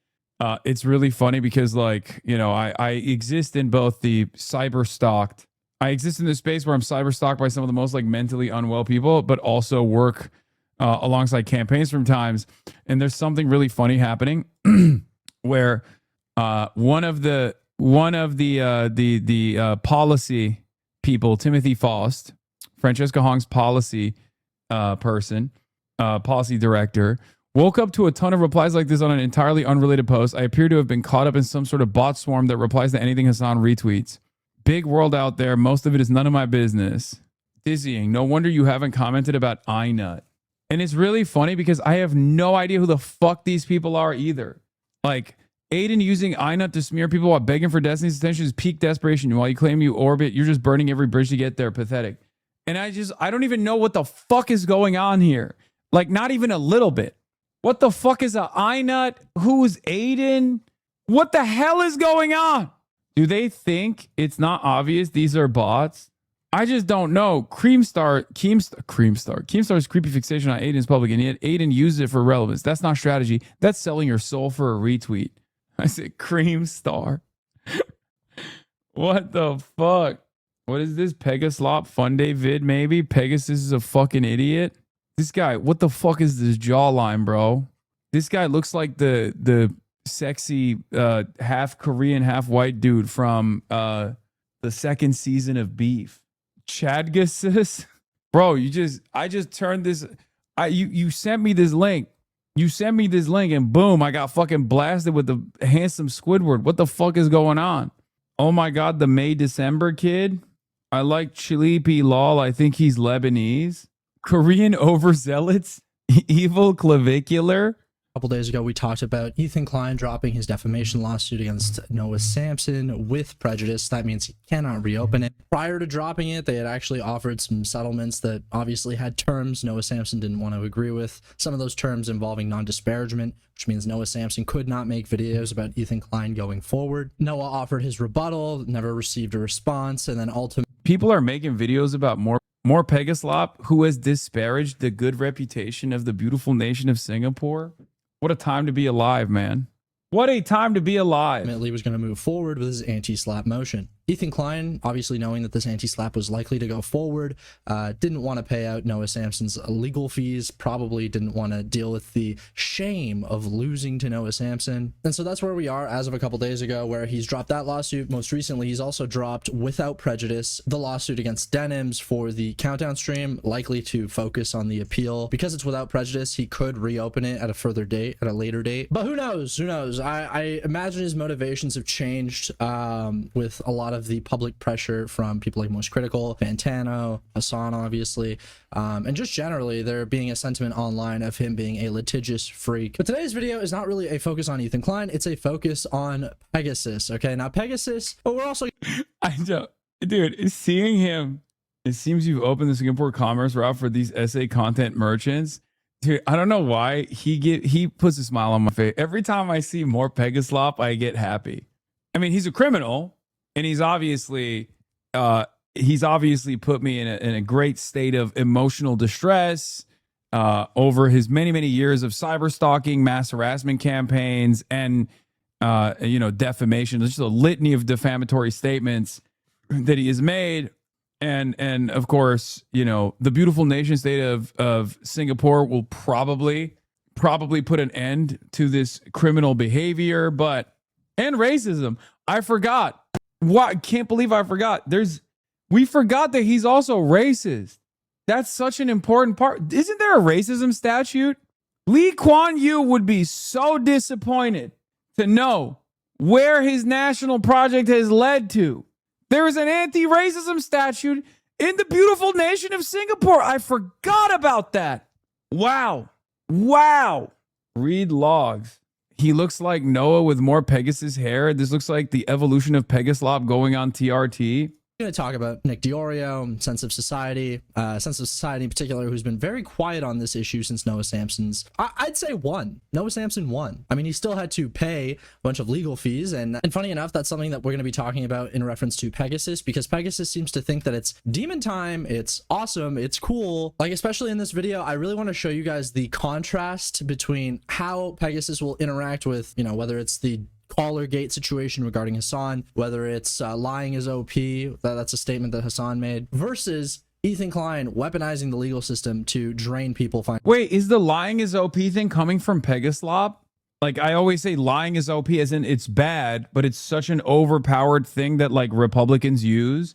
It's really funny because, like, you know, I exist in both the cyber stalked. I exist in this space where I'm cyber stalked by some of the most like mentally unwell people, but also work alongside campaigns from times. And there's something really funny happening where one of the policy people, Timothy Faust, Francesca Hong's policy person, policy director, woke up to a ton of replies like this on an entirely unrelated post. I appear to have been caught up in some sort of bot swarm that replies to anything Hasan retweets. Big world out there. Most of it is none of my business. Dizzying. No wonder you haven't commented about iNut. And it's really funny because I have no idea who the fuck these people are either. Like, Aiden using iNut to smear people while begging for Destiny's attention is peak desperation. While you claim you orbit, you're just burning every bridge to get there. Pathetic. And I don't even know what the fuck is going on here. Like, not even a little bit. What the fuck is a iNut? Who's Aiden? What the hell is going on? Do they think it's not obvious these are bots? I just don't know. Keemstar's creepy fixation on Aiden's public, and yet Aiden uses it for relevance. That's not strategy. That's selling your soul for a retweet. I said Creamstar. What the fuck? What is this? Pegaslop Fun Day vid, maybe? Pegasus is a fucking idiot. This guy, what the fuck is this jawline, bro? This guy looks like the sexy half Korean, half white dude from the second season of Beef. Chadgasus? Bro, I just turned this. You sent me this link. You sent me this link and boom, I got fucking blasted with the handsome Squidward. What the fuck is going on? Oh my God, the May December kid. I like Chilipi Lol. I think he's Lebanese. Korean overzealots. Evil clavicular. A couple days ago, we talked about Ethan Klein dropping his defamation lawsuit against Noah Sampson with prejudice. That means he cannot reopen it. Prior to dropping it, they had actually offered some settlements that obviously had terms Noah Sampson didn't want to agree with. Some of those terms involving non-disparagement, which means Noah Sampson could not make videos about Ethan Klein going forward. Noah offered his rebuttal, never received a response, and then ultimately... People are making videos about more Pegaslop, who has disparaged the good reputation of the beautiful nation of Singapore. What a time to be alive, man. What a time to be alive. Ultimately was going to move forward with his anti-slap motion. Ethan Klein, obviously knowing that this anti-slap was likely to go forward, didn't want to pay out Noah Sampson's legal fees, probably didn't want to deal with the shame of losing to Noah Sampson. And so that's where we are as of a couple days ago, where he's dropped that lawsuit. Most recently, he's also dropped, without prejudice, the lawsuit against DEMS for the Countdown stream, likely to focus on the appeal. Because it's without prejudice, he could reopen it at a further date, at a later date. But who knows? Who knows? I imagine his motivations have changed with a lot of the public pressure from people like Most Critical, Fantano, Hasan, obviously, and just generally there being a sentiment online of him being a litigious freak. But today's video is not really a focus on Ethan Klein, it's a focus on Pegasus. Okay, now Pegasus, but we're also... Dude, seeing him, it seems you've opened the Singapore commerce route for these essay content merchants. Dude, I don't know why he puts a smile on my face. Every time I see more Pegaslop, I get happy. I mean, he's a criminal, and he's obviously put me in a great state of emotional distress over his many years of cyber stalking, mass harassment campaigns, and defamation. There's just a litany of defamatory statements that he has made. And of course, the beautiful nation state of Singapore will probably put an end to this criminal behavior, and racism. I forgot. What? Can't believe I forgot. We forgot that he's also racist. That's such an important part. Isn't there a racism statute? Lee Kuan Yew would be so disappointed to know where his national project has led to. There is an anti-racism statute in the beautiful nation of Singapore. I forgot about that. Wow. Read logs. He looks like Noah with more Pegasus hair. This looks like the evolution of Pegaslop going on TRT. We're going to talk about Nick Diorio, Sense of Society in particular, who's been very quiet on this issue since Noah Sampson's, I'd say Noah Sampson won. I mean, he still had to pay a bunch of legal fees. And funny enough, that's something that we're going to be talking about in reference to Pegasus, because Pegasus seems to think that it's demon time. It's awesome. It's cool. Like, especially in this video, I really want to show you guys the contrast between how Pegasus will interact with, whether it's the caller gate situation regarding Hasan, whether it's lying is OP, that's a statement that Hasan made, versus Ethan Klein weaponizing the legal system to drain people. Wait, is the lying is OP thing coming from Pegaslop? Like, I always say lying is OP as in it's bad, but it's such an overpowered thing that like Republicans use.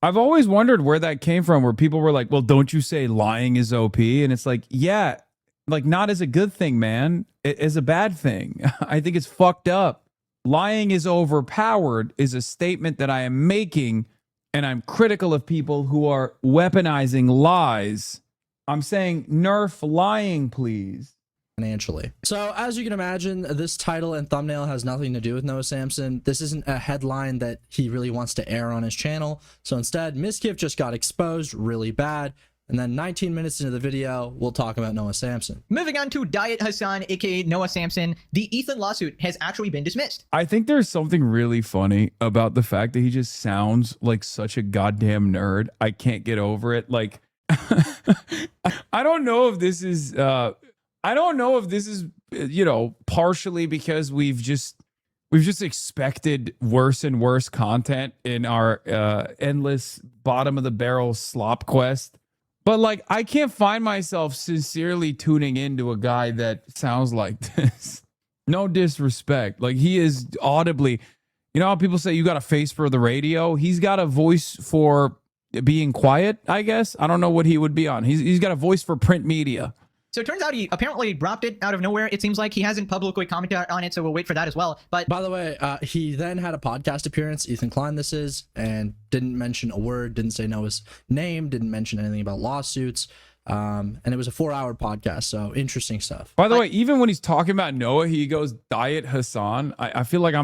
I've always wondered where that came from, where people were like, well, don't you say lying is OP? And it's like, yeah, like not as a good thing, man, as a bad thing. I think it's fucked up. Lying is overpowered is a statement that I am making, and I'm critical of people who are weaponizing lies. I'm saying nerf lying, please. Financially. So as you can imagine, this title and thumbnail has nothing to do with Noah Sampson. This isn't a headline that he really wants to air on his channel. So instead, Miskiff just got exposed really bad. And then 19 minutes into the video, we'll talk about Noah Sampson. Moving on to Diet Hasan, aka Noah Sampson, the Ethan lawsuit has actually been dismissed. I think there's something really funny about the fact that he just sounds like such a goddamn nerd. I can't get over it. Like, I don't know if this is, partially because we've just expected worse and worse content in our endless bottom of the barrel slop quest. But like, I can't find myself sincerely tuning into a guy that sounds like this. No disrespect. Like, he is audibly, how people say you got a face for the radio? He's got a voice for being quiet, I guess. I don't know what he would be on. He's got a voice for print media. So it turns out he apparently dropped it out of nowhere. It seems like he hasn't publicly commented on it, so we'll wait for that as well. But by the way, he then had a podcast appearance, Ethan Klein this is, and didn't mention a word, didn't say Noah's name, didn't mention anything about lawsuits. And it was a 4-hour podcast, so interesting stuff. By the way, even when he's talking about Noah, he goes Diet Hasan. I feel like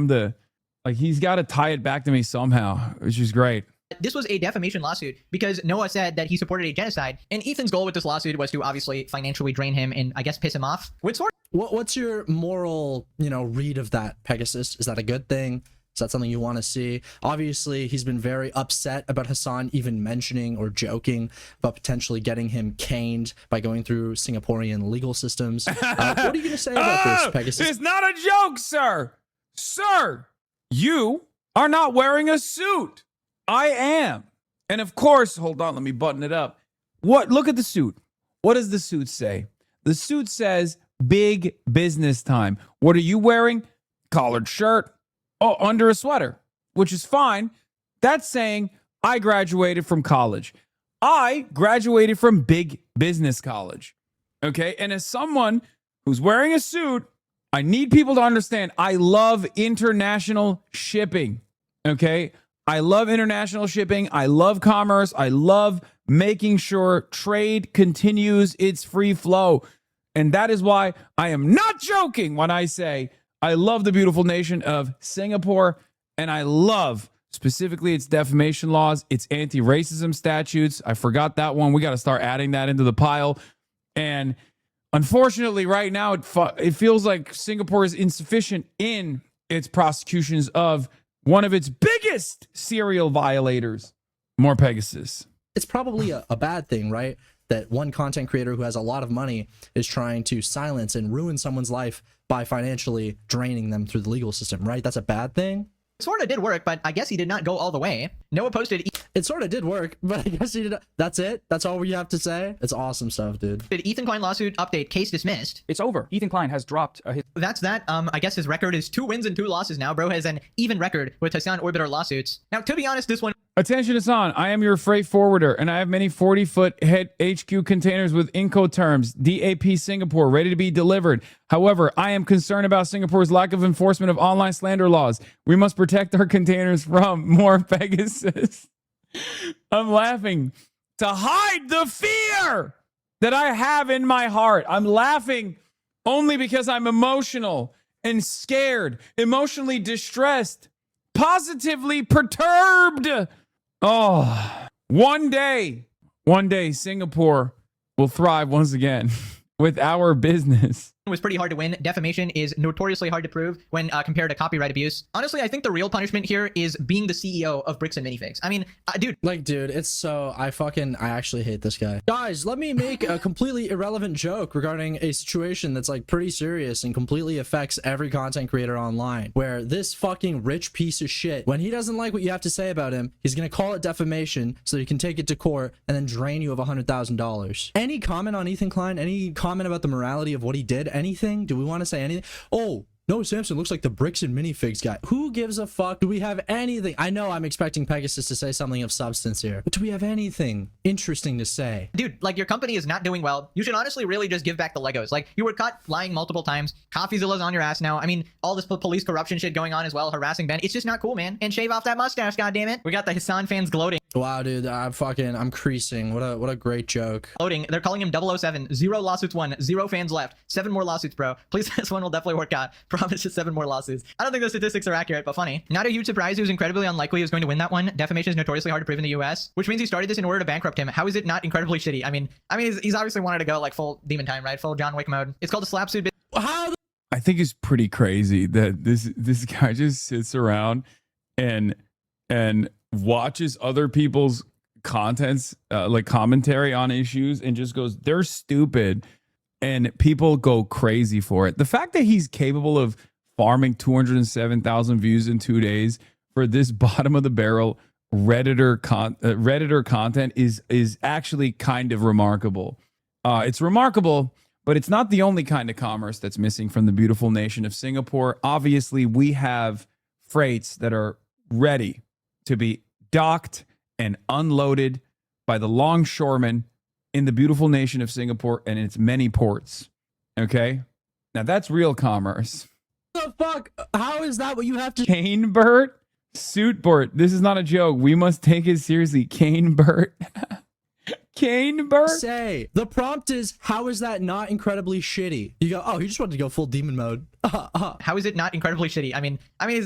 he's got to tie it back to me somehow, which is great. This was a defamation lawsuit because Noah said that he supported a genocide, and Ethan's goal with this lawsuit was to obviously financially drain him and I guess piss him off. What's your moral, read of that, Pegasus? Is that a good thing? Is that something you want to see? Obviously, he's been very upset about Hasan even mentioning or joking about potentially getting him caned by going through Singaporean legal systems. What are you going to say about this, Pegasus? It's not a joke, sir. Sir, you are not wearing a suit. I am. And of course, hold on, let me button it up. Look at the suit. What does the suit say? The suit says big business time. What are you wearing? Collared shirt. Oh, under a sweater, which is fine. That's saying I graduated from college. I graduated from big business college. Okay. And as someone who's wearing a suit, I need people to understand I love international shipping. Okay. I love international shipping. I love commerce. I love making sure trade continues its free flow. And that is why I am not joking when I say I love the beautiful nation of Singapore, and I love specifically its defamation laws, its anti-racism statutes. I forgot that one. We got to start adding that into the pile. And Unfortunately, right now, it feels like Singapore is insufficient in its prosecutions of one of its biggest serial violators. More Pegasus. It's probably a bad thing, right? That one content creator who has a lot of money is trying to silence and ruin someone's life by financially draining them through the legal system, right? That's a bad thing. It sort of did work, but I guess he did not go all the way. Noah posted... It sort of did work, but I guess he did. That's it? That's all we have to say? It's awesome stuff, dude. Ethan Klein lawsuit update, case dismissed. It's over. Ethan Klein has dropped his... That's that. I guess his record is 2 wins and 2 losses now. Bro has an even record with Hasan Orbiter lawsuits. Now, to be honest, this one... Attention, Hasan. I am your freight forwarder, and I have many 40-foot head HQ containers with Incoterms, DAP Singapore, ready to be delivered. However, I am concerned about Singapore's lack of enforcement of online slander laws. We must protect our containers from more Pegasus. I'm laughing to hide the fear that I have in my heart. I'm laughing only because I'm emotional and scared, emotionally distressed, positively perturbed. Oh, one day, Singapore will thrive once again with our business. It was pretty hard to win. Defamation is notoriously hard to prove when compared to copyright abuse. Honestly, I think the real punishment here is being the CEO of Bricks and Minifigs. I mean, dude. Like, dude, it's so... I actually hate this guy. Guys, let me make a completely irrelevant joke regarding a situation that's like pretty serious and completely affects every content creator online, where this fucking rich piece of shit, when he doesn't like what you have to say about him, he's gonna call it defamation so he can take it to court and then drain you of $100,000. Any comment on Ethan Klein? Any comment about the morality of what he did? Anything? Do we want to say anything? Oh, Noah Samson looks like the Bricks and Minifigs guy. Who gives a fuck? Do we have anything? I know I'm expecting Pegasus to say something of substance here, but do we have anything interesting to say? Dude, like, your company is not doing well. You should honestly really just give back the Legos. Like, you were caught lying multiple times. CoffeeZilla's on your ass now. I mean, all this police corruption shit going on as well, harassing Ben. It's just not cool, man. And shave off that mustache, goddammit. We got the Hasan fans gloating. Wow, dude, I'm creasing. What a great joke. Gloating. They're calling him 007. 0 lawsuits won. 0 fans left. 7 more lawsuits, bro. Please, this one will definitely work out. Promise, just 7 more lawsuits. I don't think the statistics are accurate, but funny. Not a huge surprise. It was incredibly unlikely he was going to win that one. Defamation is notoriously hard to prove in the US, which means he started this in order to bankrupt him. How is it not incredibly shitty? I mean, he's obviously wanted to go like full demon time, right? Full John Wick mode. It's called a slap suit. How? I think it's pretty crazy that this guy just sits around and watches other people's contents, like commentary on issues, and just goes, they're stupid, and people go crazy for it. The fact that he's capable of farming 207,000 views in 2 days for this bottom of the barrel Redditor content is actually kind of remarkable. It's remarkable, but it's not the only kind of commerce that's missing from the beautiful nation of Singapore. Obviously, we have freights that are ready to be docked and unloaded by the longshoremen in the beautiful nation of Singapore and its many ports. Okay? Now that's real commerce. What the fuck? How is that what you have to... Canebert? Suitbort. This is not a joke. We must take it seriously. Canebert. Canebert? Say, the prompt is, how is that not incredibly shitty? You go, oh, he just wanted to go full demon mode. How is it not incredibly shitty? I mean,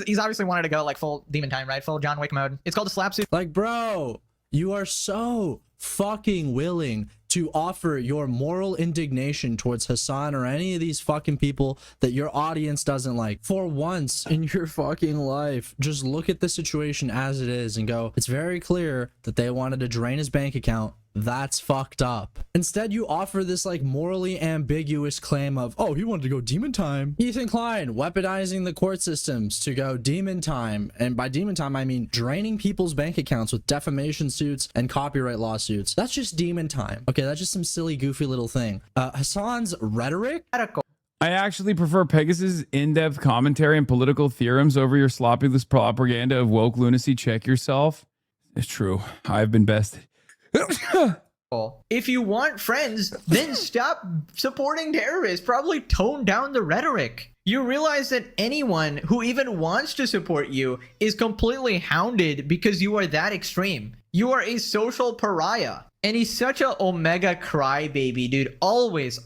he's obviously wanted to go like full demon time, right? Full John Wick mode. It's called a slap suit. Like, bro, you are so fucking willing to offer your moral indignation towards Hasan or any of these fucking people that your audience doesn't like. For once in your fucking life, just look at the situation as it is and go, it's very clear that they wanted to drain his bank account. That's fucked up. Instead, you offer this like morally ambiguous claim of, oh, he wanted to go demon time. Ethan Klein weaponizing the court systems to go demon time. And by demon time, I mean draining people's bank accounts with defamation suits and copyright lawsuits. That's just demon time. Okay, that's just some silly, goofy little thing. Hasan's rhetoric? I actually prefer Pegasus' in-depth commentary and political theorems over your sloppy propaganda of woke lunacy. Check yourself. It's true. I've been bested. If you want friends, then stop supporting terrorists. Probably tone down the rhetoric. You realize that anyone who even wants to support you is completely hounded because you are that extreme. You are a social pariah. And he's such a omega crybaby, dude. Always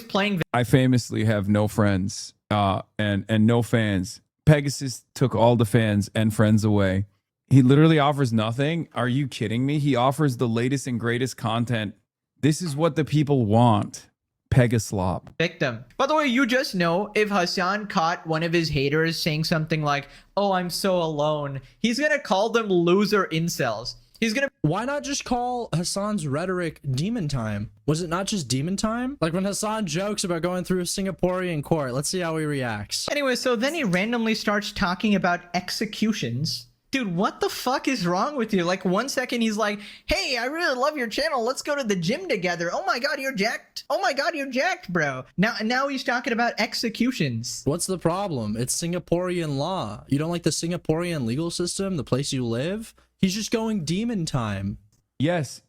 playing. I famously have no friends and no fans. Pegasus took all the fans and friends away. He literally offers nothing. Are you kidding me? He offers the latest and greatest content. This is what the people want. Pegaslop. victim. By the way, you just know if Hasan caught one of his haters saying something like, "Oh, I'm so alone," he's gonna call them loser incels. He's gonna. Why not just call Hasan's rhetoric demon time? Was it not just demon time? Like when Hasan jokes about going through a Singaporean court. Let's see how he reacts. Anyway, so then he randomly starts talking about executions. Dude, what the fuck is wrong with you? Like 1 second he's like, "Hey, I really love your channel. Let's go to the gym together. Oh my god, you're jacked. Oh my god, you're jacked, bro." Now he's talking about executions. What's the problem? It's Singaporean law. You don't like the Singaporean legal system, the place you live? He's just going demon time. Yes.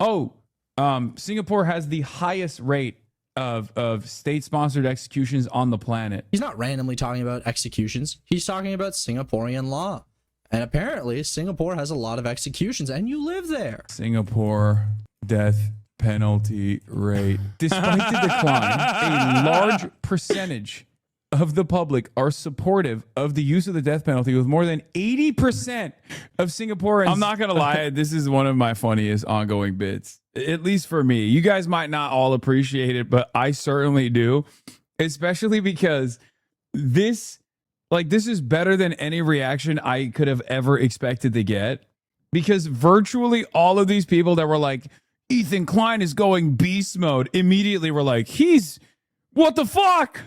Oh, Singapore has the highest rate of state-sponsored executions on the planet. He's not randomly talking about executions. He's talking about Singaporean law. And apparently, Singapore has a lot of executions, and you live there. Singapore death penalty rate. Despite the decline, a large percentage of the public are supportive of the use of the death penalty, with more than 80% of Singaporeans. I'm not going to lie, this is one of my funniest ongoing bits, at least for me. You guys might not all appreciate it, but I certainly do, especially because this is better than any reaction I could have ever expected to get, because virtually all of these people that were like, Ethan Klein is going beast mode, immediately were like, what the fuck?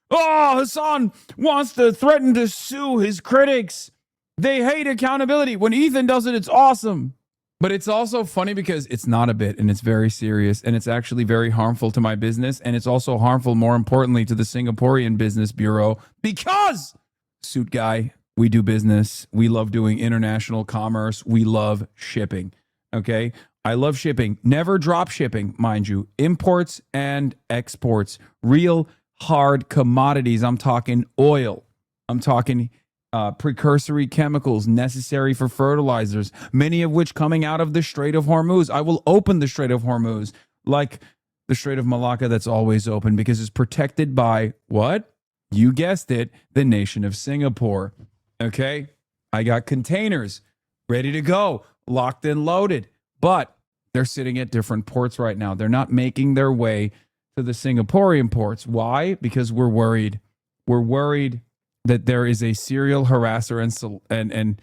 Oh, Hasan wants to threaten to sue his critics. They hate accountability. When Ethan does it, it's awesome. But it's also funny because it's not a bit, and it's very serious, and it's actually very harmful to my business, and it's also harmful, more importantly, to the Singaporean Business Bureau, because, suit guy, we do business. We love doing international commerce. We love shipping, okay? I love shipping. Never drop shipping, mind you. Imports and exports. Real hard commodities. I'm talking oil. I'm talking precursory chemicals necessary for fertilizers, many of which coming out of the Strait of Hormuz. I will open the Strait of Hormuz like the Strait of Malacca that's always open, because it's protected by what? You guessed it, the nation of Singapore. Okay? I got containers ready to go, locked and loaded, but they're sitting at different ports right now. They're not making their way to the Singaporean ports. Why? Because we're worried. We're worried that there is a serial harasser and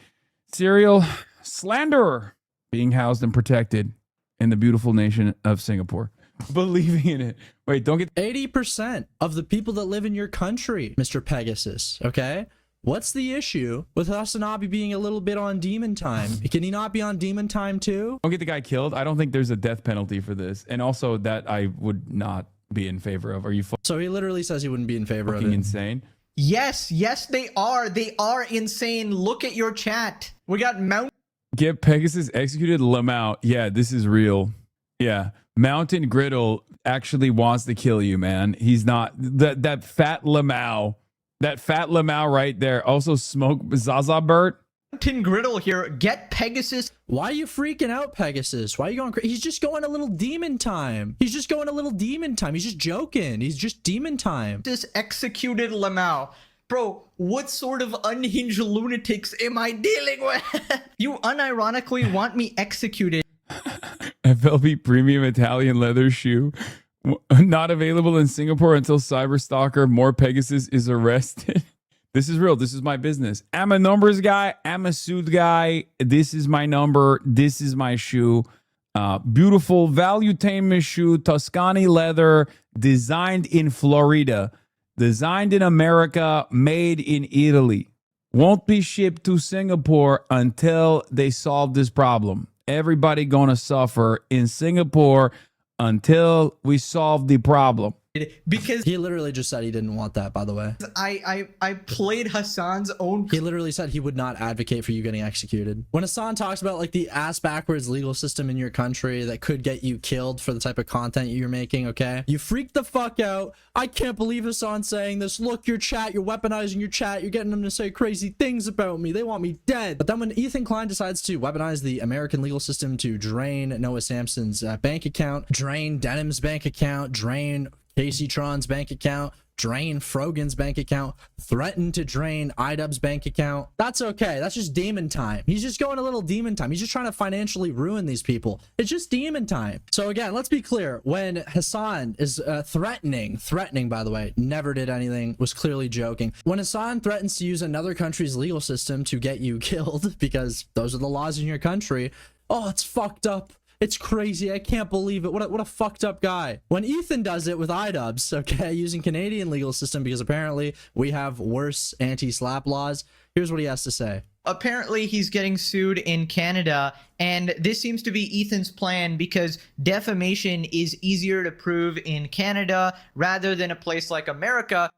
serial slanderer being housed and protected in the beautiful nation of Singapore. Believing in it. Wait, don't get 80% of the people that live in your country, Mr. Pegasus, okay? What's the issue with HasanAbi being a little bit on demon time? Can he not be on demon time too? Don't get the guy killed. I don't think there's a death penalty for this. And also that I would not be in favor of. Are you So he literally says he wouldn't be in favor of it. Insane? Yes, they are. They are insane. Look at your chat. We got Mount. Get Pegasus executed, Lamau. Yeah, this is real. Yeah. Mountain Griddle actually wants to kill you, man. He's not. That fat Lamau. That fat Lamau right there. Also smoke Zaza Bert. Mountain Griddle here. Get Pegasus. Why are you freaking out, Pegasus? Why are you going crazy? He's just going a little demon time. He's just going a little demon time. He's just joking. He's just demon time. This executed Lamau. Bro, what sort of unhinged lunatics am I dealing with? You unironically want me executed. FLP premium Italian leather shoe. Not available in Singapore until Cyberstalker More Pegasus is arrested. This is real. This is my business. I'm a numbers guy. I'm a suit guy. This is my number. This is my shoe. Beautiful value-tainment shoe. Tuscany leather. Designed in Florida. Designed in America. Made in Italy. Won't be shipped to Singapore until they solve this problem. Everybody gonna suffer in Singapore until we solve the problem. Because he literally just said he didn't want that, by the way. I played Hasan's own. He literally said he would not advocate for you getting executed. When Hasan talks about like the ass backwards legal system in your country that could get you killed for the type of content you're making, okay? You freak the fuck out. I can't believe Hasan's saying this. Look, your chat, you're weaponizing your chat. You're getting them to say crazy things about me. They want me dead. But then when Ethan Klein decides to weaponize the American legal system to drain Noah Samson's bank account, drain Denim's bank account, drain Casey Tron's bank account, drain Frogan's bank account, threaten to drain IDub's bank account. That's okay. That's just demon time. He's just going a little demon time. He's just trying to financially ruin these people. It's just demon time. So again, let's be clear. When Hasan is threatening, by the way, never did anything, was clearly joking. When Hasan threatens to use another country's legal system to get you killed, because those are the laws in your country, oh, it's fucked up. It's crazy. I can't believe it. What a fucked up guy. When Ethan does it with IDubs, okay, using Canadian legal system, because apparently we have worse anti-slap laws, here's what he has to say. Apparently he's getting sued in Canada, and this seems to be Ethan's plan because defamation is easier to prove in Canada rather than a place like America.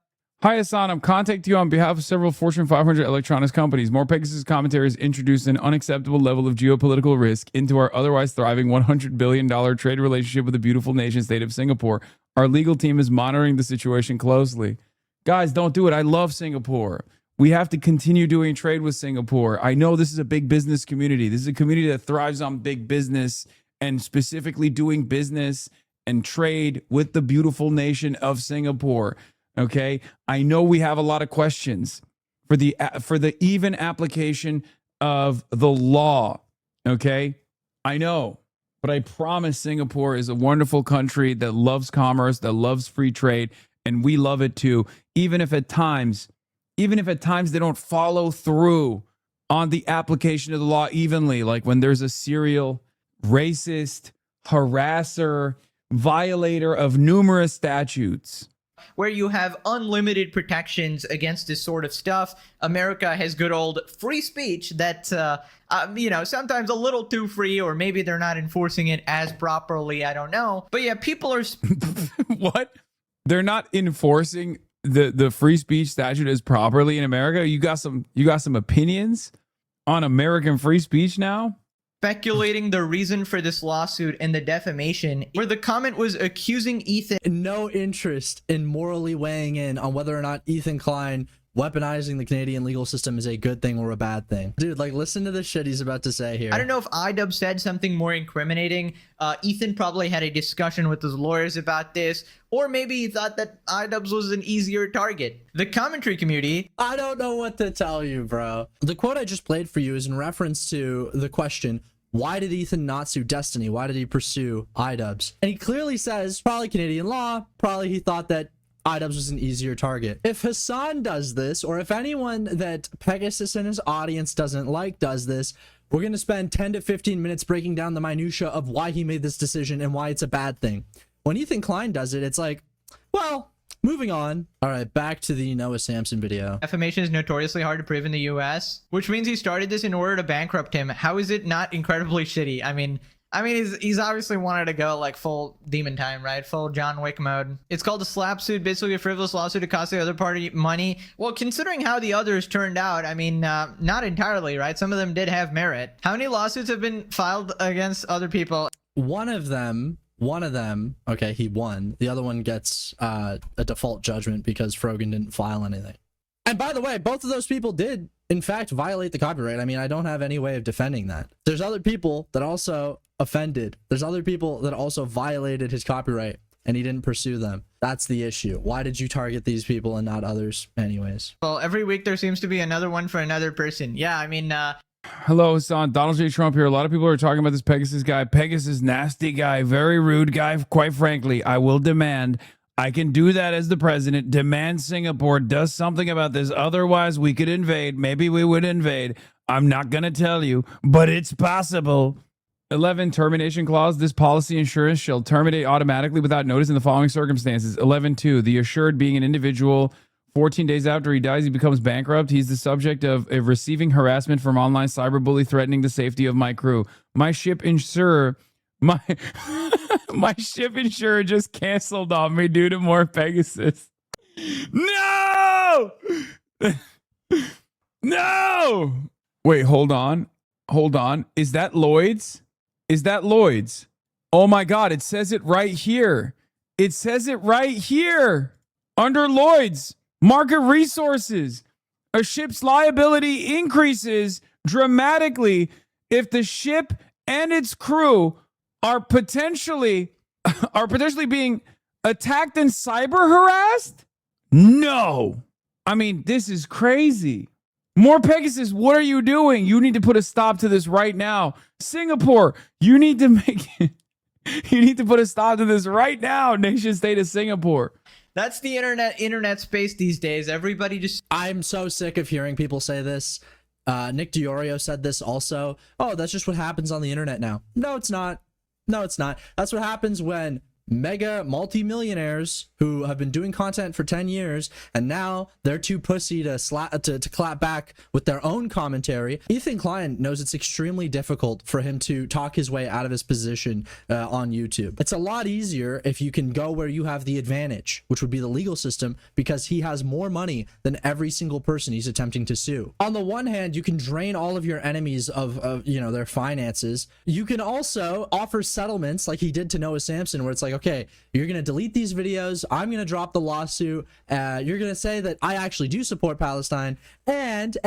Hi, Hasan. I'm contacting you on behalf of several Fortune 500 electronics companies. More Pegasus commentary has introduced an unacceptable level of geopolitical risk into our otherwise thriving $100 billion trade relationship with the beautiful nation state of Singapore. Our legal team is monitoring the situation closely. Guys, don't do it. I love Singapore. We have to continue doing trade with Singapore. I know this is a big business community. This is a community that thrives on big business and specifically doing business and trade with the beautiful nation of Singapore. Okay, I know we have a lot of questions for the even application of the law. Okay, I know, but I promise Singapore is a wonderful country that loves commerce, that loves free trade, and we love it too. Even if at times they don't follow through on the application of the law evenly, like when there's a serial racist, harasser, violator of numerous statutes, where you have unlimited protections against this sort of stuff. America has good old free speech that, sometimes a little too free, or maybe they're not enforcing it as properly. I don't know. But yeah, people are... What? They're not enforcing the free speech statute as properly in America? You got some opinions on American free speech now? Speculating the reason for this lawsuit and the defamation, where the comment was accusing Ethan. No interest in morally weighing in on whether or not Ethan Klein weaponizing the Canadian legal system is a good thing or a bad thing. Dude, like, listen to the shit he's about to say here. I don't know if IDub said something more incriminating. Ethan probably had a discussion with his lawyers about this, or maybe he thought that IDubs was an easier target. The commentary community... I don't know what to tell you, bro. The quote I just played for you is in reference to the question, why did Ethan not sue Destiny? Why did he pursue IDubs? And he clearly says, probably Canadian law, probably he thought that IDubs was an easier target. If Hasan does this, or if anyone that Pegasus and his audience doesn't like does this, we're going to spend 10 to 15 minutes breaking down the minutia of why he made this decision and why it's a bad thing. When Ethan Klein does it, it's like, well, moving on. All right, back to the Noah Samson video. Defamation is notoriously hard to prove in the US, which means he started this in order to bankrupt him. How is it not incredibly shitty? I mean, he's obviously wanted to go like full demon time, right? Full John Wick mode. It's called a slap suit, basically a frivolous lawsuit to cost the other party money. Well, considering how the others turned out, I mean, not entirely, right? Some of them did have merit. How many lawsuits have been filed against other people? One of them, okay, he won. The other one gets a default judgment because Frogan didn't file anything. And by the way, both of those people did, in fact, violate the copyright. I mean, I don't have any way of defending that. There's other people that also offended. There's other people that also violated his copyright, and he didn't pursue them. That's the issue. Why did you target these people and not others anyways? Well, every week there seems to be another one for another person. Yeah, I mean... Hello, Hasan. Donald J. Trump here. A lot of people are talking about this Pegasus guy. Pegasus, nasty guy, very rude guy, quite frankly. I will demand... I can do that as the president. Demand Singapore does something about this. Otherwise, we could invade. Maybe we would invade. I'm not going to tell you, but it's possible. 11, termination clause. This policy insurance shall terminate automatically without notice in the following circumstances. 11.2, the assured being an individual 14 days after he dies, he becomes bankrupt. He's the subject of receiving harassment from online cyberbully threatening the safety of my crew. My ship insurer... My ship insurer just canceled on me due to more Pegasus. No! No! Wait, hold on. Is that Lloyd's? Oh my God, it says it right here. Under Lloyd's, market resources. A ship's liability increases dramatically if the ship and its crew are potentially being Attacked and cyber harassed? No. I mean, this is crazy. More Pegasus, what are you doing? You need to put a stop to this right now. Singapore, you need to make it. You need to put a stop to this right now, nation state of Singapore. That's the internet space these days. Everybody just... I'm so sick of hearing people say this. Nick DiOrio said this also. Oh, that's just what happens on the internet now. No, it's not. No, it's not. That's what happens when mega multi-millionaires who have been doing content for 10 years and now they're too pussy to clap back with their own commentary. Ethan Klein knows it's extremely difficult for him to talk his way out of his position on YouTube. It's a lot easier if you can go where you have the advantage, which would be the legal system, because he has more money than every single person he's attempting to sue. On the one hand, you can drain all of your enemies of you know, their finances. You can also offer settlements like he did to Noah Samson, where it's like, okay, you're gonna delete these videos, I'm gonna drop the lawsuit, you're gonna say that I actually do support Palestine, and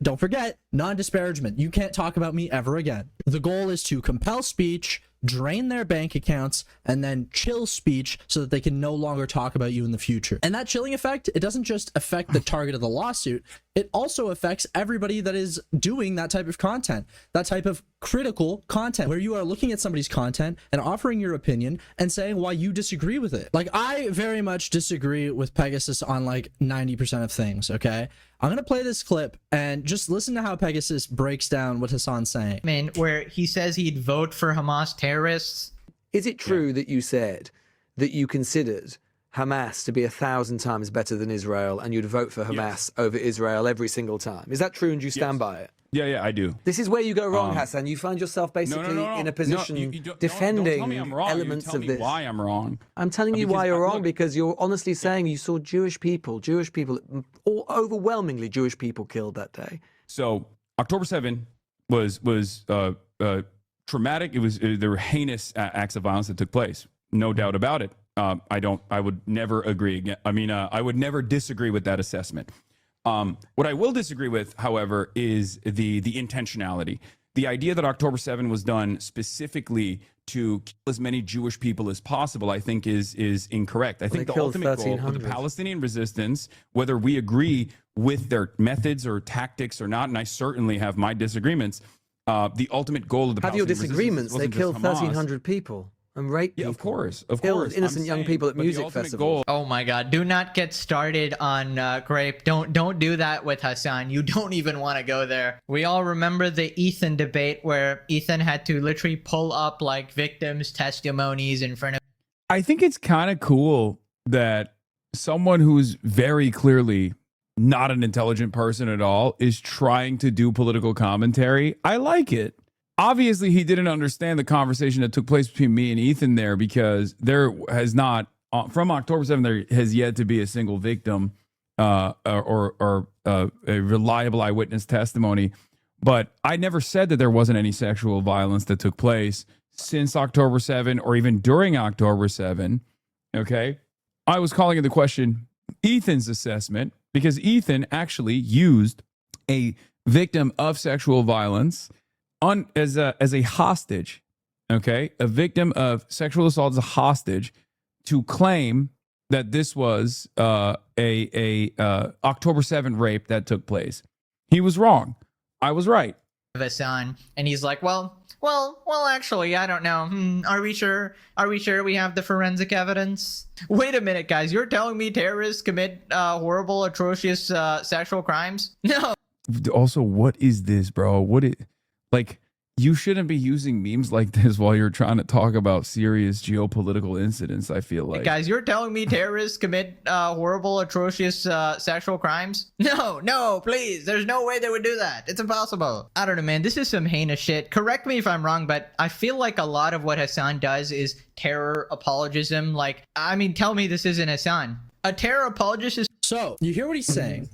don't forget, non-disparagement. You can't talk about me ever again. The goal is to compel speech, drain their bank accounts, and then chill speech so that they can no longer talk about you in the future. And that chilling effect, it doesn't just affect the target of the lawsuit, it also affects everybody that is doing that type of content, that type of critical content, where you are looking at somebody's content and offering your opinion and saying why you disagree with it. Like, I very much disagree with Pegasus on like 90% of things, okay? I'm gonna play this clip and just listen to how Pegasus breaks down what Hasan's saying. Man, where he says he'd vote for Hamas terrorists. Is it true that you said that you considered Hamas to be 1,000 times better than Israel and you'd vote for Hamas over Israel every single time? Is that true, and you stand by it? Yeah, I do. This is where you go wrong, Hasan. You find yourself basically in a position defending tell me I'm wrong. elements you tell of me this. Why I'm wrong? I'm telling you why you're wrong, because you're honestly saying you saw Jewish people, overwhelmingly Jewish people killed that day. So October 7 was traumatic. There were heinous acts of violence that took place. No doubt about it. I would never agree again. I would never disagree with that assessment. What I will disagree with, however, is the intentionality. The idea that October 7 was done specifically to kill as many Jewish people as possible, I think is incorrect. I think the ultimate goal of the Palestinian resistance, whether we agree with their methods or tactics or not, and I certainly have my disagreements, the ultimate goal of the Palestinian resistance disagreements. They killed 1,300 people and raped people. Of course. Killed innocent young people at music festivals. Oh my God! Do not get started on Grape. Don't do that with Hasan. You don't even want to go there. We all remember the Ethan debate where Ethan had to literally pull up like victims' testimonies in front of. I think it's kind of cool that someone who's very clearly not an intelligent person at all is trying to do political commentary. I like it. Obviously, he didn't understand the conversation that took place between me and Ethan there, because there has not, from October 7th, there has yet to be a single victim or a reliable eyewitness testimony. But I never said that there wasn't any sexual violence that took place since October 7 or even during October 7. Okay? I was calling into question Ethan's assessment, because Ethan actually used a victim of sexual violence as a hostage, okay, a victim of sexual assault as a hostage, to claim that this was a October 7 rape that took place. He was wrong. I was right. Hasan, and he's like, well, actually, I don't know. Are we sure we have the forensic evidence? Wait a minute, guys. You're telling me terrorists commit horrible, atrocious sexual crimes? No. Also, what is this, bro? Like, you shouldn't be using memes like this while you're trying to talk about serious geopolitical incidents, I feel like. Guys, you're telling me terrorists commit horrible, atrocious sexual crimes? No, please. There's no way they would do that. It's impossible. I don't know, man. This is some heinous shit. Correct me if I'm wrong, but I feel like a lot of what Hasan does is terror apologism. Like, I mean, tell me this isn't Hasan. A terror apologist is... So, you hear what he's saying?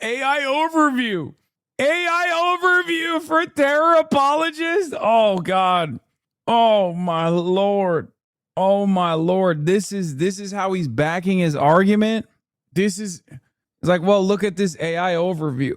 AI overview. AI overview for terror apologists? Oh God. Oh my Lord. Oh my Lord. This is how he's backing his argument. It's like, well, look at this AI overview.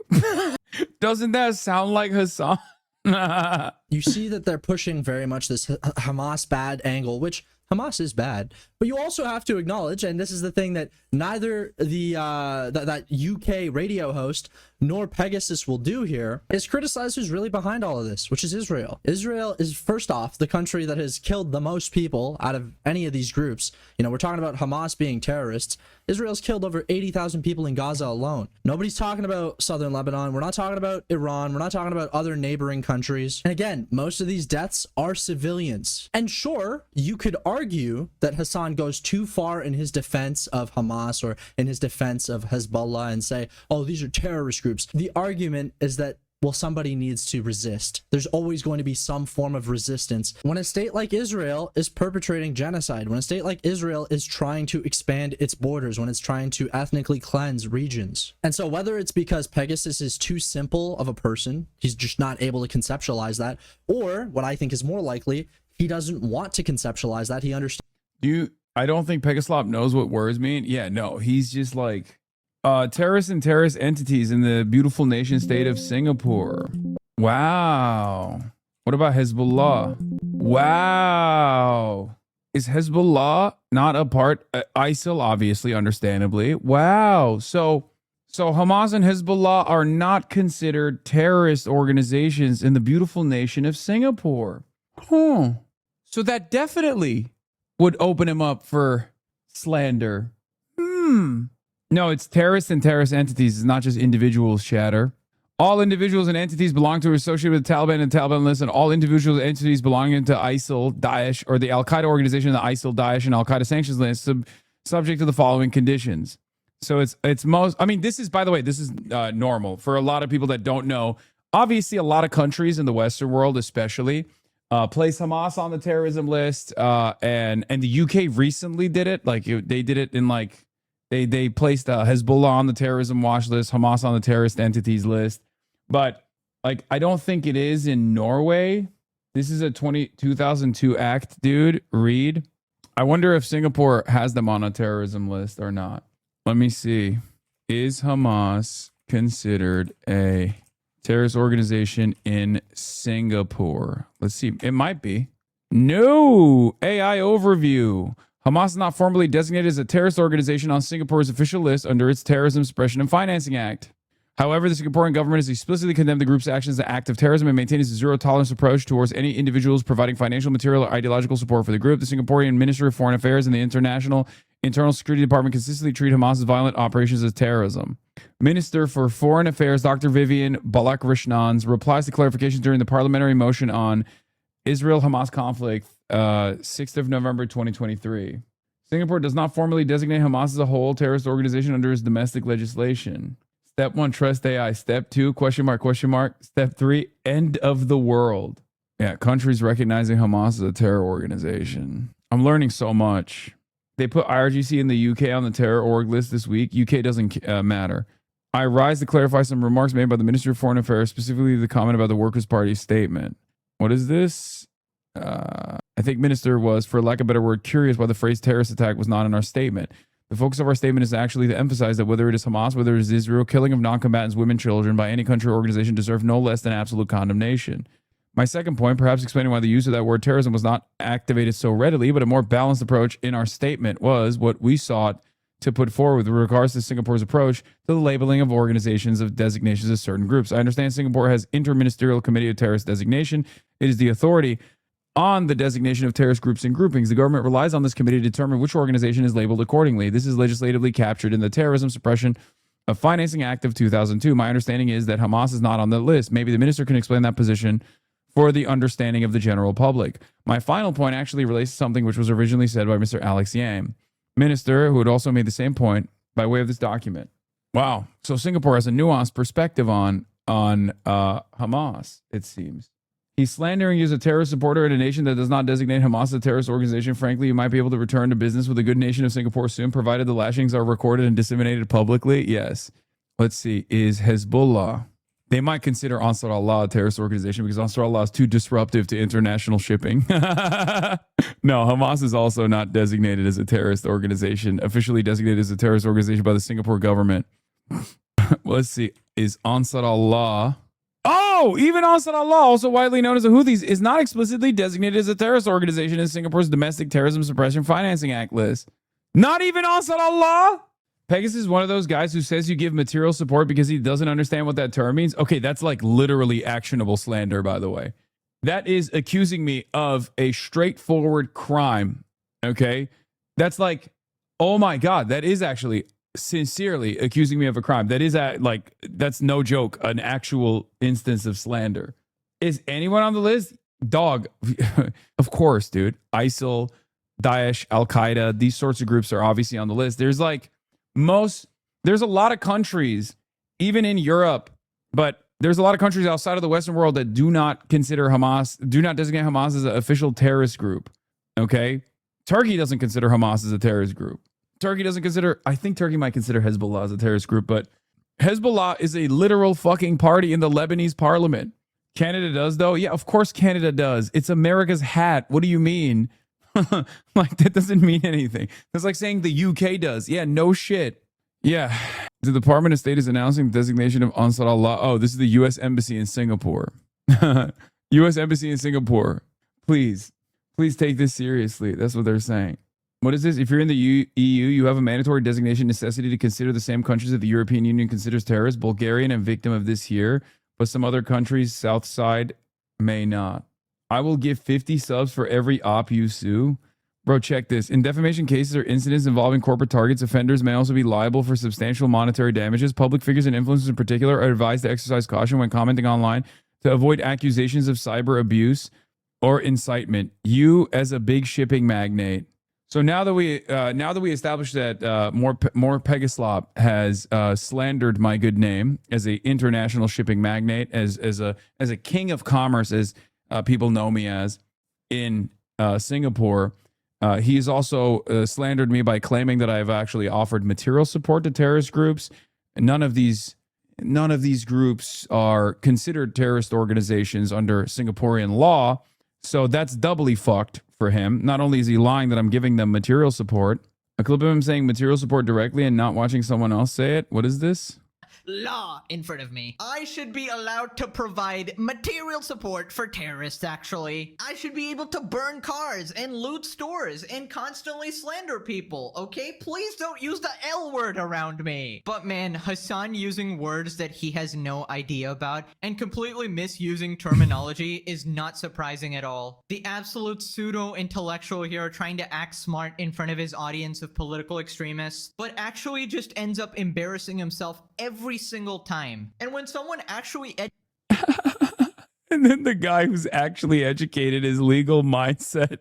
Doesn't that sound like Hasan? You see that they're pushing very much this Hamas bad angle, which Hamas is bad, but you also have to acknowledge, and this is the thing that neither the that UK radio host nor Pegasus will do here, is criticize who's really behind all of this, which is Israel. Israel is, first off, the country that has killed the most people out of any of these groups. You know, we're talking about Hamas being terrorists. Israel's killed over 80,000 people in Gaza alone. Nobody's talking about southern Lebanon. We're not talking about Iran. We're not talking about other neighboring countries. And again, most of these deaths are civilians. And sure, you could argue that Hasan goes too far in his defense of Hamas or in his defense of Hezbollah and say, oh, these are terrorist groups. The argument is that, well, somebody needs to resist. There's always going to be some form of resistance. When a state like Israel is perpetrating genocide, when a state like Israel is trying to expand its borders, when it's trying to ethnically cleanse regions. And so whether it's because Pegasus is too simple of a person, he's just not able to conceptualize that, or what I think is more likely, he doesn't want to conceptualize that. He understands. I don't think Pegaslop knows what words mean. Yeah, no, he's just like terrorists and terrorist entities in the beautiful nation state of Singapore. Wow. What about Hezbollah? Wow. Is Hezbollah not a part? ISIL, obviously, understandably. Wow. So Hamas and Hezbollah are not considered terrorist organizations in the beautiful nation of Singapore. Huh. So that definitely would open him up for slander. No, it's terrorists and terrorist entities. It's not just individuals, Shatter. All individuals and entities belong to or associated with the Taliban and Taliban list, and all individuals and entities belonging to ISIL, Daesh, or the Al-Qaeda organization, the ISIL, Daesh, and Al-Qaeda sanctions list, subject to the following conditions. So it's most, I mean, this is, by the way, this is normal for a lot of people that don't know. Obviously, a lot of countries in the Western world, especially, place Hamas on the terrorism list, and the UK recently did it. Like they did it in like, they placed Hezbollah on the terrorism watch list, Hamas on the terrorist entities list. But like, I don't think it is in Norway. This is a 2002 act, dude. Read. I wonder if Singapore has them on a terrorism list or not. Let me see. Is Hamas considered a terrorist organization in Singapore? Let's see. It might be. No. AI overview. Hamas is not formally designated as a terrorist organization on Singapore's official list under its Terrorism Suppression and Financing Act. However, the Singaporean government has explicitly condemned the group's actions as an act of terrorism and maintains a zero-tolerance approach towards any individuals providing financial, material, or ideological support for the group. The Singaporean Ministry of Foreign Affairs and the Internal Security Department consistently treat Hamas's violent operations as terrorism. Minister for Foreign Affairs Dr. Vivian Balakrishnan replies to clarification during the parliamentary motion on Israel-Hamas conflict, 6th of November 2023. Singapore does not formally designate Hamas as a whole terrorist organization under its domestic legislation. Step 1, trust AI. Step 2, question mark. Step 3, end of the world. Yeah, countries recognizing Hamas as a terror organization. I'm learning so much. They put IRGC in the UK on the terror org list this week. UK doesn't matter. I rise to clarify some remarks made by the Ministry of Foreign Affairs, specifically the comment about the Workers' Party statement. What is this? I think Minister was, for lack of a better word, curious why the phrase terrorist attack was not in our statement. The focus of our statement is actually to emphasize that whether it is Hamas, whether it is Israel, killing of non-combatants, women, children by any country or organization deserve no less than absolute condemnation. My second point, perhaps explaining why the use of that word terrorism was not activated so readily, but a more balanced approach in our statement was what we sought to put forward with regards to Singapore's approach to the labeling of organizations of designations of certain groups. I understand Singapore has Interministerial Committee of Terrorist Designation. It is the authority on the designation of terrorist groups and groupings. The government relies on this committee to determine which organization is labeled accordingly. This is legislatively captured in the Terrorism Suppression of Financing Act of 2002. My understanding is that Hamas is not on the list. Maybe the minister can explain that position for the understanding of the general public. My final point actually relates to something which was originally said by Mr. Alex Yam, minister, who had also made the same point by way of this document. Wow. So Singapore has a nuanced perspective on Hamas, it seems. He's slandering you as a terrorist supporter in a nation that does not designate Hamas as a terrorist organization. Frankly, you might be able to return to business with the good nation of Singapore soon, provided the lashings are recorded and disseminated publicly. Yes. Let's see. Is Hezbollah? They might consider Ansar Allah a terrorist organization because Ansar Allah is too disruptive to international shipping. No, Hamas is also not designated as a terrorist organization, officially designated as a terrorist organization by the Singapore government. Let's see. Is Ansar Allah... Oh, Oh, even Ansar Allah, also widely known as the Houthis, is not explicitly designated as a terrorist organization in Singapore's Domestic Terrorism Suppression Financing Act list. Not even Ansar Allah? Pegasus is one of those guys who says you give material support because he doesn't understand what that term means. Okay, that's like literally actionable slander, by the way. That is accusing me of a straightforward crime. Okay? That's like, oh my God, that is actually sincerely accusing me of a crime. That is like, that's no joke, an actual instance of slander. Is anyone on the list? Dog, of course, dude. ISIL, Daesh, Al-Qaeda, these sorts of groups are obviously on the list. There's like there's a lot of countries, even in Europe, but there's a lot of countries outside of the Western world that do not consider Hamas, do not designate Hamas as an official terrorist group. Okay? Turkey doesn't consider Hamas as a terrorist group. Turkey doesn't consider, I think Turkey might consider Hezbollah as a terrorist group, but Hezbollah is a literal fucking party in the Lebanese parliament. Canada does, though? Yeah, of course Canada does. It's America's hat. What do you mean? Like, that doesn't mean anything. That's like saying the UK does. Yeah, no shit. Yeah. The Department of State is announcing the designation of Ansar Allah. Oh, this is the U.S. Embassy in Singapore. U.S. Embassy in Singapore. Please take this seriously. That's what they're saying. What is this? If you're in the EU, you have a mandatory designation necessity to consider the same countries that the European Union considers terrorists. Bulgarian and victim of this here, but some other countries, South side, may not. I will give 50 subs for every op you sue. Bro, check this. In defamation cases or incidents involving corporate targets, offenders may also be liable for substantial monetary damages. Public figures and influencers in particular are advised to exercise caution when commenting online to avoid accusations of cyber abuse or incitement. You as a big shipping magnate. So now that we established that more Pegaslop has slandered my good name as a international shipping magnate, as a king of commerce, as people know me as in Singapore, he's also slandered me by claiming that I've actually offered material support to terrorist groups. None of these groups are considered terrorist organizations under Singaporean law. So that's doubly fucked for him. Not only is he lying that I'm giving them material support, a clip of him saying material support directly and not watching someone else say it. What is this? Law in front of me. I should be allowed to provide material support for terrorists, actually. I should be able to burn cars and loot stores and constantly slander people, okay? Please don't use the L word around me. But man, Hasan using words that he has no idea about and completely misusing terminology is not surprising at all. The absolute pseudo-intellectual here trying to act smart in front of his audience of political extremists, but actually just ends up embarrassing himself every single time. And when someone actually and then the guy who's actually educated his legal mindset.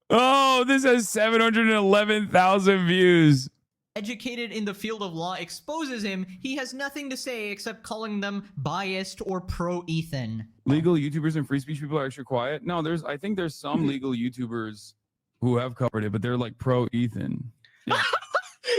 Oh, this has 711,000 views. Educated in the field of law exposes him, he has nothing to say except calling them biased or pro-Ethan. Legal YouTubers and free speech people are extra quiet. No, I think there's some legal YouTubers who have covered it, but they're like pro-Ethan. Yeah.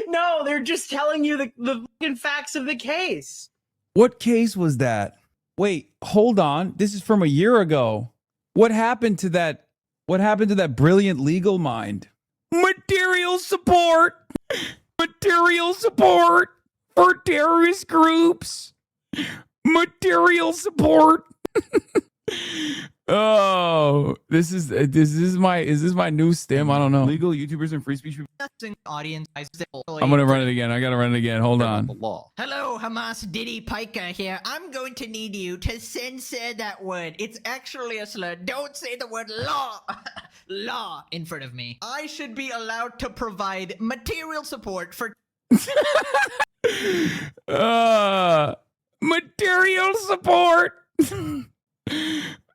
No, they're just telling you the fucking facts of the case. What case was that? Wait, hold on. This is from a year ago. What happened to that? What happened to that brilliant legal mind? Material support. Material support for terrorist groups. Material support. Oh, is this my new stem? I don't know. Legal YouTubers and free speech people. Audience. I'm gonna run it again. I gotta run it again. Hold on. Hello, Hamas Diddy Piker here. I'm going to need you to censor that word. It's actually a slur. Don't say the word law. Law in front of me. I should be allowed to provide material support for material support.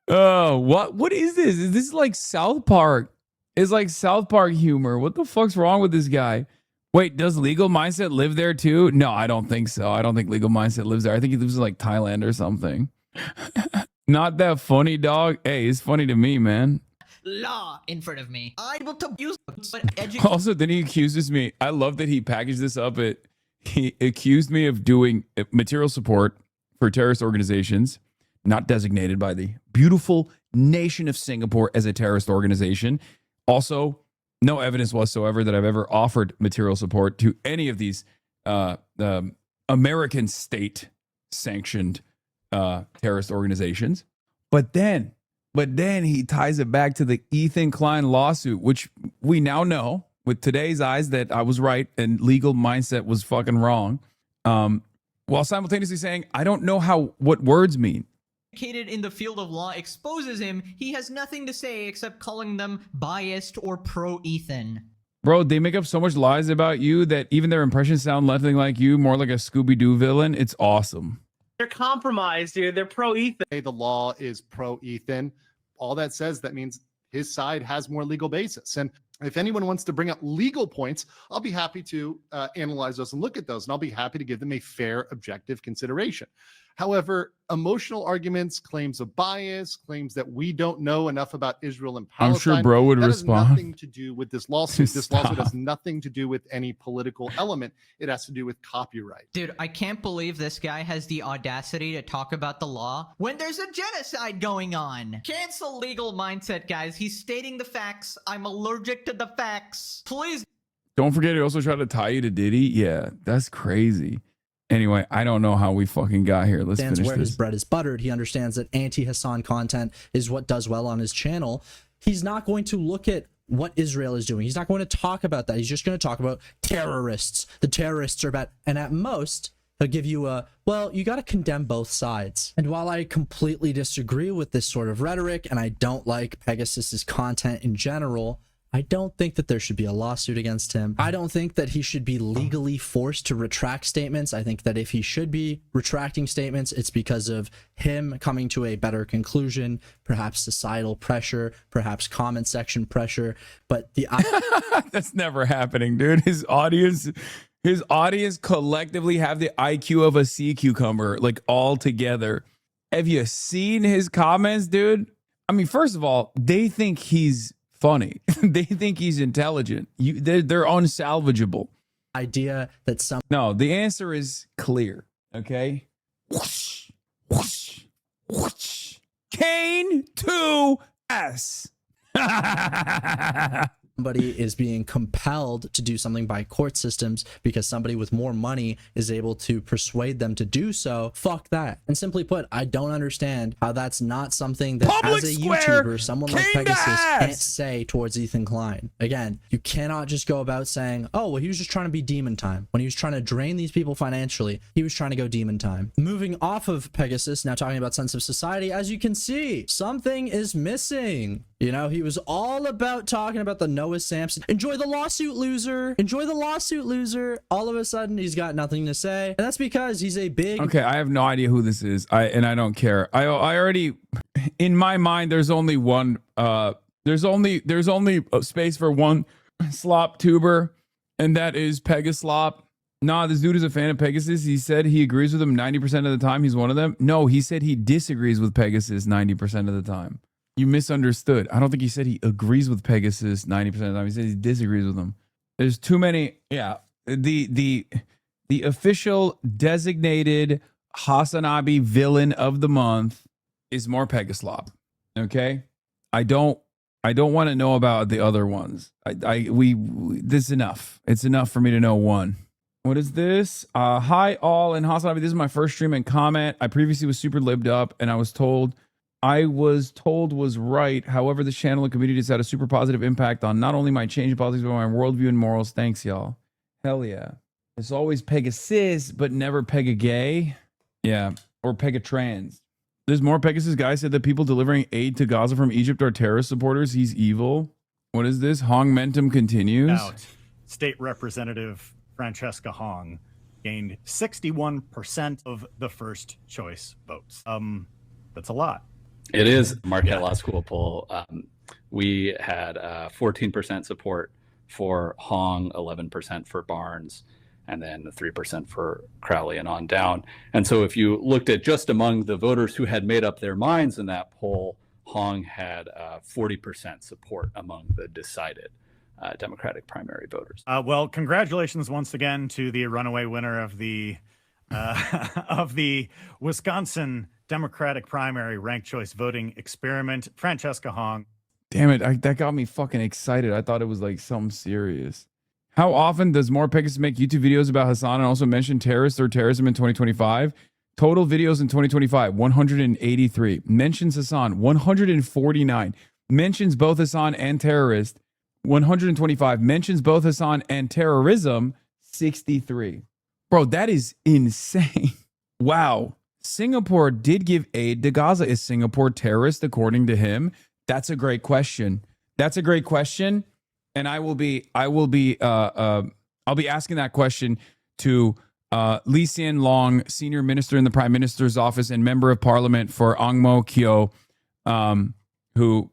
Oh, what is this? Is this like South Park? It's like South Park humor. What the fuck's wrong with this guy? Wait, does Legal Mindset live there too? No, I don't think so. I don't think Legal Mindset lives there. I think he lives in like Thailand or something. Not that funny, dog. Hey, it's funny to me, man. Law in front of me. I'm able to use Also, then he accuses me. I love that he packaged this up. He accused me of doing material support for terrorist organizations not designated by the beautiful nation of Singapore as a terrorist organization. Also, no evidence whatsoever that I've ever offered material support to any of these American state-sanctioned terrorist organizations. But then he ties it back to the Ethan Klein lawsuit, which we now know with today's eyes that I was right and legal mindset was fucking wrong. While simultaneously saying, I don't know what words mean. Educated in the field of law exposes him, he has nothing to say except calling them biased or pro-Ethan. Bro, they make up so much lies about you that even their impressions sound nothing like you, more like a Scooby-Doo villain. It's awesome. They're compromised, dude. They're pro-Ethan. The law is pro-Ethan. All that says, that means his side has more legal basis. And if anyone wants to bring up legal points, I'll be happy to analyze those and look at those, and I'll be happy to give them a fair, objective consideration. However, emotional arguments, claims of bias, claims that we don't know enough about Israel and Palestine, I'm sure bro would that respond. has nothing to do with this lawsuit. This lawsuit Stop. has nothing to do with any political element. It has to do with copyright. Dude, I can't believe this guy has the audacity to talk about the law when there's a genocide going on. Cancel legal mindset, guys. He's stating the facts. I'm allergic to the facts. Please. Don't forget, he also tried to tie you to Diddy. Yeah, that's crazy. Anyway, I don't know how we fucking got here. Let's finish where his this. bread is buttered. He understands that anti-Hassan content is what does well on his channel. He's not going to look at what Israel is doing. He's not going to talk about that. He's just going to talk about terrorists. The terrorists are bad. And at most, he'll give you a, well, you got to condemn both sides. And while I completely disagree with this sort of rhetoric, and I don't like Pegasus's content in general, I don't think that there should be a lawsuit against him. I don't think that he should be legally forced to retract statements. I think that if he should be retracting statements, it's because of him coming to a better conclusion, perhaps societal pressure, perhaps comment section pressure. But the that's never happening, dude. His audience collectively have the IQ of a sea cucumber, like all together. Have you seen his comments, dude? I mean, first of all, they think he's funny. They think he's intelligent. They're unsalvageable. Idea that No, the answer is clear. Okay. Whoosh, whoosh, whoosh. Kane to S. somebody is being compelled to do something by court systems because somebody with more money is able to persuade them to do so, fuck that. And simply put, I don't understand how that's not something that Public as a square, YouTuber, someone like King Pegasus ass. can't say towards Ethan Klein. Again, you cannot just go about saying, oh, well, he was just trying to be demon time. When he was trying to drain these people financially, he was trying to go demon time. Moving off of Pegasus, now talking about Sense of Society, as you can see, something is missing. You know, he was all about talking about the Noah Samson. Enjoy the lawsuit, loser. Enjoy the lawsuit, loser. All of a sudden, he's got nothing to say. And that's because he's a big... Okay, I have no idea who this is. I don't care. I already... In my mind, there's only one... There's only a space for one slop tuber, and that is Pegaslop. Nah, this dude is a fan of Pegasus. He said he agrees with him 90% of the time. He's one of them. No, he said he disagrees with Pegasus 90% of the time. You misunderstood. I don't think he said he agrees with Pegasus 90% of the time. He said he disagrees with him. There's too many. Yeah. The official designated HasanAbi villain of the month is more Pegaslop. Okay? I don't want to know about the other ones. This is enough. It's enough for me to know one. What is this? Hi all, and HasanAbi, this is my first stream and comment. I previously was super libbed up, and I was told was right. However, this channel and community has had a super positive impact on not only my change in politics, but my worldview and morals. Thanks, y'all. Hell yeah. It's always Pegasus, but never Pega-gay. Yeah, or Pega-trans. There's more Pegasus guy said that people delivering aid to Gaza from Egypt are terrorist supporters. He's evil. What is this? Hongmentum continues. State Representative Francesca Hong gained 61% of the first choice votes. That's a lot. It is Marquette Law School poll. We had 14% support for Hong, 11% for Barnes, and then 3% for Crowley and on down. And so if you looked at just among the voters who had made up their minds in that poll, Hong had 40% support among the decided Democratic primary voters. Well, congratulations once again to the runaway winner of the Wisconsin Democratic primary ranked choice voting experiment, Francesca Hong. Damn it, that got me fucking excited. I thought it was like something serious. How often does more Pegasus make YouTube videos about Hassan and also mention terrorists or terrorism in 2025? Total videos in 2025, 183. Mentions Hasan, 149. Mentions both Hasan and terrorist, 125. Mentions both Hasan and terrorism, 63. Bro, that is insane. Wow. Singapore did give aid to Gaza. Is Singapore terrorist according to him? That's a great question. That's a great question. And I'll be asking that question to Lee Hsien Loong, senior minister in the Prime Minister's office and member of parliament for Ang Mo Kio, who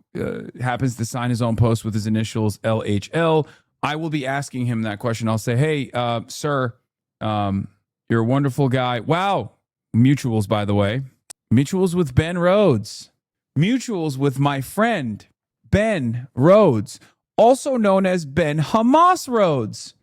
happens to sign his own post with his initials LHL. I will be asking him that question. I'll say, hey, sir, you're a wonderful guy. Wow. Mutuals, by the way. Mutuals with Ben Rhodes. Mutuals with my friend, Ben Rhodes, also known as Ben Hamas Rhodes.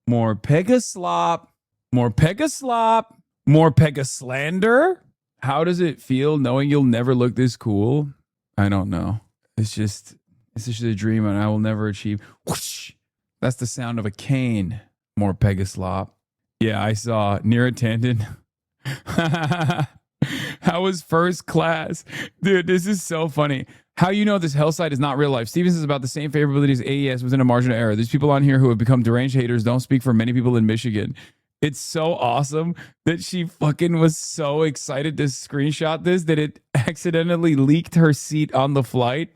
More Pegaslop. More Pegaslop. More Pegaslander. How does it feel knowing you'll never look this cool? I don't know. It's just a dream and I will never achieve. Whoosh! That's the sound of a cane. More Pegaslop. Yeah, I saw Neera Tanden. How was first class? Dude, this is so funny. How you know this hell site is not real life. Stevens is about the same favorability as AES within a margin of error. There's people on here who have become deranged haters. Don't speak for many people in Michigan. It's so awesome that she fucking was so excited to screenshot this that it accidentally leaked her seat on the flight.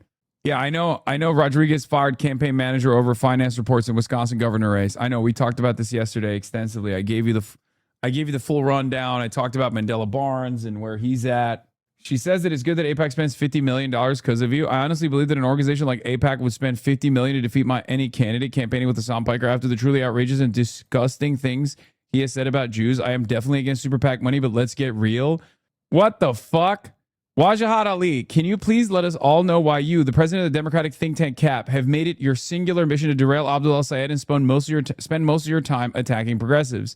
Yeah, I know Rodriguez fired campaign manager over finance reports in Wisconsin governor race. I know we talked about this yesterday extensively. I gave you the full rundown. I talked about Mandela Barnes and where he's at. She says that it's good that AIPAC spends $50 million because of you. I honestly believe that an organization like AIPAC would spend $50 million to defeat any candidate campaigning with Hassan Piker after the truly outrageous and disgusting things he has said about Jews. I am definitely against super PAC money, but let's get real. What the fuck? Wajahat Ali, can you please let us all know why you, the president of the Democratic think tank CAP, have made it your singular mission to derail Abdul El-Sayed and spend most of your time attacking progressives?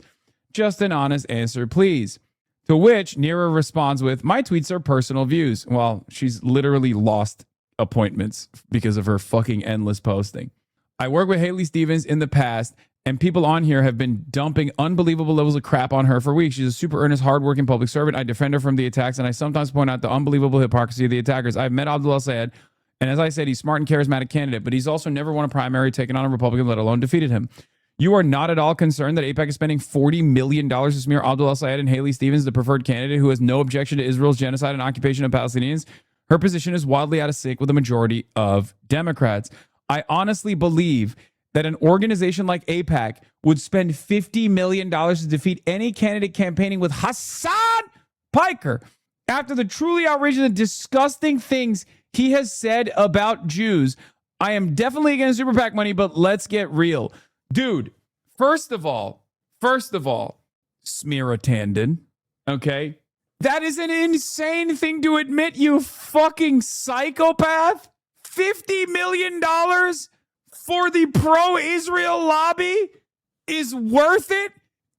Just an honest answer, please. To which Neera responds with, my tweets are personal views. Well, she's literally lost appointments because of her fucking endless posting. I worked with Haley Stevens in the past, and people on here have been dumping unbelievable levels of crap on her for weeks. She's a super earnest, hardworking public servant. I defend her from the attacks, and I sometimes point out the unbelievable hypocrisy of the attackers. I've met Abdul El-Sayed, and as I said, he's smart and charismatic candidate, but he's also never won a primary, taken on a Republican, let alone defeated him. You are not at all concerned that AIPAC is spending $40 million to smear Abdul El-Sayed and Haley Stevens, the preferred candidate who has no objection to Israel's genocide and occupation of Palestinians? Her position is wildly out of sync with the majority of Democrats. I honestly believe that an organization like AIPAC would spend $50 million to defeat any candidate campaigning with Hassan Piker after the truly outrageous and disgusting things he has said about Jews. I am definitely against super PAC money, but let's get real. Dude, first of all, Smeara Tanden, okay? That is an insane thing to admit, you fucking psychopath. $50 million for the pro-Israel lobby is worth it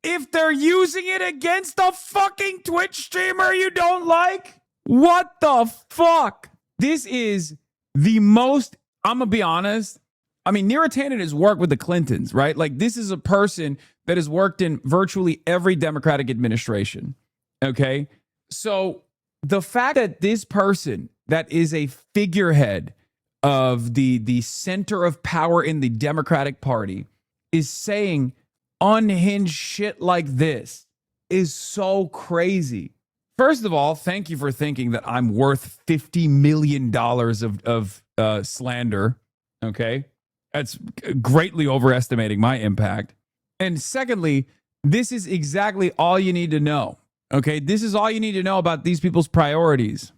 if they're using it against a fucking Twitch streamer you don't like? What the fuck? This is the most, I'm gonna be honest, I mean, Neera Tanden has worked with the Clintons, right? Like, this is a person that has worked in virtually every Democratic administration, okay? So the fact that this person that is a figurehead of the center of power in the Democratic Party is saying unhinged shit like this is so crazy. First of all, thank you for thinking that I'm worth $50 million of slander, okay? That's greatly overestimating my impact. And secondly, this is exactly all you need to know. Okay, this is all you need to know about these people's priorities.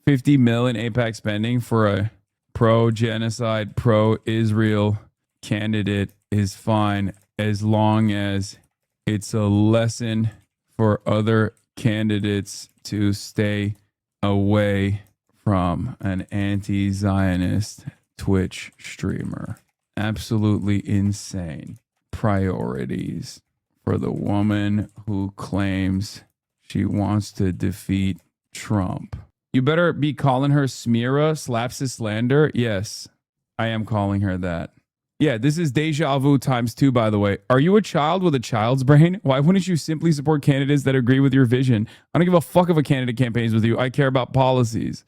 50 million AIPAC spending for a pro-genocide, pro-Israel candidate is fine as long as it's a lesson for other candidates to stay away from an anti-Zionist Twitch streamer. Absolutely insane priorities for the woman who claims she wants to defeat Trump. You better be calling her Smeara /slander. Yes, I am calling her that. Yeah, this is deja vu times 2, by the way. Are you a child with a child's brain? Why wouldn't you simply support candidates that agree with your vision? I don't give a fuck if a candidate campaigns with you. I care about policies.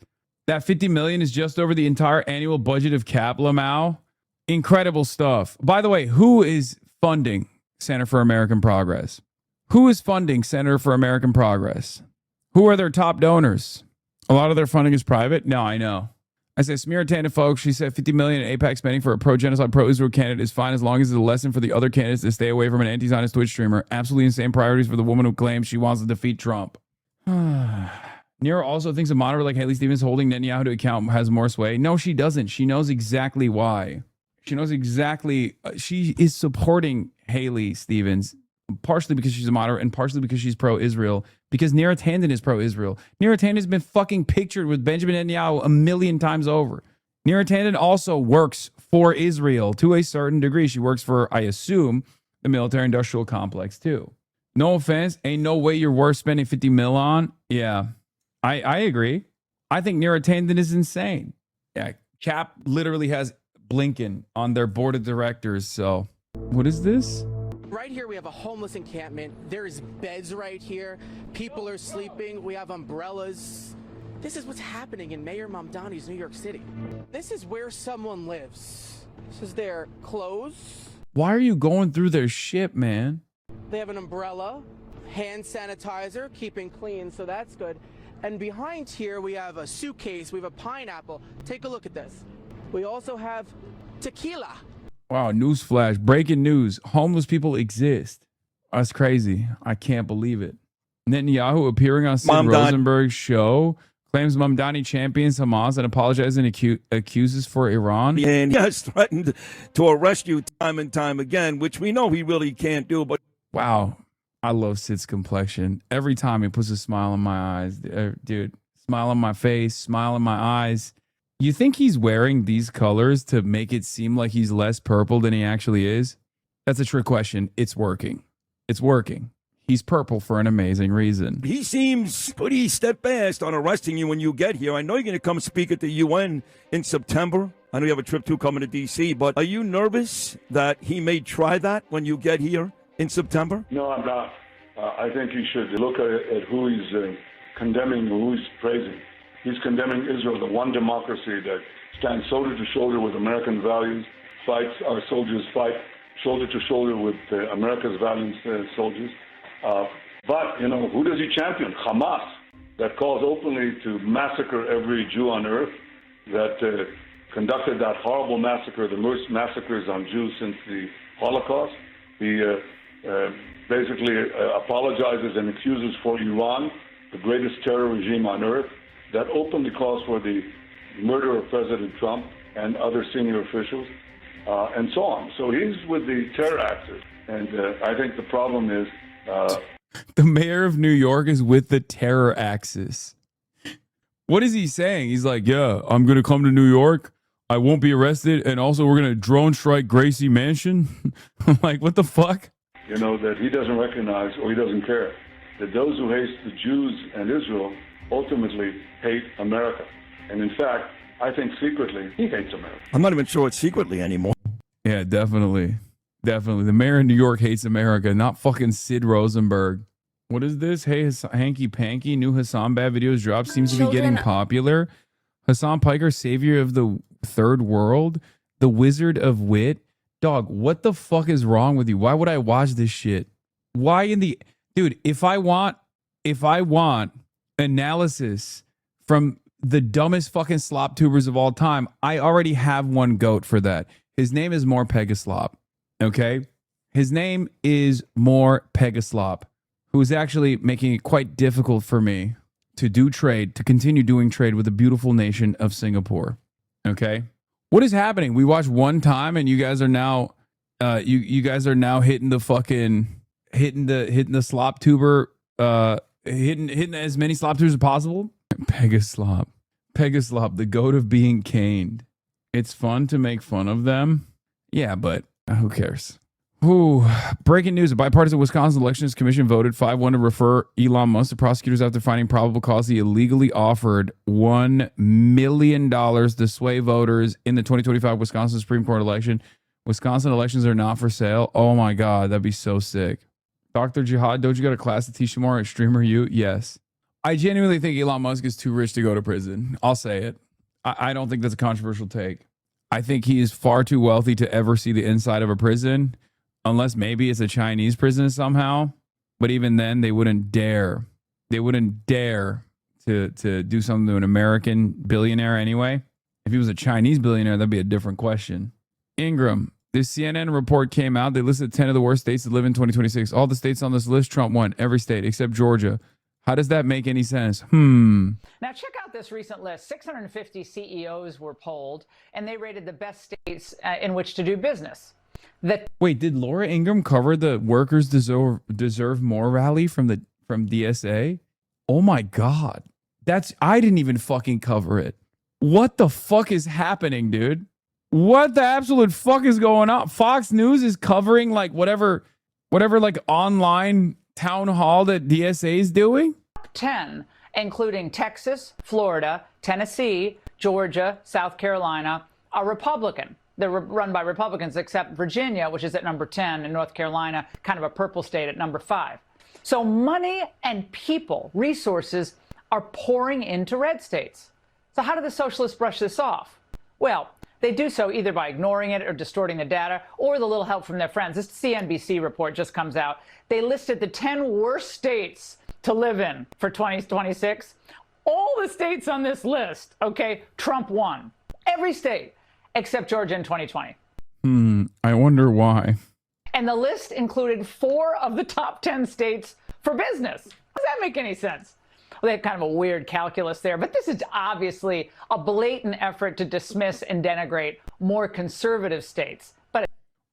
That 50 million is just over the entire annual budget of Cap Lamau. Incredible stuff. By the way, who is funding Center for American Progress? Who is funding Center for American Progress? Who are their top donors? A lot of their funding is private. No, I know. I said, smear Tanda folks. She said 50 million in APAC spending for a pro-genocide, pro-Israel candidate is fine as long as it's a lesson for the other candidates to stay away from an anti-Zionist Twitch streamer. Absolutely insane priorities for the woman who claims she wants to defeat Trump. Nero also thinks a moderator like Haley Stevens holding Netanyahu to account has more sway. No, she doesn't. She knows exactly why. She knows exactly. She is supporting Haley Stevens, partially because she's a moderate and partially because she's pro-Israel, because Neera Tanden is pro-Israel. Neera Tanden has been fucking pictured with Benjamin Netanyahu a million times over. Neera Tanden also works for Israel to a certain degree. She works for, I assume, the military-industrial complex too. No offense, ain't no way you're worth spending 50 mil on. Yeah, I agree. I think Neera Tanden is insane. Yeah, Cap literally has Blinken on their board of directors. So what is this? Right here, we have a homeless encampment. There's beds right here. People are sleeping. We have umbrellas. This is what's happening in Mayor Mamdani's New York City. This is where someone lives. This is their clothes. Why are you going through their shit, man? They have an umbrella, hand sanitizer, keeping clean, so that's good. And behind here, we have a suitcase. We have a pineapple. Take a look at this. We also have tequila. Wow, newsflash. Breaking news. Homeless people exist. That's crazy. I can't believe it. Netanyahu appearing on Sid Rosenberg's show claims Mamdani champions Hamas and apologizes and accuses for Iran. And he has threatened to arrest you time and time again, which we know he really can't do. But wow, I love Sid's complexion. Every time he puts a smile on my eyes, dude, smile on my face, smile in my eyes. You think he's wearing these colors to make it seem like he's less purple than he actually is? That's a trick question. It's working. It's working. He's purple for an amazing reason. he seems pretty steadfast on arresting you when you get here. I know you're going to come speak at the UN in September. I know you have a trip to coming to D.C., but are you nervous that he may try that when you get here in September? No, I'm not. I think he should look at who he's condemning, who he's praising. He's condemning Israel, the one democracy that stands shoulder to shoulder with American values, fights our soldiers, fight shoulder to shoulder with America's valiant soldiers. But, you know, who does he champion? Hamas, that calls openly to massacre every Jew on earth, that conducted that horrible massacre, the worst massacres on Jews since the Holocaust. He basically apologizes and excuses for Iran, the greatest terror regime on earth, that openly calls for the murder of President Trump and other senior officials, and so on. So he's with the terror axis. And I think the problem is... the mayor of New York is with the terror axis. What is he saying? He's like, yeah, I'm going to come to New York. I won't be arrested. And also we're going to drone strike Gracie Mansion. I'm like, what the fuck? You know, that he doesn't recognize or he doesn't care that those who hate the Jews and Israel ultimately hate America. And in fact, I think secretly he hates America. I'm not even sure it's secretly anymore. Yeah, definitely. Definitely. The mayor of New York hates America, not fucking Sid Rosenberg. What is this? Hey, Hanky Panky, new Hassan Bad videos drop seems to be getting popular. Hassan Piker, savior of the third world, the wizard of wit. Dog, what the fuck is wrong with you? Why would I watch this shit? Why in the... Dude, if I want analysis from the dumbest fucking slop tubers of all time, I already have one goat for that. His name is More Pegaslop. Okay? His name is More Pegaslop, who is actually making it quite difficult for me to do trade, to continue doing trade with the beautiful nation of Singapore. Okay? What is happening? We watched one time and you guys are now you guys are now hitting the fucking hitting the slop tuber hitting as many slop tubers as possible. Pegaslop, the goat of being caned. It's fun to make fun of them. Yeah, but who cares? Ooh, breaking news. A bipartisan Wisconsin Elections Commission voted 5-1 to refer Elon Musk to prosecutors after finding probable cause he illegally offered $1 million to sway voters in the 2025 Wisconsin Supreme Court election, Wisconsin elections are not for sale. Oh my God, that'd be so sick. Dr. Jihad, don't you go to class to teach more at Streamer U? Yes. I genuinely think Elon Musk is too rich to go to prison. I'll say it. I don't think that's a controversial take. I think he is far too wealthy to ever see the inside of a prison, unless maybe it's a Chinese prison somehow. But even then, they wouldn't dare. They wouldn't dare to do something to an American billionaire anyway. If he was a Chinese billionaire, that'd be a different question. Ingram, this CNN report came out. They listed 10 of the worst states to live in 2026. All the states on this list, Trump won. Every state except Georgia. How does that make any sense? Now check out this recent list. 650 CEOs were polled, and they rated the best states in which to do business. Wait, did Laura Ingraham cover the workers deserve more rally from DSA? Oh my God. I didn't even fucking cover it. What the fuck is happening, dude? What the absolute fuck is going on? Fox News is covering like whatever like online town hall that DSA is doing? 10, including Texas, Florida, Tennessee, Georgia, South Carolina, are Republican. They're run by Republicans, except Virginia, which is at number 10, and North Carolina, kind of a purple state, at number 5. So money and people, resources, are pouring into red states. So how do the socialists brush this off? Well, they do so either by ignoring it or distorting the data, or with a little help from their friends. This CNBC report just comes out. They listed the 10 worst states to live in for 2026. All the states on this list, okay, Trump won. Every state except Georgia in 2020. I wonder why. And the list included 4 of the top 10 states for business. Does that make any sense? Well, they have kind of a weird calculus there, but this is obviously a blatant effort to dismiss and denigrate more conservative states.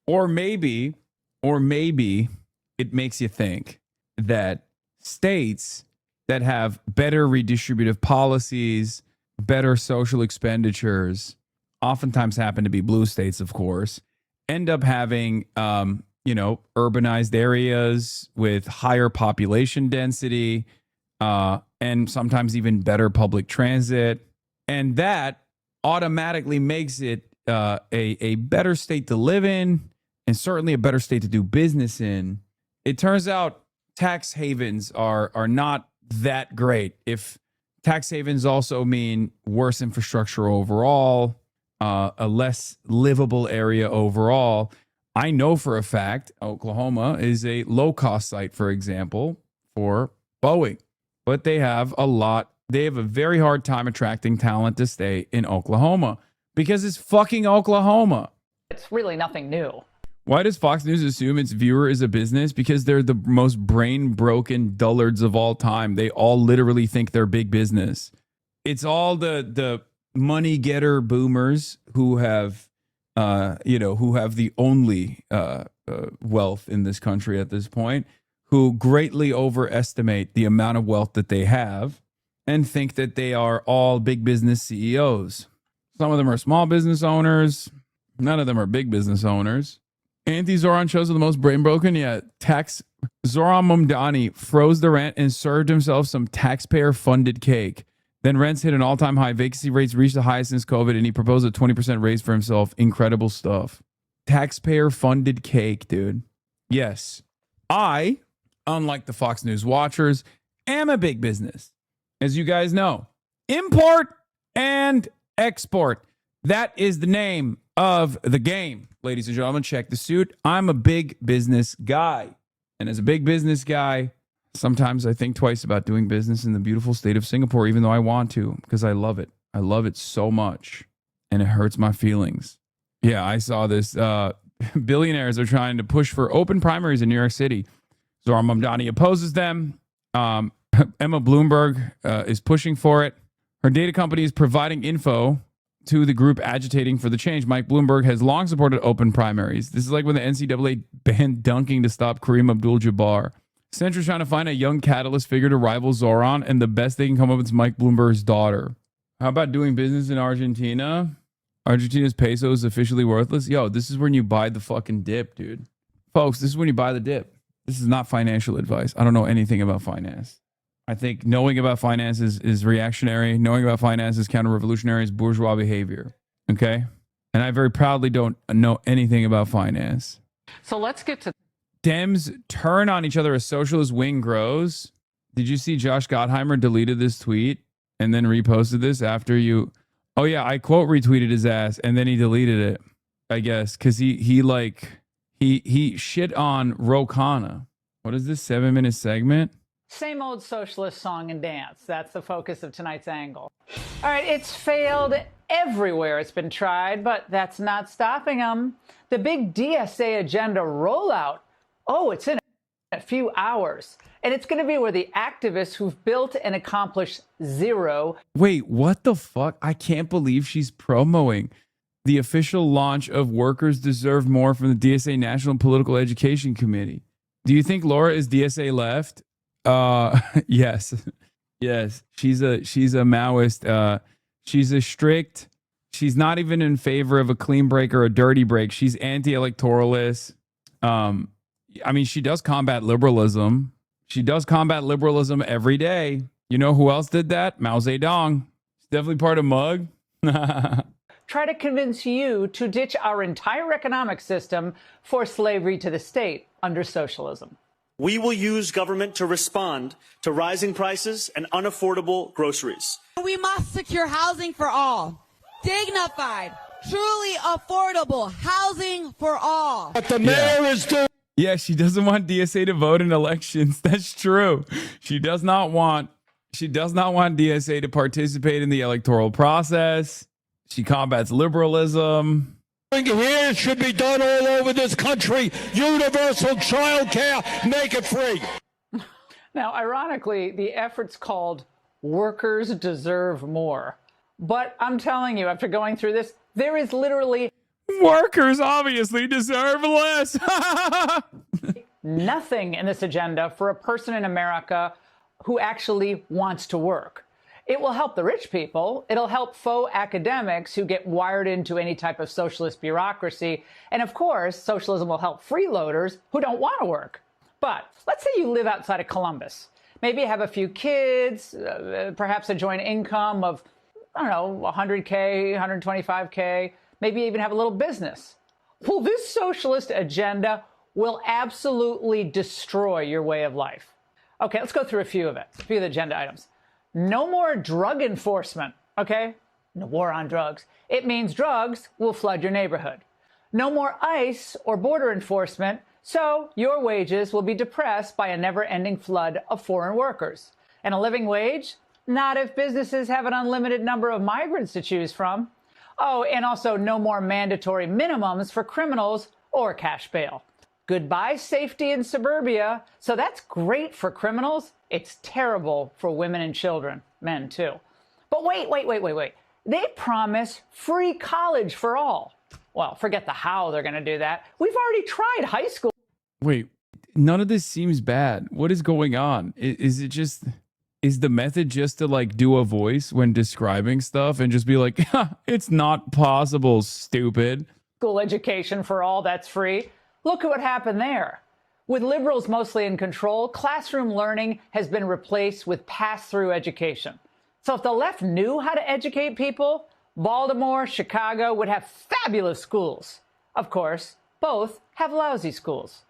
Or maybe it makes you think that states that have better redistributive policies, better social expenditures, oftentimes happen to be blue states, of course, end up having, urbanized areas with higher population density, and sometimes even better public transit. And that automatically makes it a better state to live in, and certainly a better state to do business in. It turns out tax havens are not that great. If tax havens also mean worse infrastructure overall, a less livable area overall. I know for a fact Oklahoma is a low-cost site, for example, for Boeing. But they have a very hard time attracting talent to stay in Oklahoma because it's fucking Oklahoma. It's really nothing new. Why does Fox News assume its viewer is a business? Because they're the most brain-broken dullards of all time. They all literally think they're big business. It's all the money-getter boomers who have, who have the only wealth in this country at this point, who greatly overestimate the amount of wealth that they have and think that they are all big business CEOs. Some of them are small business owners. None of them are big business owners. Anti-Zoran shows are the most brain-broken yet. Zoran Mamdani froze the rent and served himself some taxpayer-funded cake. Then rents hit an all-time high. Vacancy rates reached the highest since COVID, and he proposed a 20% raise for himself. Incredible stuff. Taxpayer-funded cake, dude. Yes. I, unlike the Fox News watchers, am a big business. As you guys know, import and export. That is the name of the game. Ladies and gentlemen, check the suit. I'm a big business guy. And as a big business guy, sometimes I think twice about doing business in the beautiful state of Singapore, even though I want to, because I love it. I love it so much. And it hurts my feelings. Yeah, I saw this. Billionaires are trying to push for open primaries in New York City. Zoran Mamdani opposes them. Emma Bloomberg is pushing for it. Her data company is providing info to the group agitating for the change. Mike Bloomberg has long supported open primaries. This is like when the NCAA banned dunking to stop Kareem Abdul-Jabbar. Central's trying to find a young catalyst figure to rival Zoran, and the best they can come up with is Mike Bloomberg's daughter. How about doing business in Argentina? Argentina's peso is officially worthless. Yo, this is when you buy the fucking dip, dude. Folks, this is when you buy the dip. This is not financial advice. I don't know anything about finance. I think knowing about finance is reactionary. Knowing about finance is counter-revolutionary. Is bourgeois behavior. Okay? and I very proudly don't know anything about finance. So let's get to Dems turn on each other as socialist wing grows. Did you see Josh Gottheimer deleted this tweet and then reposted this after you? Oh yeah, I quote retweeted his ass and then he deleted it, I guess, because he shit on Ro Khanna. What is this 7-minute segment? same old socialist song and dance. That's the focus of tonight's angle. All right, it's failed everywhere it's been tried, but that's not stopping them. The big DSA agenda rollout, oh, it's in a few hours. And it's going to be where the activists who've built and accomplished zero. Wait, what the fuck? I can't believe she's promoting the official launch of Workers Deserve More from the DSA National Political Education Committee. Do you think Laura is DSA left? Yes. Yes. She's a Maoist. She's a strict. She's not even in favor of a clean break or a dirty break. She's anti-electoralist. I mean, she does combat liberalism. She does combat liberalism every day. You know who else did that? Mao Zedong. She's definitely part of MUG. Try to convince you to ditch our entire economic system for slavery to the state under socialism. We will use government to respond to rising prices and unaffordable groceries. We must secure housing for all. Dignified, truly affordable housing for all. What the mayor is doing. Yeah, she doesn't want DSA to vote in elections. That's true. She does not want DSA to participate in the electoral process. She combats liberalism. Here should be done all over this country. Universal child care, make it free. Now, ironically, the effort's called Workers Deserve More. But I'm telling you, after going through this, there is literally workers obviously deserve less. nothing in this agenda for a person in America who actually wants to work. It will help the rich people. It'll help faux academics who get wired into any type of socialist bureaucracy. And of course, socialism will help freeloaders who don't want to work. But let's say you live outside of Columbus. Maybe you have a few kids, perhaps a joint income of, I don't know, 100K, 125K, maybe even have a little business. Well, this socialist agenda will absolutely destroy your way of life. Okay, let's go through a few of the agenda items. No more drug enforcement, okay? No war on drugs. It means drugs will flood your neighborhood. No more ICE or border enforcement, so your wages will be depressed by a never-ending flood of foreign workers. And a living wage? Not if businesses have an unlimited number of migrants to choose from. Oh, and also no more mandatory minimums for criminals or cash bail. Goodbye safety in suburbia. So that's great for criminals. It's terrible for women and children, men too. But wait. They promise free college for all. Well, forget the how they're going to do that. We've already tried high school. Wait, none of this seems bad. What is going on? Is the method just to like do a voice when describing stuff and just be like, it's not possible, stupid. School education for all, that's free. Look at what happened there. With liberals mostly in control, classroom learning has been replaced with pass-through education. So if the left knew how to educate people, Baltimore, Chicago would have fabulous schools. Of course, both have lousy schools.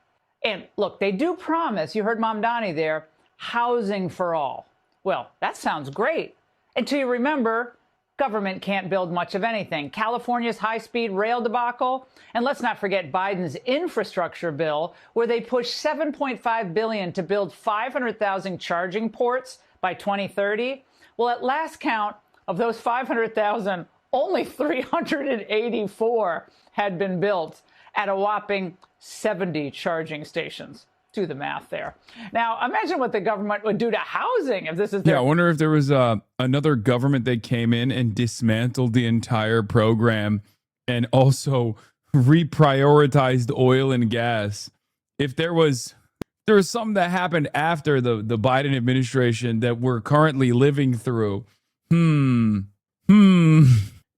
And look, they do promise, you heard Mamdani there, housing for all. Well, that sounds great. Until you remember, government can't build much of anything. California's high-speed rail debacle, and let's not forget Biden's infrastructure bill, where they pushed $7.5 billion to build 500,000 charging ports by 2030. Well, at last count of those 500,000, only 384 had been built at a whopping 70 charging stations. Do the math there. Now, imagine what the government would do to housing if this is their... Yeah, I wonder if there was another government that came in and dismantled the entire program and also reprioritized oil and gas. If there was something that happened after the Biden administration that we're currently living through.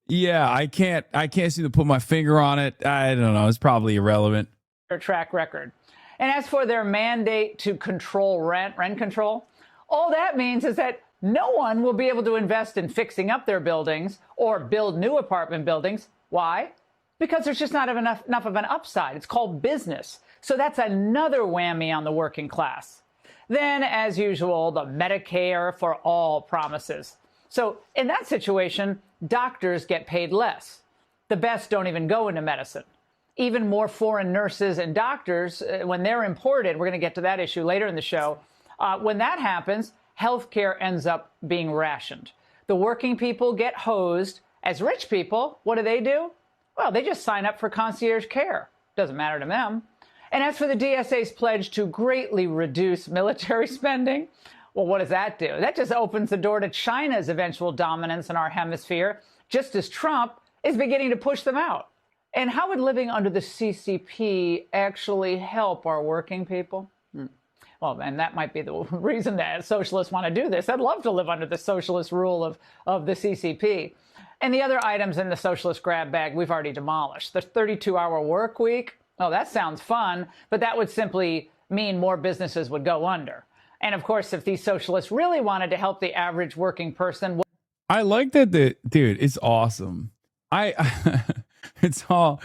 Yeah, I can't seem to put my finger on it. I don't know. It's probably irrelevant. Their track record. And as for their mandate to control rent control, all that means is that no one will be able to invest in fixing up their buildings or build new apartment buildings. Why? because there's just not enough of an upside. It's called business. So that's another whammy on the working class. Then, as usual, the Medicare for all promises. So in that situation, doctors get paid less. The best don't even go into medicine. Even more foreign nurses and doctors, when they're imported, we're going to get to that issue later in the show. When that happens, healthcare ends up being rationed. The working people get hosed. As rich people, what do? Well, they just sign up for concierge care. Doesn't matter to them. And as for the DSA's pledge to greatly reduce military spending, well, what does that do? That just opens the door to China's eventual dominance in our hemisphere, just as Trump is beginning to push them out. And how would living under the CCP actually help our working people? Well, and that might be the reason that socialists want to do this. I'd love to live under the socialist rule of the CCP. And the other items in the socialist grab bag we've already demolished. The 32-hour work week, oh, that sounds fun, but that would simply mean more businesses would go under. And of course, if these socialists really wanted to help the average working person... I like that, dude, it's awesome. It's all,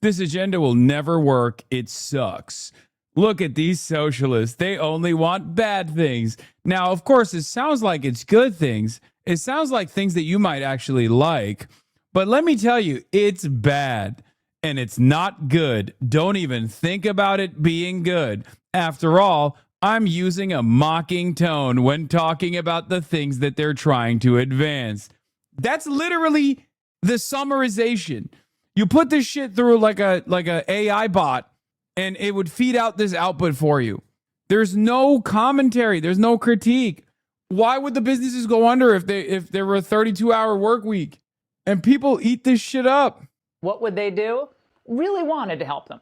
this agenda will never work. It sucks. Look at these socialists. They only want bad things. Now, of course, it sounds like it's good things. It sounds like things that you might actually like. But let me tell you, it's bad and it's not good. Don't even think about it being good. After all, I'm using a mocking tone when talking about the things that they're trying to advance. That's literally the summarization. You put this shit through like a AI bot and it would feed out this output for you. There's no commentary. There's no critique. Why would the businesses go under if there were a 32-hour work week and people eat this shit up? What would they do? Really wanted to help them.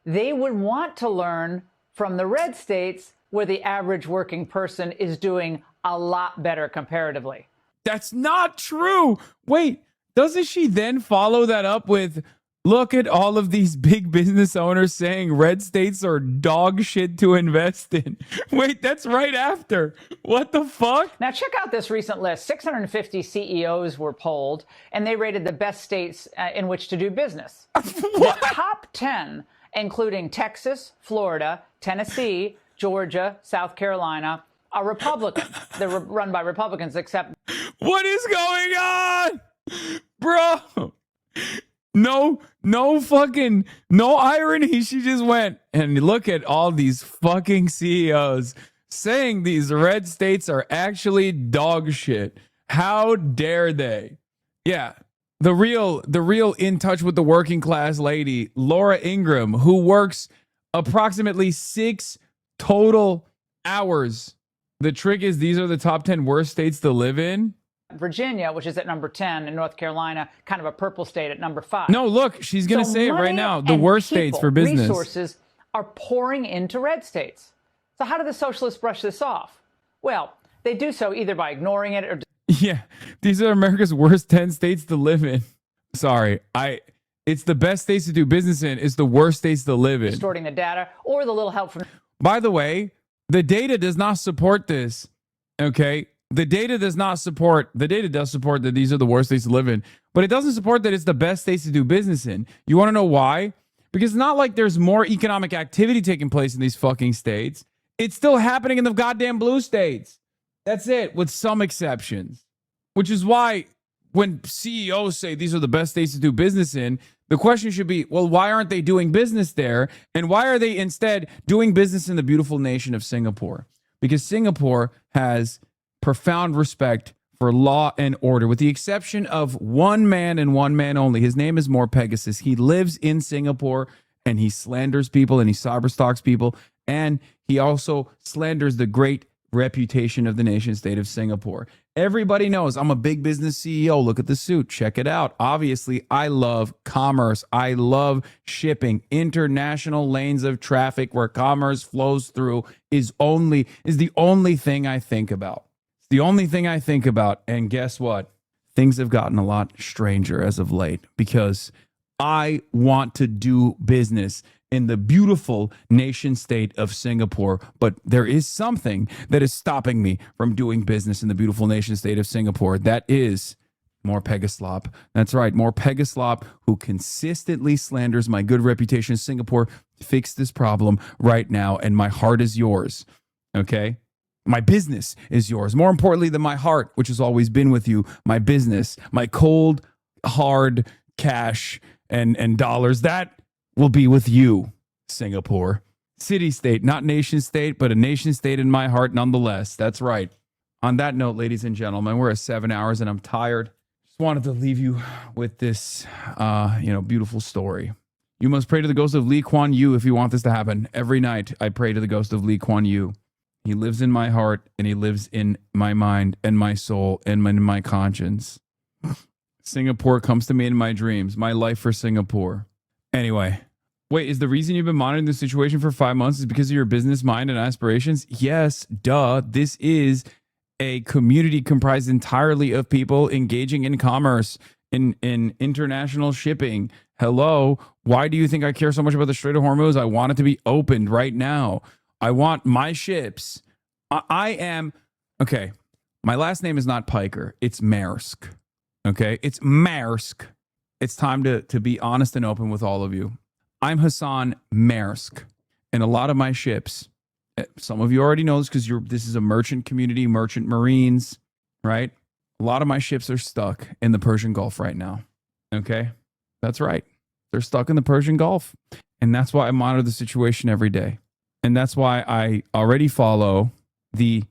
They would want to learn from the red states where the average working person is doing a lot better comparatively. That's not true. Wait, doesn't she then follow that up with, look at all of these big business owners saying red states are dog shit to invest in? Wait, that's right after. What the fuck? Now check out this recent list. 650 CEOs were polled, and they rated the best states in which to do business. The top 10, including Texas, Florida, Tennessee, Georgia, South Carolina, are Republican. They're run by Republicans, except... What is going on? Bro, no fucking, no irony. She just went and look at all these fucking CEOs saying these red states are actually dog shit. How dare they? Yeah, the real in touch with the working class lady, Laura Ingraham, who works approximately 6 total hours. The trick is these are the top 10 worst states to live in. Virginia, which is at number 10, and North Carolina, kind of a purple state, at number 5. No, look, she's going to say it right now. The worst states for business. Resources are pouring into red states. So how do the socialists brush this off? Well, they do so either by ignoring it or... Yeah, these are America's worst 10 states to live in. Sorry, it's the best states to do business in. It's the worst states to live in. Distorting the data or the little help from... By the way, the data does not support this, okay? The data does support that these are the worst states to live in, but it doesn't support that it's the best states to do business in. You want to know why? Because it's not like there's more economic activity taking place in these fucking states. It's still happening in the goddamn blue states. That's it, with some exceptions. Which is why when CEOs say these are the best states to do business in, the question should be, well, why aren't they doing business there? And why are they instead doing business in the beautiful nation of Singapore? Because Singapore has profound respect for law and order, with the exception of one man and one man only. His name is More Pegasus. He lives in Singapore and he slanders people and he cyberstalks people. And he also slanders the great reputation of the nation state of Singapore. Everybody knows I'm a big business CEO. Look at the suit. Check it out. Obviously, I love commerce. I love shipping. International lanes of traffic where commerce flows through is the only thing I think about. The only thing I think about, and guess what? Things have gotten a lot stranger as of late because I want to do business in the beautiful nation state of Singapore, but there is something that is stopping me from doing business in the beautiful nation state of Singapore. That is More Pegaslop. That's right. More Pegaslop, who consistently slanders my good reputation in Singapore. Fix this problem right now. And my heart is yours. Okay? My business is yours. More importantly than my heart, which has always been with you, my business, my cold, hard cash and dollars, that will be with you, Singapore. City state, not nation state, but a nation state in my heart nonetheless. That's right. On that note, ladies and gentlemen, we're at 7 hours and I'm tired. Just wanted to leave you with this, beautiful story. You must pray to the ghost of Lee Kuan Yew if you want this to happen. Every night I pray to the ghost of Lee Kuan Yew. He lives in my heart and he lives in my mind and my soul and in my conscience. Singapore comes to me in my dreams. My life for Singapore. Anyway, wait, is the reason you've been monitoring the situation for 5 months is because of your business mind and aspirations? Yes, duh. This is a community comprised entirely of people engaging in commerce, in international shipping. Hello, why do you think I care so much about the Strait of Hormuz? I want it to be opened right now. I want my ships. Okay, my last name is not Piker. It's Maersk. Okay, it's Maersk. It's time to be honest and open with all of you. I'm Hasan Maersk, and a lot of my ships, some of you already know this because this is a merchant community, merchant marines, right? A lot of my ships are stuck in the Persian Gulf right now. Okay, that's right. They're stuck in the Persian Gulf, and that's why I monitor the situation every day. And that's why I already follow the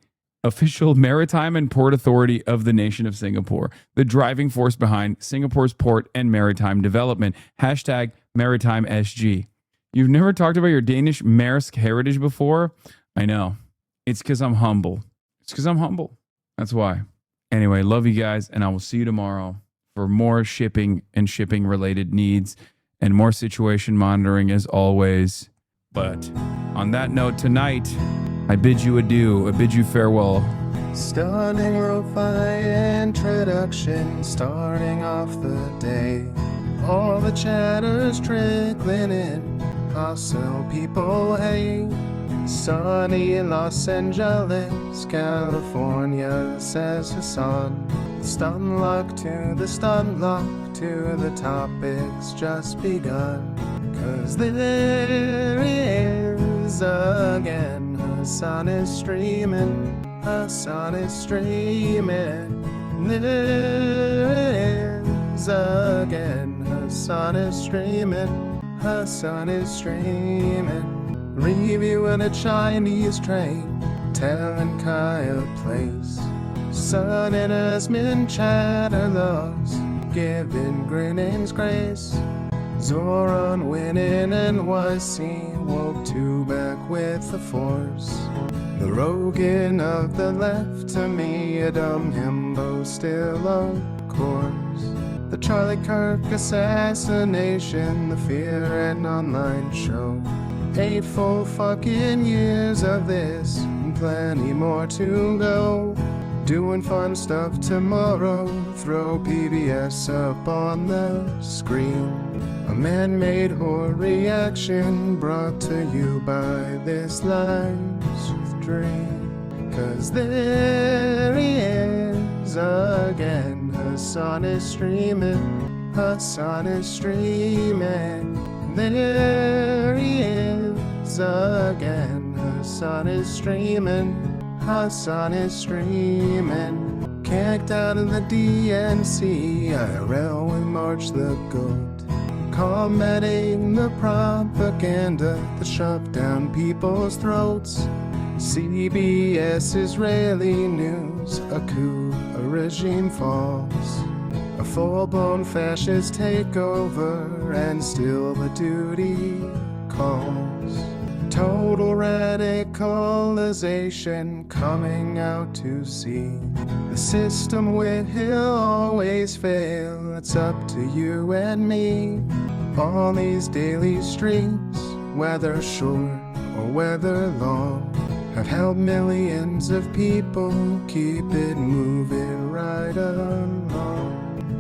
official maritime and port authority of the nation of Singapore, the driving force behind Singapore's port and maritime development. Hashtag Maritime SG. You've never talked about your Danish Maersk heritage before? I know. It's because I'm humble. That's why. Anyway, love you guys, and I will see you tomorrow for more shipping and shipping related needs and more situation monitoring as always. But on that note, tonight, I bid you adieu. I bid you farewell. Stunning lo-fi introduction, starting off the day. All the chatter's trickling in, hostile people hate. Sunny Los Angeles, California, says Hasan. Stun luck to the stun luck to the topic's just begun. 'Cause there he is again. Hasan is streaming. Hasan is streaming. There he is again. Hasan is streaming. Hasan is streaming. Reviewing a Chinese train, telling Kyle place. Sun and Asmin chatter lost, giving Grinning's grace. Zoran winning NYC, woke two back with the force. The Rogan of the left, to me a dumb himbo still of course. The Charlie Kirk assassination, the Fear and Online show. 8 full fucking years of this, and plenty more to go. Doing fun stuff tomorrow, throw PBS up on the screen. A man-made horror reaction brought to you by this life's dream. 'Cause there he is again, Hasan is streaming, Hasan is streaming. There he is again, Hasan is streaming, Hasan is streaming. Kicked out of the DNC, IRL with March the Goat. Combating the propaganda that shoved down people's throats. CBS Israeli news, a coup, a regime falls. A full-blown fascist takeover, and still the duty calls. Total radicalization coming out to sea. The system will always fail, it's up to you and me. All these daily streams, whether short or whether long, have helped millions of people keep it moving right along.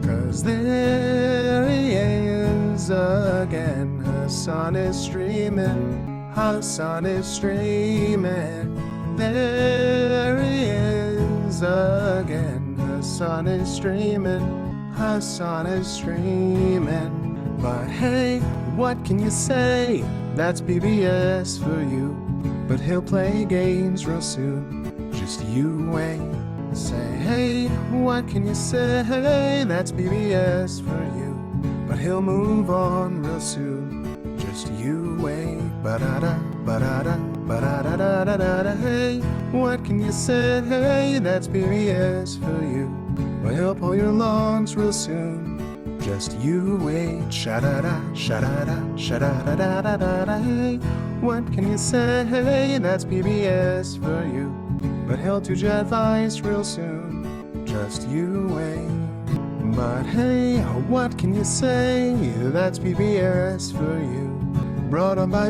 'Cause there he is again, Hasan is streaming, Hasan is streaming. There he is again, Hasan is streaming, Hasan is streaming. But hey, what can you say? That's PBS for you. But he'll play games real soon. Just you wait. Say, hey, what can you say? That's PBS for you. But he'll move on real soon. Just you wait. Ba-da-da, ba-da-da, ba-da-da-da-da-da. Hey, what can you say? That's PBS for you. But he'll pull your lungs real soon. Just you wait. Sha-da-da, sha-da-da, sha-da-da-da-da-da. Hey, what can you say? That's PBS for you. But he'll do your advice real soon. Just you wait. But hey, what can you say? That's PBS for you. Brought on by